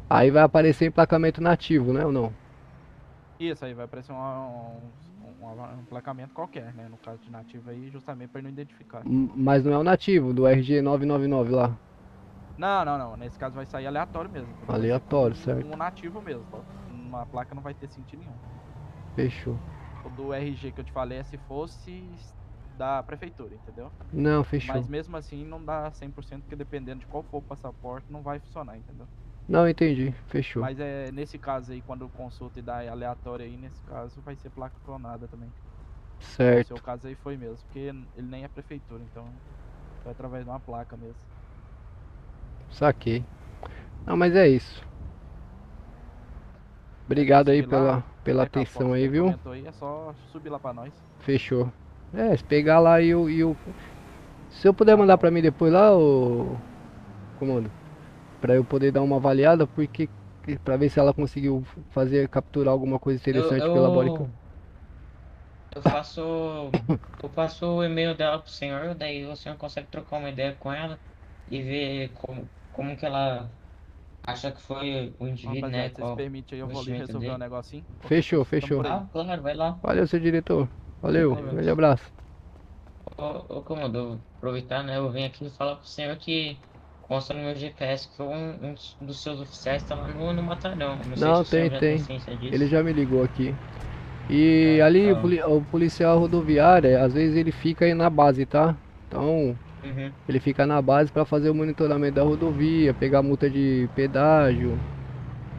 Aí vai aparecer emplacamento nativo, né ou não?
Isso aí vai aparecer um emplacamento qualquer, né? No caso de nativo aí, justamente pra ele não identificar.
Mas não é o nativo, do RG 999 lá.
Não. Nesse caso vai sair aleatório mesmo. Entendeu?
Aleatório,
Vai ser
certo.
um nativo mesmo, tá? Uma placa não vai ter sentido nenhum.
Fechou.
O do RG que eu te falei é se fosse da prefeitura, entendeu?
Não, fechou.
Mas mesmo assim não dá 100%, porque dependendo de qual for o passaporte, não vai funcionar, entendeu?
Não, entendi. Fechou.
Mas é nesse caso aí, quando consulta e dá aleatório aí, nesse caso vai ser placa clonada também.
Certo.
No seu caso aí foi mesmo, porque ele nem é prefeitura, então foi através de uma placa mesmo.
Saquei. Não, mas é isso. Obrigado aí pela atenção aí, viu?
Comentou aí, é só subir lá pra nós.
Fechou. Se pegar lá se eu puder mandar pra mim depois lá, ô comando, pra eu poder dar uma avaliada, porque pra ver se ela conseguiu capturar alguma coisa interessante pela Bodycam.
Eu passo o e-mail dela pro senhor, daí o senhor consegue trocar uma ideia com ela e ver como que ela acha que foi o indivíduo, né?
Rapaziada, vocês permitem aí, eu vou ali resolver um negocinho.
Fechou.
Ah, claro, vai lá.
Valeu, seu diretor. Valeu,
Beleza.
grande abraço.
Ô, Comando, eu vou aproveitar, né? Eu vim aqui falar pro senhor que consta no meu GPS que foi um dos seus oficiais tá lá no batalhão. Não sei se
Não,
o senhor já tem
tem.
ciência disso.
Ele já me ligou aqui. E ali o policial rodoviário, às vezes ele fica aí na base, tá? Então,
Uhum.
ele fica na base pra fazer o monitoramento da rodovia, pegar multa de pedágio.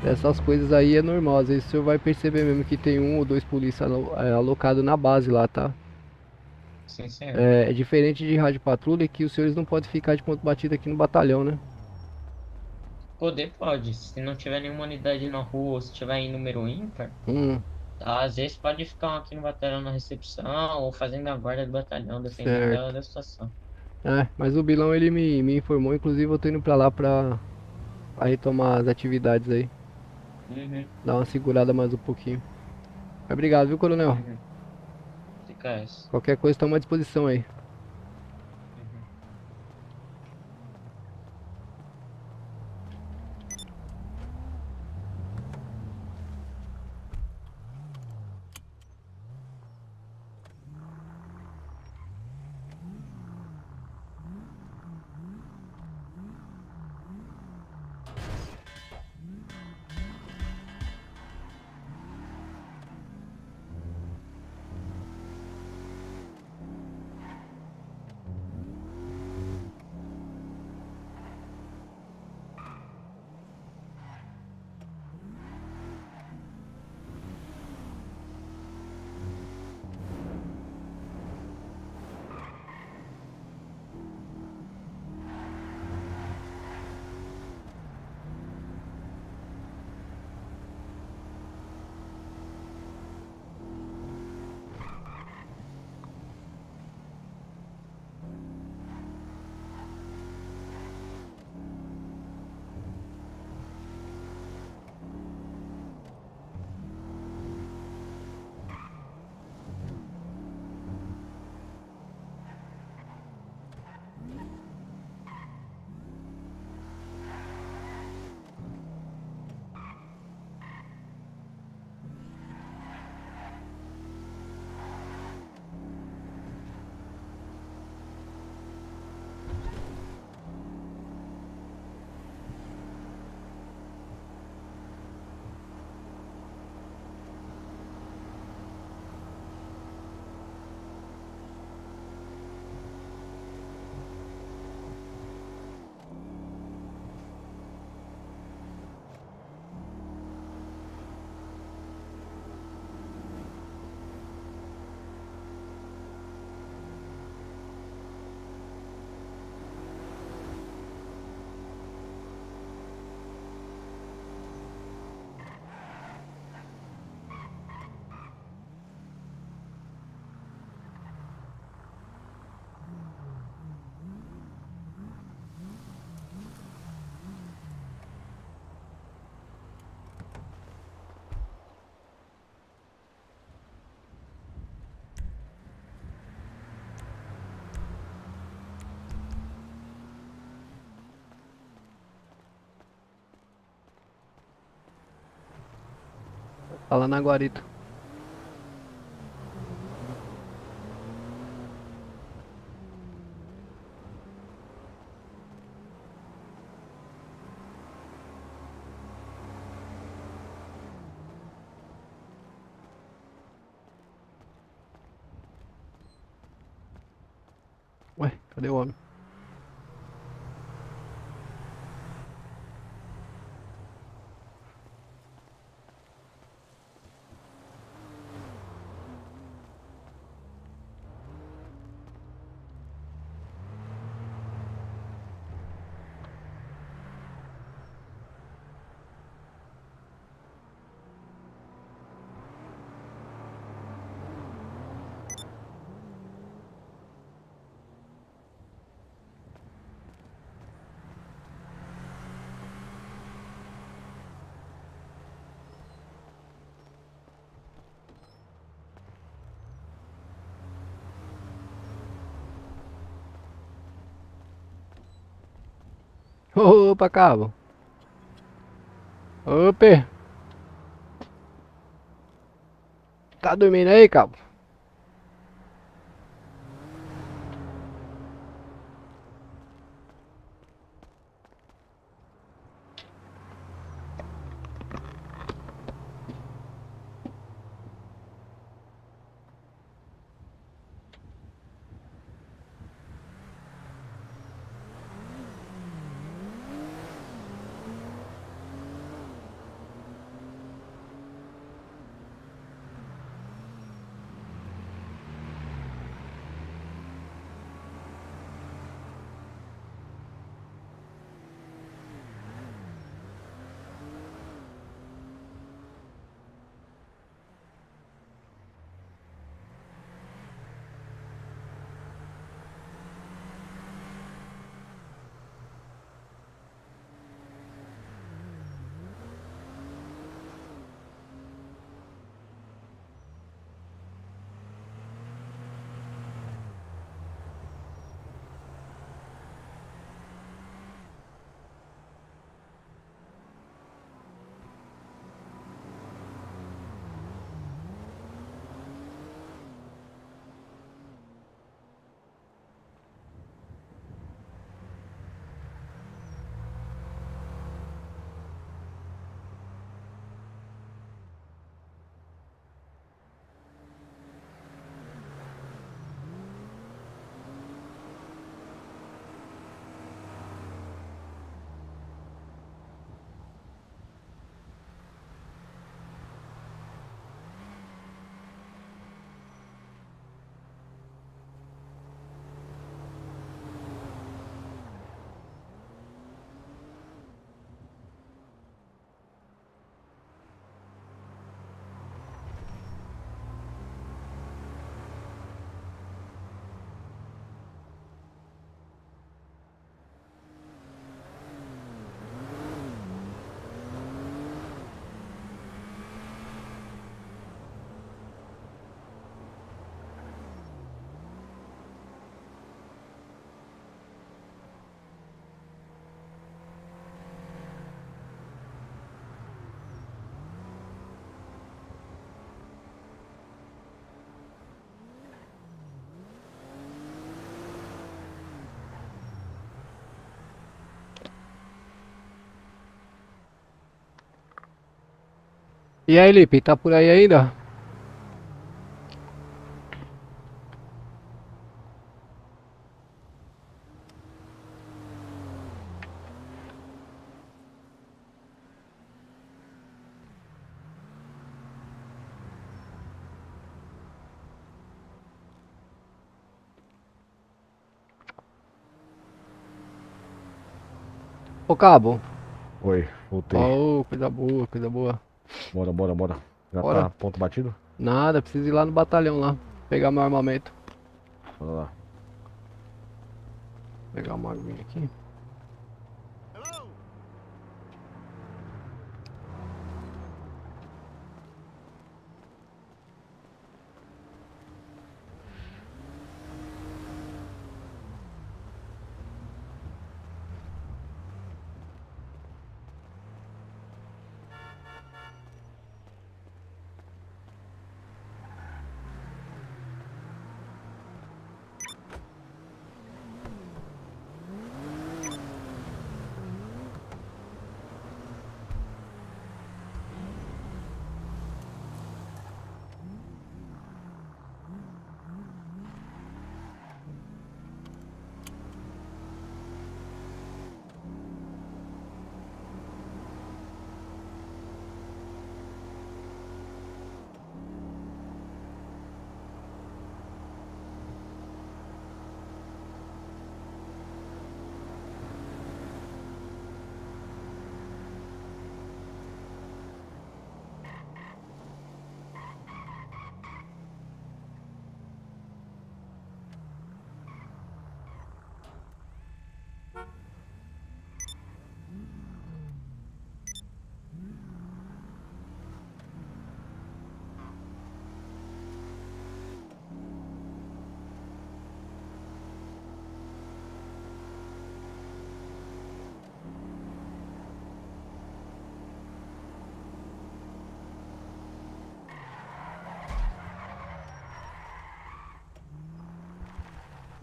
Essas coisas aí é normal. Às vezes o senhor vai perceber mesmo que tem 1 ou 2 polícias alocados na base lá, tá?
Sim, senhor.
É diferente de rádio patrulha que os senhores não podem ficar de ponto batido aqui no batalhão, né?
Poder pode. Se não tiver nenhuma unidade na rua ou se tiver em número ímpar, às vezes pode ficar um aqui no batalhão na recepção ou fazendo a guarda do batalhão, dependendo
Certo.
da situação.
Mas o Bilão ele me informou, inclusive eu tô indo pra lá pra retomar as atividades aí.
Uhum.
Dar uma segurada mais um pouquinho. Obrigado, viu, coronel?
Fica essa.
Qualquer coisa estamos à disposição aí. Tá lá na guarita. Ué, cadê o homem? Opa, cabo. Opa. Tá dormindo aí, cabo? E aí, Lipe, tá por aí ainda? Ô, cabo.
Oi, voltei.
Ô, coisa boa, coisa boa.
Bora, bora, bora. Já
Bora.
tá ponto batido?
Nada, preciso ir lá no batalhão lá. Pegar meu armamento.
Bora lá.
Pegar uma aguinha aqui.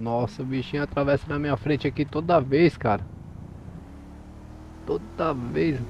Nossa, o bichinho atravessa na minha frente aqui toda vez, cara. Toda vez.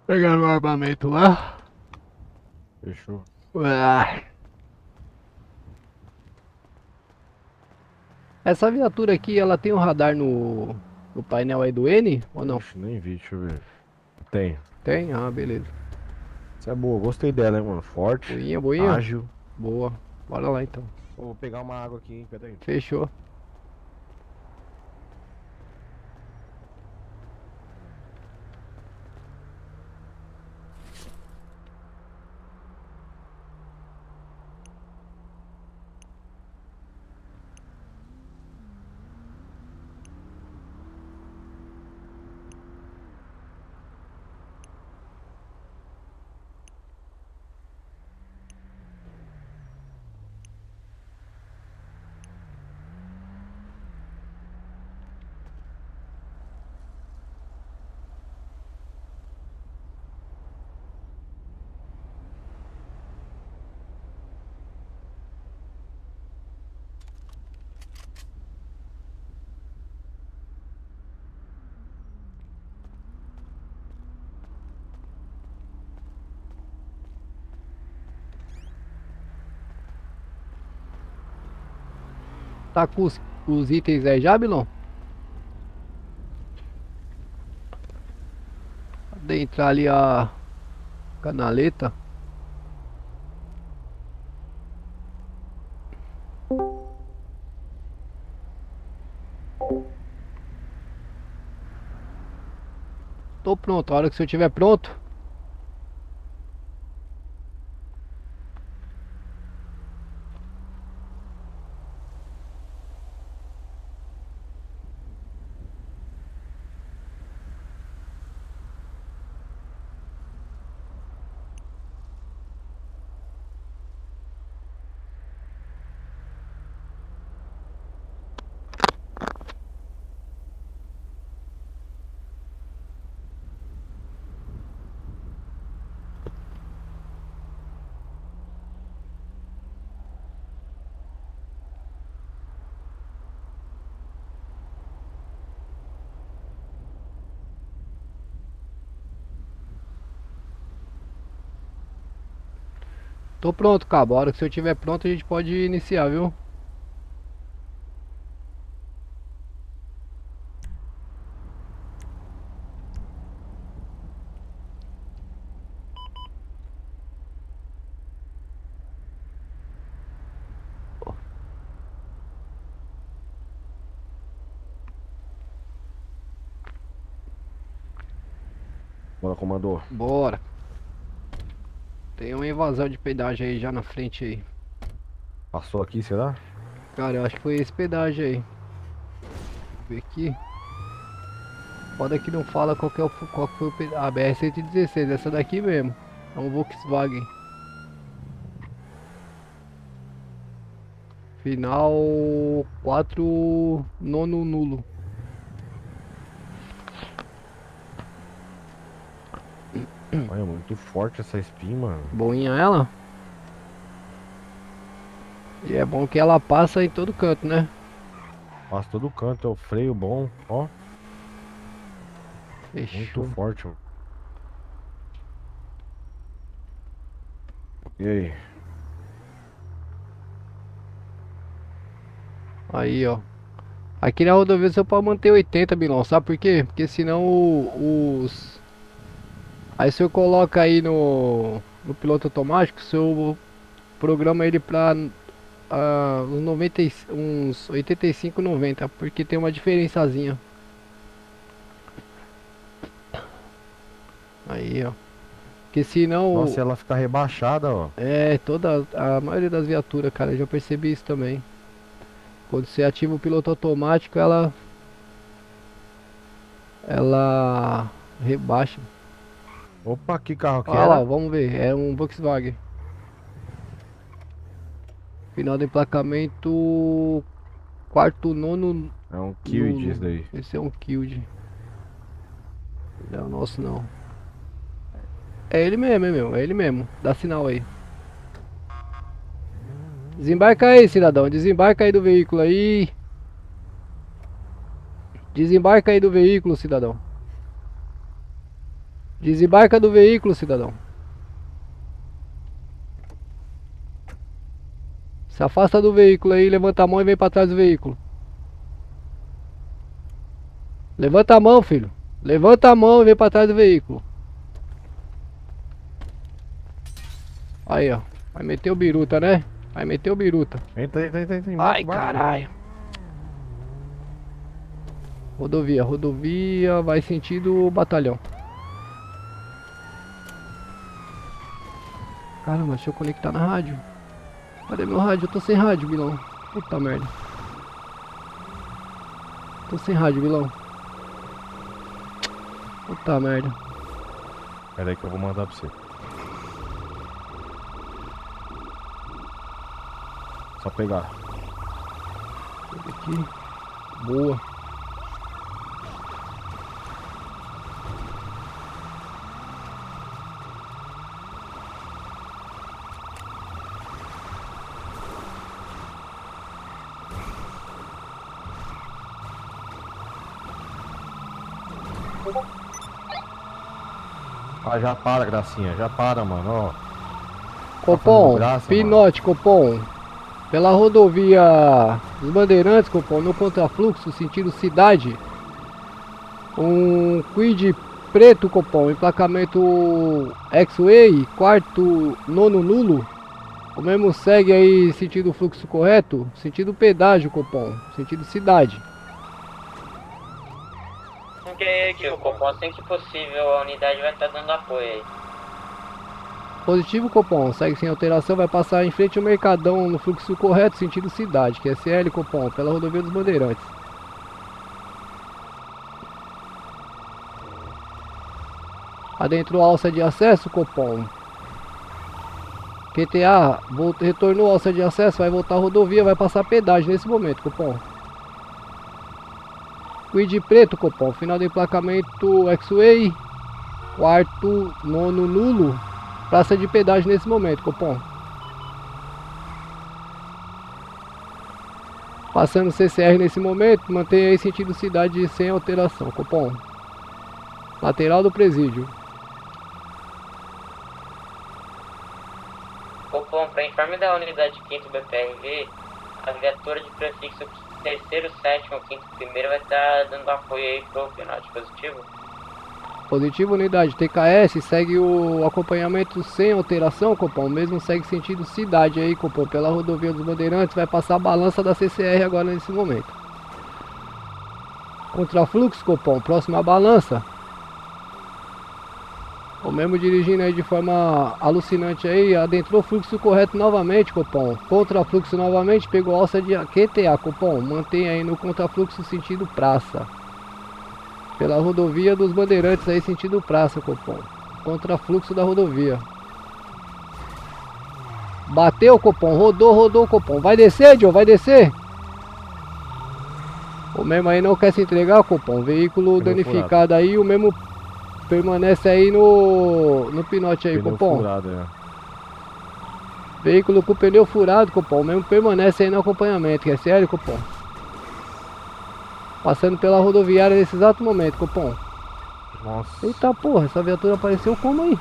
Pegando o armamento lá.
Fechou.
Essa viatura aqui, ela tem um radar no painel aí do N ou não?
Nem vi, deixa eu ver. Tem.
Tem? Ah, beleza.
Essa é boa, gostei dela, hein, mano. Forte.
Boinha, boinha?
Ágil.
Boa. Bora lá então.
Vou pegar uma água aqui, hein, peraí.
Fechou. Tá com os itens aí já, Bilon? Adentrar ali a canaleta. Tô pronto, a hora que você estiver pronto. Tô pronto, cabo. A hora que você estiver pronto a gente pode iniciar, viu?
Bora, comandor.
Bora. Tem uma invasão de pedágio aí já na frente aí.
Passou aqui, será?
Cara, eu acho que foi esse pedágio aí. Vou ver aqui. Foda que não fala qual que foi o pedágio. Ah, BR-116, essa daqui mesmo. É um Volkswagen. Final 4 nono nulo.
Olha, muito forte essa spin, mano.
Boinha ela. E é bom que ela passa em todo canto, né?
Passa todo canto, é o freio bom, ó.
Fechou.
Muito forte, mano. E aí?
Aí, ó. Aqui na rodovia você pode manter 80, Bilão. Sabe por quê? Porque senão os... Aí se eu coloca aí no piloto automático, se eu programa ele pra uns 85, 90. Porque tem uma diferençazinha. Aí, ó. Porque senão...
Nossa, ela fica rebaixada, ó.
É, a maioria das viaturas, cara, eu já percebi isso também. Quando você ativa o piloto automático, ela rebaixa.
Opa, que carro que
Olha
era?
lá, vamos ver, é um Volkswagen. Final do emplacamento quarto nono.
É um Kild
nulo.
isso daí.
Esse é um Kild. Não é o nosso não. É ele mesmo, é ele mesmo. Dá sinal aí. Desembarca aí, cidadão. Desembarca aí do veículo aí. Desembarca aí do veículo, cidadão. Desembarca do veículo, cidadão. Se afasta do veículo aí, levanta a mão e vem pra trás do veículo. Levanta a mão, filho. Levanta a mão e vem pra trás do veículo. Aí, ó. Vai meter o biruta, né? Vai meter o biruta.
Entra.
Ai, caralho. Rodovia, vai sentido batalhão. Caramba, deixa eu conectar na rádio. Cadê meu rádio? Eu tô sem rádio, Bilão. Puta merda. Tô sem rádio, Bilão. Puta merda.
Pera aí que eu vou mandar pra você. Só pegar.
Aqui. Boa.
Ah, já para, gracinha. Já para, mano, ó.
Copom,
graça,
pinote, Copom. Pela rodovia dos Bandeirantes, Copom, no contrafluxo, sentido cidade. Um Quid preto, Copom, emplacamento X-Way, quarto nono nulo. O mesmo segue aí sentido fluxo correto, sentido pedágio, Copom, sentido cidade.
Que o Copom, assim que possível, a unidade vai estar dando apoio aí.
Positivo, Copom, segue sem alteração, vai passar em frente ao Mercadão no fluxo correto, sentido cidade, que é SL, Copom, pela rodovia dos Bandeirantes. Adentrou a alça de acesso, Copom. QTA, retornou a alça de acesso, vai voltar a rodovia, vai passar pedágio nesse momento, Copom. Quid preto, Copom, final do emplacamento X-Way, quarto nono nulo. Praça de pedágio nesse momento, Copom. Passando CCR nesse momento, mantenha aí sentido cidade sem alteração, Copom. Lateral do presídio.
Copom, para informe da unidade 5º BPRV, a viatura de prefixo 3º, 7º, 5º, 1º vai estar dando apoio aí pro pinote positivo.
Positivo, unidade TKS, segue o acompanhamento sem alteração, Copom, mesmo segue sentido cidade aí, Copom, pela rodovia dos Bandeirantes, vai passar a balança da CCR agora nesse momento. Contrafluxo, Copom, próxima balança. O mesmo dirigindo aí de forma alucinante aí, adentrou o fluxo correto novamente, Copom. Contrafluxo novamente, pegou alça de QTA, Copom. Mantém aí no contrafluxo sentido praça. Pela rodovia dos Bandeirantes aí, sentido praça, Copom. Contrafluxo da rodovia. Bateu, Copom. Rodou, Copom. Vai descer, Joe, vai descer. O mesmo aí não quer se entregar, Copom. Veículo danificado aí, o mesmo permanece aí no pinote aí, Copom. Veículo com pneu furado, Copom. O mesmo permanece aí no acompanhamento, que é sério, Copom. Passando pela rodoviária nesse exato momento, Copom.
Nossa.
Eita porra, essa viatura apareceu como aí?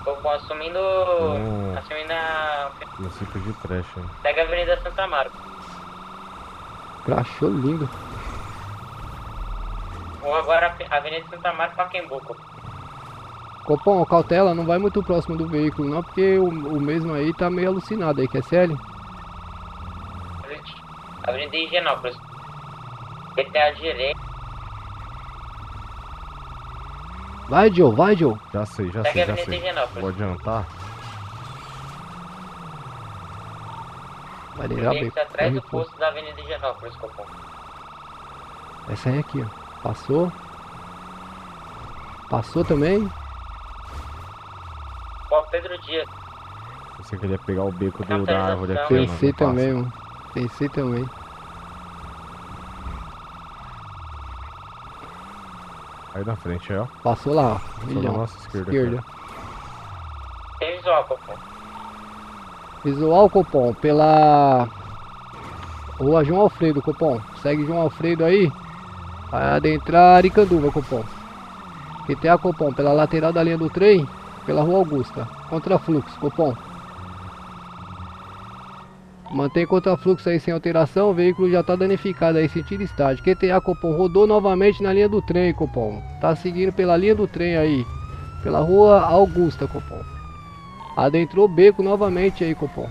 Copom assumindo a...
Princípio de trecho.
Segue a Avenida Santa Marta.
Crachou lindo.
Ou agora a Avenida Santa Marta para Quembuco.
Copom, cautela, não vai muito próximo do veículo não, porque o mesmo aí tá meio alucinado aí, que é sério?
Avenida Higienópolis. PTA direita.
Vai, Joe, vai, Joe.
Já sei. Vou adiantar.
Vai ligar bem.
Atrás do posto da Avenida Higienópolis, Copom.
Essa aí aqui, ó. Passou. Passou também.
Ó, Pedro Dias.
Você queria pegar o beco da árvore aqui, mano.
Pensei também, mano. Pensei também.
Aí na frente, ó.
Passou lá, ó.
Passou na nossa esquerda.
Tem visual, Copom.
Visual, Copom, pela Rua João Alfredo, Copom. Segue João Alfredo aí. Vai adentrar Aricanduva, Copom. QTA, Copom, pela lateral da linha do trem, pela Rua Augusta. Contrafluxo, Copom. Mantém contrafluxo aí sem alteração. O veículo já está danificado aí, sentido estádio. QTA, Copom, rodou novamente na linha do trem, Copom. Tá seguindo pela linha do trem aí, pela Rua Augusta, Copom. Adentrou o beco novamente aí, Copom.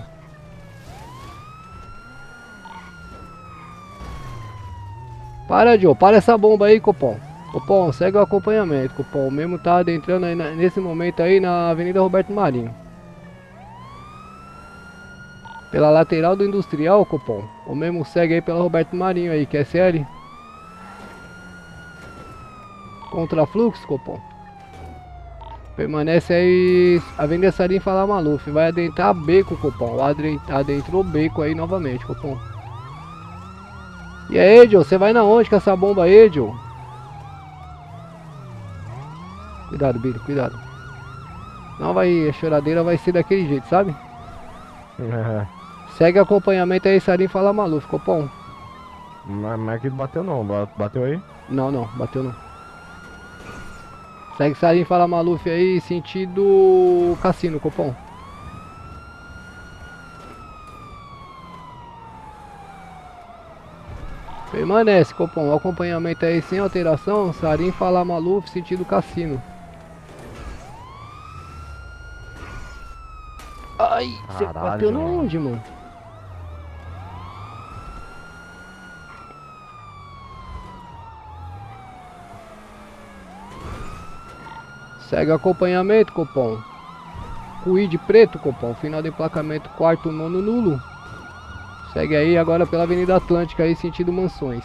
Para, Joe, para essa bomba aí, Copom. Copom, segue o acompanhamento, Copom. O mesmo tá adentrando aí nesse momento aí na Avenida Roberto Marinho. Pela lateral do Industrial, Copom. O mesmo segue aí pela Roberto Marinho aí, que é série. Contrafluxo, Copom. Permanece aí Avenida Sarim Falar Maluf. Vai adentrar beco, Copom. Adentrou beco aí novamente, Copom. E aí, Joe, você vai na onde com essa bomba aí, Joe? Cuidado, Billy, cuidado. Não vai, a choradeira vai ser daquele jeito, sabe? Segue acompanhamento aí, Sarim Falar Maluf, Copom.
Mas aqui não bateu não, bateu aí?
Não, bateu não. Segue Sarim Falar Maluf aí, sentido Cassino, Copom. Permanece, Copom. Acompanhamento aí sem alteração. Sarim Falar Maluf, sentido Cassino. Ai, você bateu na onde, mano? Segue acompanhamento, Copom. Cuide preto, Copom. Final de emplacamento 4º, 9º nulo. Segue aí agora pela Avenida Atlântica aí, sentido Mansões.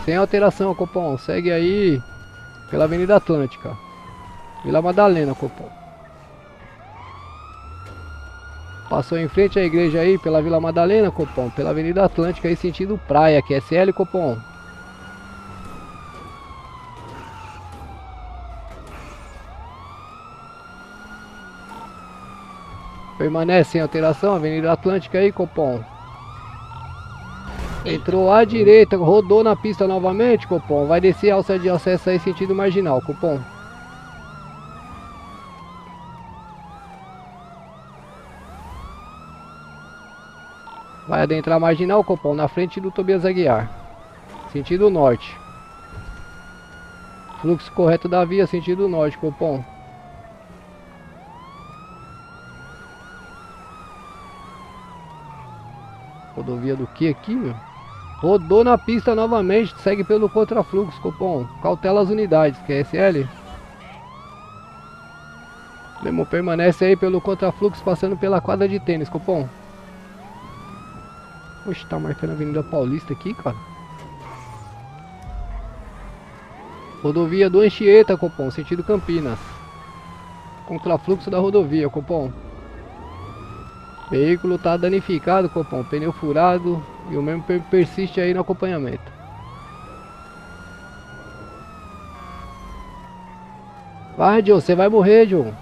Sem alteração, Copom. Segue aí pela Avenida Atlântica. Vila Madalena, Copom. Passou em frente à igreja aí pela Vila Madalena, Copom. Pela Avenida Atlântica aí, sentido praia, que é SL, Copom. Permanece sem alteração, Avenida Atlântica aí, Copom. Entrou à direita, rodou na pista novamente, Copom. Vai descer a alça de acesso aí, sentido marginal, Copom. Vai adentrar a marginal, Copom, na frente do Tobias Aguiar. Sentido norte. Fluxo correto da via, sentido norte, Copom. Rodovia do que aqui, meu? Rodou na pista novamente, segue pelo contrafluxo, Copom. Cautela as unidades, QSL. Memo permanece aí pelo contrafluxo, passando pela quadra de tênis, Copom. Oxe, tá marcando a Avenida Paulista aqui, cara. Rodovia do Anchieta, Copom, sentido Campinas. Contrafluxo da rodovia, Copom. Veículo tá danificado, Copom, pneu furado e o mesmo persiste aí no acompanhamento. Vai, John, você vai morrer, John.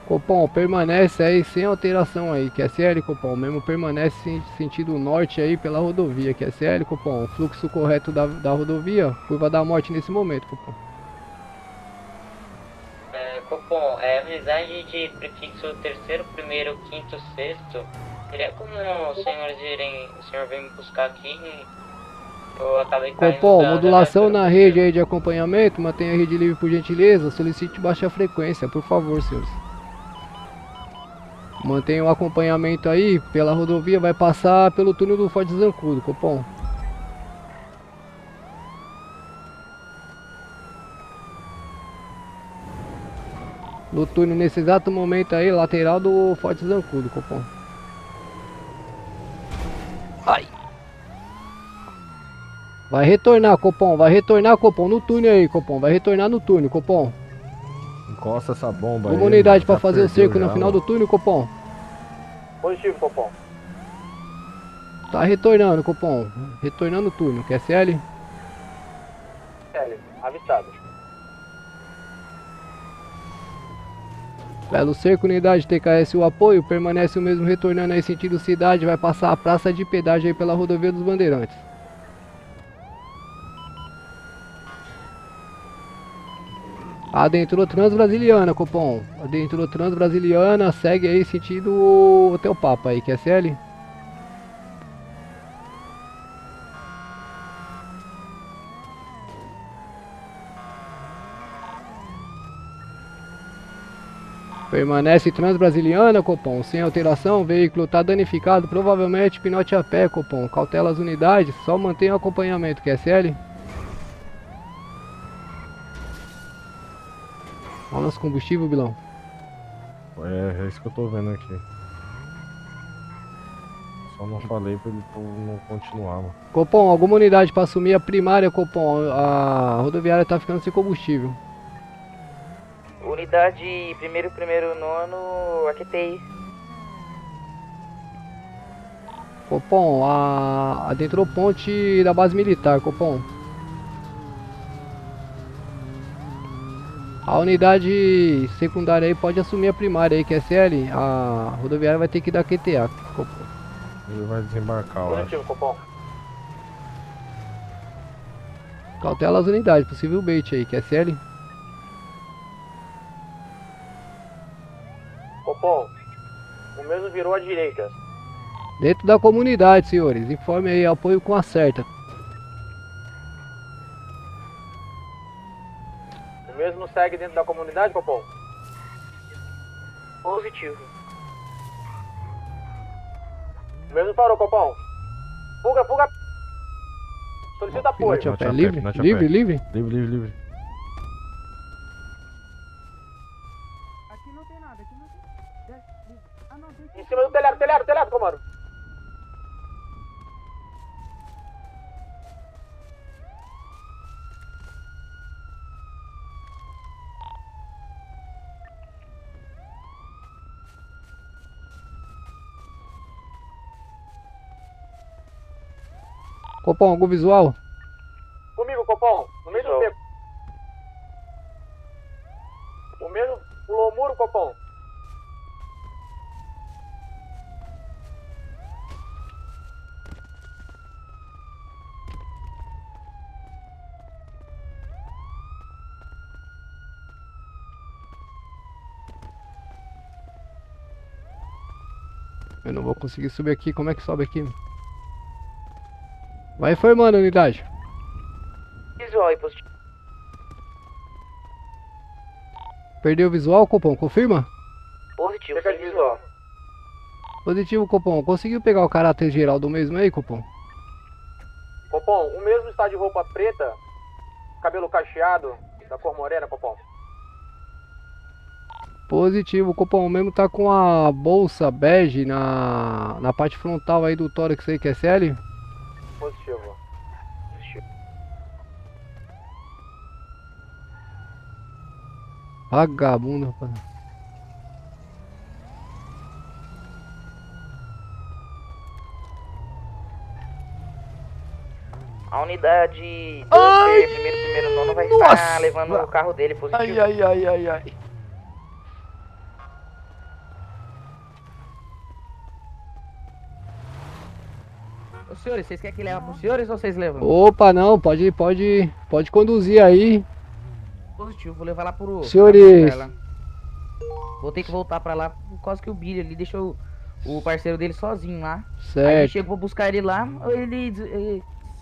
Copom, permanece aí sem alteração aí, QSL, Copom, mesmo permanece em sentido norte aí pela rodovia, QSL, Copom, fluxo correto da rodovia, curva da morte nesse momento, Copom.
Copom, unidade de prefixo terceiro, primeiro, quinto, sexto, seria como os senhores irem, o senhor vem me buscar aqui, eu acabei caindo
Copom,
da
modulação na rede aí de acompanhamento, mantenha a rede livre por gentileza, solicite baixa frequência, por favor, senhores. Mantenha o acompanhamento aí pela rodovia, vai passar pelo túnel do Forte Zancudo, Copom. No túnel nesse exato momento aí, lateral do Forte Zancudo, Copom. Ai. Vai retornar, Copom, no túnel aí, Copom, vai retornar no túnel, Copom.
Encosta essa bomba aí.
Uma unidade
mano,
pra fazer o cerco no final do túnel, Copom.
Positivo, Copom.
Tá retornando, Copom. Retornando o túnel, QSL?
L, avistado.
Belo cerco, unidade TKS, o apoio, permanece o mesmo retornando aí sentido cidade, vai passar a praça de pedágio aí pela rodovia dos Bandeirantes. Adentrou Transbrasiliana, Copom. Adentrou Transbrasiliana, segue aí sentido Hotel Papa aí, QSL? Permanece Transbrasiliana, Copom, sem alteração, veículo tá danificado, provavelmente pinote a pé, Copom. Cautela as unidades, só mantenha o acompanhamento, QSL? Olha nosso combustível, Bilão.
É isso que eu tô vendo aqui. Só não falei pra ele não continuar, mano.
Copom, alguma unidade para assumir a primária, Copom? A rodoviária tá ficando sem combustível.
Unidade primeiro, nono, AQTI.
Copom, adentrou ponte da base militar, Copom. A unidade secundária aí pode assumir a primária aí, QSL. A rodoviária vai ter que dar QTA, Copom.
Ele vai desembarcar, eu acho.
Positivo, Copom.
Cautela as unidades, possível bait aí, QSL.
Copom, o mesmo virou à direita.
Dentro da comunidade, senhores. Informe aí, apoio com a certa.
O mesmo segue dentro da comunidade, Copom?
Positivo.
O mesmo parou, Copom. Fuga, fuga. Solicita apoio.
Pinote a pé, livre? Livre, livre?
Livre.
Aqui não tem nada, aqui não tem. Ah, não, tem.
Em cima do telhado, comando.
Copom, algum visual?
Comigo, Copom, no meio do tempo. O mesmo pulou o muro, Copom.
Eu não vou conseguir subir aqui, como é que sobe aqui? Vai informando a unidade.
Visual aí, positivo.
Perdeu o visual, Copom, confirma?
Positivo, sem visual.
Positivo, Copom. Conseguiu pegar o caráter geral do mesmo aí, Copom?
Copom, o mesmo está de roupa preta, cabelo cacheado, da cor morena, Copom.
Positivo, Copom. O mesmo tá com a bolsa bege na parte frontal aí do tórax aí, que é sério?
Positivo.
Vagabundo, rapaz.
A unidade do primeiro nono vai estar levando o carro dele positivo.
Ai.
Ô senhores, vocês querem que leve pros senhores ou vocês levam?
Opa, não, pode conduzir aí.
Positivo, vou levar lá pro...
Senhores.
lá. Vou ter que voltar pra lá por causa que o Billy ali deixou o parceiro dele sozinho lá.
Certo.
Aí chegou pra buscar ele lá, ele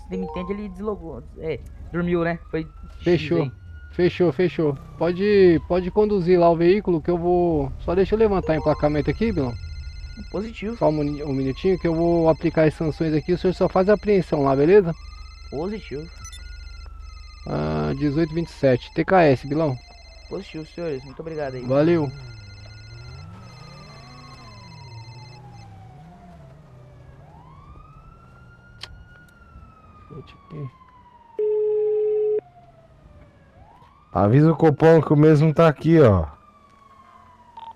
se me entende, ele deslogou. Dormiu, né? Foi
Fechou. Fechou. Pode conduzir lá o veículo que eu vou... Só deixa eu levantar o emplacamento aqui, Bilão.
Positivo.
Só um minutinho que eu vou aplicar as sanções aqui. O senhor só faz a apreensão lá, beleza?
Positivo.
1827. TKS, Bilão.
Positivo, senhores. Muito obrigado aí.
Valeu.
Avisa o Copom que o mesmo tá aqui, ó.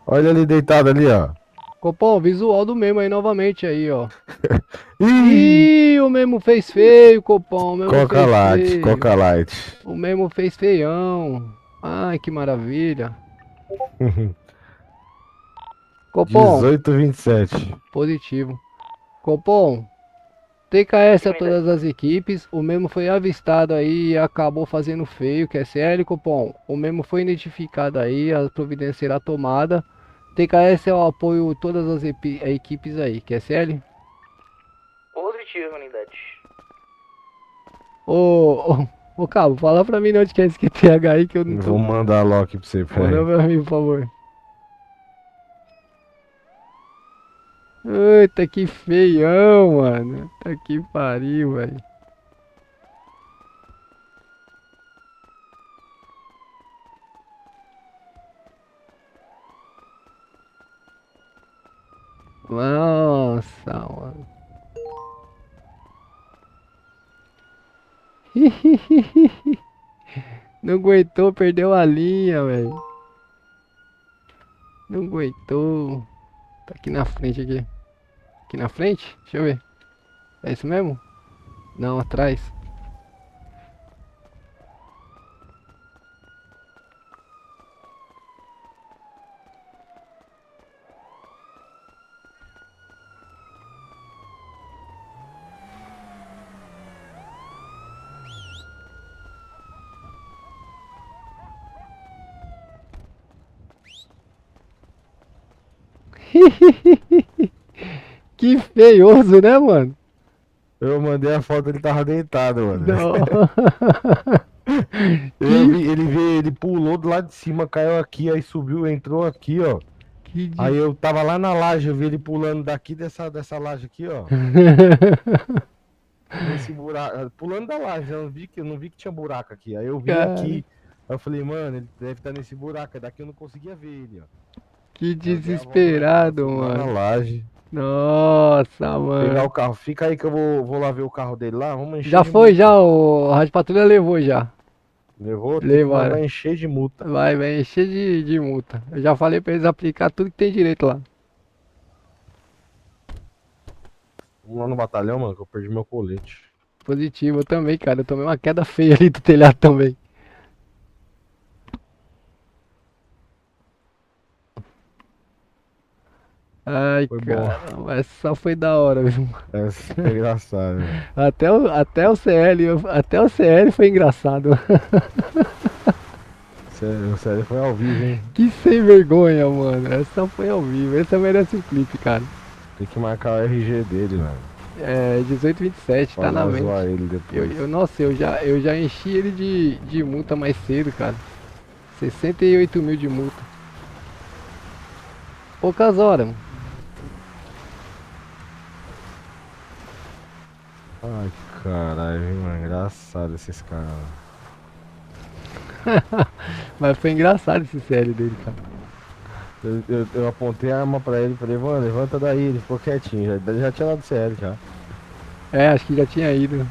Olha ali deitado ali, ó.
Copom, visual do Memo aí novamente aí, ó. Ih, o Memo fez feio, Copom. O Memo
Coca
fez
Light,
feio.
Coca Light.
O Memo fez feião. Ai, que maravilha. Copom.
1827.
Positivo. Copom. TKS a todas as equipes. O Memo foi avistado aí e acabou fazendo feio, que é sério, Copom. O Memo foi identificado aí, a providência será tomada. TKS é o apoio a todas as equipes aí, que é sério?
Positivo, unidade.
Ô Cabo, fala pra mim onde que é esse QTH aí que eu não tô...
Vou mandar a lock pra você, peraí.
Manda pra mim, por favor. Eita, que feião, mano. Tá que pariu, velho. Nossa, mano. Não aguentou, perdeu a linha, velho. Não aguentou. Tá aqui na frente aqui. Aqui na frente? Deixa eu ver. É isso mesmo? Não, atrás. Que feioso, né, mano?
Eu mandei a foto, ele tava deitado, mano.
Não.
Ele pulou do lado de cima, caiu aqui, aí subiu, entrou aqui, ó. Aí eu tava lá na laje, eu vi ele pulando daqui dessa laje aqui, ó. Nesse buraco, pulando da laje, eu não vi que tinha buraco aqui. Aí eu vi aqui, aí eu falei, mano, ele deve estar nesse buraco, daqui eu não conseguia ver ele, ó.
Que desesperado,
Lá na
mano.
laje.
Nossa, mano.
Pegar o carro, fica aí que eu vou lá ver o carro dele lá, vamos encher
Já
de
foi,
multa.
já, o Rádio Patrulha levou já.
Levou? Tem que
Levaram.
mandar encher de multa.
Vai encher de multa. Eu já falei pra eles aplicar tudo que tem direito lá.
Vamos lá no batalhão, mano, que eu perdi meu colete.
Positivo, eu também, cara. Eu tomei uma queda feia ali do telhado também. Ai,
Foi
cara, essa foi da hora, viu?
Essa foi engraçada, velho.
Até o CL foi engraçado.
O sério foi ao vivo, hein?
Que sem vergonha, mano. Essa foi ao vivo. Essa merece um clipe, cara.
Tem que marcar o RG dele, mano.
É, 1827, tá
Pra
na
nós
mente.
zoar ele depois.
Nossa, eu já enchi ele de multa mais cedo, cara. 68 mil de multa. Poucas horas, mano.
Ai, caralho, mano. Engraçado esses caras.
Mas foi engraçado esse série dele, cara.
Eu apontei a arma pra ele, falei, mano, levanta daí. Ele ficou quietinho, já tinha dado sério já.
É, acho que já tinha ido.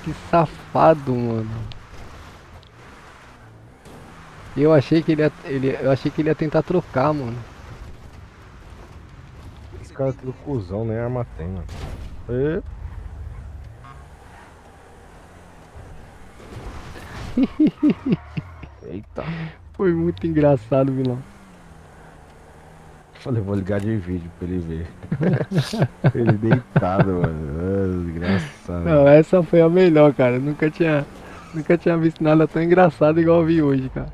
Que safado, mano. Eu achei que eu achei que ele ia tentar trocar, mano.
Esse cara é tudo cuzão, nem arma tem, mano. E... Eita.
Foi muito engraçado, vilão.
Falei, vou ligar de vídeo pra ele ver. Ele deitado, mano. Engraçado.
Não, essa foi a melhor, cara. Nunca tinha visto nada tão engraçado igual eu vi hoje, cara.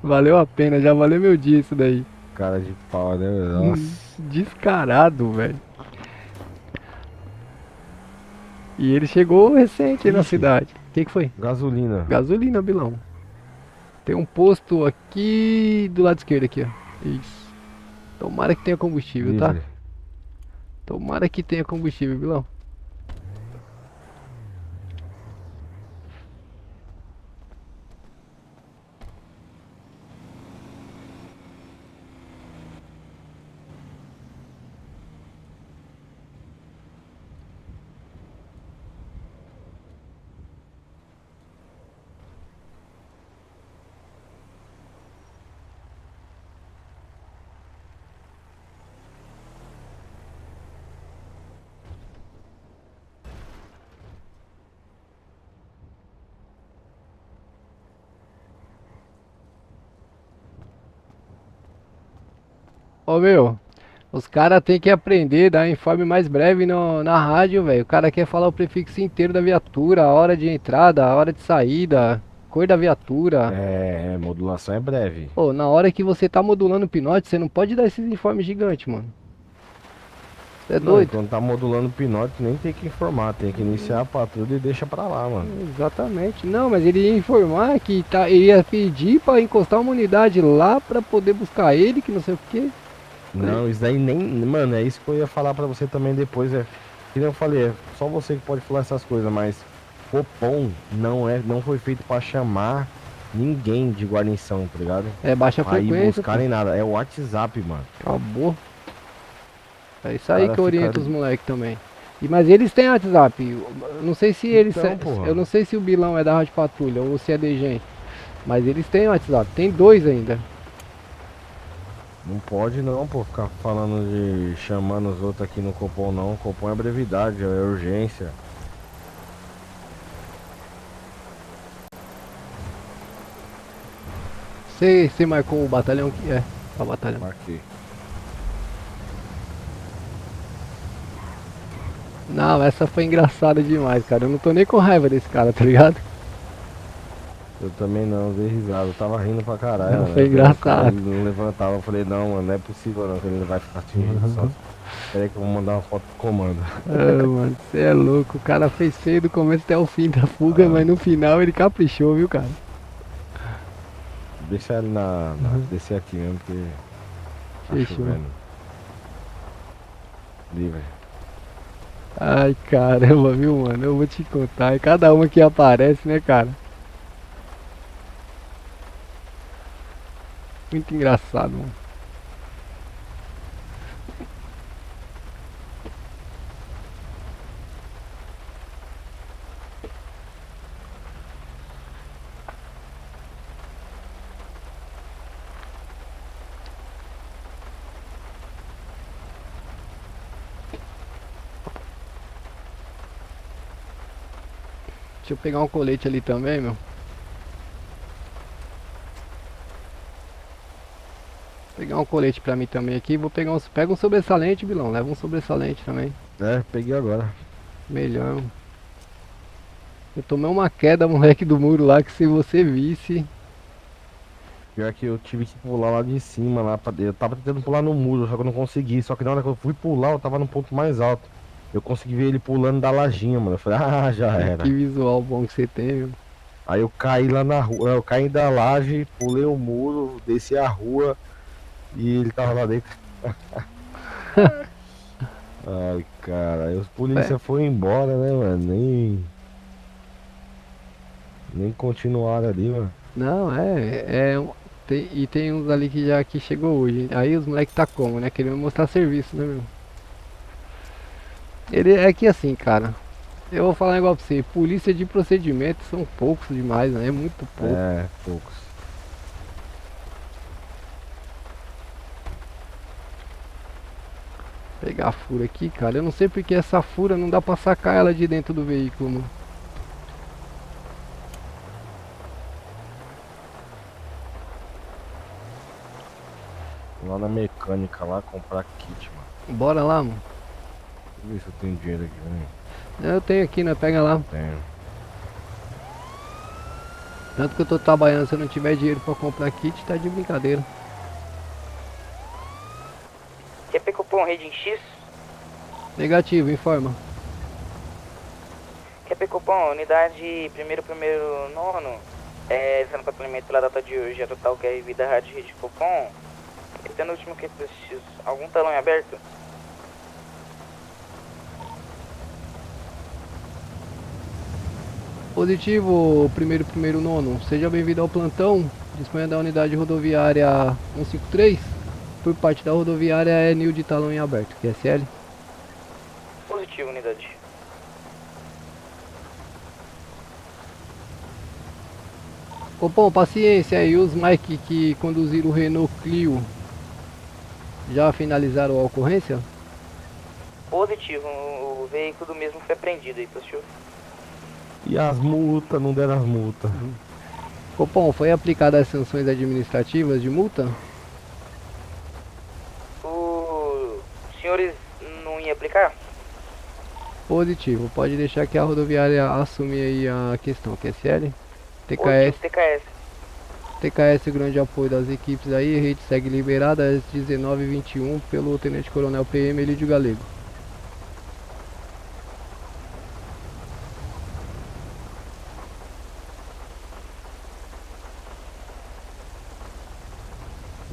Valeu a pena, já valeu meu dia isso daí.
Cara de pau, né? Nossa.
Descarado, velho. E ele chegou recente aí na cidade. O que foi?
Gasolina.
Gasolina, Bilão. Tem um posto aqui do lado esquerdo aqui, ó. Isso. Tomara que tenha combustível, tá?
Livre.
Tomara que tenha combustível, Bilão. Ô meu, os caras têm que aprender a dar informe mais breve na rádio, velho. O cara quer falar o prefixo inteiro da viatura, a hora de entrada, a hora de saída, cor da viatura.
É, modulação é breve.
Pô, na hora que você tá modulando o pinote, você não pode dar esses informes gigantes, mano. Você é
Não,
doido?
quando tá modulando o pinote, nem tem que informar, tem que iniciar a patrulha e deixa pra lá, mano.
Exatamente. Não, mas ele ia informar que ele ia pedir pra encostar uma unidade lá pra poder buscar ele, que não sei o quê.
Não, isso daí nem. Mano, é isso que eu ia falar pra você também depois. É, que nem eu falei, é só você que pode falar essas coisas, mas Copom não foi feito pra chamar ninguém de guarnição, tá ligado?
É baixa
Aí
frequência.
buscar nem nada, é o WhatsApp, mano.
Acabou. É isso aí
Cara,
que orienta
fica-
os moleques também. Mas eles têm WhatsApp. Eu não sei se eles.
Então, porra.
Eu não sei se o Bilão é da Rádio Patrulha ou se é de gente. Mas eles têm WhatsApp. Tem dois ainda.
Não pode não, pô, ficar falando de chamando os outros aqui no Copom não. Copom é brevidade, é urgência.
Você marcou o batalhão que é? A batalhão.
Marquei.
Não, essa foi engraçada demais, cara. Eu não tô nem com raiva desse cara, tá ligado?
Eu também não, dei risada, eu tava rindo pra caralho.
Não,
mano.
foi engraçado.
Ele não levantava, eu falei, não, mano, não é possível não, que ele não vai ficar atingindo só. Peraí que eu vou mandar uma foto pro comando.
Ah, mano, você é louco. O cara fez feio do começo até o fim da fuga, mas no final ele caprichou, viu, cara?
Deixa ele descer aqui mesmo, porque tá
Fechou.
chovendo. Livre.
Ai, caramba, viu, mano? Eu vou te contar. É cada uma que aparece, né, cara? Muito engraçado, mano. Deixa eu pegar um colete ali também, meu. Pegar um colete pra mim também aqui. Vou pegar uns. Pega um sobressalente, Bilão. Leva um sobressalente também.
É, peguei agora.
Melhor. Mano. Eu tomei uma queda, moleque, do muro lá, que se você visse.
Pior que eu tive que pular lá de cima, eu tava tentando pular no muro, só que eu não consegui. Só que na hora que eu fui pular, eu tava no ponto mais alto. Eu consegui ver ele pulando da lajinha, mano. Eu falei, ah, já era.
Que visual bom que você tem, meu.
Aí eu caí lá na rua, eu caí da laje, pulei o muro, desci a rua e ele tava lá dentro. Ai, cara, aí os polícia foi embora, né, mano? Nem continuaram ali, mano.
Não, e tem uns ali que já que chegou hoje. Aí os moleques tá como, né? Querendo mostrar serviço, né, meu? Ele é que assim, cara. Eu vou falar um negócio pra você. Polícia de procedimento são poucos demais, né? É muito pouco.
É, poucos.
Pegar a fura aqui, cara. Eu não sei porque essa fura não dá pra sacar ela de dentro do veículo, mano.
Lá na mecânica lá comprar kit, mano.
Bora lá, mano.
Deixa eu ver se eu tenho dinheiro aqui, velho.
Eu tenho aqui, né? Pega lá.
Tenho.
Tanto que eu tô trabalhando, se eu não tiver dinheiro pra comprar kit, tá de brincadeira.
QP cupom rede em X?
Negativo, informa.
QP cupom, unidade primeiro nono. Sendo patrulhamento pela data de hoje, a total que é vida rádio rede cupom. E tendo o último QP X, algum talão em aberto?
Positivo, primeiro nono. Seja bem-vindo ao plantão. Disponha da unidade rodoviária 153. Por parte da rodoviária é Nil de talão em aberto, QSL.
Positivo, unidade.
Copom, paciência aí, os Mike que conduziram o Renault Clio já finalizaram a ocorrência?
Positivo, o veículo do mesmo foi apreendido aí, positivo.
E as multas, não deram as multas.
Copom, foi aplicada as sanções administrativas de multa?
Os senhores não iam aplicar?
Positivo, pode deixar que a rodoviária assume aí a questão, QSL.
Positivo, TKS.
TKS, grande apoio das equipes aí, rede segue liberada às 19h21 pelo Tenente Coronel PM Elidio Galego.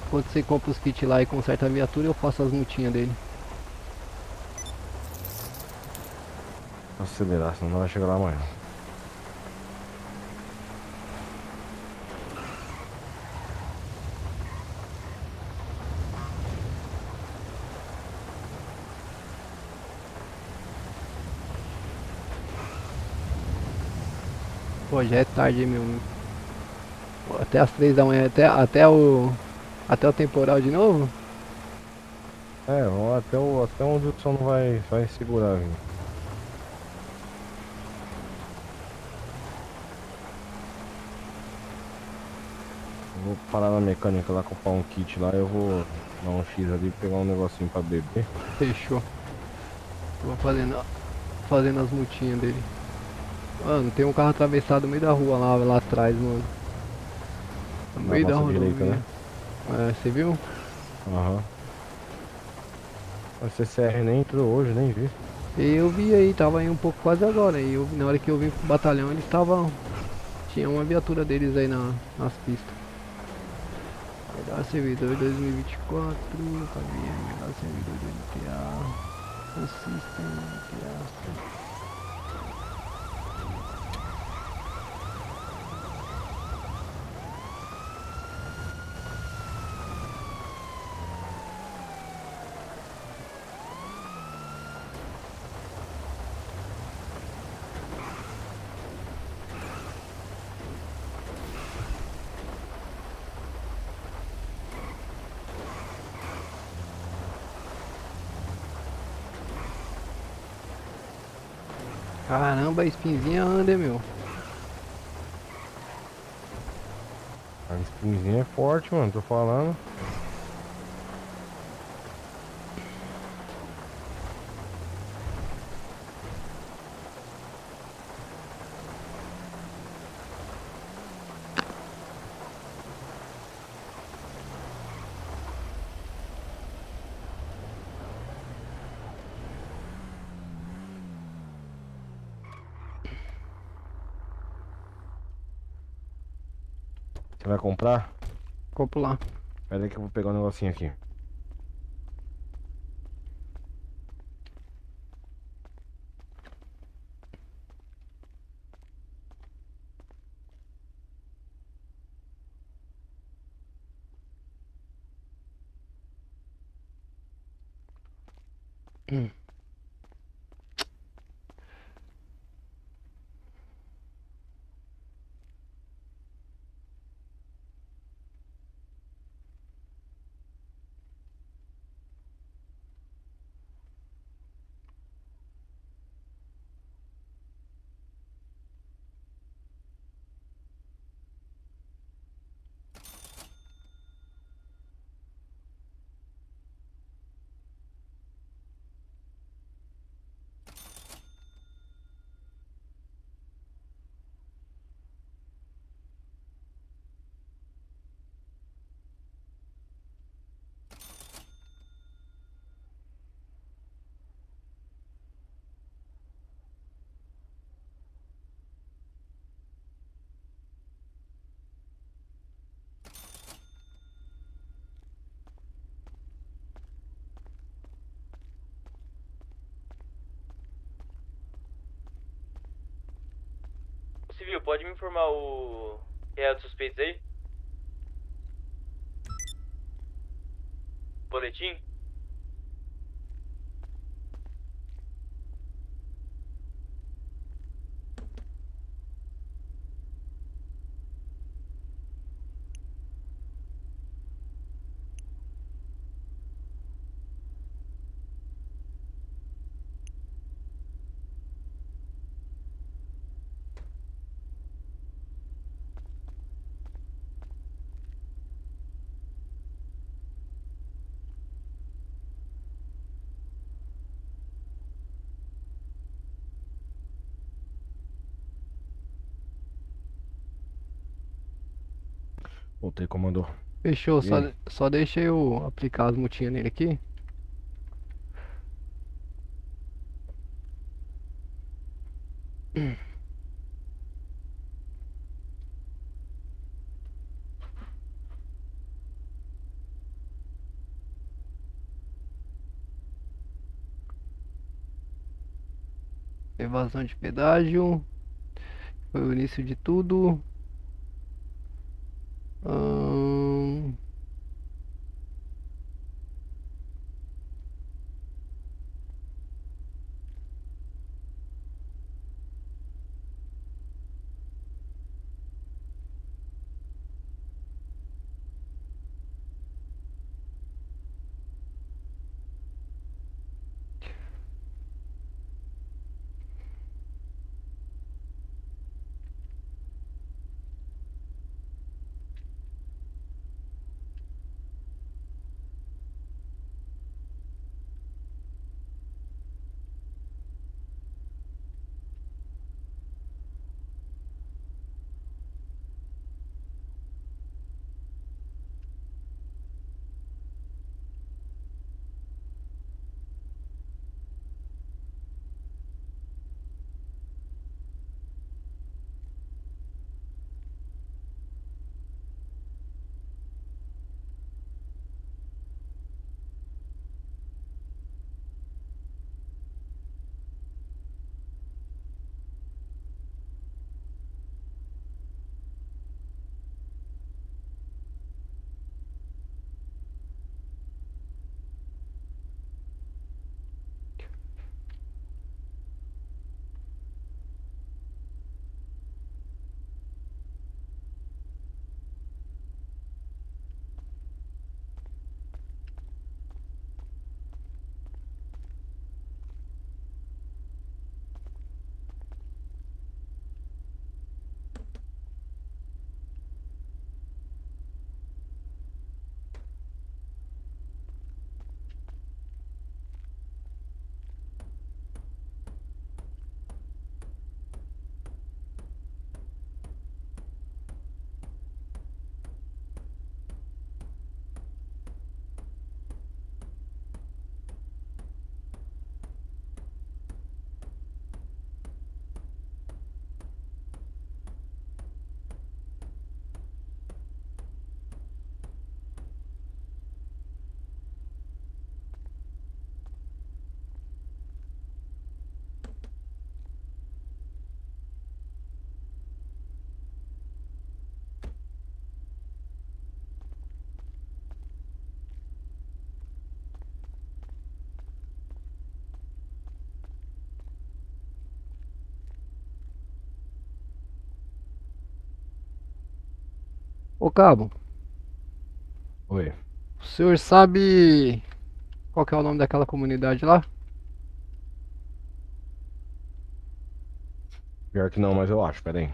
Quando você compra os kits lá e conserta a viatura, eu faço as multinhas dele.
Vou acelerar, senão não vai chegar lá amanhã.
Pô, já é tarde, hein, meu. Até as 3 da manhã, até o temporal de novo?
É, vamos até onde o som não vai segurar, viu? Eu vou parar na mecânica lá, comprar um kit lá, eu vou dar um X ali, pegar um negocinho pra beber.
Fechou. Vou fazendo as multinhas dele. Mano, tem um carro atravessado no meio da rua lá atrás, mano. No
Na
meio da
nossa
rodovia.
direita, né?
É, você viu?
Aham. O CCR nem entrou hoje, nem vi.
Eu vi aí, tava aí um pouco quase agora. E na hora que eu vim pro batalhão, eles estavam. Tinha uma viatura deles aí nas pistas. Melhor servidor 2024, KVM, melhor servidor do MTA, o sistema MTA. Caramba, a spinzinha anda, hein, meu.
A spinzinha é forte, mano, tô falando. Você vai comprar?
Compro lá.
Pera aí que eu vou pegar um negocinho aqui.
Civil, pode me informar o real dos suspeitos aí? Boletim?
Voltei, comandou.
Fechou,
E aí?
só deixa eu aplicar as multinhas nele aqui. Evasão de pedágio. Foi o início de tudo. Ahn, Ô Cabo,
Oi.
o senhor sabe qual que é o nome daquela comunidade lá?
Pior que não, mas eu acho, pera aí.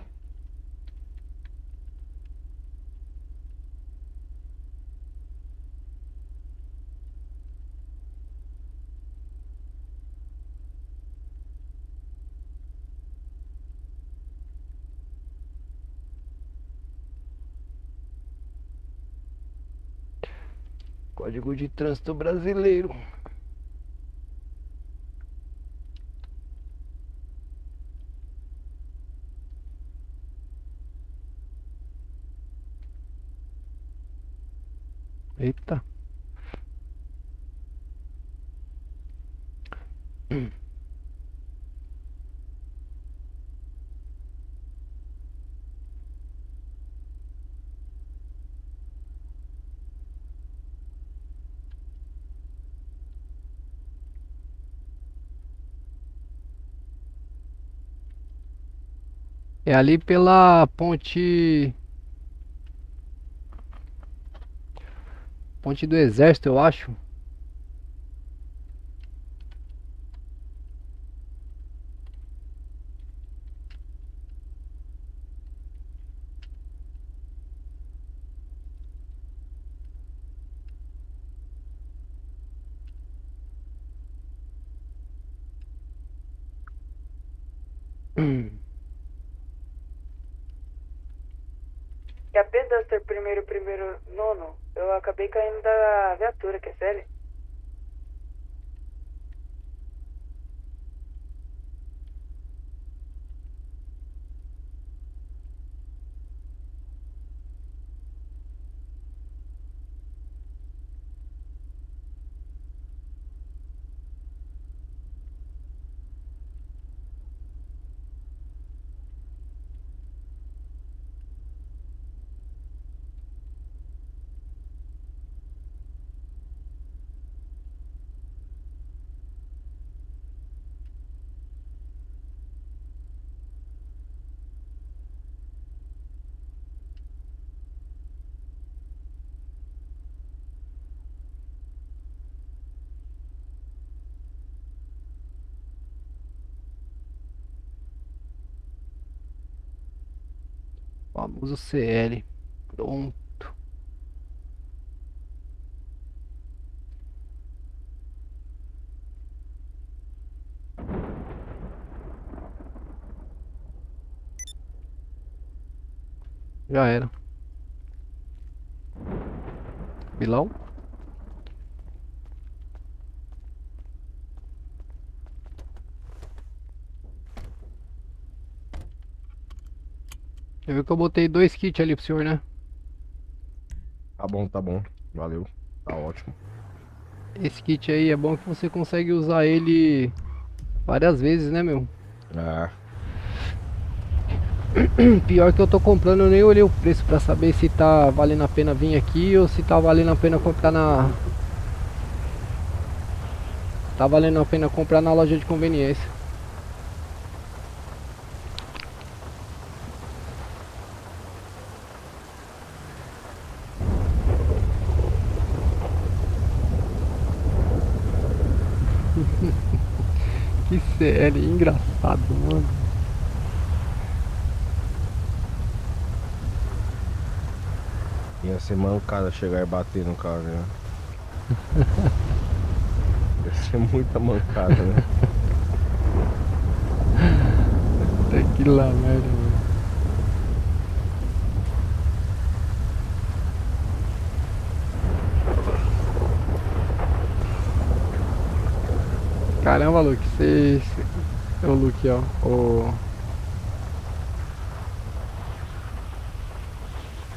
Código de Trânsito Brasileiro. Eita. É ali pela ponte. Ponte do Exército, eu acho.
E a P Duster primeiro, nono, eu acabei caindo da viatura, que é sério?
Famoso CL. Pronto. Já era. Bilão? Eu vi que eu botei 2 kits ali pro senhor, né?
Tá bom, tá bom. Valeu. Tá ótimo.
Esse kit aí é bom que você consegue usar ele várias vezes, né, meu?
Ah,
Pior que eu tô comprando, eu nem olhei o preço pra saber se tá valendo a pena vir aqui ou se tá valendo a pena comprar na... Tá valendo a pena comprar na loja de conveniência. Que sério, engraçado, mano.
ia ser mancada chegar e bater no cara, né? Ia ser muita mancada, né?
Tem que ir lá, merda, mano. Caramba, Luke, você... Ô, Luke, ó. Ô,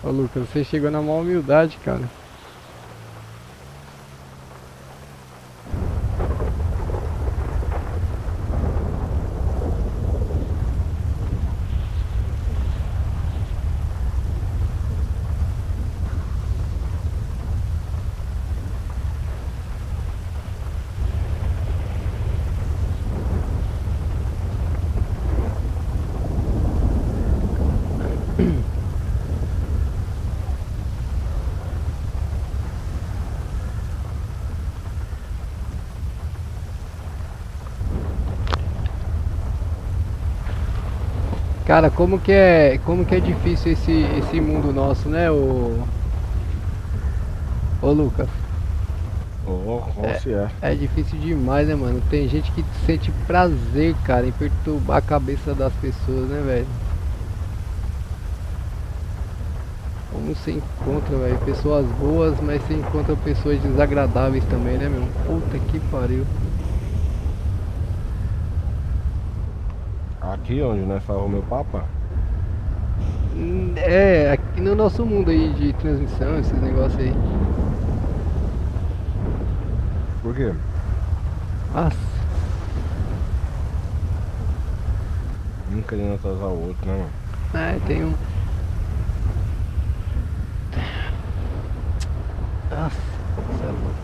Lucas, você chegou na maior humildade, cara. Cara, como que é difícil esse mundo nosso, né, ô Lucas?
Se é.
É difícil demais, né, mano? Tem gente que sente prazer, cara, em perturbar a cabeça das pessoas, né, velho? Como você encontra, velho, pessoas boas, mas você encontra pessoas desagradáveis também, né, meu? Puta que pariu.
Aqui onde nós falamos meu papa?
É, aqui no nosso mundo aí de transmissão, esses negócios aí.
Por quê?
Nossa.
Um querendo atrasar o outro, né, mano?
É, tem um. Nossa, cê é louco.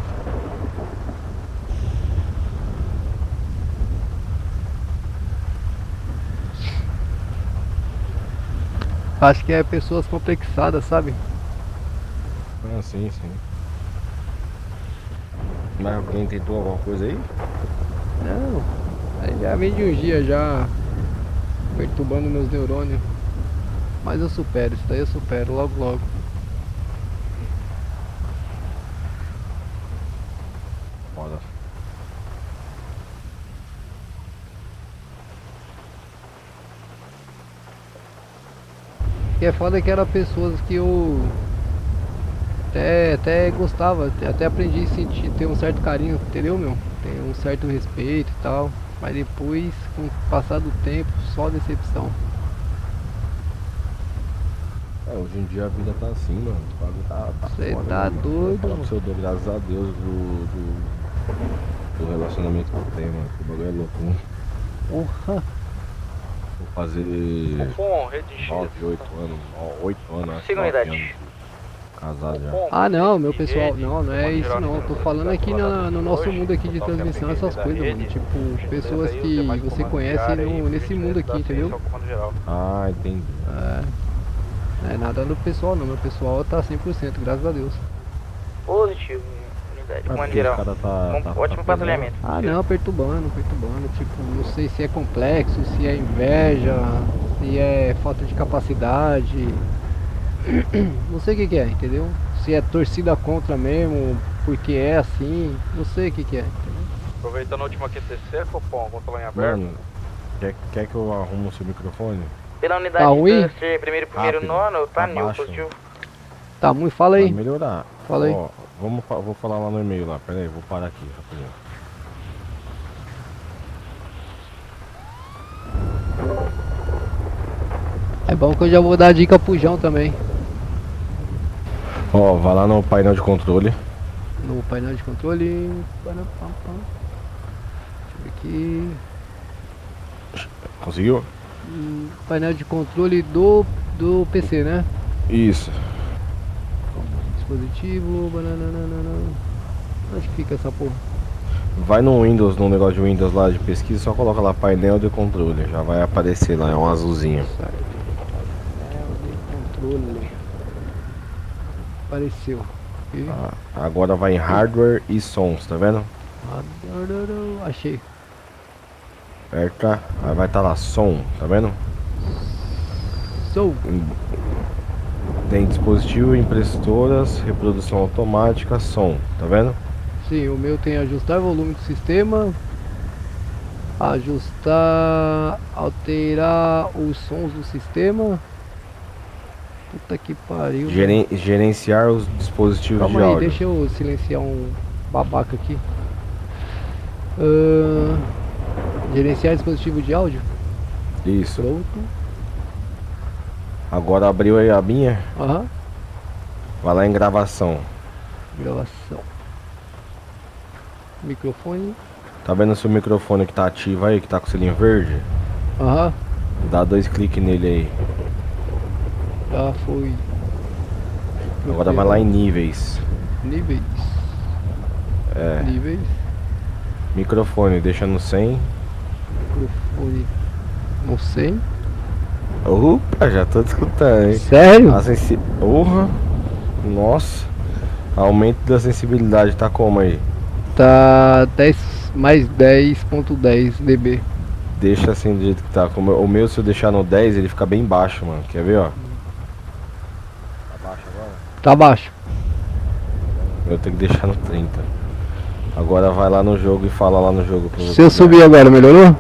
Acho que é pessoas complexadas, sabe?
Ah, sim. Mas alguém tentou alguma coisa aí?
Não, aí já vem de uns dias já perturbando meus neurônios. Mas eu supero, isso daí eu supero logo.
Foda.
E é foda que eram pessoas que eu até gostava, até aprendi a sentir, ter um certo carinho, entendeu, meu? Tem um certo respeito e tal. Mas depois, com o passar do tempo, só decepção.
Hoje em dia a vida tá assim, mano. O bagulho tá
Cê
foda,
tá
né, mano?
doido,
Eu falo
mano.
pra você, eu dou graças a Deus do relacionamento que eu tenho, mano. O bagulho é louco, né?
Porra!
Vou fazer
Fofão, rede X.
8 anos, acho.
Siga a
9
unidade.
anos casado já.
Ah não, meu pessoal, não é isso não. Eu tô falando aqui no nosso mundo aqui de transmissão, essas coisas, mano. Tipo, pessoas que você conhece nesse mundo aqui, entendeu?
Ah, entendi.
Não é nada do pessoal não, meu pessoal tá 100%, graças a Deus.
Positivo, unidade.
Mas
Comando
porque
geral.
os cara tá
Ótimo patrulhamento.
Ah não, perturbando. Tipo, não sei se é complexo, se é inveja, se é falta de capacidade. Não sei o que é, entendeu? Se é torcida contra mesmo, porque é assim, não sei o que é, entendeu?
Aproveitando a última QTC, Copom, vou falar em aberto.
Mano, quer que eu arrume o seu microfone?
Pela unidade
Tá ruim?
do primeiro
Rápido,
nono, tá mil,
abaixo.
positivo.
Tá muito, fala aí.
Vai melhorar.
Fala aí.
Ó, vou falar lá no e-mail lá, pera aí, vou parar aqui, rapidinho.
É bom que eu já vou dar dica pro João também.
Ó, vai lá no painel de controle.
No painel de controle. Deixa eu ver aqui.
Conseguiu?
Painel de controle do PC, né?
Isso.
Dispositivo. Onde fica essa porra?
Vai no Windows, no negócio de Windows lá de pesquisa, só coloca lá painel de controle. Já vai aparecer lá, é um azulzinho.
Controle. Apareceu. Aqui.
Agora vai em hardware e sons, tá vendo?
Achei.
Aperta, aí vai estar lá, som, tá vendo?
Som.
Tem dispositivo, impressoras, reprodução automática, som, tá vendo?
Sim, o meu tem ajustar volume do sistema, ajustar, alterar os sons do sistema. Puta que pariu.
Gerenciar os dispositivos
Calma
de
aí,
áudio.
deixa eu silenciar um babaca aqui. Gerenciar dispositivo de áudio.
Isso.
Pronto.
Agora abriu aí a minha.
Aham.
Vai lá em gravação.
Gravação. Microfone.
Tá vendo seu microfone que tá ativo aí, que tá com o selinho verde?
Aham.
Dá 2 cliques nele aí.
Já foi.
Agora vai lá em níveis.
Níveis.
É.
Níveis.
Microfone, deixa no 100.
Microfone. No 100.
Opa, já tô te escutando, hein?
Sério?
Porra. Nossa. Aumento da sensibilidade tá como aí?
Tá 10 mais 10.10 dB.
deixa assim do jeito que tá. Como o meu, se eu deixar no 10, ele fica bem baixo, mano. Quer ver, ó? Tá baixo agora?
Tá baixo.
Eu tenho que deixar no 30. Agora vai lá no jogo e fala lá no jogo pra você.
Se eu subir agora, melhorou?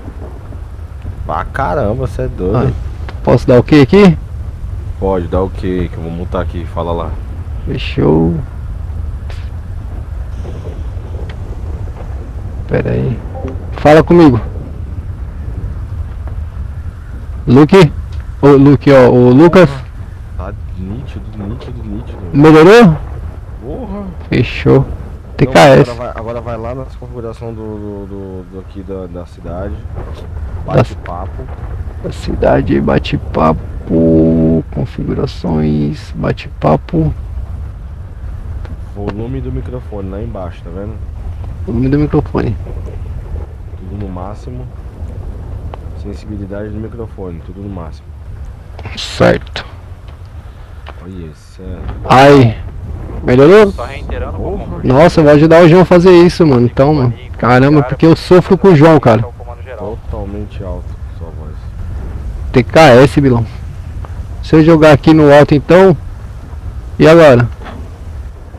Ah, caramba, você é doido.
Ah, posso dar o que aqui?
Pode, dá o que eu vou montar aqui, fala lá.
Fechou. Pera aí. Fala comigo. Luke? Ô, Luke, ó, o Lucas.
Tá nítido.
Melhorou?
Porra.
Fechou.
Então,
TKS.
agora vai lá nas configurações do aqui da cidade. Bate-papo.
Da cidade, bate-papo. Configurações, bate-papo.
Volume do microfone lá embaixo, tá vendo?
Volume do microfone.
Tudo no máximo. Sensibilidade do microfone, tudo no máximo.
Certo.
Olha isso, é.
Ai. Melhorou?
Só reiterando, Copom.
Nossa, eu vou ajudar o João a fazer isso, mano. Então, mano. Caramba, porque eu sofro com o João, cara.
Totalmente alto sua voz.
TKS, Bilão. Se eu jogar aqui no alto, então. E agora?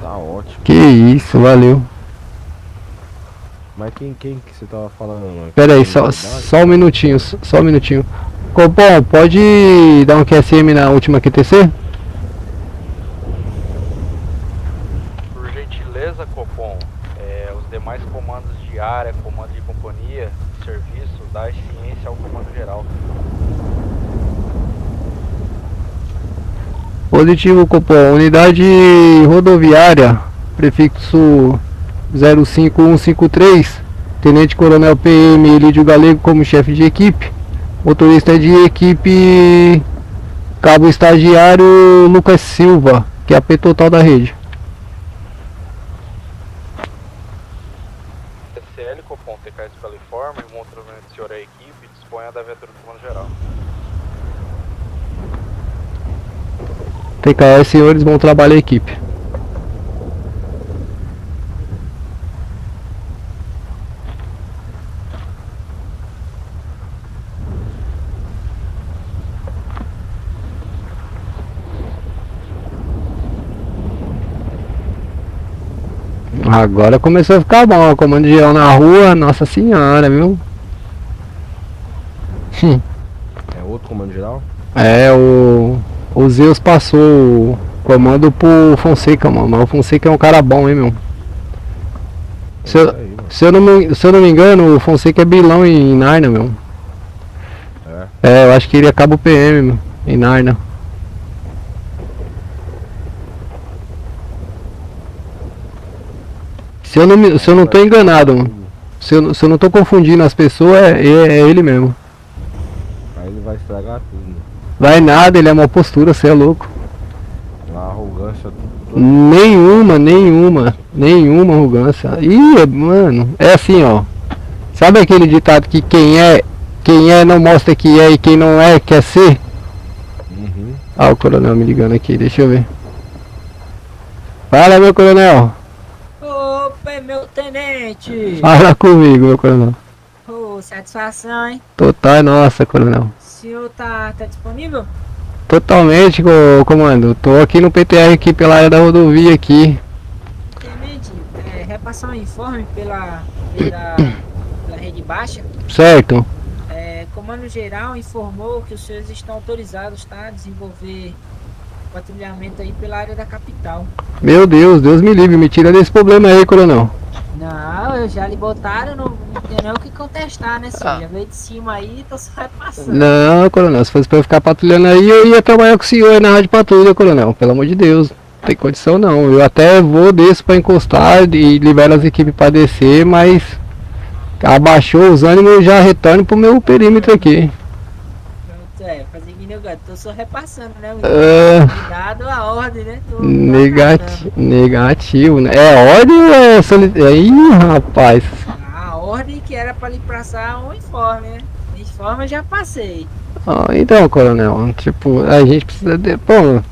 Tá ótimo.
Que isso, valeu.
Mas quem que você tava falando, mano?
Pera aí, só um minutinho, só um minutinho. Copom, pode dar um QSM na última QTC?
Por gentileza, Copom, os demais comandos de área, comando de companhia, serviço, dá ciência ao comando geral.
Positivo, Copom. Unidade rodoviária, prefixo 05153, Tenente Coronel PM Elídio Galego como chefe de equipe. Motorista de equipe Cabo Estagiário Lucas Silva, que é a P total da rede.
TCL, Copom, TKS pela informe, monitoramento do senhor a equipe, disponha da viatura do comando geral.
TKS, senhores, bom trabalho a equipe. Agora começou a ficar bom, comando geral na rua, nossa senhora, viu?
É outro comando geral?
É, o Zeus passou o comando pro Fonseca, mano. Mas o Fonseca é um cara bom, hein, meu? Se eu não me engano, o Fonseca é bilão em Narnia, meu. É, eu acho que ele acaba o PM, meu, em Narnia. Se eu não tô enganado, mano. Se eu não tô confundindo as pessoas, é ele mesmo.
Aí ele vai estragar tudo.
Vai nada, ele é uma postura, você é louco.
A arrogância tudo.
Nenhuma arrogância. Ih, mano, é assim, ó. Sabe aquele ditado que quem é não mostra que é e quem não é quer ser?
Uhum.
Ah, o coronel me ligando aqui, deixa eu ver. Fala, meu coronel.
Opa, meu tenente!
Fala comigo, meu coronel.
Ô, satisfação, hein?
Total é nossa, coronel.
O senhor tá disponível?
Totalmente, comando. Tô aqui no PTR aqui pela área da rodovia aqui.
Tenente, repassar um informe pela rede baixa.
Certo.
Comando geral informou que os senhores estão autorizados, tá, a desenvolver patrulhamento aí pela área da capital.
Meu Deus, Deus me livre, me tira desse problema aí, coronel.
Não, eu já lhe botaram, não tem nem o que contestar, né, senhor? Já veio de cima aí, tô só repassando.
Não, coronel, se fosse pra eu ficar patrulhando aí, eu ia trabalhar com o senhor aí na rádio patrulha, coronel. Pelo amor de Deus, não tem condição não. Eu até vou descer pra encostar e libero as equipes pra descer, mas abaixou os ânimos e já retorno pro meu perímetro aqui.
Fazer que negócio, tô só repassando, né?
Cuidado
a ordem, né?
Negativo, né? É ordem ou é solitário? Ih, rapaz.
A ordem que era pra lhe passar um informe, né? Informe eu já passei.
Então, coronel, tipo, a gente precisa de... Pô, o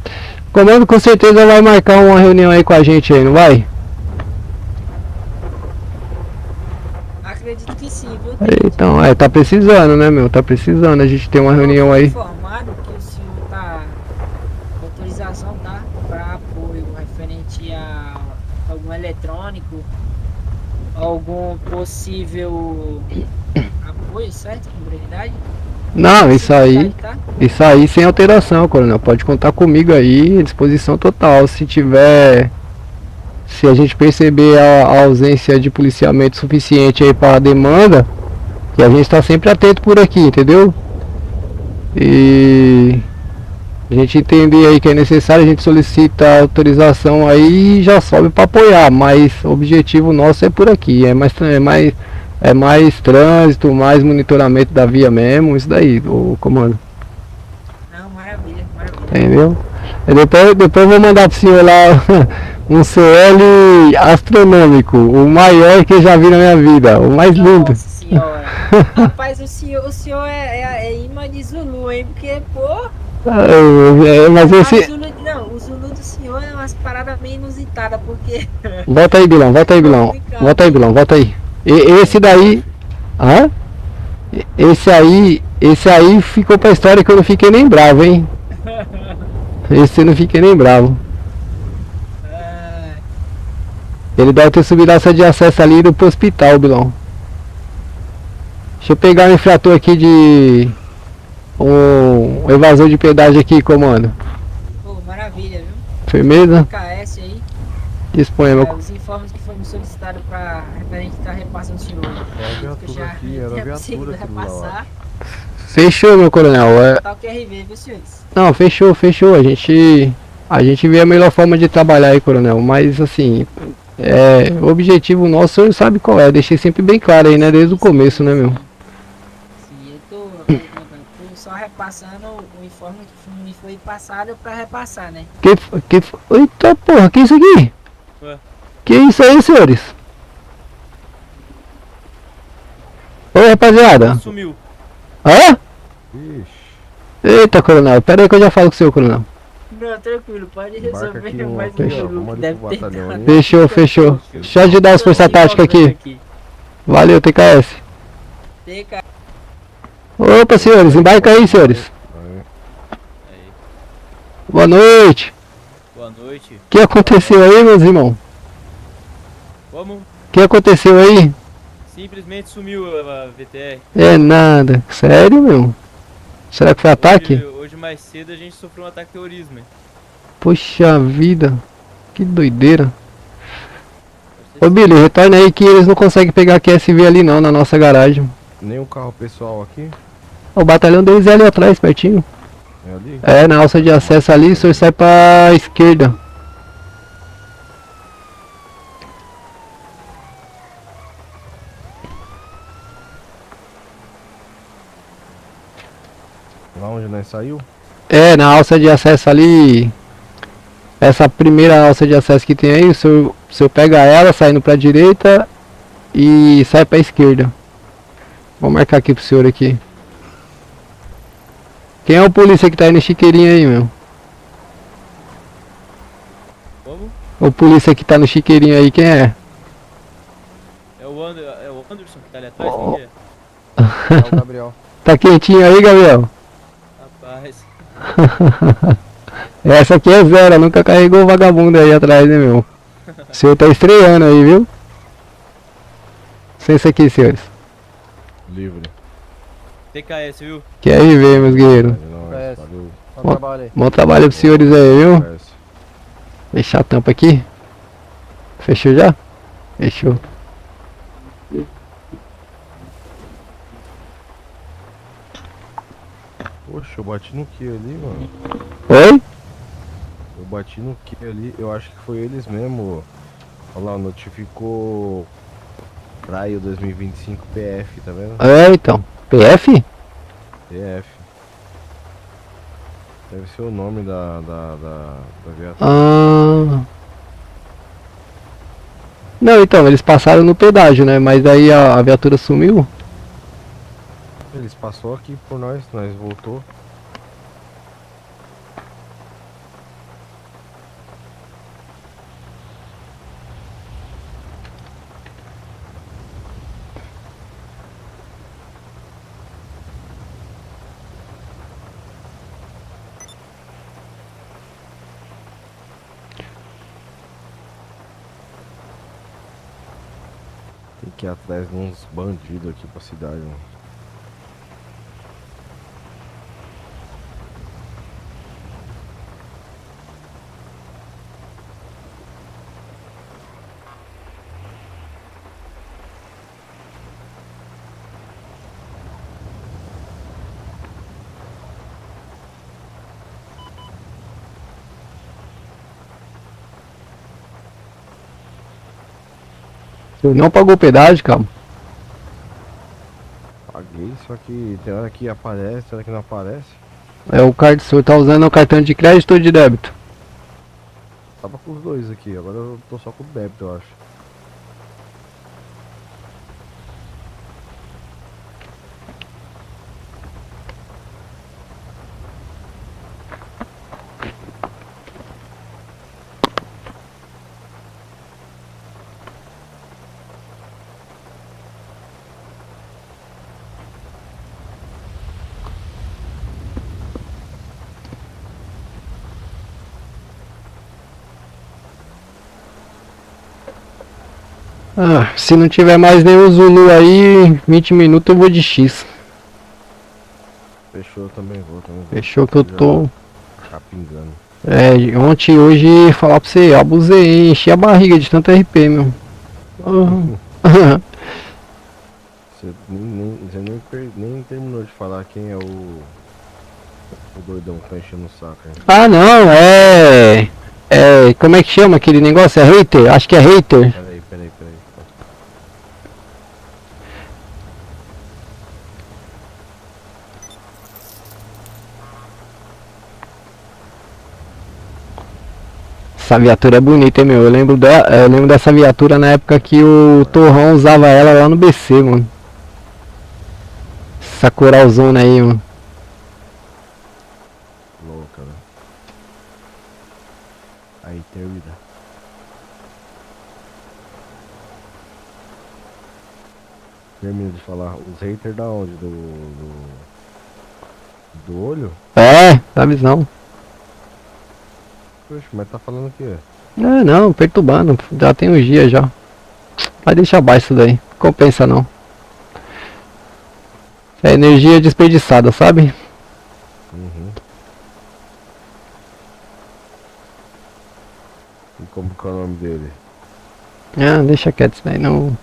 comando com certeza vai marcar uma reunião aí com a gente aí, não vai?
Acredito que sim. sim, viu?
Então, tá precisando, né, meu? Tá precisando. A gente tem uma reunião aí.
Informado que o senhor tá com autorização, tá? Para apoio referente a algum eletrônico, algum possível apoio, certo? Com brevidade?
Não, isso aí.
Tá?
Isso aí sem alteração, coronel. Pode contar comigo aí, à disposição total. Se tiver. Se a gente perceber a ausência de policiamento suficiente aí para a demanda, que a gente está sempre atento por aqui, entendeu? E a gente entender aí que é necessário, a gente solicita autorização aí e já sobe para apoiar, mas o objetivo nosso é por aqui, é mais trânsito, mais monitoramento da via mesmo, isso daí, o comando.
Não, maravilha, maravilha.
Entendeu? E depois eu vou mandar pro senhor lá um CL astronômico, o maior que eu já vi na minha vida, o mais lindo.
Nossa senhora. Rapaz, o senhor é imã de Zulu, hein? Porque, pô.
Mas esse.
O Zulu do senhor é umas paradas meio inusitadas, porque.
Volta aí, Bilão, volta aí, Bilão. Volta aí, Bilão, volta aí. Esse daí. Hã? Esse aí ficou pra história que eu não fiquei nem bravo, hein? Esse eu não fiquei nem bravo. Ele deve ter subiraça de acesso ali pro hospital, Bilão. Deixa eu pegar um infrator aqui de. Um evasor de pedágio aqui, comando.
Pô, maravilha, viu?
Firmeza?
KS aí.
Disponha, meu.
Os informes que foram solicitados pra referente estar repassando o senhor.
Era a viatura aqui, era a viatura aquilo lá.
Fechou, meu coronel.
Tá o QRV, viu, senhores?
Não, fechou. A gente vê a melhor forma de trabalhar aí, coronel. Mas assim, o objetivo nosso, o senhor sabe qual é. Eu deixei sempre bem claro aí, né? Desde o começo, né, meu?
Sim, eu tô só repassando o informe que me foi passado pra repassar, né?
Eita porra, que isso aqui?
Ué?
Que isso aí, senhores? Oi, rapaziada.
Sumiu.
Hã? Eita, coronel, pera aí que eu já falo com o seu, coronel.
Não, tranquilo, pode resolver
aqui um
mais
aqui, ó,
um
vamos ali
deve
pro
ter
batalhão
dado.
ali.
Fechou. Deixa eu ajudar as forças táticas aqui. Valeu, TKS.
TK.
Opa, senhores, embarca aí, senhores. Boa noite.
Boa noite.
O que aconteceu aí, meus irmãos?
Como?
O que aconteceu aí?
Simplesmente sumiu a VTR.
É nada. Sério, meu? Será que foi ataque?
Hoje mais cedo a gente sofreu um ataque terrorismo. Hein?
Poxa vida. Que doideira. Ô Billy, retorna aí que eles não conseguem pegar a QSV ali não, na nossa garagem.
Nem um carro pessoal aqui?
O batalhão deles é ali atrás, pertinho.
É ali?
É, na alça de acesso ali, o senhor sai pra esquerda.
Lá onde nós saiu?
É, na alça de acesso ali. Essa primeira alça de acesso que tem aí, o senhor pega ela, saindo pra direita e sai pra esquerda. Vou marcar aqui pro senhor aqui. Quem é o polícia que tá aí no chiqueirinho aí, meu?
Como?
O polícia que tá no chiqueirinho aí, quem é?
É o Anderson que tá ali atrás, quem que é?
É o Gabriel.
Tá quentinho aí, Gabriel?
Rapaz.
Essa aqui é zero, nunca carregou o vagabundo aí atrás, né, meu? O senhor tá estreando aí, viu? Licença aqui, senhores.
Livre.
TKS, viu?
Quer ir ver, meus guerreiros?
Valeu.
Bom trabalho aí.
Bom trabalho pros senhores aí, viu? Fechar a tampa aqui. Fechou já? Fechou.
Poxa, eu bati no que ali, mano?
Oi?
Eu bati no que ali, eu acho que foi eles mesmo. Olha lá, notificou Praia 2025 PF, tá vendo?
É, então. PF?
PF. Deve ser o nome da viatura.
Ah. Não, então, eles passaram no pedágio, né? Mas aí a viatura sumiu.
Eles passou aqui por nós voltou. aqui atrás de uns bandidos aqui pra cidade, mano.
Tu não pagou pedágio, calma.
Paguei, só que tem hora que aparece, tem hora que não aparece.
É o cartão, o senhor tá usando o cartão de crédito ou de débito?
Tava com os dois aqui, agora eu tô só com o débito, eu acho.
Ah, se não tiver mais nenhum Zulu aí, 20 minutos eu vou de X.
Fechou, eu também vou.
Fechou que eu tô...
Capingando.
É, ontem e hoje, falar pra você, eu abusei, hein? Enchi a barriga de tanto RP, meu.
Você nem terminou de falar quem é o doidão que tá enchendo o saco aí.
Ah, não, como é que chama aquele negócio? É hater? Acho que é hater.
Peraí.
Essa viatura é bonita, hein, meu? Eu lembro dessa viatura na época que o Torrão usava ela lá no BC, mano. Essa coralzona aí, mano.
Louca, né? Aí, termina. Termina de falar. Os haters da onde? Do olho?
É, da visão.
Poxa, mas tá falando o quê?
Não, perturbando. Já tem uns dias já. Mas deixa abaixo isso daí. Compensa não. É energia desperdiçada, sabe?
Uhum. E como que é o nome dele?
Ah, deixa quieto isso daí, não.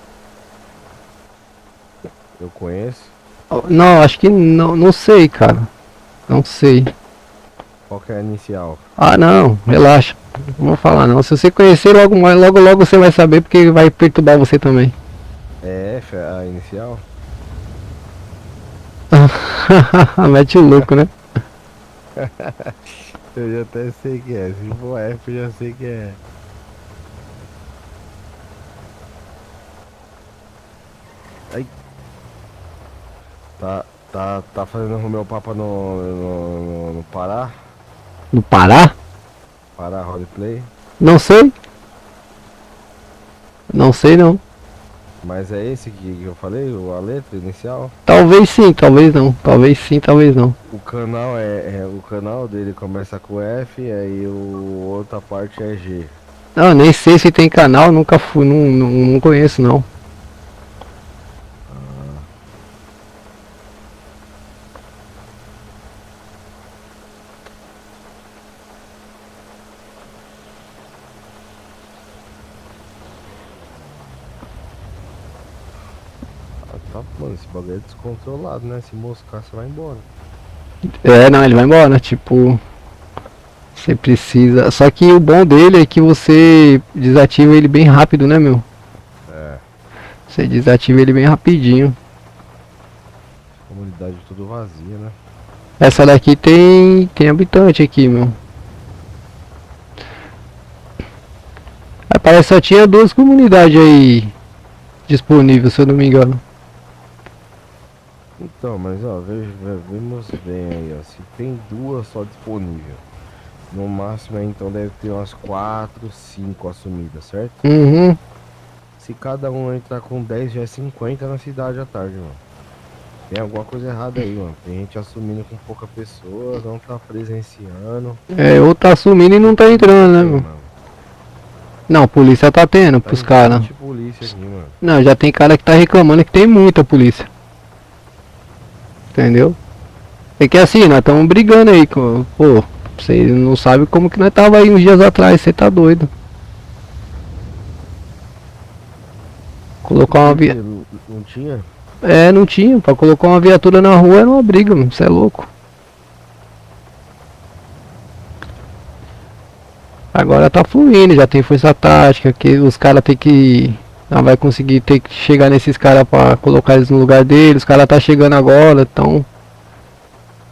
Eu conheço?
Não, acho que não sei, cara. Não sei.
Qual que é a inicial?
Ah, não, relaxa. Não vou falar não. Se você conhecer, logo você vai saber, porque vai perturbar você também.
É F a inicial?
Mete o louco, né?
Eu já até sei que é. Se for F, eu já sei que é. Ai. Tá fazendo Romeu Papa no Pará?
No Pará?
Pará roleplay?
Não sei. Não sei não.
Mas é esse que eu falei, a letra inicial?
Talvez sim, talvez não. Talvez sim, talvez não.
O canal o canal dele começa com F, aí o outra parte é G.
Não, nem sei se tem canal, nunca fui, não conheço não.
Tá, mano, esse bagulho é descontrolado, né? Se moscar, você vai embora.
É, não, ele vai embora, tipo... Você precisa... Só que o bom dele é que você desativa ele bem rápido, né, meu?
É.
Você desativa ele bem rapidinho.
Comunidade tudo vazia, né?
Essa daqui tem habitante aqui, meu. Aí parece que só tinha 2 comunidades aí disponíveis, se eu não me engano.
Então, mas ó, vemos bem aí, ó. Se tem 2 só disponível, no máximo aí, então deve ter umas 4, 5 assumidas, certo?
Uhum.
Se cada um entrar com 10, já é 50 na cidade à tarde, mano. Tem alguma coisa errada aí, mano. Tem gente assumindo com pouca pessoa, não tá presenciando.
É, ou tá assumindo e não tá entrando, né, meu? Não, polícia tá tendo pros caras.
Tipo polícia aqui, mano.
Não, já tem cara que tá reclamando que tem muita polícia. Entendeu? É que assim, nós estamos brigando aí, pô, você não sabe como que nós tava aí uns dias atrás, você tá doido. Colocar uma viatura.
Não tinha?
É, não tinha. Pra colocar uma viatura na rua era uma briga, mano. Você é louco. Agora tá fluindo, já tem força tática, que os caras tem que. Não vai conseguir ter que chegar nesses caras pra colocar eles no lugar deles. Os caras tá chegando agora, então.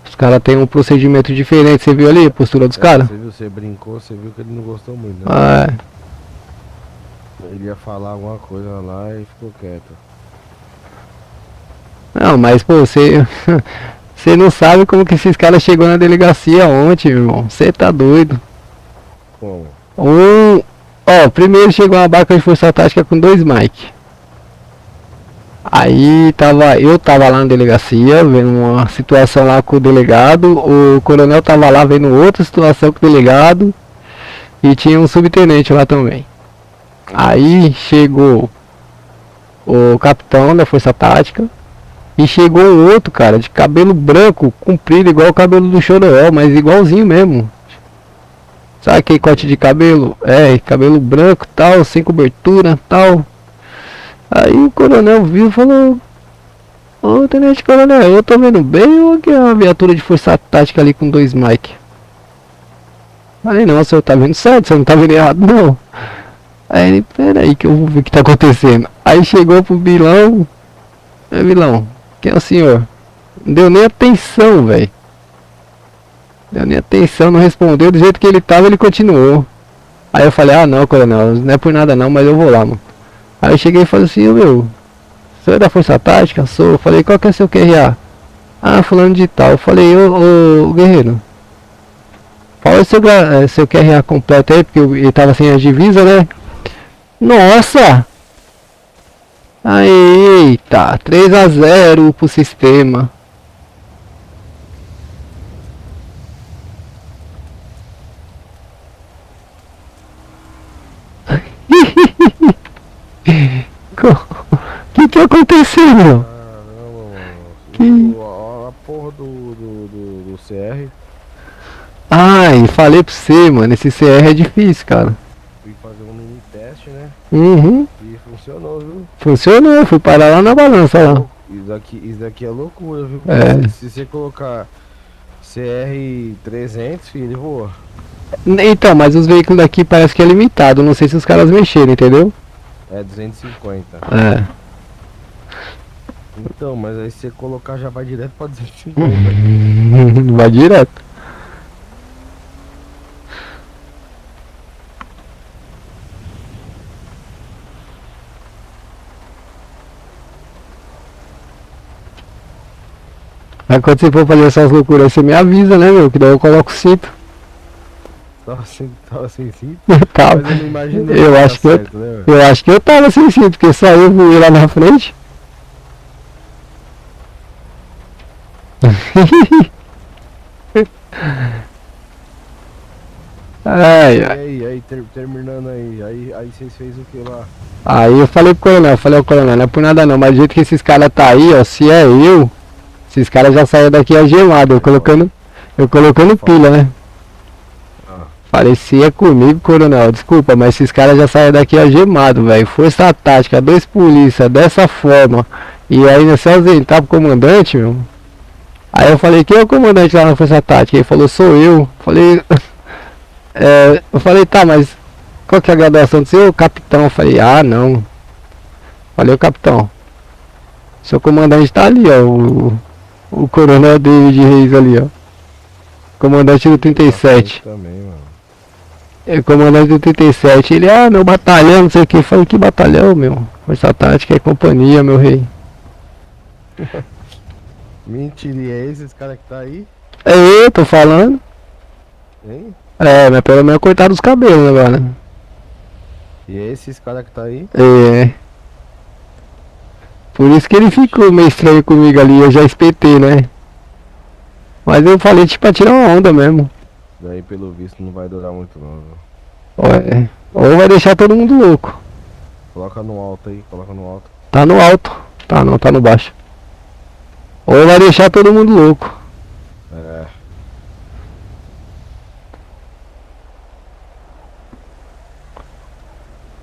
Os caras tem um procedimento diferente. Você viu ali a postura dos caras?
Você viu, você brincou, você viu que ele não gostou muito, né?
Ah,
Ele ia falar alguma coisa lá e ficou quieto.
não, mas pô, você. Você não sabe como que esses caras chegou na delegacia ontem, meu irmão. Você tá doido.
Como?
Ó, primeiro chegou uma barca de força tática com 2 Mike. Aí eu tava lá na delegacia, vendo uma situação lá com o delegado. O coronel tava lá vendo outra situação com o delegado. E tinha um subtenente lá também. Aí chegou o capitão da força tática. E chegou um outro cara de cabelo branco, comprido igual o cabelo do Choroel, mas igualzinho mesmo. Sabe aquele corte de cabelo? É, cabelo branco tal, sem cobertura tal. Aí o coronel viu e falou: ô tenente coronel, eu tô vendo bem ou que é uma viatura de força tática ali com 2 Mike? Falei, não, o senhor tá vendo certo, você não tá vendo errado não. Aí ele, pera aí que eu vou ver o que tá acontecendo. Aí chegou pro vilão. É, vilão, quem é o senhor? Não deu nem atenção, velho. Deu nem atenção, não respondeu. Do jeito que ele tava, ele continuou. Aí eu falei, ah não, coronel, não é por nada não, mas eu vou lá, mano. Aí eu cheguei e falei assim, meu, o senhor é da Força Tática? Sou. Eu falei, qual que é seu QRA? Ah, fulano de tal. Eu falei, ô guerreiro, fala seu QRA completo aí, porque ele tava sem a divisa, né? Nossa! Aí, eita, 3-0 pro sistema. O que aconteceu, meu?
A porra do CR.
Ai, falei pra você, mano, esse CR é difícil, cara.
Fui fazer um mini teste, né?
Uhum.
E funcionou, viu?
Funcionou, fui parar lá na balança lá.
Isso daqui é loucura, viu?
É.
Se você colocar CR 300, filho, ele voa.
Então, mas os veículos daqui parece que é limitado, não sei se os caras mexeram, entendeu?
É 250.
É.
Então, mas aí se você colocar já vai direto pra 250.
Vai direto. Mas quando você for fazer essas loucuras, você me avisa, né, meu? Que daí eu coloco o cinto.
Tava sem cinto?
Tava.
Mas eu não imaginei
Eu
que
acho que
era certo, né,
eu acho que eu tava sem cinto, porque só eu voei lá na frente. Ai, ai.
E aí, terminando aí vocês fez o que lá?
Aí eu falei pro coronel, ó coronel, não é por nada não, mas do jeito que esses caras tá aí, ó, se é eu, esses caras já saíram daqui algemado, eu colocando pilha, né? Falei, se é comigo, coronel, desculpa, mas esses caras já saíram daqui algemado, velho. Força tática, 2 polícia, dessa forma. E ainda se ausentar pro comandante, meu. Aí eu falei, quem é o comandante lá na Força Tática? Ele falou, sou eu. Falei, eu falei, tá, mas qual que é a graduação do seu? Capitão. Eu falei, ah, não. Falei, capitão, seu comandante tá ali, ó. O coronel David Reis ali, ó. Comandante do 37.
Também, mano.
É, comandante do 37. Ele, meu batalhão, não sei o que. Eu falei, que batalhão, meu? Força Tática é companhia, meu rei.
Mentira, e é esses caras que tá aí?
É eu, tô falando.
Hein?
É, mas pelo menos cortaram os cabelos agora.
E é esses caras que tá aí?
É. Por isso que ele ficou meio estranho comigo ali, eu já espetei, né? Mas eu falei tipo pra tirar uma onda mesmo.
Daí pelo visto não vai durar muito não, viu?
Ou vai deixar todo mundo louco.
Coloca no alto aí, coloca no alto.
Tá no alto. Tá não, tá no baixo. Ou vai deixar todo mundo louco.
É.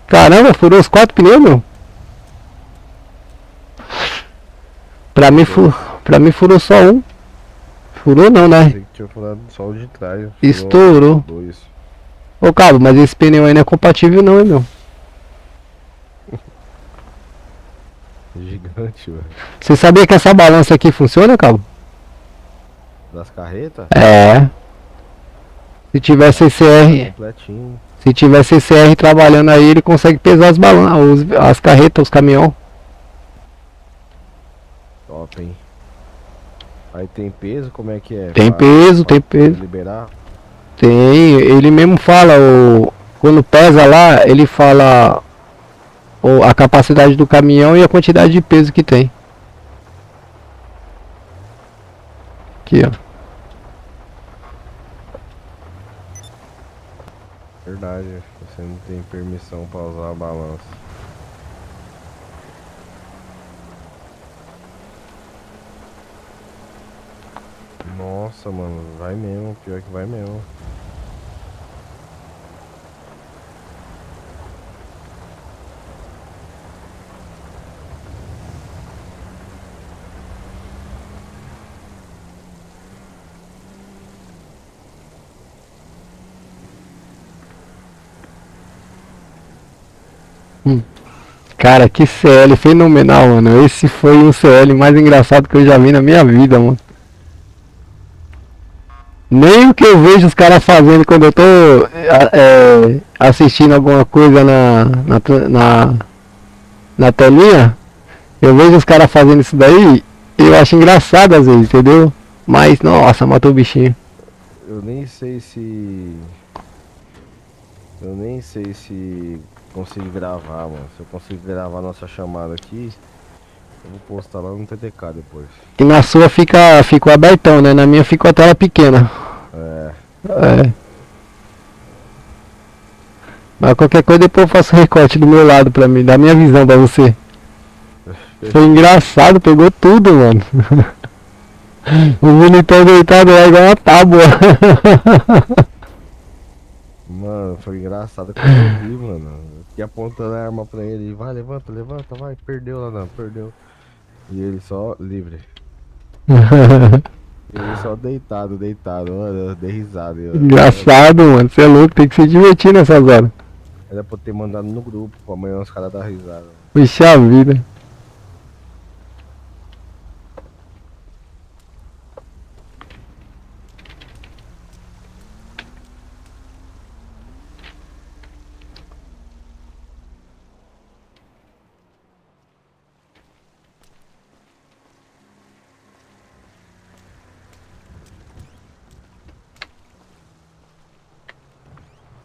Caramba, furou os 4 pneus, meu? Pra mim furou só um. Furou não, né?
Achei que tinha falado só o de trás. Furou
Estourou.
2.
Ô, Cabo, mas esse pneu aí não é compatível não, hein, meu?
Gigante, velho.
Você sabia que essa balança aqui funciona, Cabo?
Das carretas?
É. Se tiver CCR,
Completinho.
se tiver CCR trabalhando aí, ele consegue pesar as carretas, os caminhão.
Top, hein? Aí tem peso, como é que é?
Tem peso, tem peso.
Liberar?
Tem, ele mesmo fala, quando pesa lá, ele fala a capacidade do caminhão e a quantidade de peso que tem. Aqui, ó.
Verdade, você não tem permissão pra usar a balança. Nossa, mano, vai mesmo, pior que vai mesmo.
Cara, que CL fenomenal, mano. Esse foi um CL mais engraçado que eu já vi na minha vida, mano. Nem o que eu vejo os caras fazendo quando eu tô assistindo alguma coisa na telinha, eu vejo os caras fazendo isso daí, eu acho engraçado às vezes, entendeu? Mas, nossa, matou o bichinho.
Eu nem sei se consigo gravar, mano. Se eu conseguir gravar nossa chamada aqui, eu vou postar lá no TTK depois.
E na sua ficou abertão, né? Na minha ficou a tela pequena. É. Mas qualquer coisa depois eu faço recorte do meu lado pra mim, da minha visão pra você. Foi engraçado, pegou tudo, mano. O bonitão deitado lá igual uma tábua.
Mano, foi engraçado quando eu vi, mano. Eu fiquei apontando a arma pra ele. Vai, levanta, levanta, vai. Perdeu lá não, perdeu. E ele só livre. Ele só deitado, mano. Eu dei risada.
Engraçado, mano. Você é louco, tem que se divertir nessas horas.
Era pra eu ter mandado no grupo, pra amanhã os caras dar risada.
Puxa vida.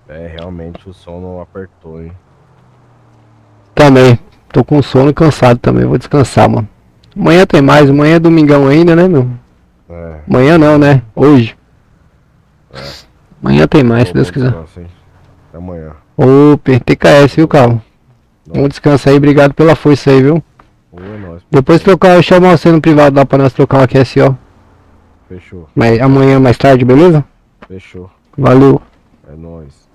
É, realmente o som não apertou, hein.
Também. Tô com sono e cansado também. Vou descansar, mano. Amanhã tem mais. Amanhã é domingão ainda, né, meu?
É.
Amanhã não, né? Hoje.
É.
Amanhã tem mais, se Deus
Bom
quiser.
descanso, hein. Até amanhã.
Ô, TKS, viu, Carlos? Bom descanso aí. Obrigado pela força aí, viu?
É nóis.
Depois eu chamo você no privado lá pra nós trocar uma QSO.
Fechou.
Mas amanhã mais tarde, beleza?
Fechou.
Valeu.
É nóis.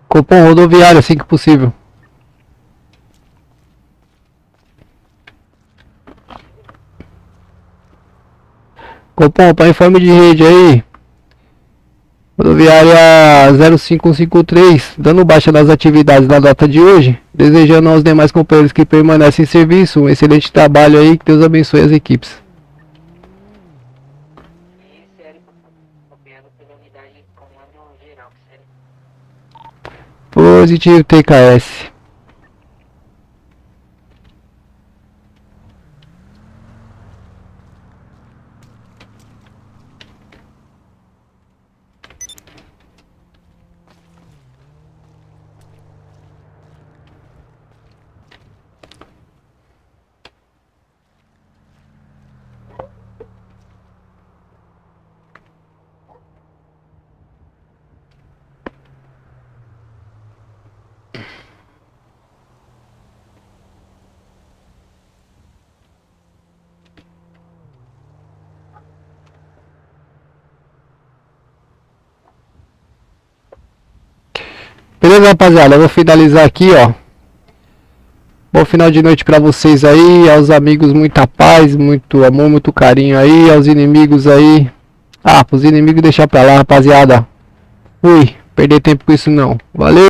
Cupom rodoviário assim que possível. Cupom para informe de rede aí. Rodoviária 05153, dando baixa das atividades na data de hoje, desejando aos demais companheiros que permanecem em serviço um excelente trabalho aí, que Deus abençoe as equipes. Positivo TKS. Beleza, rapaziada? Eu vou finalizar aqui, ó. Bom final de noite pra vocês aí, aos amigos muita paz, muito amor, muito carinho aí, aos inimigos aí. Ah, pros inimigos deixar pra lá, rapaziada. Fui, perder tempo com isso não. Valeu!